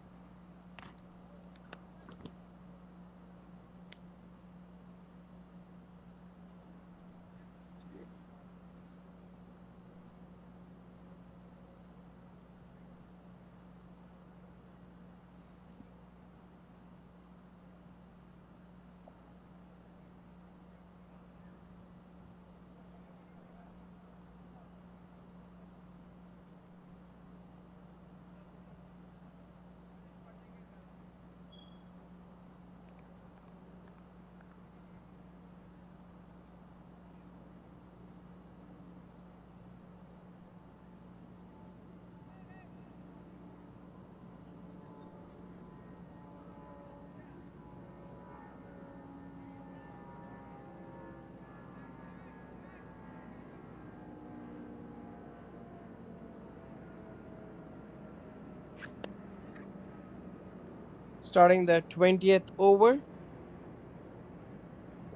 Starting the 20th over.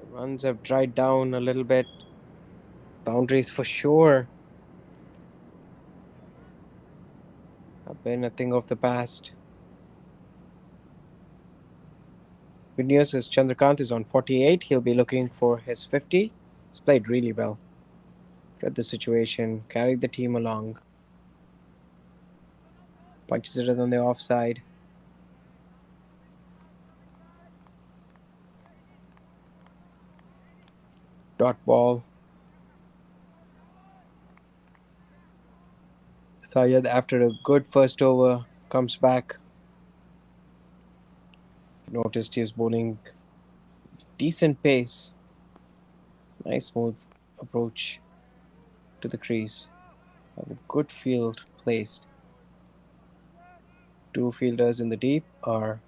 The runs have dried down a little bit. Boundaries for sure have been a thing of the past. Good news is Chandrakant is on 48. He'll be looking for his 50. He's played really well. Read the situation, carried the team along. Punches it on the offside. Dot ball. Sayed, after a good first over, comes back. Noticed he was bowling decent pace. Nice smooth approach to the crease. Have a good field placed. Two fielders in the deep are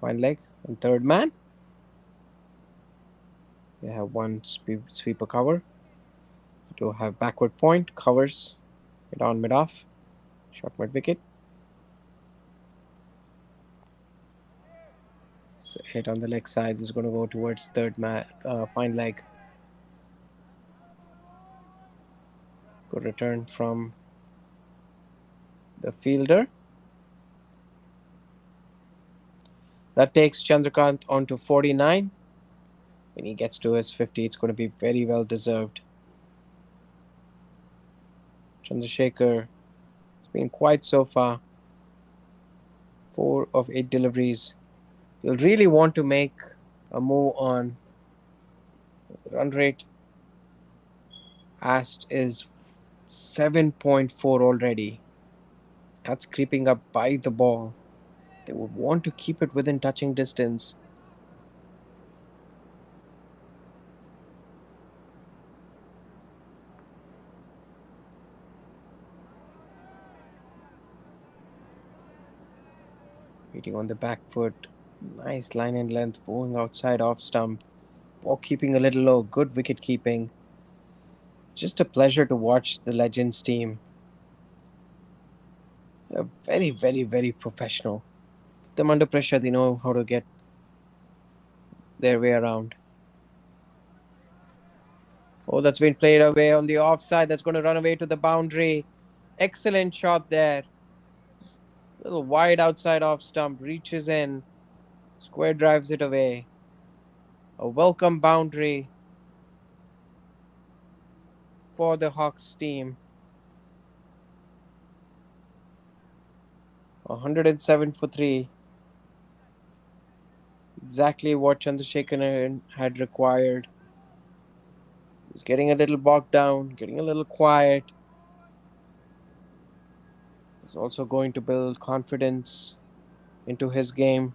fine leg and third man. They have one sweeper cover. They do have backward point covers mid on mid off. Short mid wicket. So hit on the leg side is going to go towards third man. Fine leg. Good return from the fielder. That takes Chandrakant on to 49. When he gets to his 50, it's going to be very well deserved. Chandrasekhar has been quiet so far. 4 of 8 deliveries. He'll really want to make a move on run rate. Ast is 7.4 already. That's creeping up by the ball. They would want to keep it within touching distance. Waiting on the back foot. Nice line and length. Bowling outside off stump. Ball keeping a little low. Good wicket keeping. Just a pleasure to watch the Legends team. They're very, very, very professional. Put them under pressure. They know how to get their way around. Oh, that's been played away on the offside. That's going to run away to the boundary. Excellent shot there. Little wide outside off stump. Reaches in. Square drives it away. A welcome boundary for the Hawks team. 107 for 3. Exactly what Chandrasekhar had required. He's getting a little bogged down, getting a little quiet. He's also going to build confidence into his game.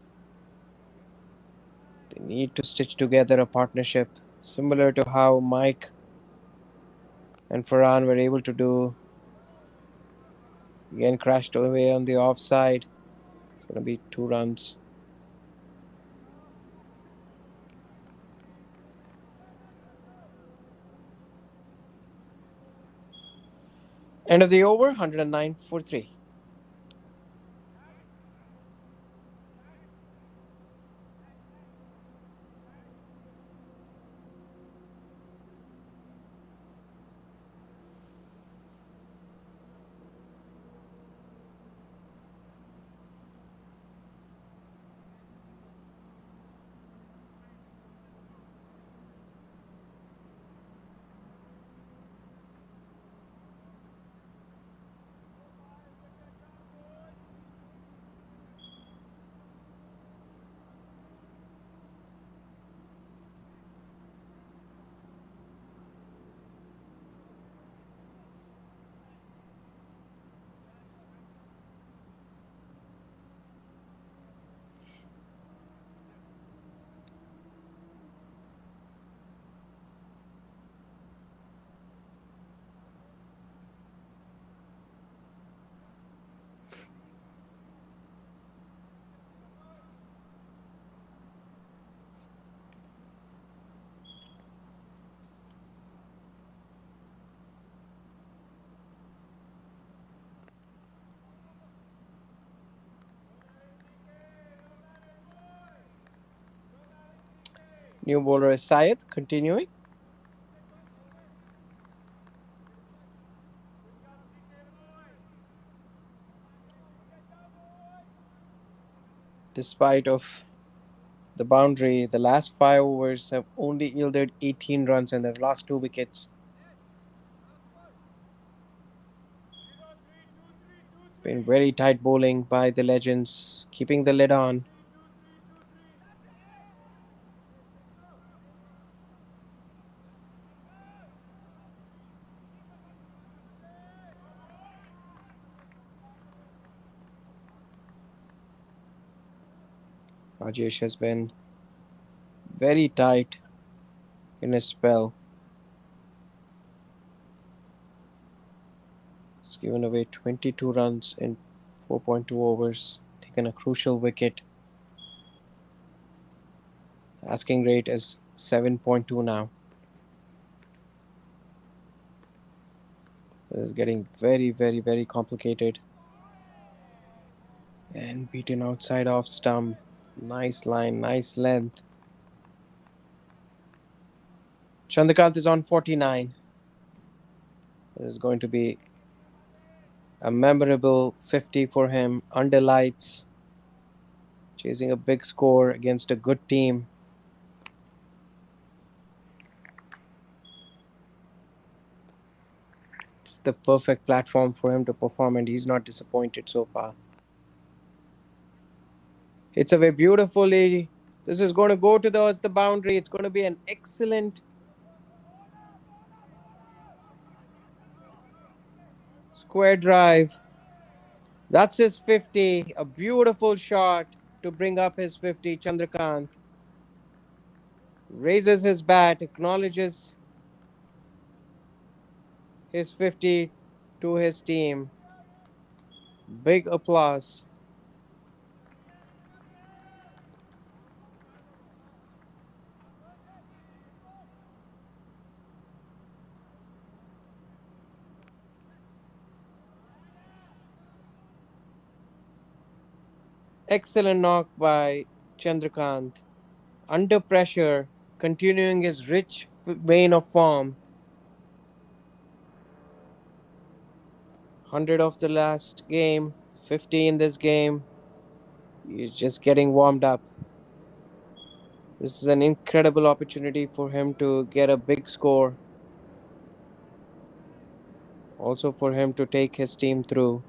They need to stitch together a partnership similar to how Mike and Farhan were able to do. Again, crashed away on the offside. It's going to be 2 runs. End of the over, 109 for 3. New bowler is Syed, continuing. Despite of the boundary, the last 5 overs have only yielded 18 runs and they've lost 2 wickets. It's been very tight bowling by the Legends, keeping the lid on. Rajesh has been very tight in his spell. He's given away 22 runs in 4.2 overs, taken a crucial wicket. Asking rate is 7.2 now. This is getting very, very, very complicated. And beaten outside off stump. Nice line, nice length. Chandrakant is on 49. This is going to be a memorable 50 for him. Under lights. Chasing a big score against a good team. It's the perfect platform for him to perform, and he's not disappointed so far. It's away beautifully. This is going to go towards the boundary. It's going to be an excellent square drive. That's his 50. A beautiful shot to bring up his 50. Chandrakant raises his bat, acknowledges his 50 to his team. Big applause. Excellent knock by Chandrakant. Under pressure, continuing his rich vein of form. 100 of the last game, 50 in this game. He's just getting warmed up. This is an incredible opportunity for him to get a big score. Also for him to take his team through.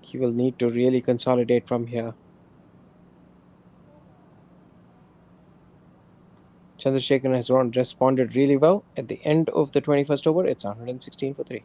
He will need to really consolidate from here. Chandrasekharan has responded really well. At the end of the 21st over, it's 116 for 3.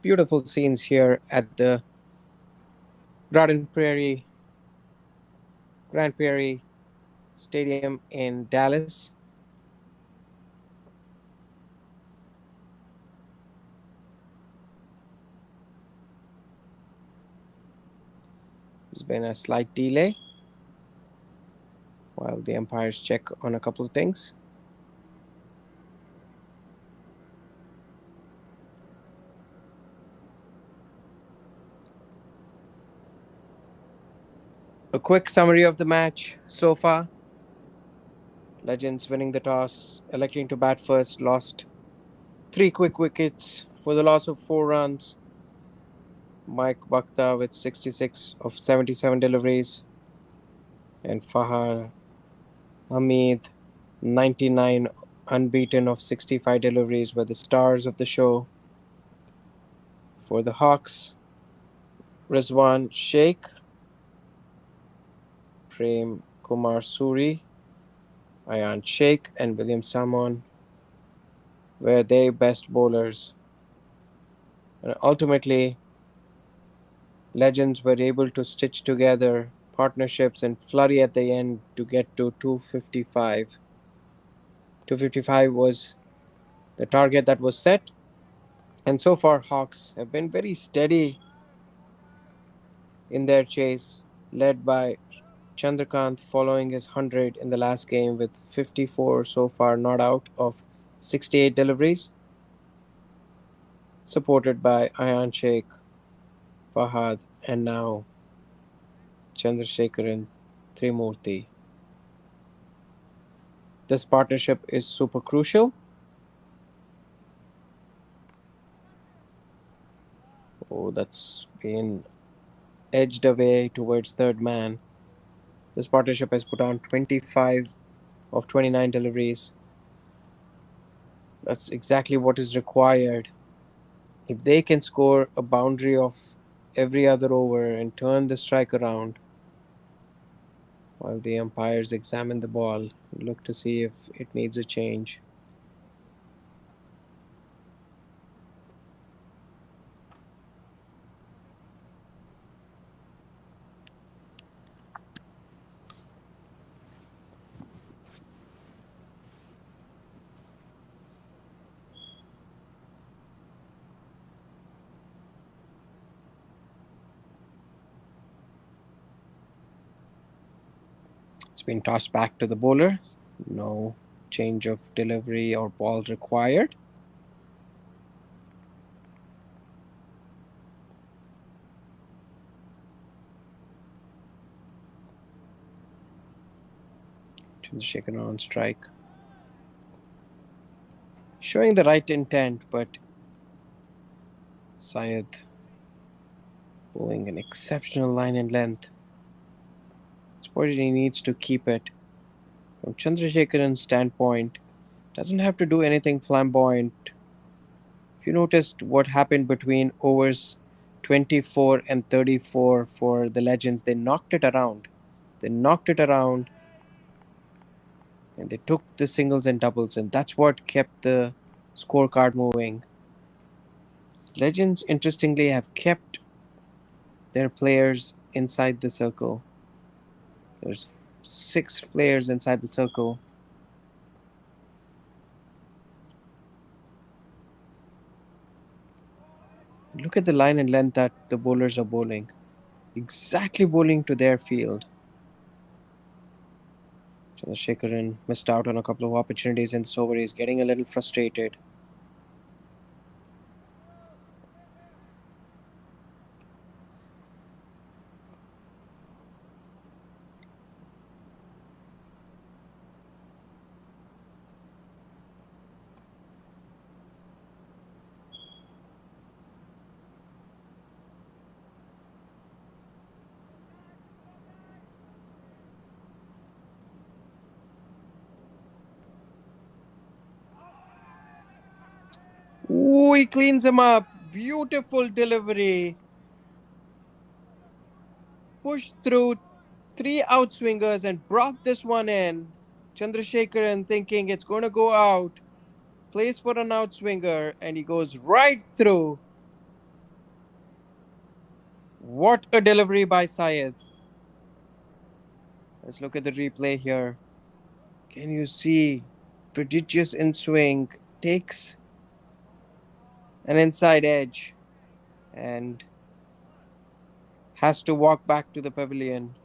Beautiful scenes here at the Grand Prairie Stadium in Dallas. There's been a slight delay while the umpires check on a couple of things. A quick summary of the match so far. Legends winning the toss, electing to bat first, lost 3 quick wickets for the loss of 4 runs. Mike Bhakta with 66 of 77 deliveries. And Fahad Hamid, 99 unbeaten of 65 deliveries, were the stars of the show. For the Hawks, Rizwan Sheikh, Prem Kumar Suri, Ayan Sheikh, and William Salmon were their best bowlers. And ultimately, legends were able to stitch together partnerships and flurry at the end to get to 255. 255 was the target that was set, and so far, Hawks have been very steady in their chase, led by Chandrakant following his 100 in the last game with 54 so far not out of 68 deliveries, supported by Ayan Sheikh, Fahad, and now Chandrasekharan Trimurti. This partnership is super crucial. Oh, that's been edged away towards third man. This partnership has put on 25 of 29 deliveries. That's exactly what is required. If they can score a boundary of every other over and turn the strike around while the umpires examine the ball, look to see if it needs a change. It's been tossed back to the bowler. No change of delivery or ball required. Chandrasekhar on strike. Showing the right intent, but Syed pulling an exceptional line and length. Sporty needs to keep it. From Chandrasekharan's standpoint, doesn't have to do anything flamboyant. If you noticed what happened between overs 24 and 34 for the Legends, they knocked it around. They knocked it around and they took the singles and doubles, and that's what kept the scorecard moving. Legends, interestingly, have kept their players inside the circle. There's six players inside the circle. Look at the line and length that the bowlers are bowling. Exactly bowling to their field. Chandrasekharan missed out on a couple of opportunities in this over. He's getting a little frustrated. Ooh, he cleans him up. Beautiful delivery. Pushed through three outswingers and brought this one in. Chandrasekharan thinking it's going to go out. Plays for an outswinger and he goes right through. What a delivery by Syed. Let's look at the replay here. Can you see? Prodigious in swing. Takes an inside edge and has to walk back to the pavilion.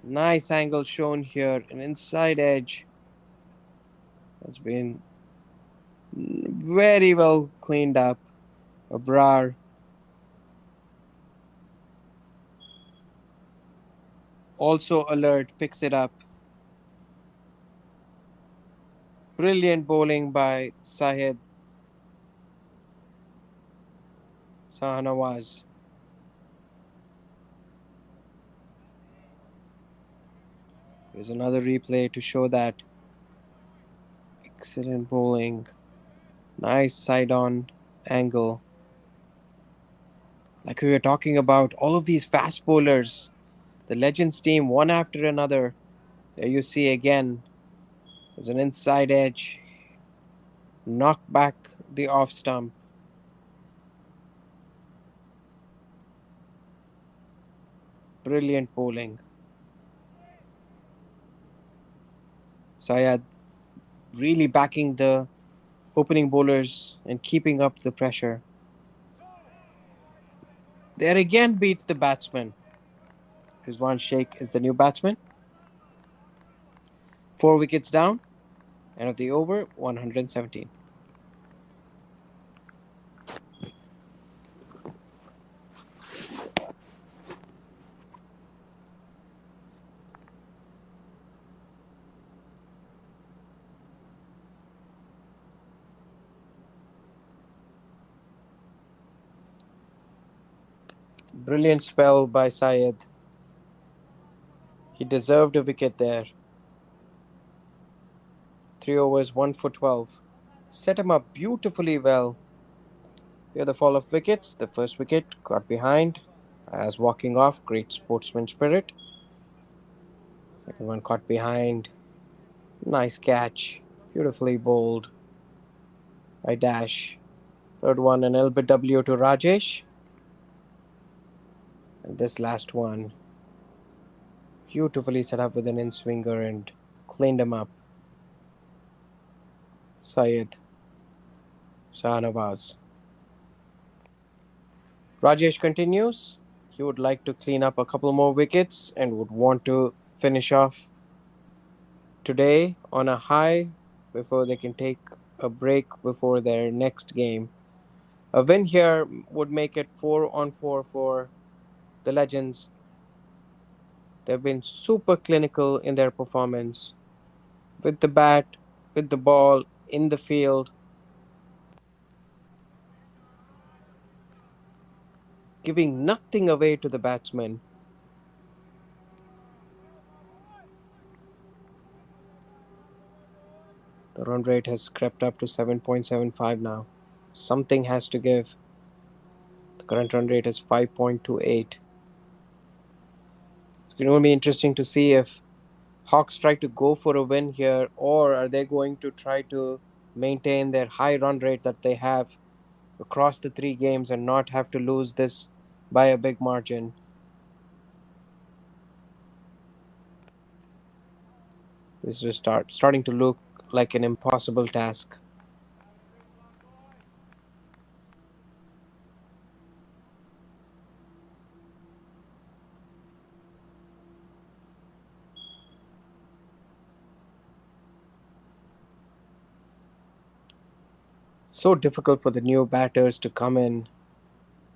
Nice angle shown here. An inside edge has been very well cleaned up. Abrar also alert, picks it up. Brilliant bowling by Sahid. Sahanawaz. Here's another replay to show that. Excellent bowling. Nice side on angle. Like we were talking about, all of these fast bowlers, the Legends team, one after another. There you see again, there's an inside edge. Knock back the off stump. Brilliant bowling. Syed really backing the opening bowlers and keeping up the pressure. There again beats the batsman. Rizwan Sheikh is the new batsman. 4 wickets down. End of the over, 117. Brilliant spell by Syed. He deserved a wicket there. 3 overs, 1 for 12. Set him up beautifully well. Here the fall of wickets. The first wicket got behind as walking off. Great sportsman spirit. Second one caught behind. Nice catch. Beautifully bowled by Dash. Third one an LBW to Rajesh. And this last one beautifully set up with an in-swinger and cleaned him up. Syed Shahnawaz. Rajesh continues. He would like to clean up a couple more wickets and would want to finish off today on a high before they can take a break before their next game. A win here would make it 4 on 4 for the Legends. They've been super clinical in their performance with the bat, with the ball, in the field, giving nothing away to the batsmen. The run rate has crept up to 7.75 now. Something has to give. The current run rate is 5.28. It's going to be interesting to see if Hawks try to go for a win here, or are they going to try to maintain their high run rate that they have across the 3 games and not have to lose this by a big margin. This is starting to look like an impossible task. So difficult for the new batters to come in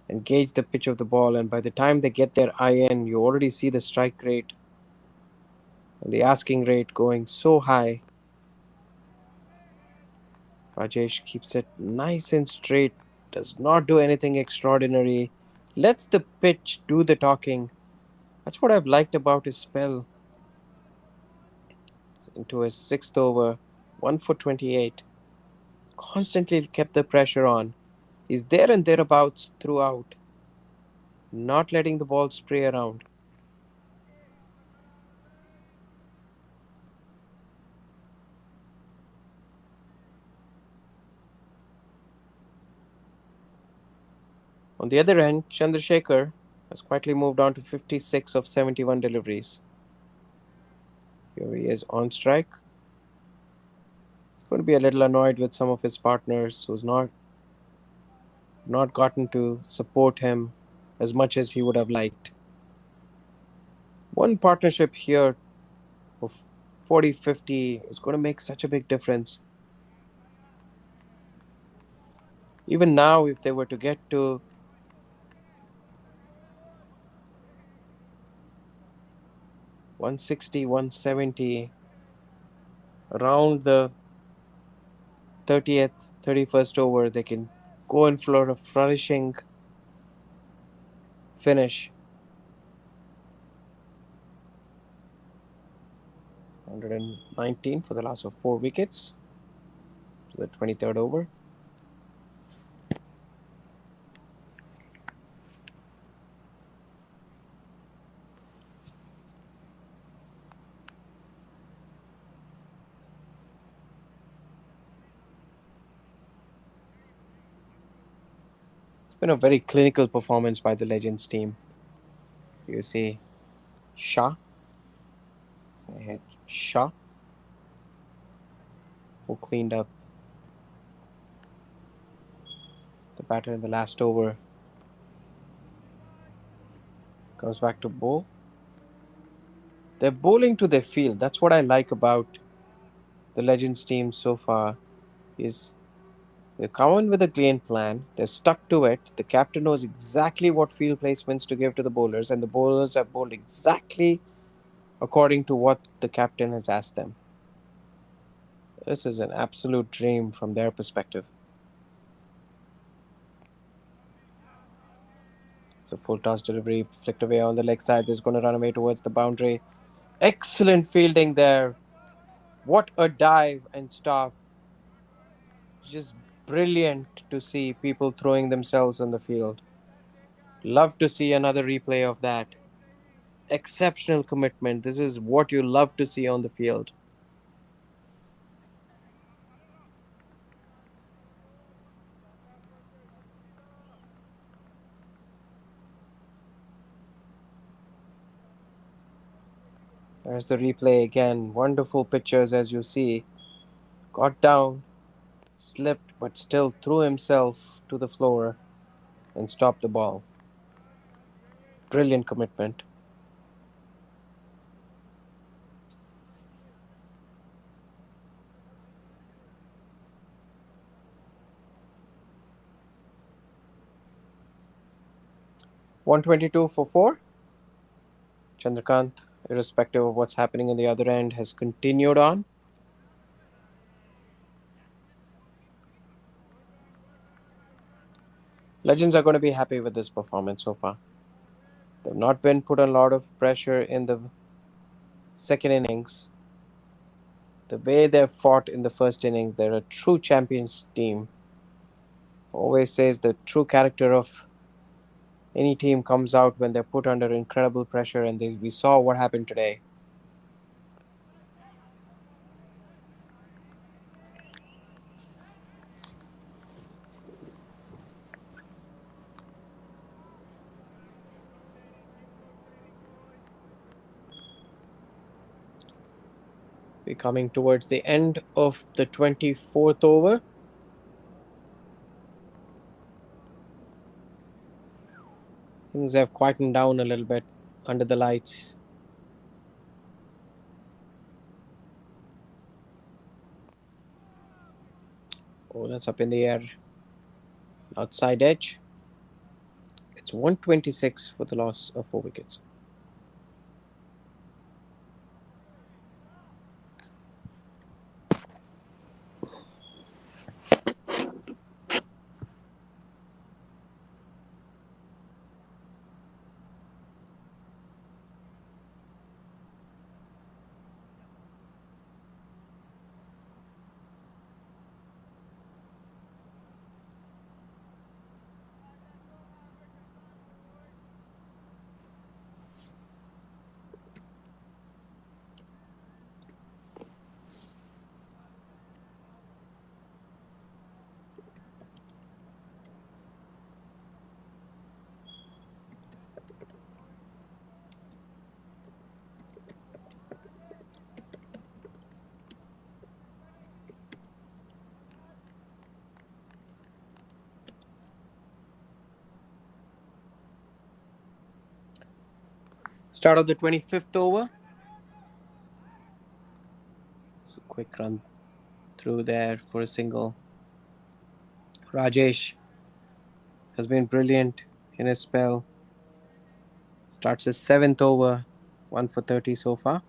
and gauge the pitch of the ball, and by the time they get their eye in, you already see the strike rate and the asking rate going so high. Rajesh keeps it nice and straight, does not do anything extraordinary, lets the pitch do the talking. That's what I've liked about his spell. Into his sixth over, 1 for 28. Constantly kept the pressure on. He's there and thereabouts throughout, not letting the ball spray around. On the other end, Chandrasekhar has quietly moved on to 56 of 71 deliveries. Here he is on strike. He's going to be a little annoyed with some of his partners who's not gotten to support him as much as he would have liked. One partnership here of 40-50 is going to make such a big difference. Even now, if they were to get to 160, 170, around the 30th, 31st over, they can go in for a flourishing finish. 119 for the loss of 4 wickets to the 23rd over. It's been a very clinical performance by the Legends team. You see Shah, Shah, who cleaned up the batter in the last over. Comes back to bowl. They're bowling to their field. That's what I like about the Legends team so far. Is they come in with a game plan. They're stuck to it. The captain knows exactly what field placements to give to the bowlers, and the bowlers have bowled exactly according to what the captain has asked them. This is an absolute dream from their perspective. It's a full toss delivery, flicked away on the leg side. Is going to run away towards the boundary. Excellent fielding there. What a dive and stop. Just brilliant to see people throwing themselves on the field. Love to see another replay of that. Exceptional commitment. This is what you love to see on the field. There's the replay again. Wonderful pictures as you see. Got down, slipped, but still threw himself to the floor and stopped the ball. Brilliant commitment. $122 for 4. Chandrakant, irrespective of what's happening in the other end, has continued on. Legends are going to be happy with this performance so far. They've not been put a lot of pressure in the second innings. The way they've fought in the first innings, they're a true champions team. Always says the true character of any team comes out when they're put under incredible pressure, and we saw what happened today. We're coming towards the end of the 24th over. Things have quietened down a little bit under the lights. Oh, that's up in the air. Outside edge. It's 126 for the loss of 4 wickets. Start of the 25th over. So quick run through there for a single. Rajesh has been brilliant in his spell. Starts his 7th over. 1 for 30 so far.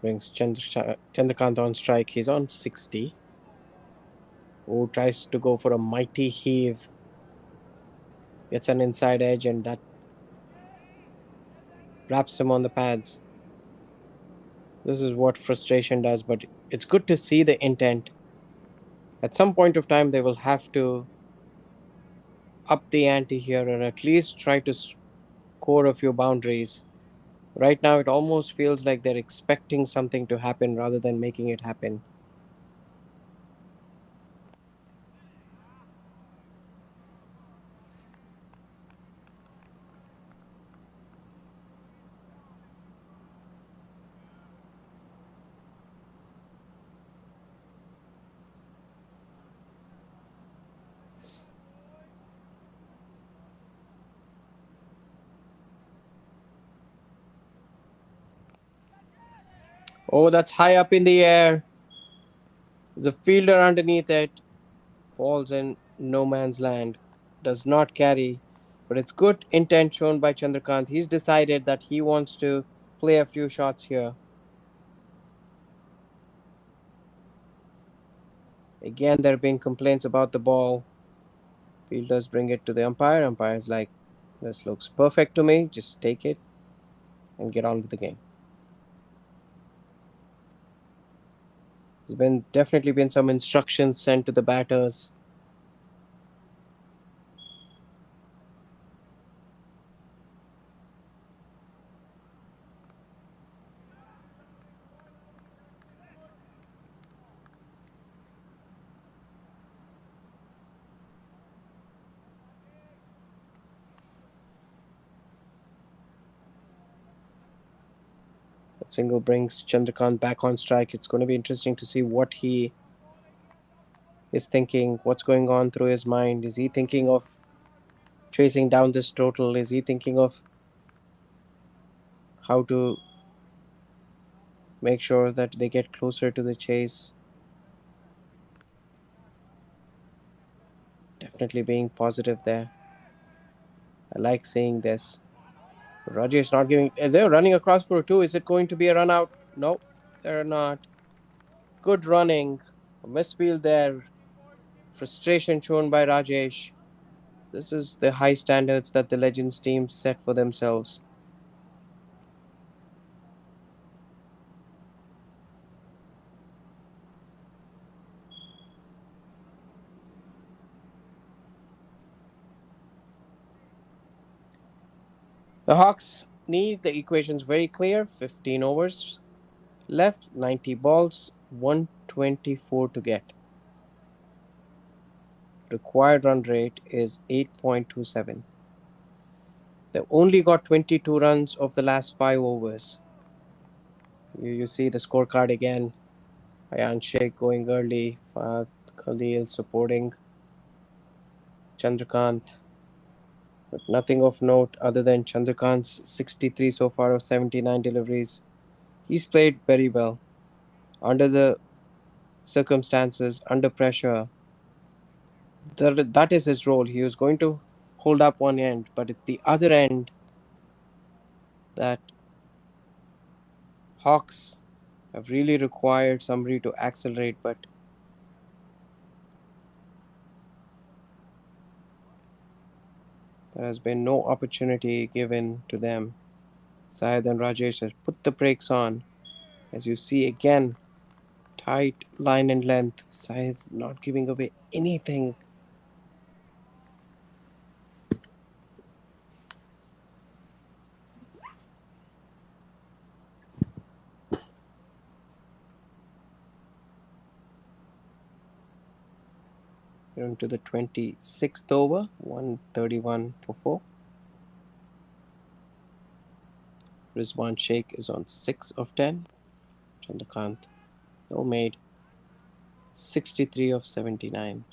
Brings Chandrakant on strike. He's on 60. Oh, tries to go for a mighty heave. Gets an inside edge, and that wraps him on the pads. This is what frustration does, but it's good to see the intent. At some point of time, they will have to up the ante here and at least try to score a few boundaries. Right now, it almost feels like they're expecting something to happen rather than making it happen. Oh, that's high up in the air. There's a fielder underneath it. Falls in no man's land. Does not carry. But it's good intent shown by Chandrakant. He's decided that he wants to play a few shots here. Again, there have been complaints about the ball. Fielders bring it to the umpire. Umpire's like, this looks perfect to me. Just take it and get on with the game. There's been definitely been some instructions sent to the batters. That single brings Chandrakant back on strike. It's going to be interesting to see what he is thinking, what's going on through his mind. Is he thinking of chasing down this total? Is he thinking of how to make sure that they get closer to the chase? Definitely being positive there. I like seeing this. Rajesh not giving. They're running across for a two. Is it going to be a run out? No, they're not. Good running. A misfield there. Frustration shown by Rajesh. This is the high standards that the Legends team set for themselves. The Hawks need the equations very clear. 15 overs left, 90 balls, 124 to get. Required run rate is 8.27. They've only got 22 runs of the last 5 overs. You see the scorecard again. Ayan Sheikh going early. Fahad Khalil supporting Chandrakant. But nothing of note other than Chandrakant's 63 so far of 79 deliveries. He's played very well. Under the circumstances, under pressure, that is his role. He was going to hold up one end, but it's the other end that Hawks have really required somebody to accelerate, but there has been no opportunity given to them. Syed and Rajesh have put the brakes on. As you see again, tight line and length. Syed's not giving away anything. We're into the 26th over, 131 for 4. Rizwan Sheikh is on 6 of 10. Chandrakant, no made, 63 of 79.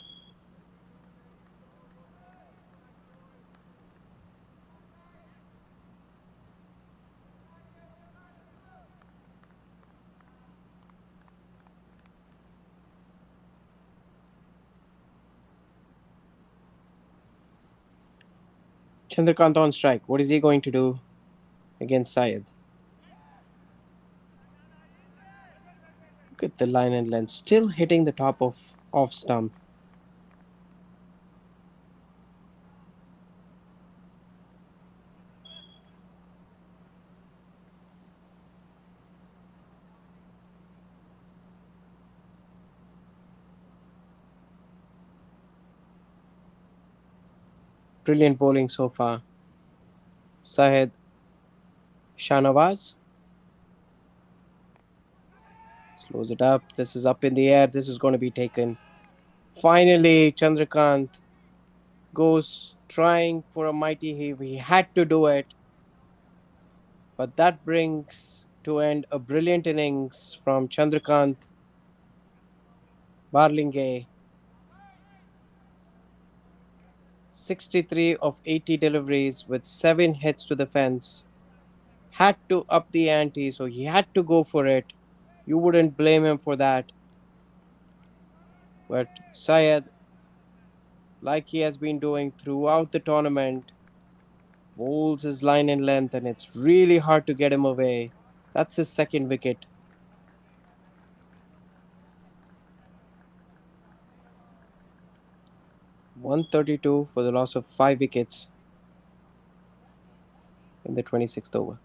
Chandrakant on strike. What is he going to do against Syed? Look at the line and length, still hitting the top of off stump. Brilliant bowling so far. Syed Shanawaz slows it up. This is up in the air. This is going to be taken. Finally, Chandrakant goes trying for a mighty heave. He had to do it. But that brings to end a brilliant innings from Chandrakant Barlingay. 63 of 80 deliveries with 7 hits to the fence. Had to up the ante, so he had to go for it. You wouldn't blame him for that. But Syed, like he has been doing throughout the tournament, bowls his line in length and it's really hard to get him away. That's his second wicket. (132) for the loss of 5 wickets in the 26th over.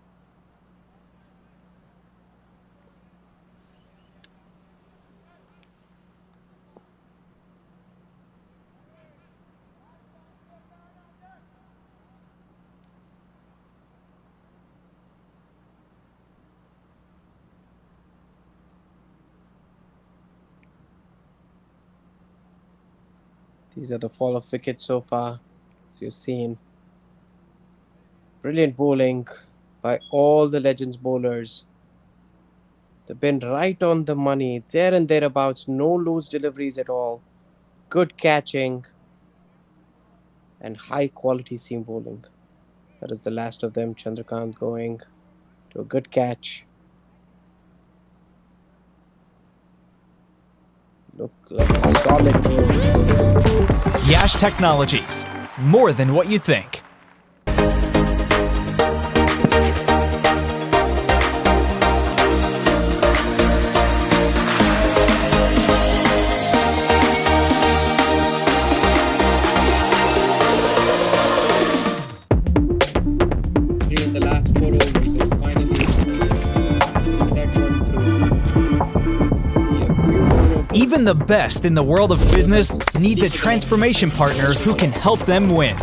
These are the fall of wickets so far, as you've seen. Brilliant bowling by all the Legends bowlers. They've been right on the money, there and thereabouts, no loose deliveries at all. Good catching and high quality seam bowling. That is the last of them. Chandrakant going to a good catch. Look like a solid team. Yash Technologies, more than what you think. Three in the last 4 overs and finally that one through. Need a few more overs. Even the best in the world of business needs a transformation partner who can help them win.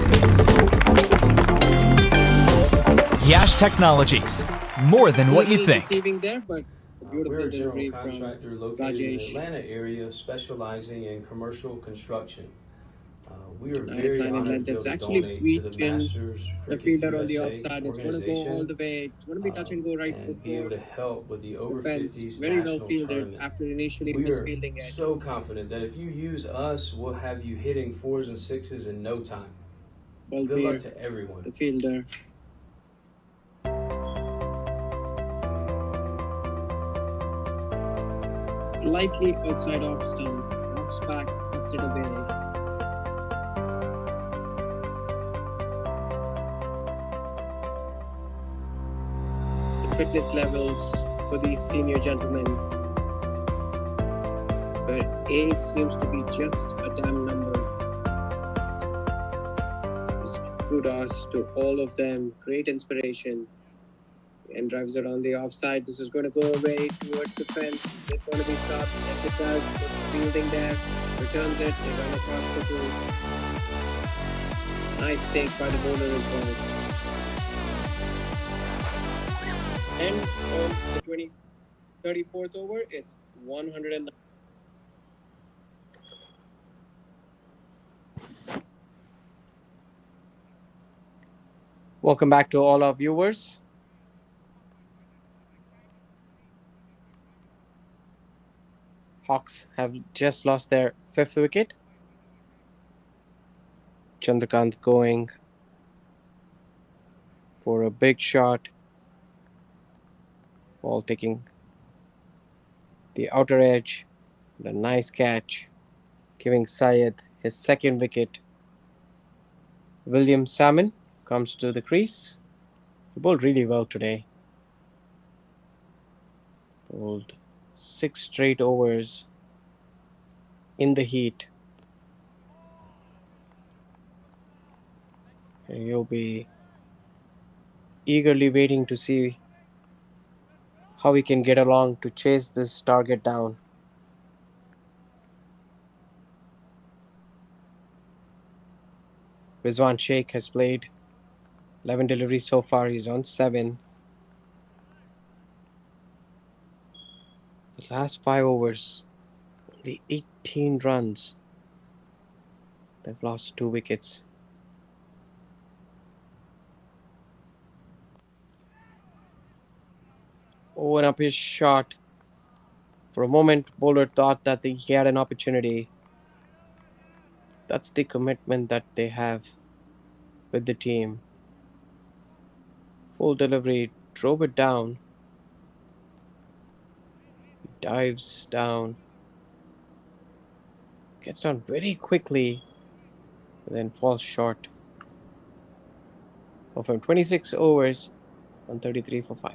Yash Technologies, more than what you think. Receiving there, but a beautiful We're a delivery general from contractor located in the Rajesh. Atlanta area specializing in commercial construction. We are Nice very line and honored length. to be It's able to actually donate to the beaten Masters the Cricket fielder on the USA offside. It's going to go all organization the way. It's going to be touch and go right and be able before to help with the the over fence. 50s Very well national fielded tournament. after initially We are misfielding it. so confident that if you use us, we'll have you hitting 4s and 6s in no time. Good luck Balbir, to everyone. the fielder. Slightly outside off stump. Knocks back, cuts it away. The fitness levels for these senior gentlemen, where age seems to be just a damn number. Kudos to all of them. Great inspiration. And drives it on the offside. This is going to go away towards the fence. It's going to be stopped. Yes, it does. It's fielding there. Returns it. They run across the pool. Nice take by the bowler as well. End of the 34th over. It's 109. Welcome back to all our viewers. Hawks have just lost their 5th wicket. Chandrakant going for a big shot. Ball taking the outer edge. And a nice catch, giving Syed his 2nd wicket. William Salmon comes to the crease. He bowled really well today. Bowled 6 straight overs in the heat. And you'll be eagerly waiting to see how we can get along to chase this target down. Rizwan Sheikh has played 11 deliveries so far. He's on 7. The last 5 overs, only 18 runs. They've lost 2 wickets. Oh, and up his shot. For a moment, bowler thought that he had an opportunity. That's the commitment that they have with the team. Full delivery, drove it down, dives down, gets down very quickly, and then falls short of him. 26 overs, 133 for 5.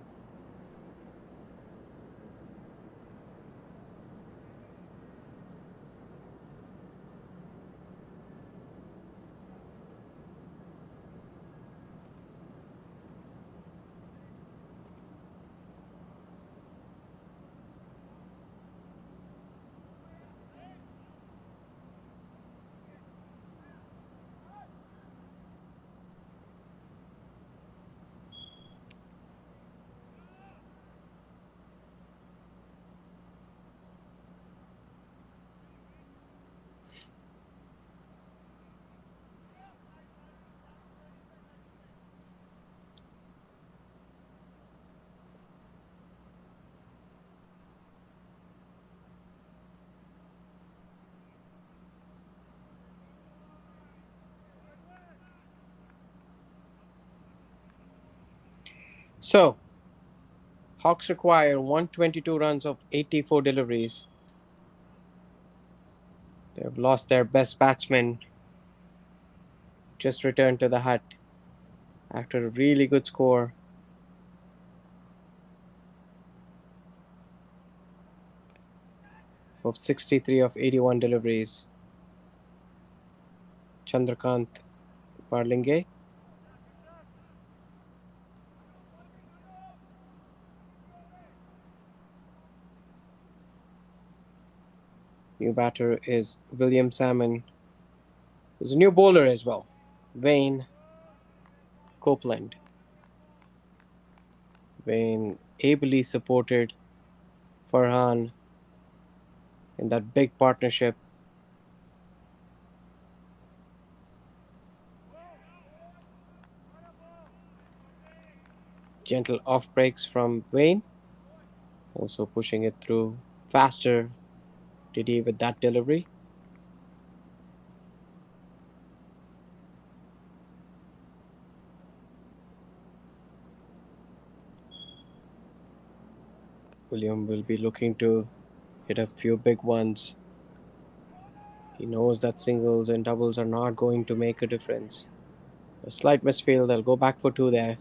So, Hawks require 122 runs of 84 deliveries. They've lost their best batsman, just returned to the hut after a really good score of 63 of 81 deliveries. Chandrakant Parlinge. New batter is William Salmon. There's a new bowler as well, Wayne Copeland. Wayne ably supported Farhan in that big partnership. Gentle off breaks from Wayne, also pushing it through faster. Did he with that delivery? William will be looking to hit a few big ones. He knows that singles and doubles are not going to make a difference. A slight misfield, they'll go back for 2 there.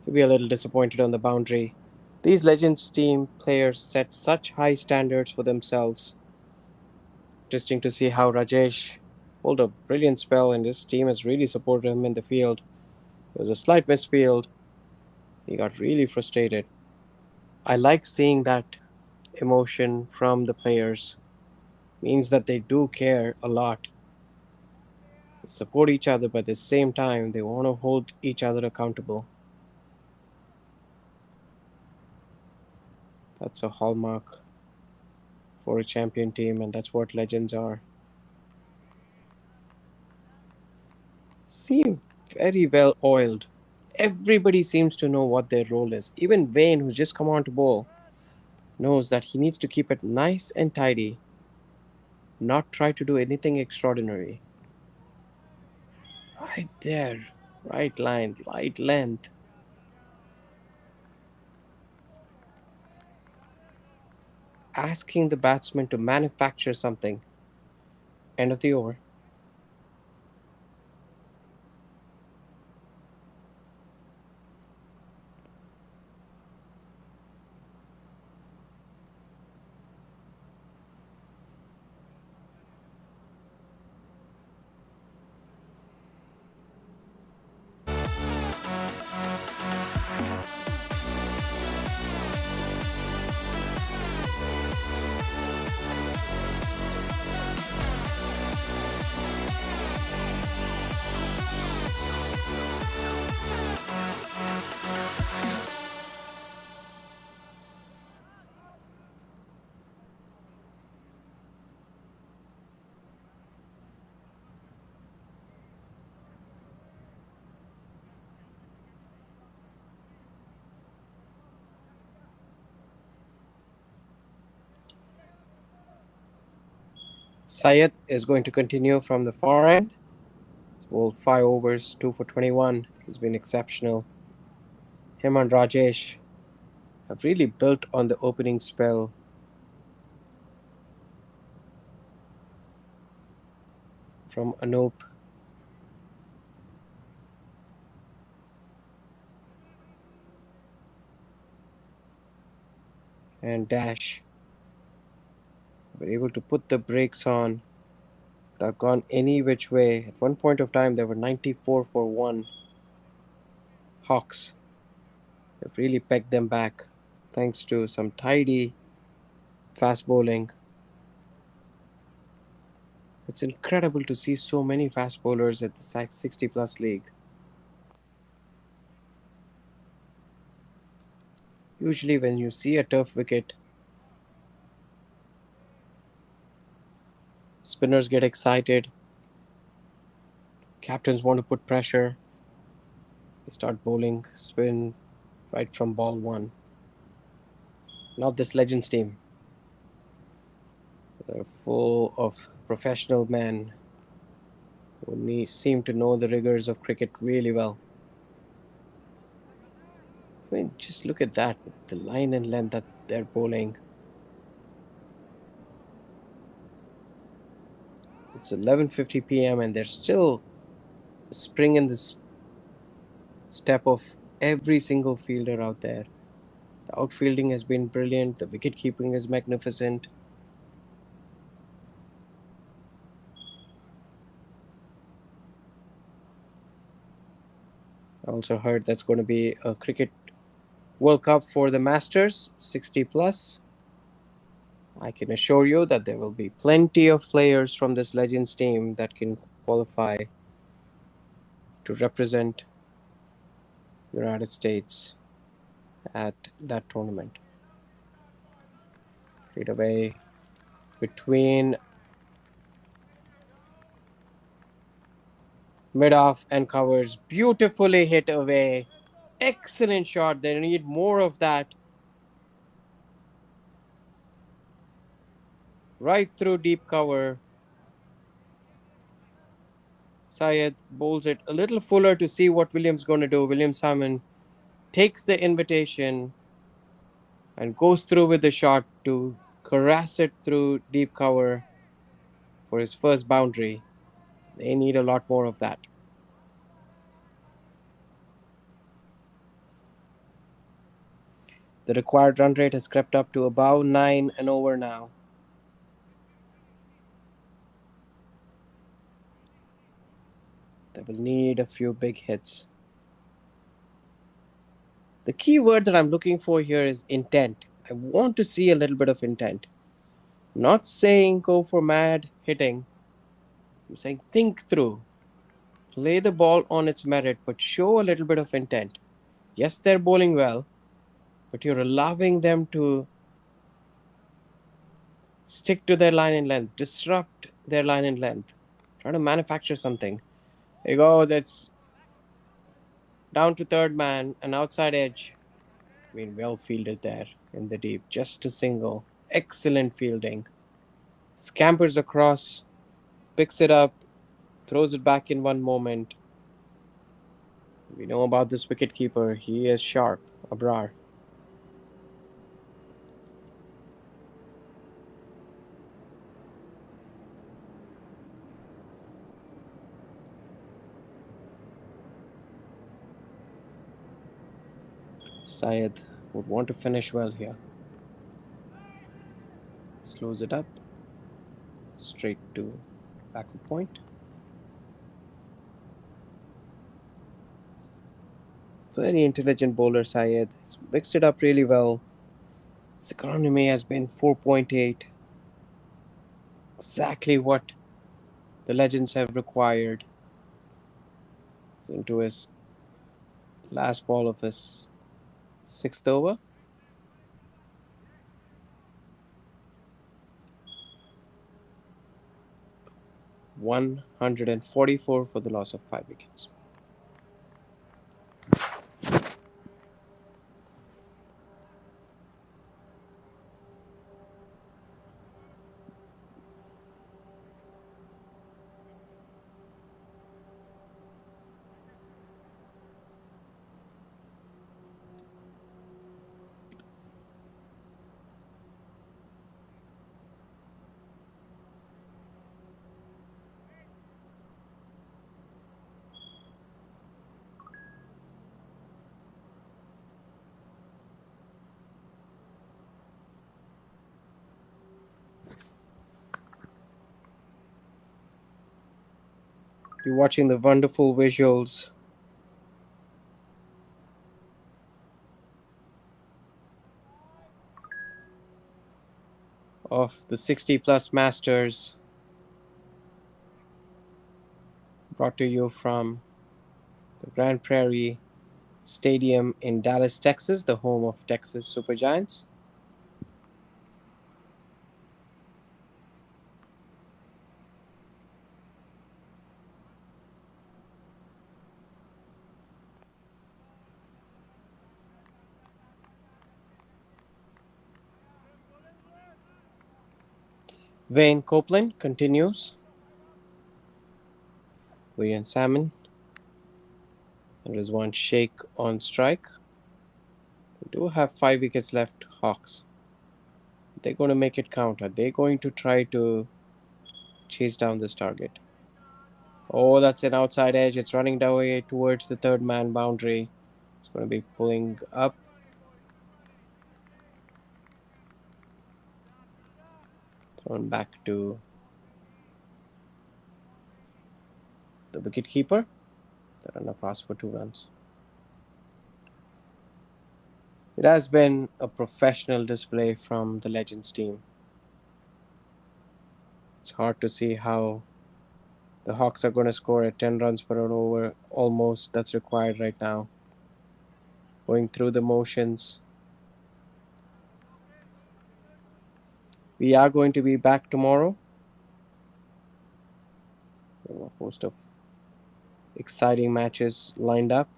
He'll be a little disappointed on the boundary. These Legends team players set such high standards for themselves. Interesting to see how Rajesh pulled a brilliant spell and his team has really supported him in the field. There was a slight misfield. He got really frustrated. I like seeing that emotion from the players. Means that they do care a lot. They support each other, but at the same time, they want to hold each other accountable. That's a hallmark for a champion team, and that's what Legends are. Seem very well oiled. Everybody seems to know what their role is. Even Wayne, who's just come on to bowl, knows that he needs to keep it nice and tidy, not try to do anything extraordinary. Right there, right line, right length. Asking the batsman to manufacture something. End of the over. Syed is going to continue from the far end. He's bowled 5 overs, 2 for 21. He's been exceptional. Him and Rajesh have really built on the opening spell from Anup and Dash. Were able to put the brakes on. Could have gone any which way. At one point of time, there were 94 for 1. Hawks have really pegged them back thanks to some tidy fast bowling. It's incredible to see so many fast bowlers at the 60 plus league. Usually, when you see a tough wicket, spinners get excited, captains want to put pressure, they start bowling spin right from ball one. Not this Legends team. They're full of professional men who seem to know the rigors of cricket really well. I mean, just look at that, the line and length that they're bowling. It's 11:50 p.m. and they're still springing this step of every single fielder out there. The outfielding has been brilliant. The wicket keeping is magnificent. I also heard that's going to be a cricket World Cup for the Masters 60 plus. I can assure you that there will be plenty of players from this Legends team that can qualify to represent United States at that tournament. Straight away between mid-off and covers. Beautifully hit away. Excellent shot. They need more of that. Right through deep cover. Syed bowls it a little fuller to see what Williams going to do. William Simon takes the invitation and goes through with the shot to caress it through deep cover for his first boundary. They need a lot more of that. The required run rate has crept up to about 9 and over now. They will need a few big hits. The key word that I'm looking for here is intent. I want to see a little bit of intent. Not saying go for mad hitting. I'm saying think through. Play the ball on its merit, but show a little bit of intent. Yes, they're bowling well, but you're allowing them to stick to their line and length, disrupt their line and length, try to manufacture something. There you go, that's down to third man, an outside edge. Been well fielded there in the deep, just a single. Excellent fielding. Scampers across, picks it up, throws it back in one moment. We know about this wicketkeeper. He is sharp, Abrar. Syed would want to finish well here. Slows it up. Straight to backward point. Very intelligent bowler, Syed. He's mixed it up really well. His economy has been 4.8. Exactly what the Legends have required. It's into his last ball of his sixth over. 144 for the loss of 5 wickets. You're watching the wonderful visuals of the 60 plus Masters brought to you from the Grand Prairie Stadium in Dallas, Texas, the home of Texas Supergiants. Wayne Copeland continues. William Salmon. There is one shake on strike. They do have 5 wickets left, Hawks. They're going to make it count. Are they going to try to chase down this target? Oh, that's an outside edge. It's running away towards the third man boundary. It's going to be pulling up. Thrown back to the wicketkeeper. The runner passed for 2 runs. It has been a professional display from the Legends team. It's hard to see how the Hawks are going to score at 10 runs per over, almost that's required right now. Going through the motions. We are going to be back tomorrow. We have a host of exciting matches lined up.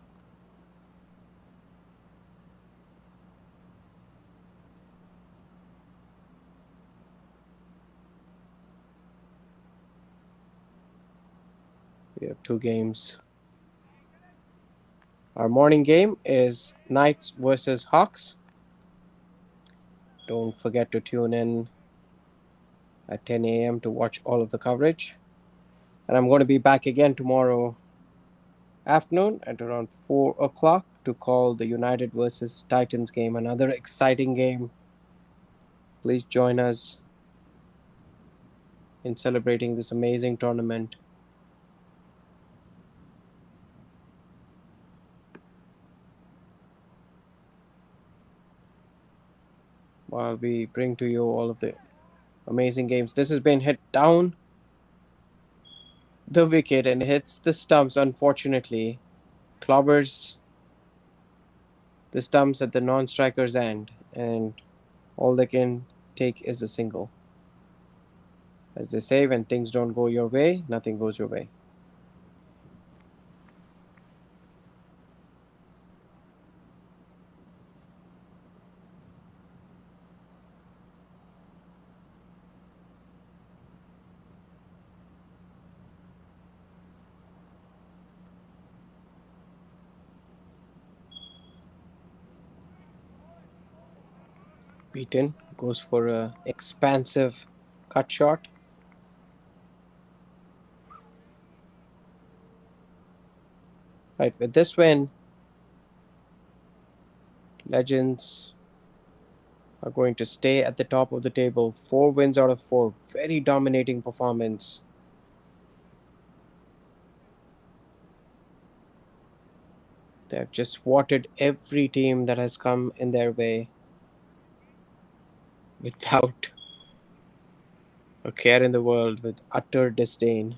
We have 2 games. Our morning game is Knights versus Hawks. Don't forget to tune in at 10 a.m. to watch all of the coverage. And I'm going to be back again tomorrow afternoon at around 4 o'clock to call the United versus Titans game. Another exciting game. Please join us in celebrating this amazing tournament. While we bring to you all of the amazing games. This has been hit down the wicket and hits the stumps, unfortunately. Clobbers the stumps at the non-striker's end, and all they can take is a single. As they say, when things don't go your way, nothing goes your way. Beaton goes for a expansive cut shot. Right, with this win, Legends are going to stay at the top of the table. 4 wins out of 4. Very dominating performance. They have just swatted every team that has come in their way without a care in the world, with utter disdain.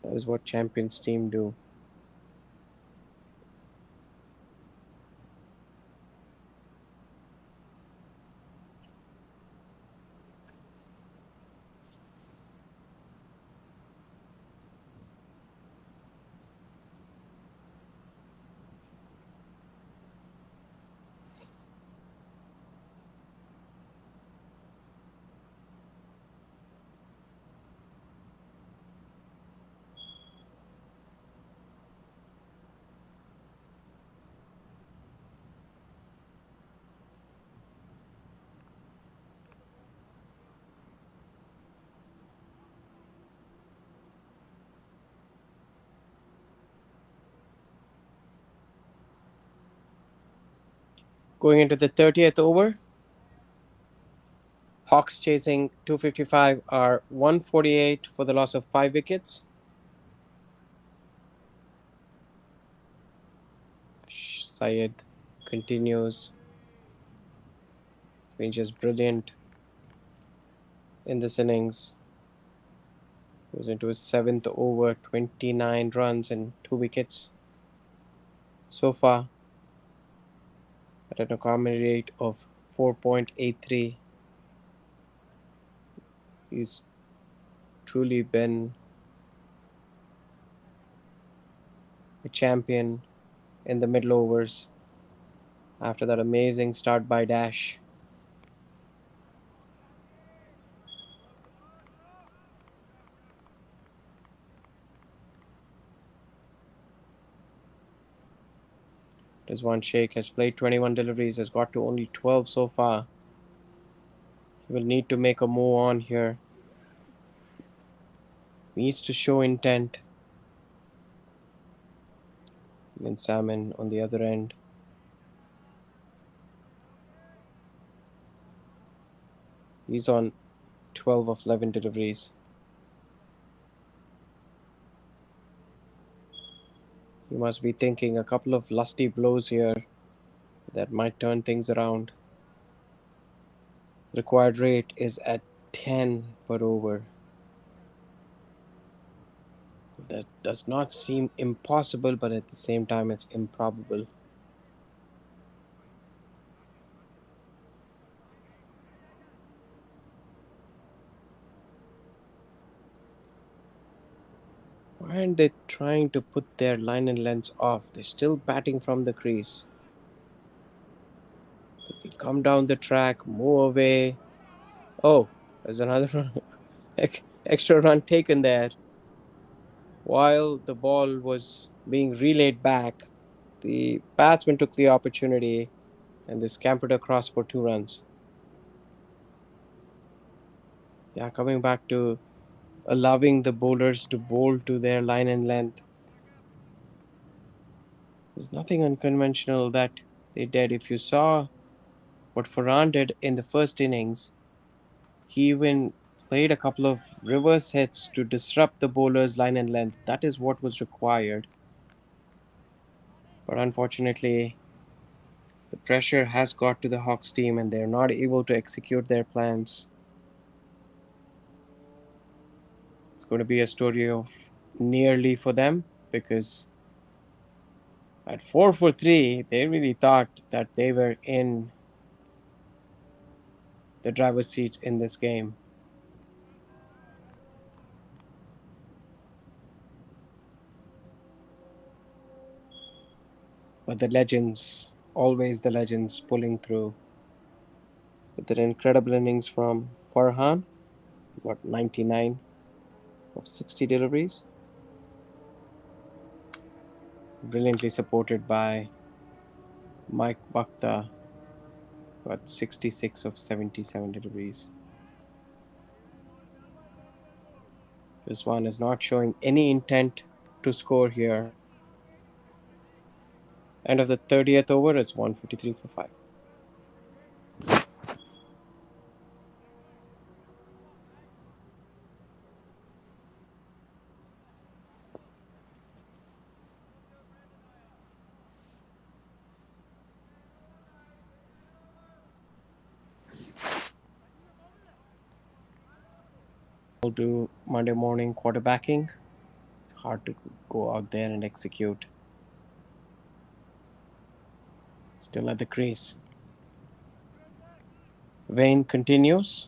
That is what champions team do. Going into the 30th over, Hawks chasing 255 are 148 for the loss of 5 wickets. Syed continues. He's been just brilliant in this innings. Goes into his seventh over, 29 runs and 2 wickets so far at an economy rate of 4.83. He's truly been a champion in the middle overs after that amazing start by Dash. Rizwan Sheikh has played 21 deliveries, has got to only 12 so far. He will need to make a move on here. Needs to show intent. And Salmon on the other end. He's on 12 of 11 deliveries. He must be thinking a couple of lusty blows here that might turn things around. Required rate is at 10 per over. That does not seem impossible, but at the same time, it's improbable. Why aren't they trying to put their line and lengths off? They're still batting from the crease. They can come down the track, move away. Oh, there's another extra run taken there. While the ball was being relayed back, the batsman took the opportunity and they scampered across for 2 runs. Yeah, coming back to allowing the bowlers to bowl to their line and length. There's nothing unconventional that they did. If you saw what Farhan did in the first innings, he even played a couple of reverse hits to disrupt the bowler's line and length. That is what was required. But unfortunately, the pressure has got to the Hawks team and they're not able to execute their plans. It's going to be a story of nearly for them because at 4 for 3, they really thought that they were in the driver's seat in this game. But the legends, always the legends, pulling through with an incredible innings from Farhan, got 99 of 60 deliveries, brilliantly supported by Mike Bhakta, got 66 of 77 deliveries. This one is not showing any intent to score here. End of the 30th over, it's 153 for 5. We'll do Monday morning quarterbacking. It's hard to go out there and execute. Still at the crease. Wayne continues.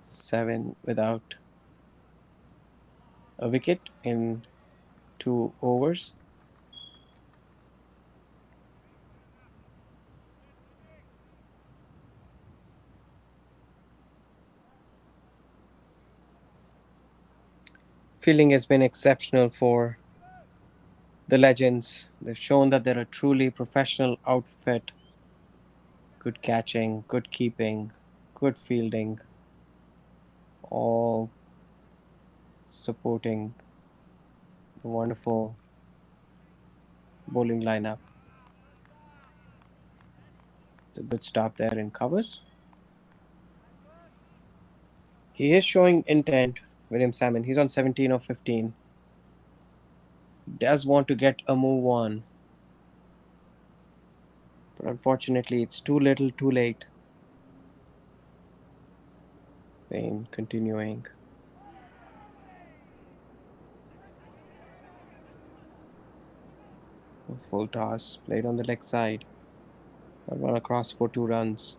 7 without a wicket in 2 overs. Fielding has been exceptional for the legends. They've shown that they're a truly professional outfit. Good catching, good keeping, good fielding, all supporting the wonderful bowling lineup. It's a good stop there in covers. He is showing intent, William Salmon. He's on 17 of 15. He does want to get a move on. But unfortunately, it's too little, too late. Pain continuing. A full toss played on the leg side. That one across for 2 runs.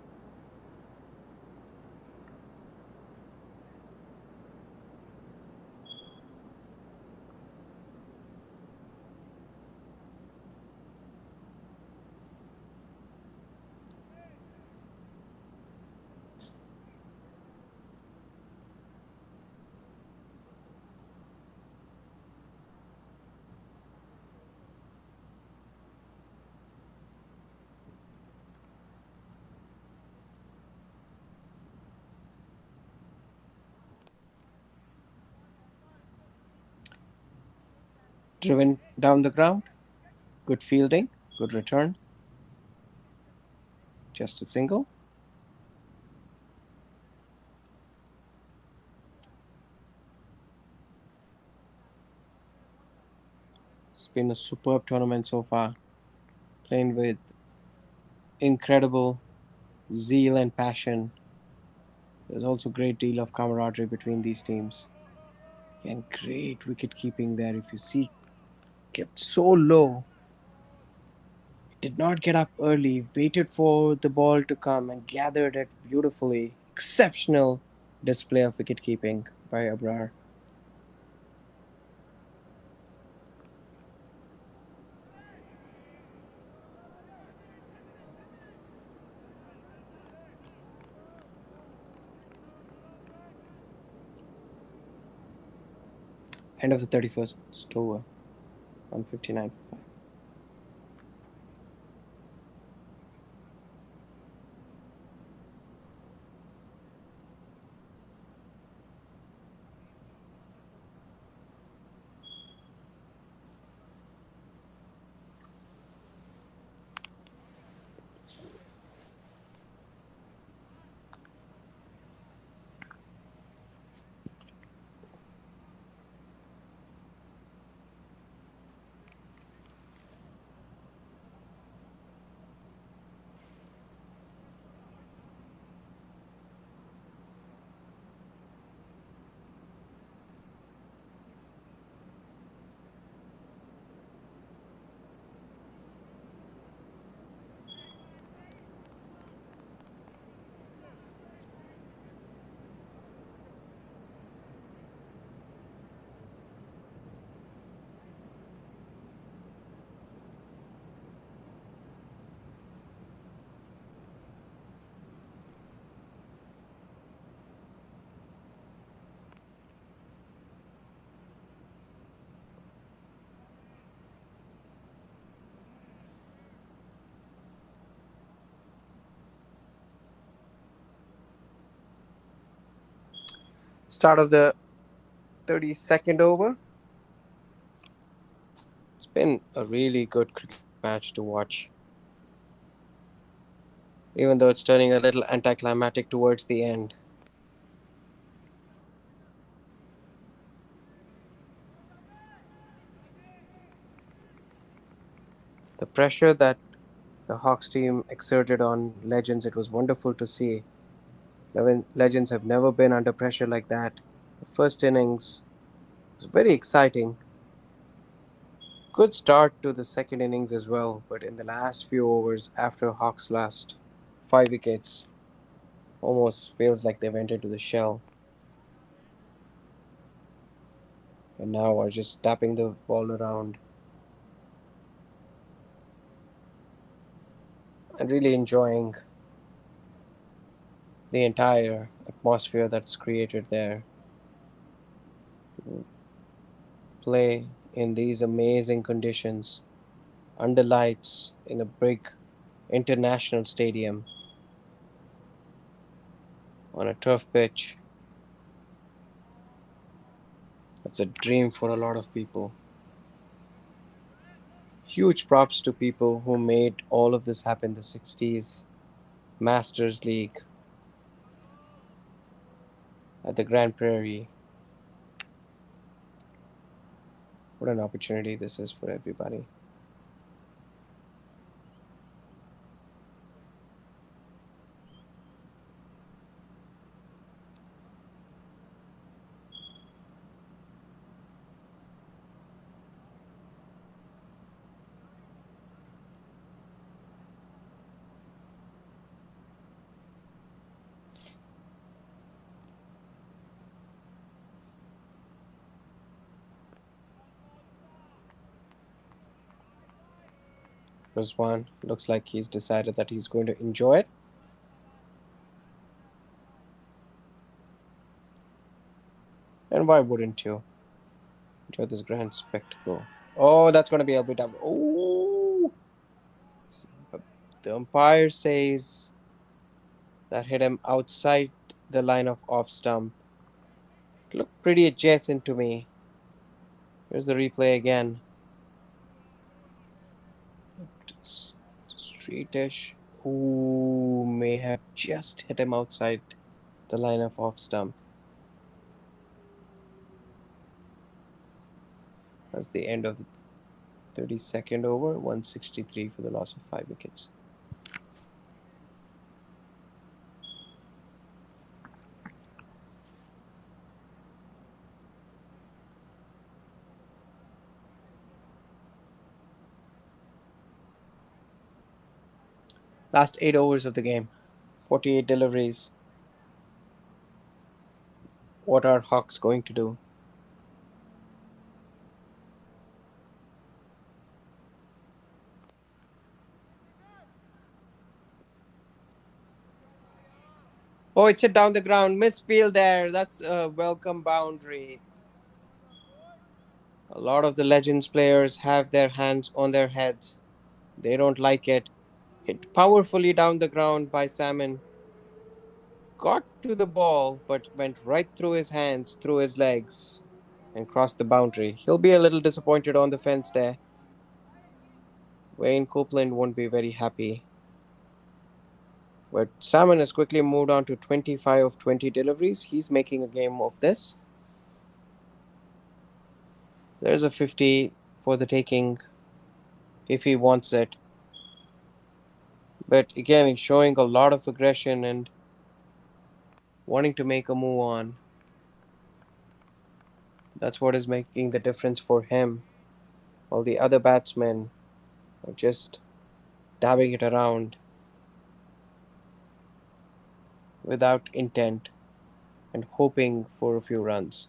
Driven down the ground. Good fielding. Good return. Just a single. It's been a superb tournament so far. Playing with incredible zeal and passion. There's also a great deal of camaraderie between these teams. And great wicket keeping there. If you see, kept so low, did not get up early, waited for the ball to come and gathered it beautifully. Exceptional display of wicket keeping by Abrar. End of the 31st over. 159 for 5. Start of the 32nd over. It's been a really good cricket match to watch, even though it's turning a little anticlimactic towards the end. The pressure that the Hawks team exerted on Legends, it was wonderful to see. Legends have never been under pressure like that. The first innings was very exciting. Good start to the second innings as well, but in the last few overs after Hawks lost 5 wickets, almost feels like they went into the shell and now are just tapping the ball around and really enjoying the entire atmosphere that's created there. To play in these amazing conditions under lights in a big international stadium on a turf pitch. It's a dream for a lot of people. Huge props to people who made all of this happen in the 60s. Masters League at the Grand Prairie. What an opportunity this is for everybody. Rizwan looks like he's decided that he's going to enjoy it. And why wouldn't you enjoy this grand spectacle? Oh, that's going to be LBW. Oh, but the umpire says that hit him outside the line of off stump. It looked pretty adjacent to me. Here's the replay again. Streetish. Ooh, may have just hit him outside the line of off stump. That's the end of the 32nd over. 163 for the loss of 5 wickets. Last 8 overs of the game. 48 deliveries. What are Hawks going to do? Oh, it's hit down the ground. Misfield there. That's a welcome boundary. A lot of the Legends players have their hands on their heads. They don't like it. Hit powerfully down the ground by Salmon. Got to the ball, but went right through his hands, through his legs, and crossed the boundary. He'll be a little disappointed on the fence there. Wayne Copeland won't be very happy. But Salmon has quickly moved on to 25 of 20 deliveries. He's making a game of this. There's a 50 for the taking if he wants it. But again, he's showing a lot of aggression and wanting to make a move on. That's what is making the difference for him. While the other batsmen are just dabbing it around without intent and hoping for a few runs.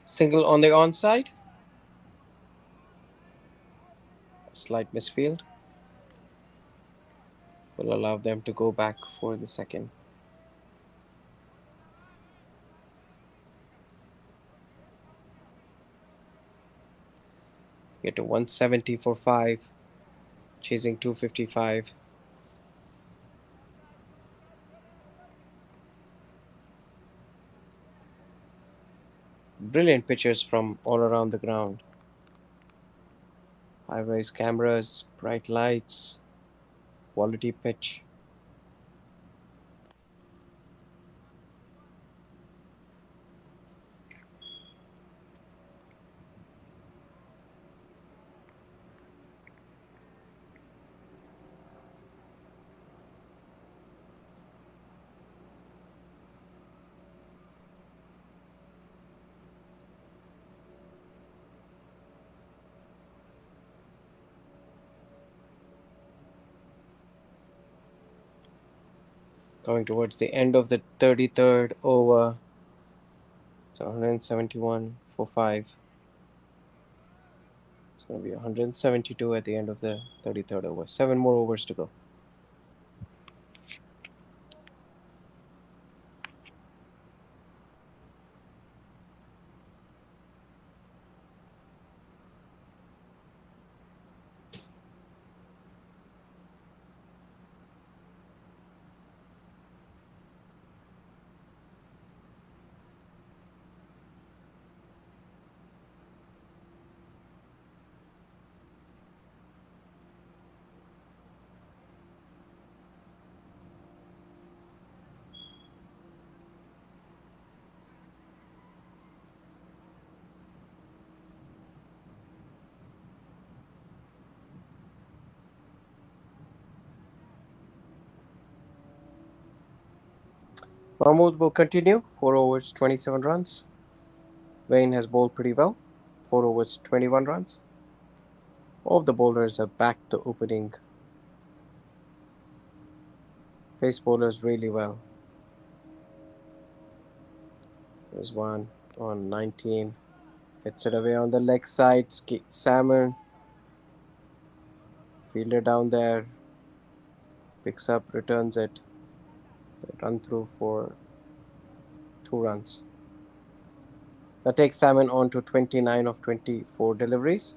Single on the onside. Slight misfield will allow them to go back for the second. Get to 170 for 5, chasing 255. Brilliant pictures from all around the ground. High-rise cameras, bright lights, quality pitch. Coming towards the end of the 33rd over. It's 171 for 5. It's going to be 172 at the end of the 33rd over. 7 more overs to go. Mahmood will continue. 4 overs, 27 runs. Wayne has bowled pretty well. 4 overs, 21 runs. All of the bowlers have backed the opening pace bowlers really well. There's one on 19. Hits it away on the leg side. Salmon, fielder down there, picks up, returns it. They run through for 2 runs. That takes Salmon on to 29 of 24 deliveries.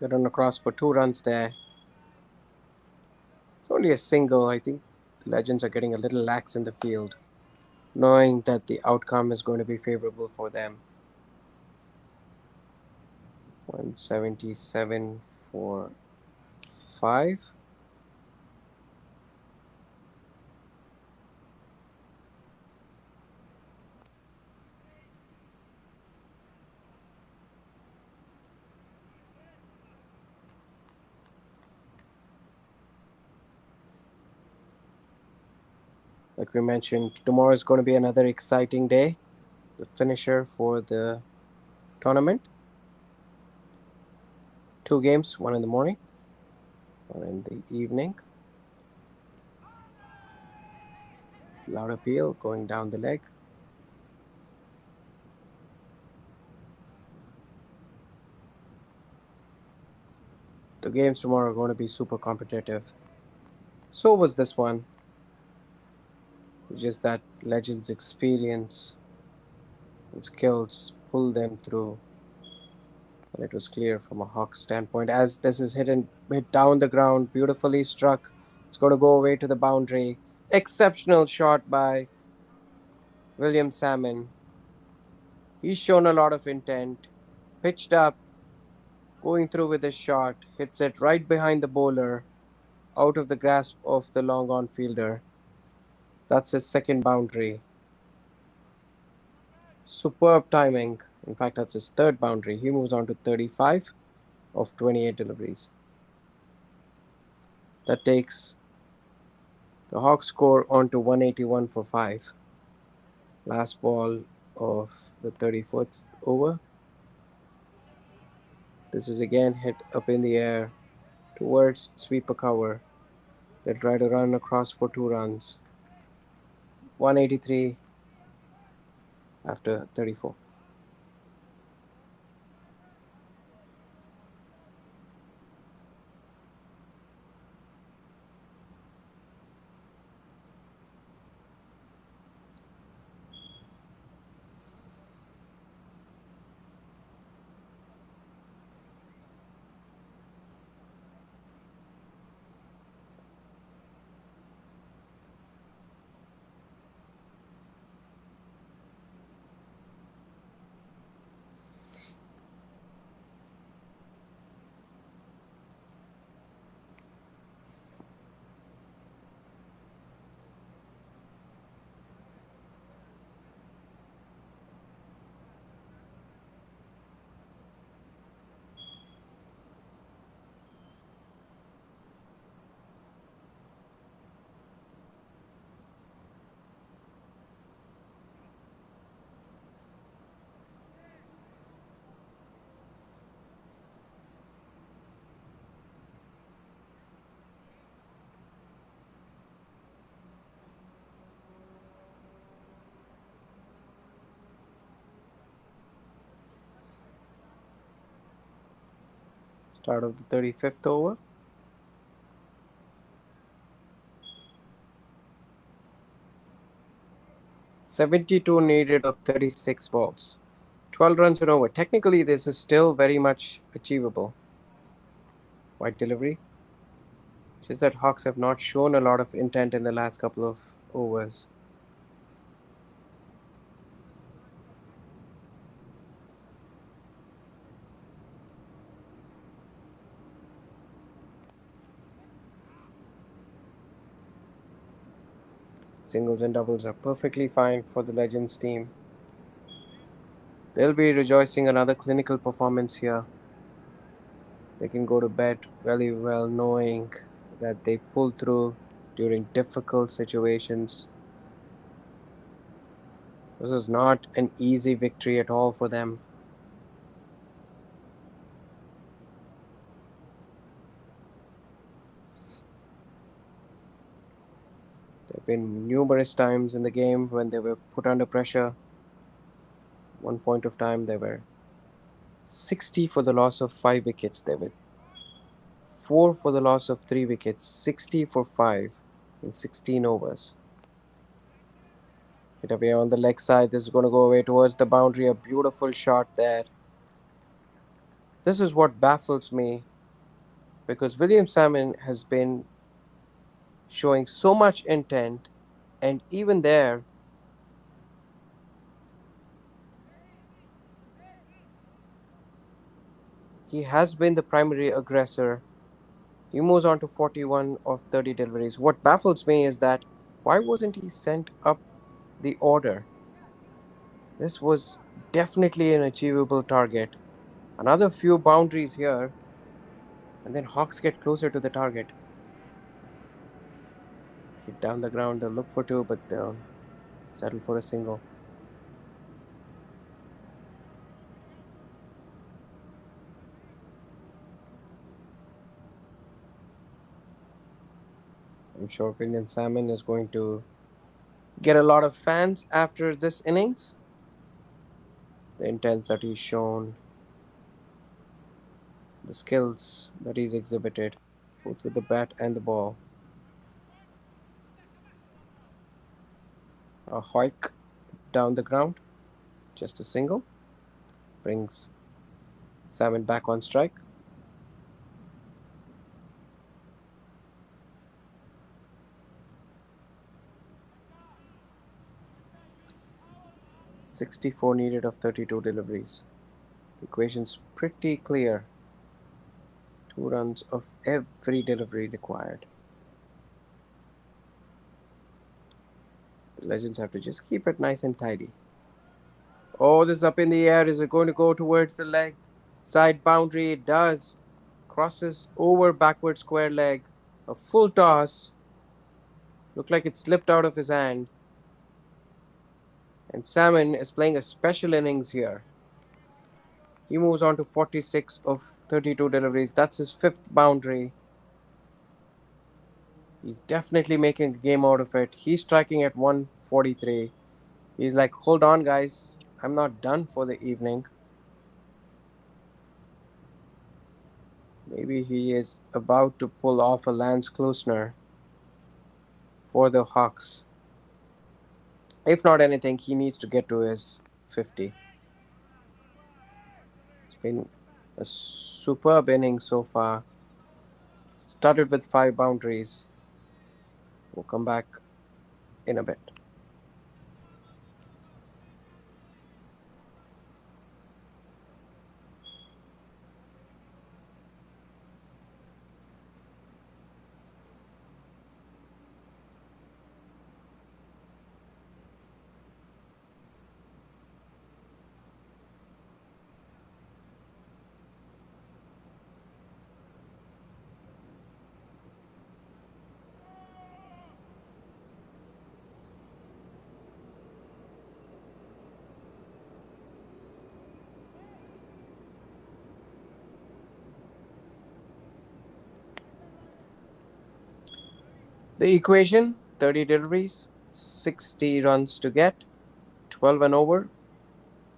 They run across for 2 runs there. It's only a single. I think the Legends are getting a little lax in the field, knowing that the outcome is going to be favorable for them. 177 for 5. Like we mentioned, tomorrow is going to be another exciting day. The finisher for the tournament. 2 games, one in the morning, one in the evening. Loud appeal going down the leg. The games tomorrow are going to be super competitive. So was this one. Just that Legends' experience and skills pulled them through. And it was clear from a Hawk standpoint. As this is hit down the ground, beautifully struck. It's going to go away to the boundary. Exceptional shot by William Salmon. He's shown a lot of intent. Pitched up, going through with his shot. Hits it right behind the bowler, out of the grasp of the long on fielder. That's his second boundary. Superb timing. In fact, that's his third boundary. He moves on to 35 of 28 deliveries. That takes the Hawks score on to 181 for 5. Last ball of the 34th over. This is again hit up in the air towards sweeper cover. They try to run across for 2 runs. 183 after 34. Start of the 35th over. 72 needed of 36 balls. 12 runs and over. Technically, this is still very much achievable. Wide delivery. Just that Hawks have not shown a lot of intent in the last couple of overs. Singles and doubles are perfectly fine for the Legends team. They'll be rejoicing another clinical performance here. They can go to bed very well knowing that they pulled through during difficult situations. This is not an easy victory at all for them. There have been numerous times in the game when they were put under pressure. One point of time, they were 60 for the loss of 5 wickets. They were 4 for the loss of 3 wickets, 60 for 5 in 16 overs. Hit away on the leg side. This is going to go away towards the boundary. A beautiful shot there. This is what baffles me because William Salmon has been showing so much intent, and even there, he has been the primary aggressor. He moves on to 41 of 30 deliveries. What baffles me is that why wasn't he sent up the order? This was definitely an achievable target. Another few boundaries here, and then Hawks get closer to the target. Hit down the ground, they'll look for two, but they'll settle for a single. I'm sure William Salmon is going to get a lot of fans after this innings. The intent that he's shown, the skills that he's exhibited, both with the bat and the ball. A hoik down the ground, just a single, brings Salmon back on strike. .64 needed of 32 deliveries. The equation's pretty clear. 2 runs of every delivery required. The Legends have to just keep it nice and tidy. Oh, this is up in the air. Is it going to go towards the leg side boundary? It does. Crosses over backward square leg. A full toss. Looked like it slipped out of his hand. And Salmon is playing a special innings here. He moves on to 46 of 32 deliveries. That's his 5th boundary. He's definitely making a game out of it. He's striking at 143. He's like, hold on, guys. I'm not done for the evening. Maybe he is about to pull off a Lance Klusener for the Hawks. If not anything, he needs to get to his 50. It's been a superb inning so far. Started with 5 boundaries. We'll come back in a bit. The equation 30 deliveries, 60 runs to get, 12 and over.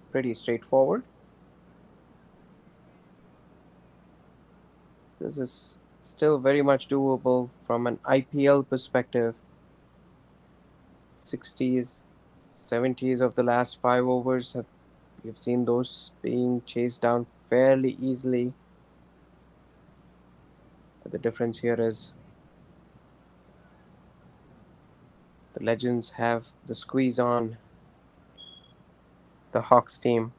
Pretty straightforward. This is still very much doable from an IPL perspective. 60s, 70s of the last 5 overs have we've seen those being chased down fairly easily. But the difference here is the Legends have the squeeze on the Hawks team.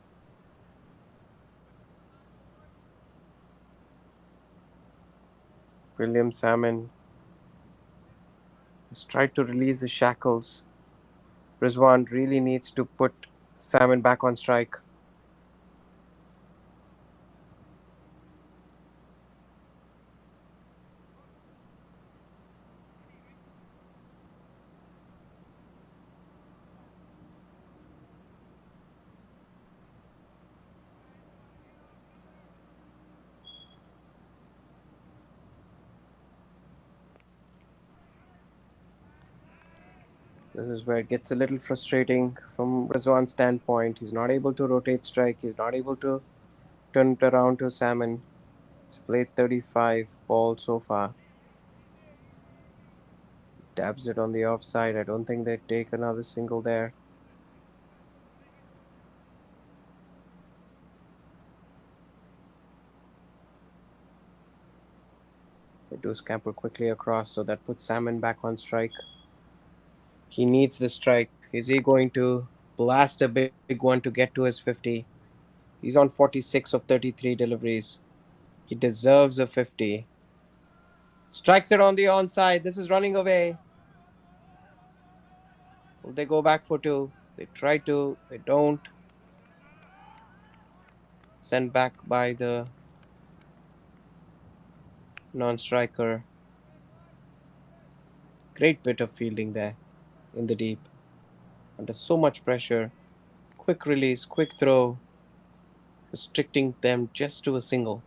William Salmon has tried to release the shackles. Rizwan really needs to put Salmon back on strike. This is where it gets a little frustrating from Rizwan's standpoint. He's not able to rotate strike. He's not able to turn it around to Salmon. He's played 35 balls so far. Dabs it on the offside. I don't think they'd take another single there. They do scamper quickly across, so that puts Salmon back on strike. He needs the strike. Is he going to blast a big one to get to his 50? He's on 46 of 33 deliveries. He deserves a 50. Strikes it on the onside. This is running away. Will they go back for two? They try to. They don't. Sent back by the non-striker. Great bit of fielding there in the deep. Under so much pressure. Quick release, quick throw. Restricting them just to a single.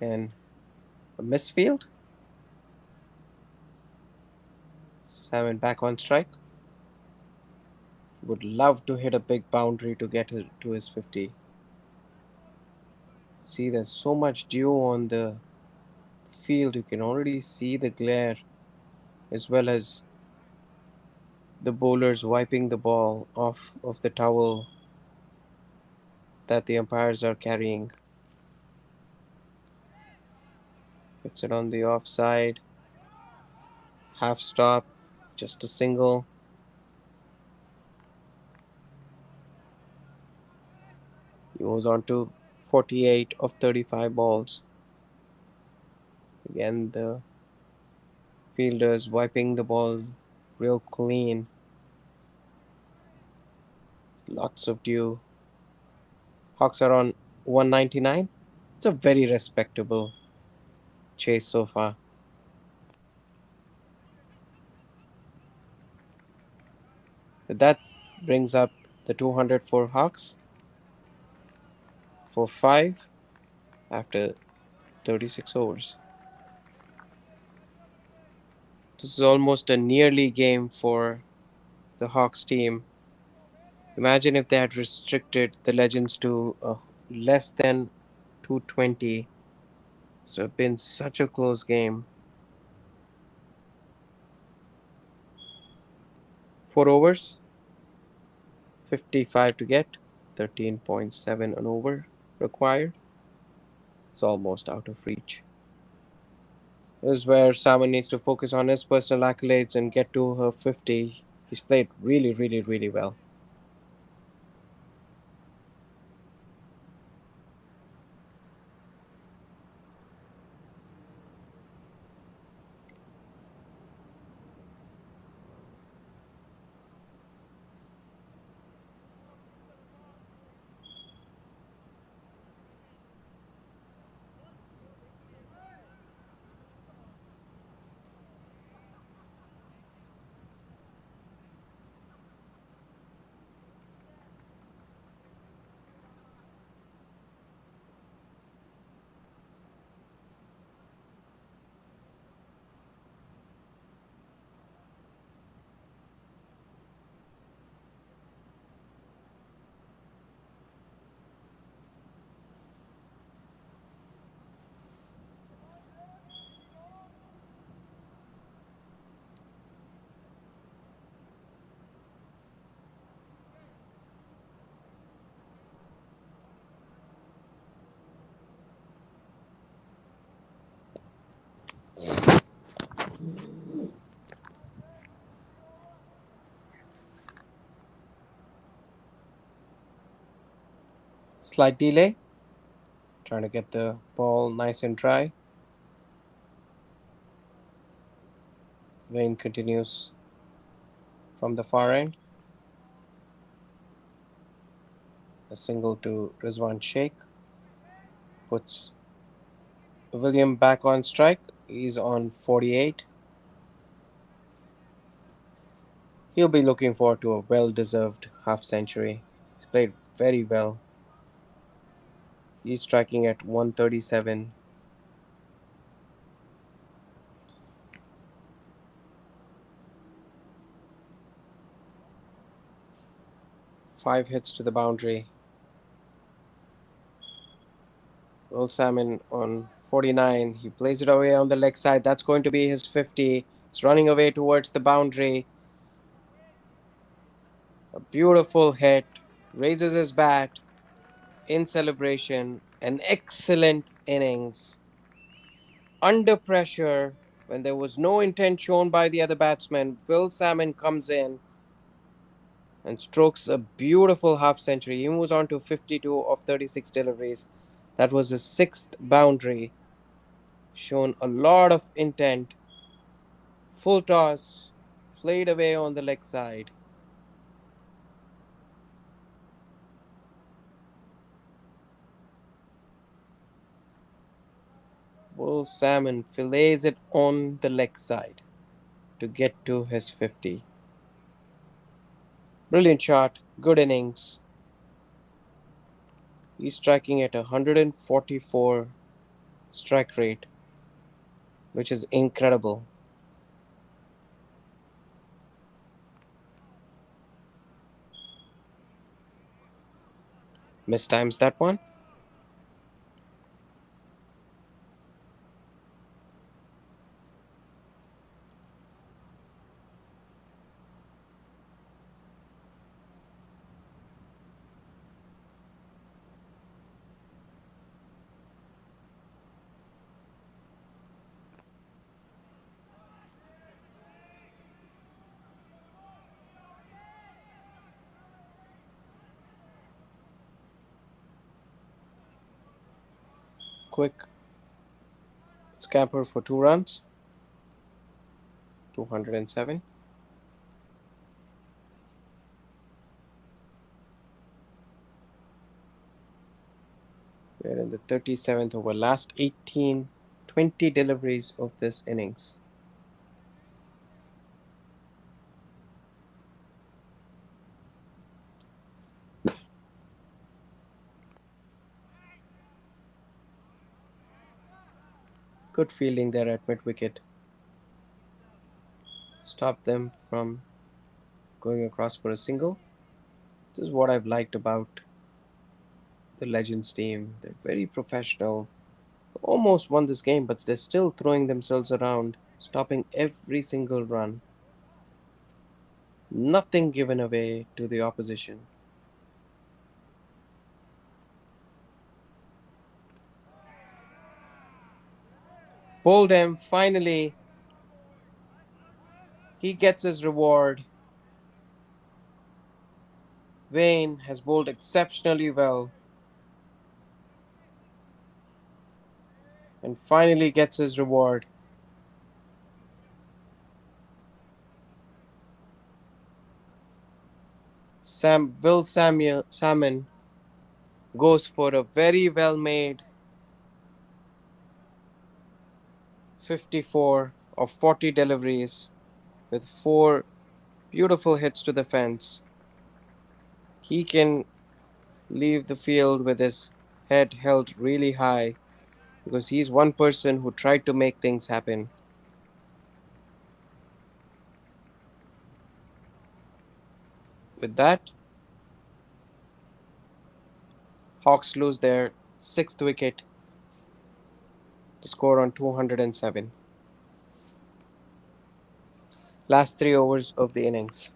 And a misfield. Salmon back on strike. Would love to hit a big boundary to get to his 50. See, there's so much dew on the field. You can already see the glare, as well as the bowlers wiping the ball off of the towel that the umpires are carrying. Puts it on the offside. Half stop. Just a single. He moves on to 48 of 35 balls. Again, the fielders wiping the ball real clean. Lots of dew. Hawks are on 199. It's a very respectable chase so far. That brings up the 200 for Hawks for 5 after 36 overs. This is almost a nearly game for the Hawks team. Imagine if they had restricted the Legends to less than 220. So it's been such a close game. 4 overs, 55 to get, 13.7 an over required. It's almost out of reach. This is where Salmon needs to focus on his personal accolades and get to her 50. He's played really, really, really well. Slight delay. Trying to get the ball nice and dry. Wayne continues from the far end. A single to Rizwan Sheikh puts William back on strike. He's on 48. He'll be looking forward to a well deserved half century. He's played very well. He's striking at 137. 5 hits to the boundary. Will Salmon on 49. He plays it away on the leg side. That's going to be his 50. He's running away towards the boundary. A beautiful hit. Raises his bat in celebration. An excellent innings. Under pressure, when there was no intent shown by the other batsman, Will Salmon comes in and strokes a beautiful half century. He moves on to 52 of 36 deliveries. That was his sixth boundary. Shown a lot of intent. Full toss, flayed away on the leg side. Will Salmon fillets it on the leg side to get to his 50. Brilliant shot, good innings. He's striking at 144 strike rate, which is incredible. Mistimes that one. Quick scamper for 2 runs. 207. We're in the 37th over. Last 18, 20 deliveries of this innings. Good fielding there at mid wicket. Stop them from going across for a single. This is what I've liked about the Legends team. They're very professional. Almost won this game, but they're still throwing themselves around, stopping every single run. Nothing given away to the opposition. Bowled him, finally. He gets his reward. Wayne has bowled exceptionally well and finally gets his reward. Will Salmon goes for a very well made 54 of 40 deliveries with 4 beautiful hits to the fence. He can leave the field with his head held really high because he's one person who tried to make things happen. With that, Hawks lose their 6th wicket to score on 207. Last 3 overs of the innings.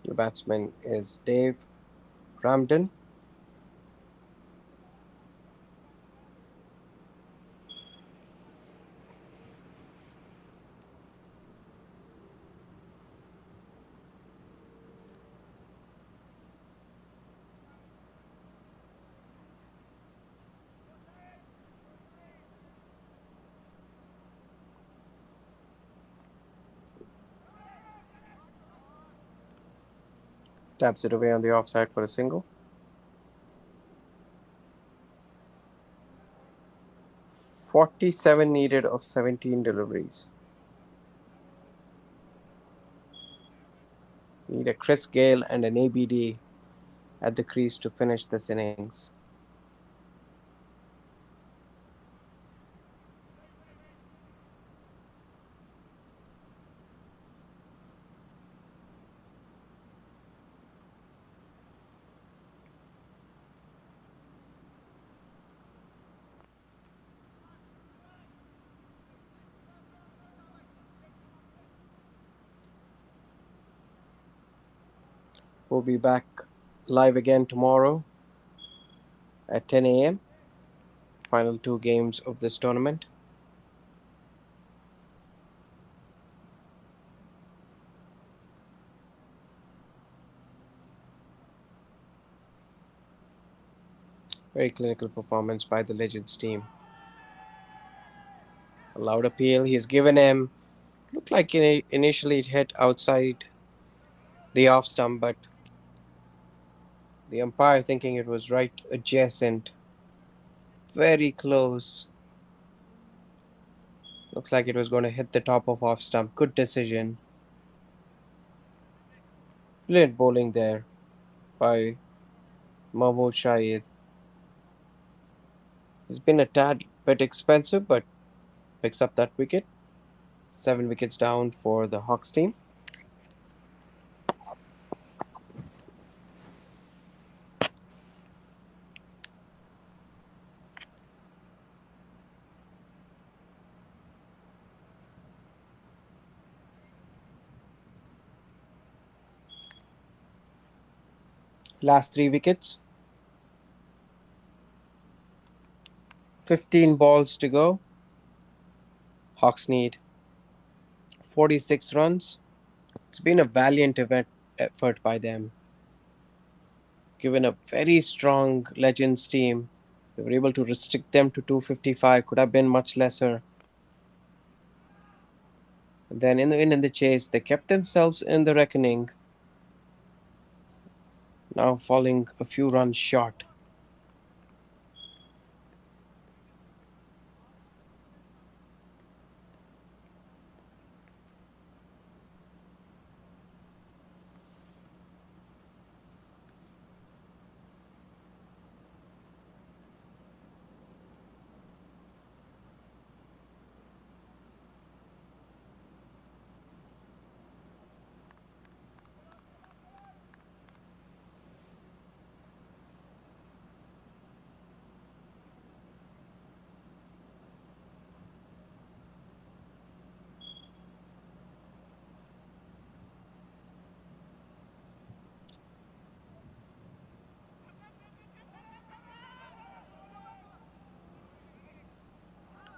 Your batsman is Dave Ramden. Taps it away on the offside for a single. 47 needed of 17 deliveries. Need a Chris Gale and an ABD at the crease to finish this innings. We'll be back live again tomorrow at 10 a.m. Final two games of this tournament. Very clinical performance by the Legends team. A loud appeal. He's given him. Looked like initially it hit outside the off stump, but the umpire thinking it was right adjacent. Very close. Looks like it was going to hit the top of off stump. Good decision. Brilliant bowling there by Mahmood Shahid. He's been a tad bit expensive, but picks up that wicket. 7 wickets down for the Hawks team. Last 3 wickets. 15 balls to go. Hawks need 46 runs. It's been a valiant effort by them. Given a very strong Legends team, they were able to restrict them to 255. Could have been much lesser. And then in the chase, they kept themselves in the reckoning. Now falling a few runs short.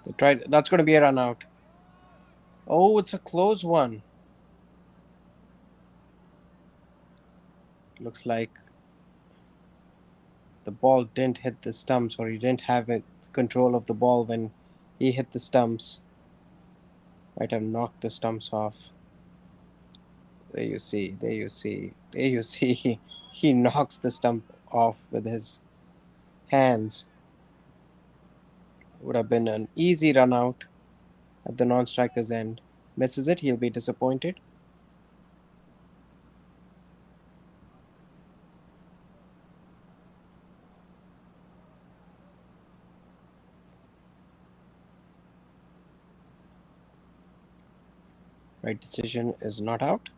They tried. That's going to be a run out. Oh, it's a close one. Looks like the ball didn't hit the stumps, or he didn't have control of the ball when he hit the stumps. Might have knocked the stumps off. There you see. There you see. There you see. He knocks the stump off with his hands. Would have been an easy run out at the non-striker's end. Misses it, he'll be disappointed. Right decision is not out.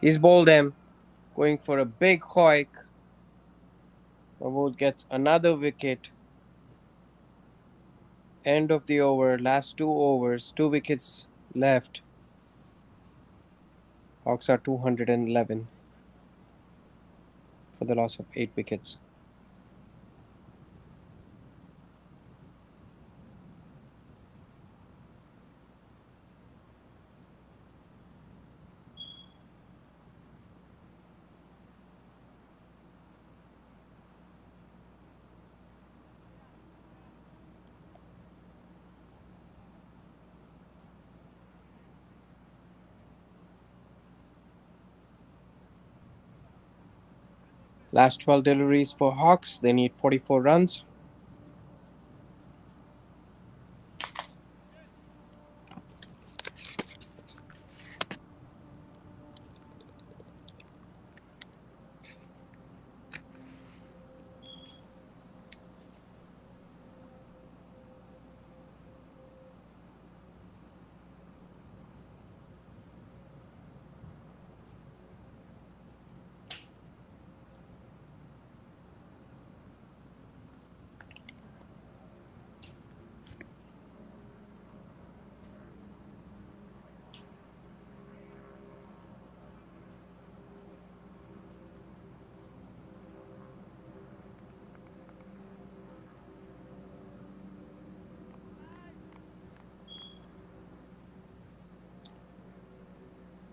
He's bowled him, going for a big hoik. Mahmood gets another wicket. End of the over, last 2 overs, 2 wickets left. Hawks are 211 for the loss of 8 wickets. Last 12 deliveries for Hawks. They need 44 runs.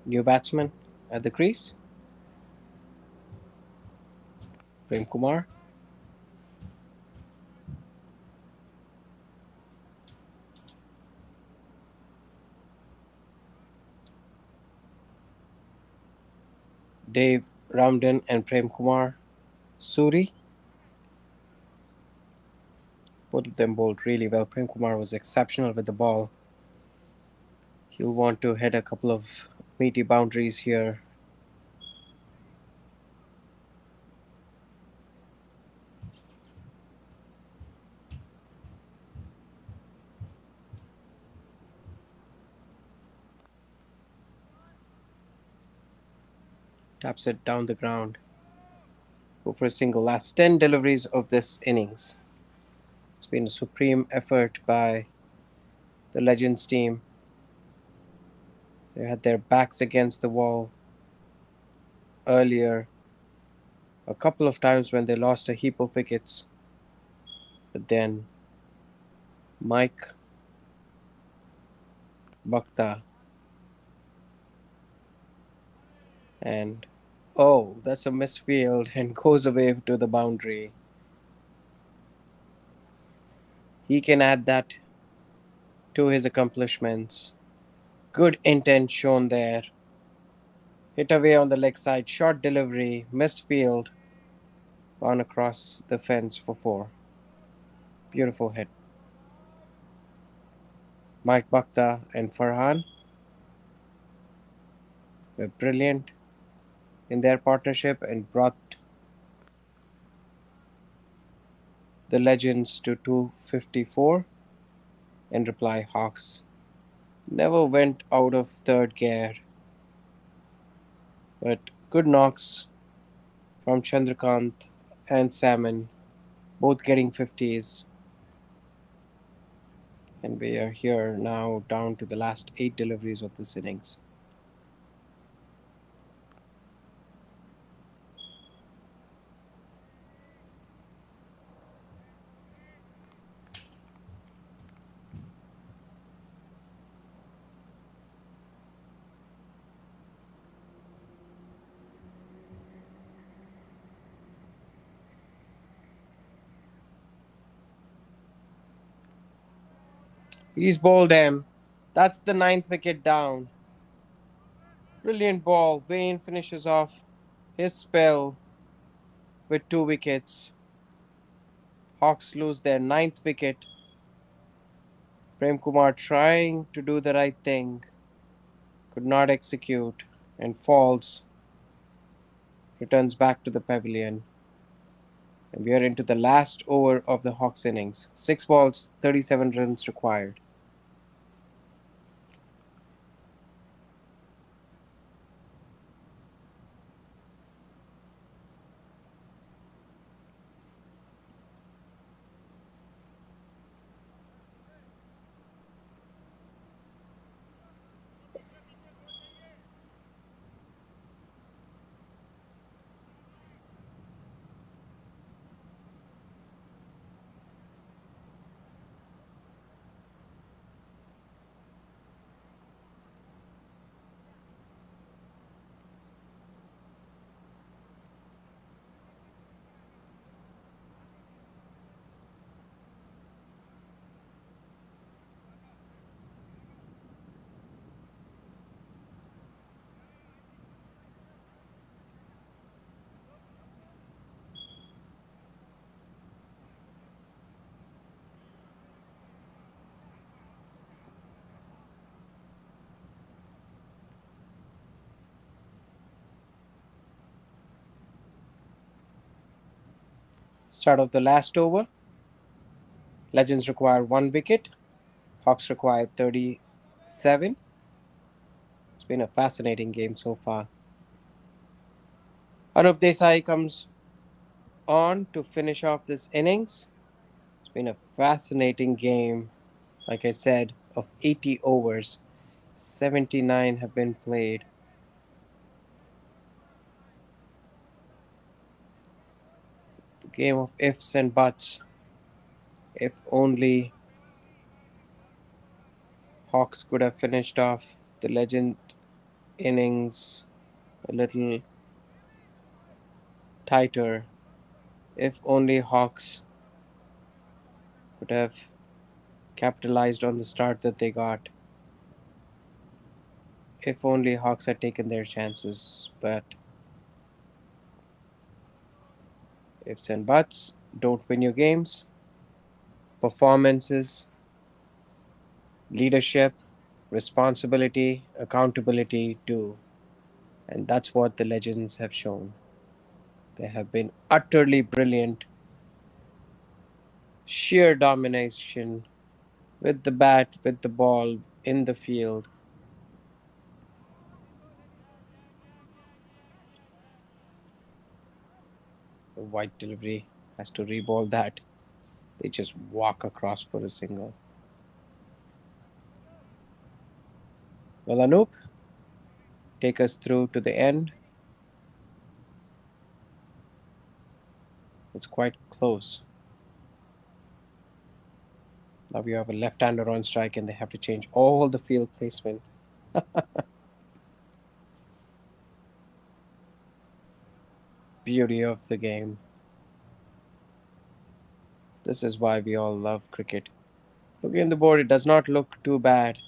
New batsman at the crease. Prem Kumar. Dave Ramden and Prem Kumar. Suri. Both of them bowled really well. Prem Kumar was exceptional with the ball. He'll want to hit a couple of meaty boundaries here. Taps it down the ground. Go for a single. Last 10 deliveries of this innings. It's been a supreme effort by the Legends team. They had their backs against the wall earlier, a couple of times when they lost a heap of wickets. But then Mike Bhakta and oh, that's a misfield and goes away to the boundary. He can add that to his accomplishments. Good intent shown there. Hit away on the leg side, short delivery, misfield, gone across the fence for four. Beautiful hit. Mike Bhakta and Farhan were brilliant in their partnership and brought the Legends to 254. In reply, Hawks never went out of third gear, but good knocks from Chandrakant and Salmon, both getting 50s. And we are here now down to the last 8 deliveries of this innings. He's bowled him. That's the ninth wicket down. Brilliant ball. Wayne finishes off his spell with 2 wickets. Hawks lose their ninth wicket. Prem Kumar trying to do the right thing, could not execute, and falls. Returns back to the pavilion. And we are into the last over of the Hawks innings. 6 balls, 37 runs required. Start of the last over. Legends require 1 wicket. Hawks require 37. It's been a fascinating game so far. Anup Desai comes on to finish off this innings. It's been a fascinating game, like I said, of 80 overs. 79 have been played. The game of ifs and buts. If only Hawks could have finished off the legend innings a little tighter. If only Hawks could have capitalized on the start that they got. If only Hawks had taken their chances. But ifs and buts don't win you games. Performances, leadership, responsibility, accountability do. And that's what the legends have shown. They have been utterly brilliant, sheer domination with the bat, with the ball, in the field. The white delivery has to reball that. They just walk across for a single. Well, Anoop, take us through to the end. It's quite close. Now we have a left-hander on strike and they have to change all the field placement. Beauty of the game. This is why we all love cricket. Looking at the board, it does not look too bad.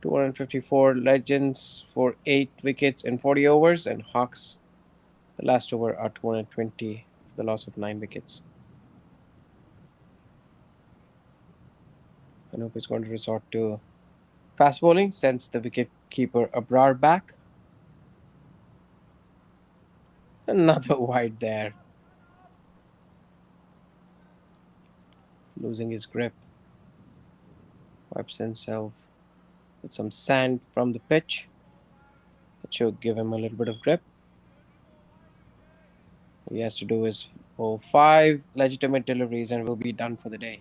254 legends for 8 wickets in 40 overs, and Hawks, the last over, are 220 for the loss of 9 wickets. Anup is going to resort to fast bowling, sends the wicket keeper Abrar back. Another wide there. Losing his grip. Wipes himself with some sand from the pitch. That should give him a little bit of grip. All he has to do is bowl 5 legitimate deliveries and will be done for the day.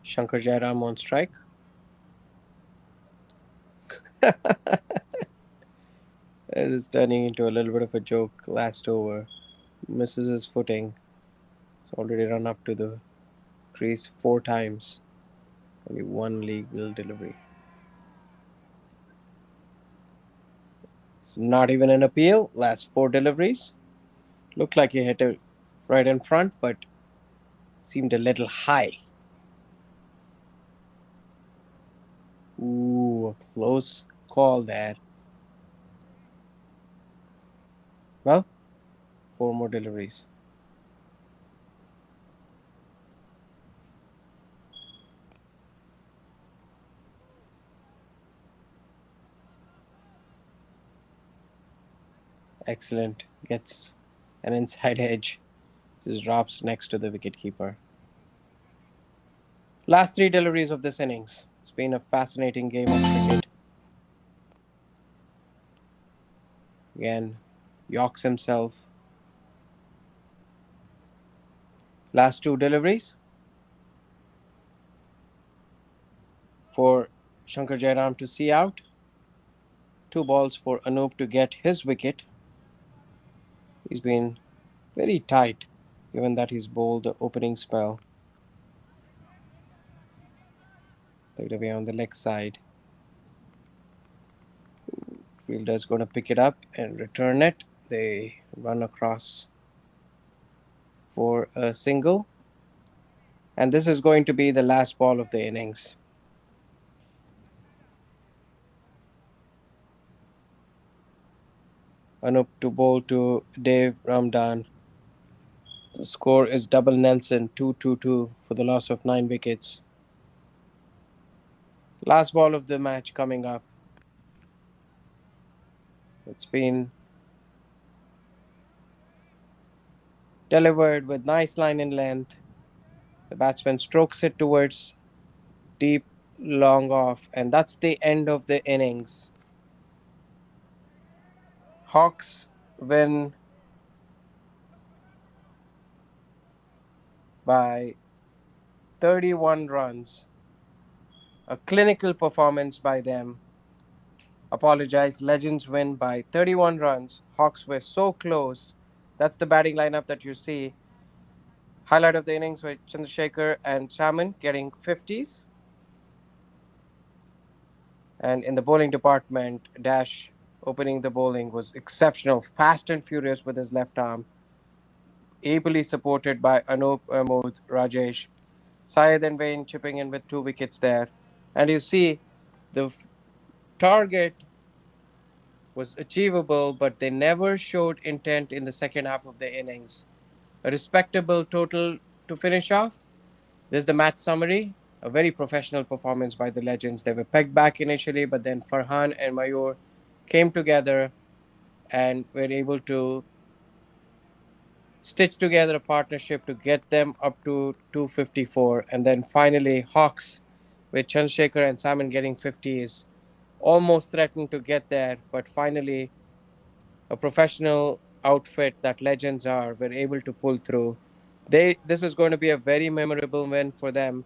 Shankar Jairam on strike. This is turning into a little bit of a joke. Last over. Misses his footing. He's already run up to the crease 4 times. Only 1 legal delivery. It's not even an appeal. Last 4 deliveries. Looked like he hit it right in front, but seemed a little high. Ooh, a close call there. Well, 4 more deliveries. Excellent. Gets an inside edge. Just drops next to the wicketkeeper. Last 3 deliveries of this innings. It's been a fascinating game of cricket. Again, Yorks himself. Last 2 deliveries for Shankar Jairam to see out. 2 balls for Anup to get his wicket. He's been very tight given that he's bowled the opening spell. Picked away on the leg side. Fielder's going to pick it up and return it. They run across for a single. And this is going to be the last ball of the innings. Anup to bowl to Dave Ramdan. The score is double Nelson 2-2-2 for the loss of 9 wickets. Last ball of the match coming up. It's been delivered with nice line in length. The batsman strokes it towards deep long off, and that's the end of the innings. Hawks win by 31 runs. A clinical performance by them. Apologize. Legends win by 31 runs. Hawks were so close. That's the batting lineup that you see. Highlight of the innings with Chandrasekhar and Salmon getting 50s. And in the bowling department, Dash opening the bowling was exceptional. Fast and furious with his left arm. Ably supported by Anup, Ahmud, Rajesh. Syed and Wayne chipping in with 2 wickets there. And you see the target was achievable, but they never showed intent in the second half of the innings. A respectable total to finish off. This is the match summary. A very professional performance by the legends. They were pegged back initially, but then Farhan and Mayur came together and were able to stitch together a partnership to get them up to 254. And then finally, Hawks with Chandrasekhar and Salmon getting 50s almost threatened to get there, but finally a professional outfit that legends are were able to pull through. This is going to be a very memorable win for them,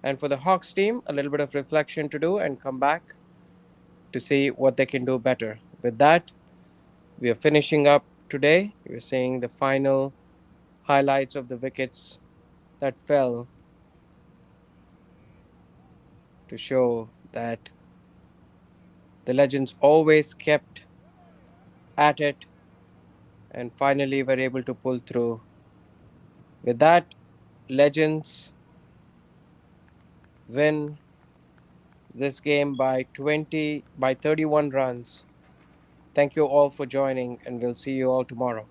and for the Hawks team, a little bit of reflection to do and come back to see what they can do better. With that, we are finishing up today. We're seeing the final highlights of the wickets that fell to show that the legends always kept at it and finally were able to pull through. With that, legends win this game by 31 runs. Thank you all for joining, and we'll see you all tomorrow.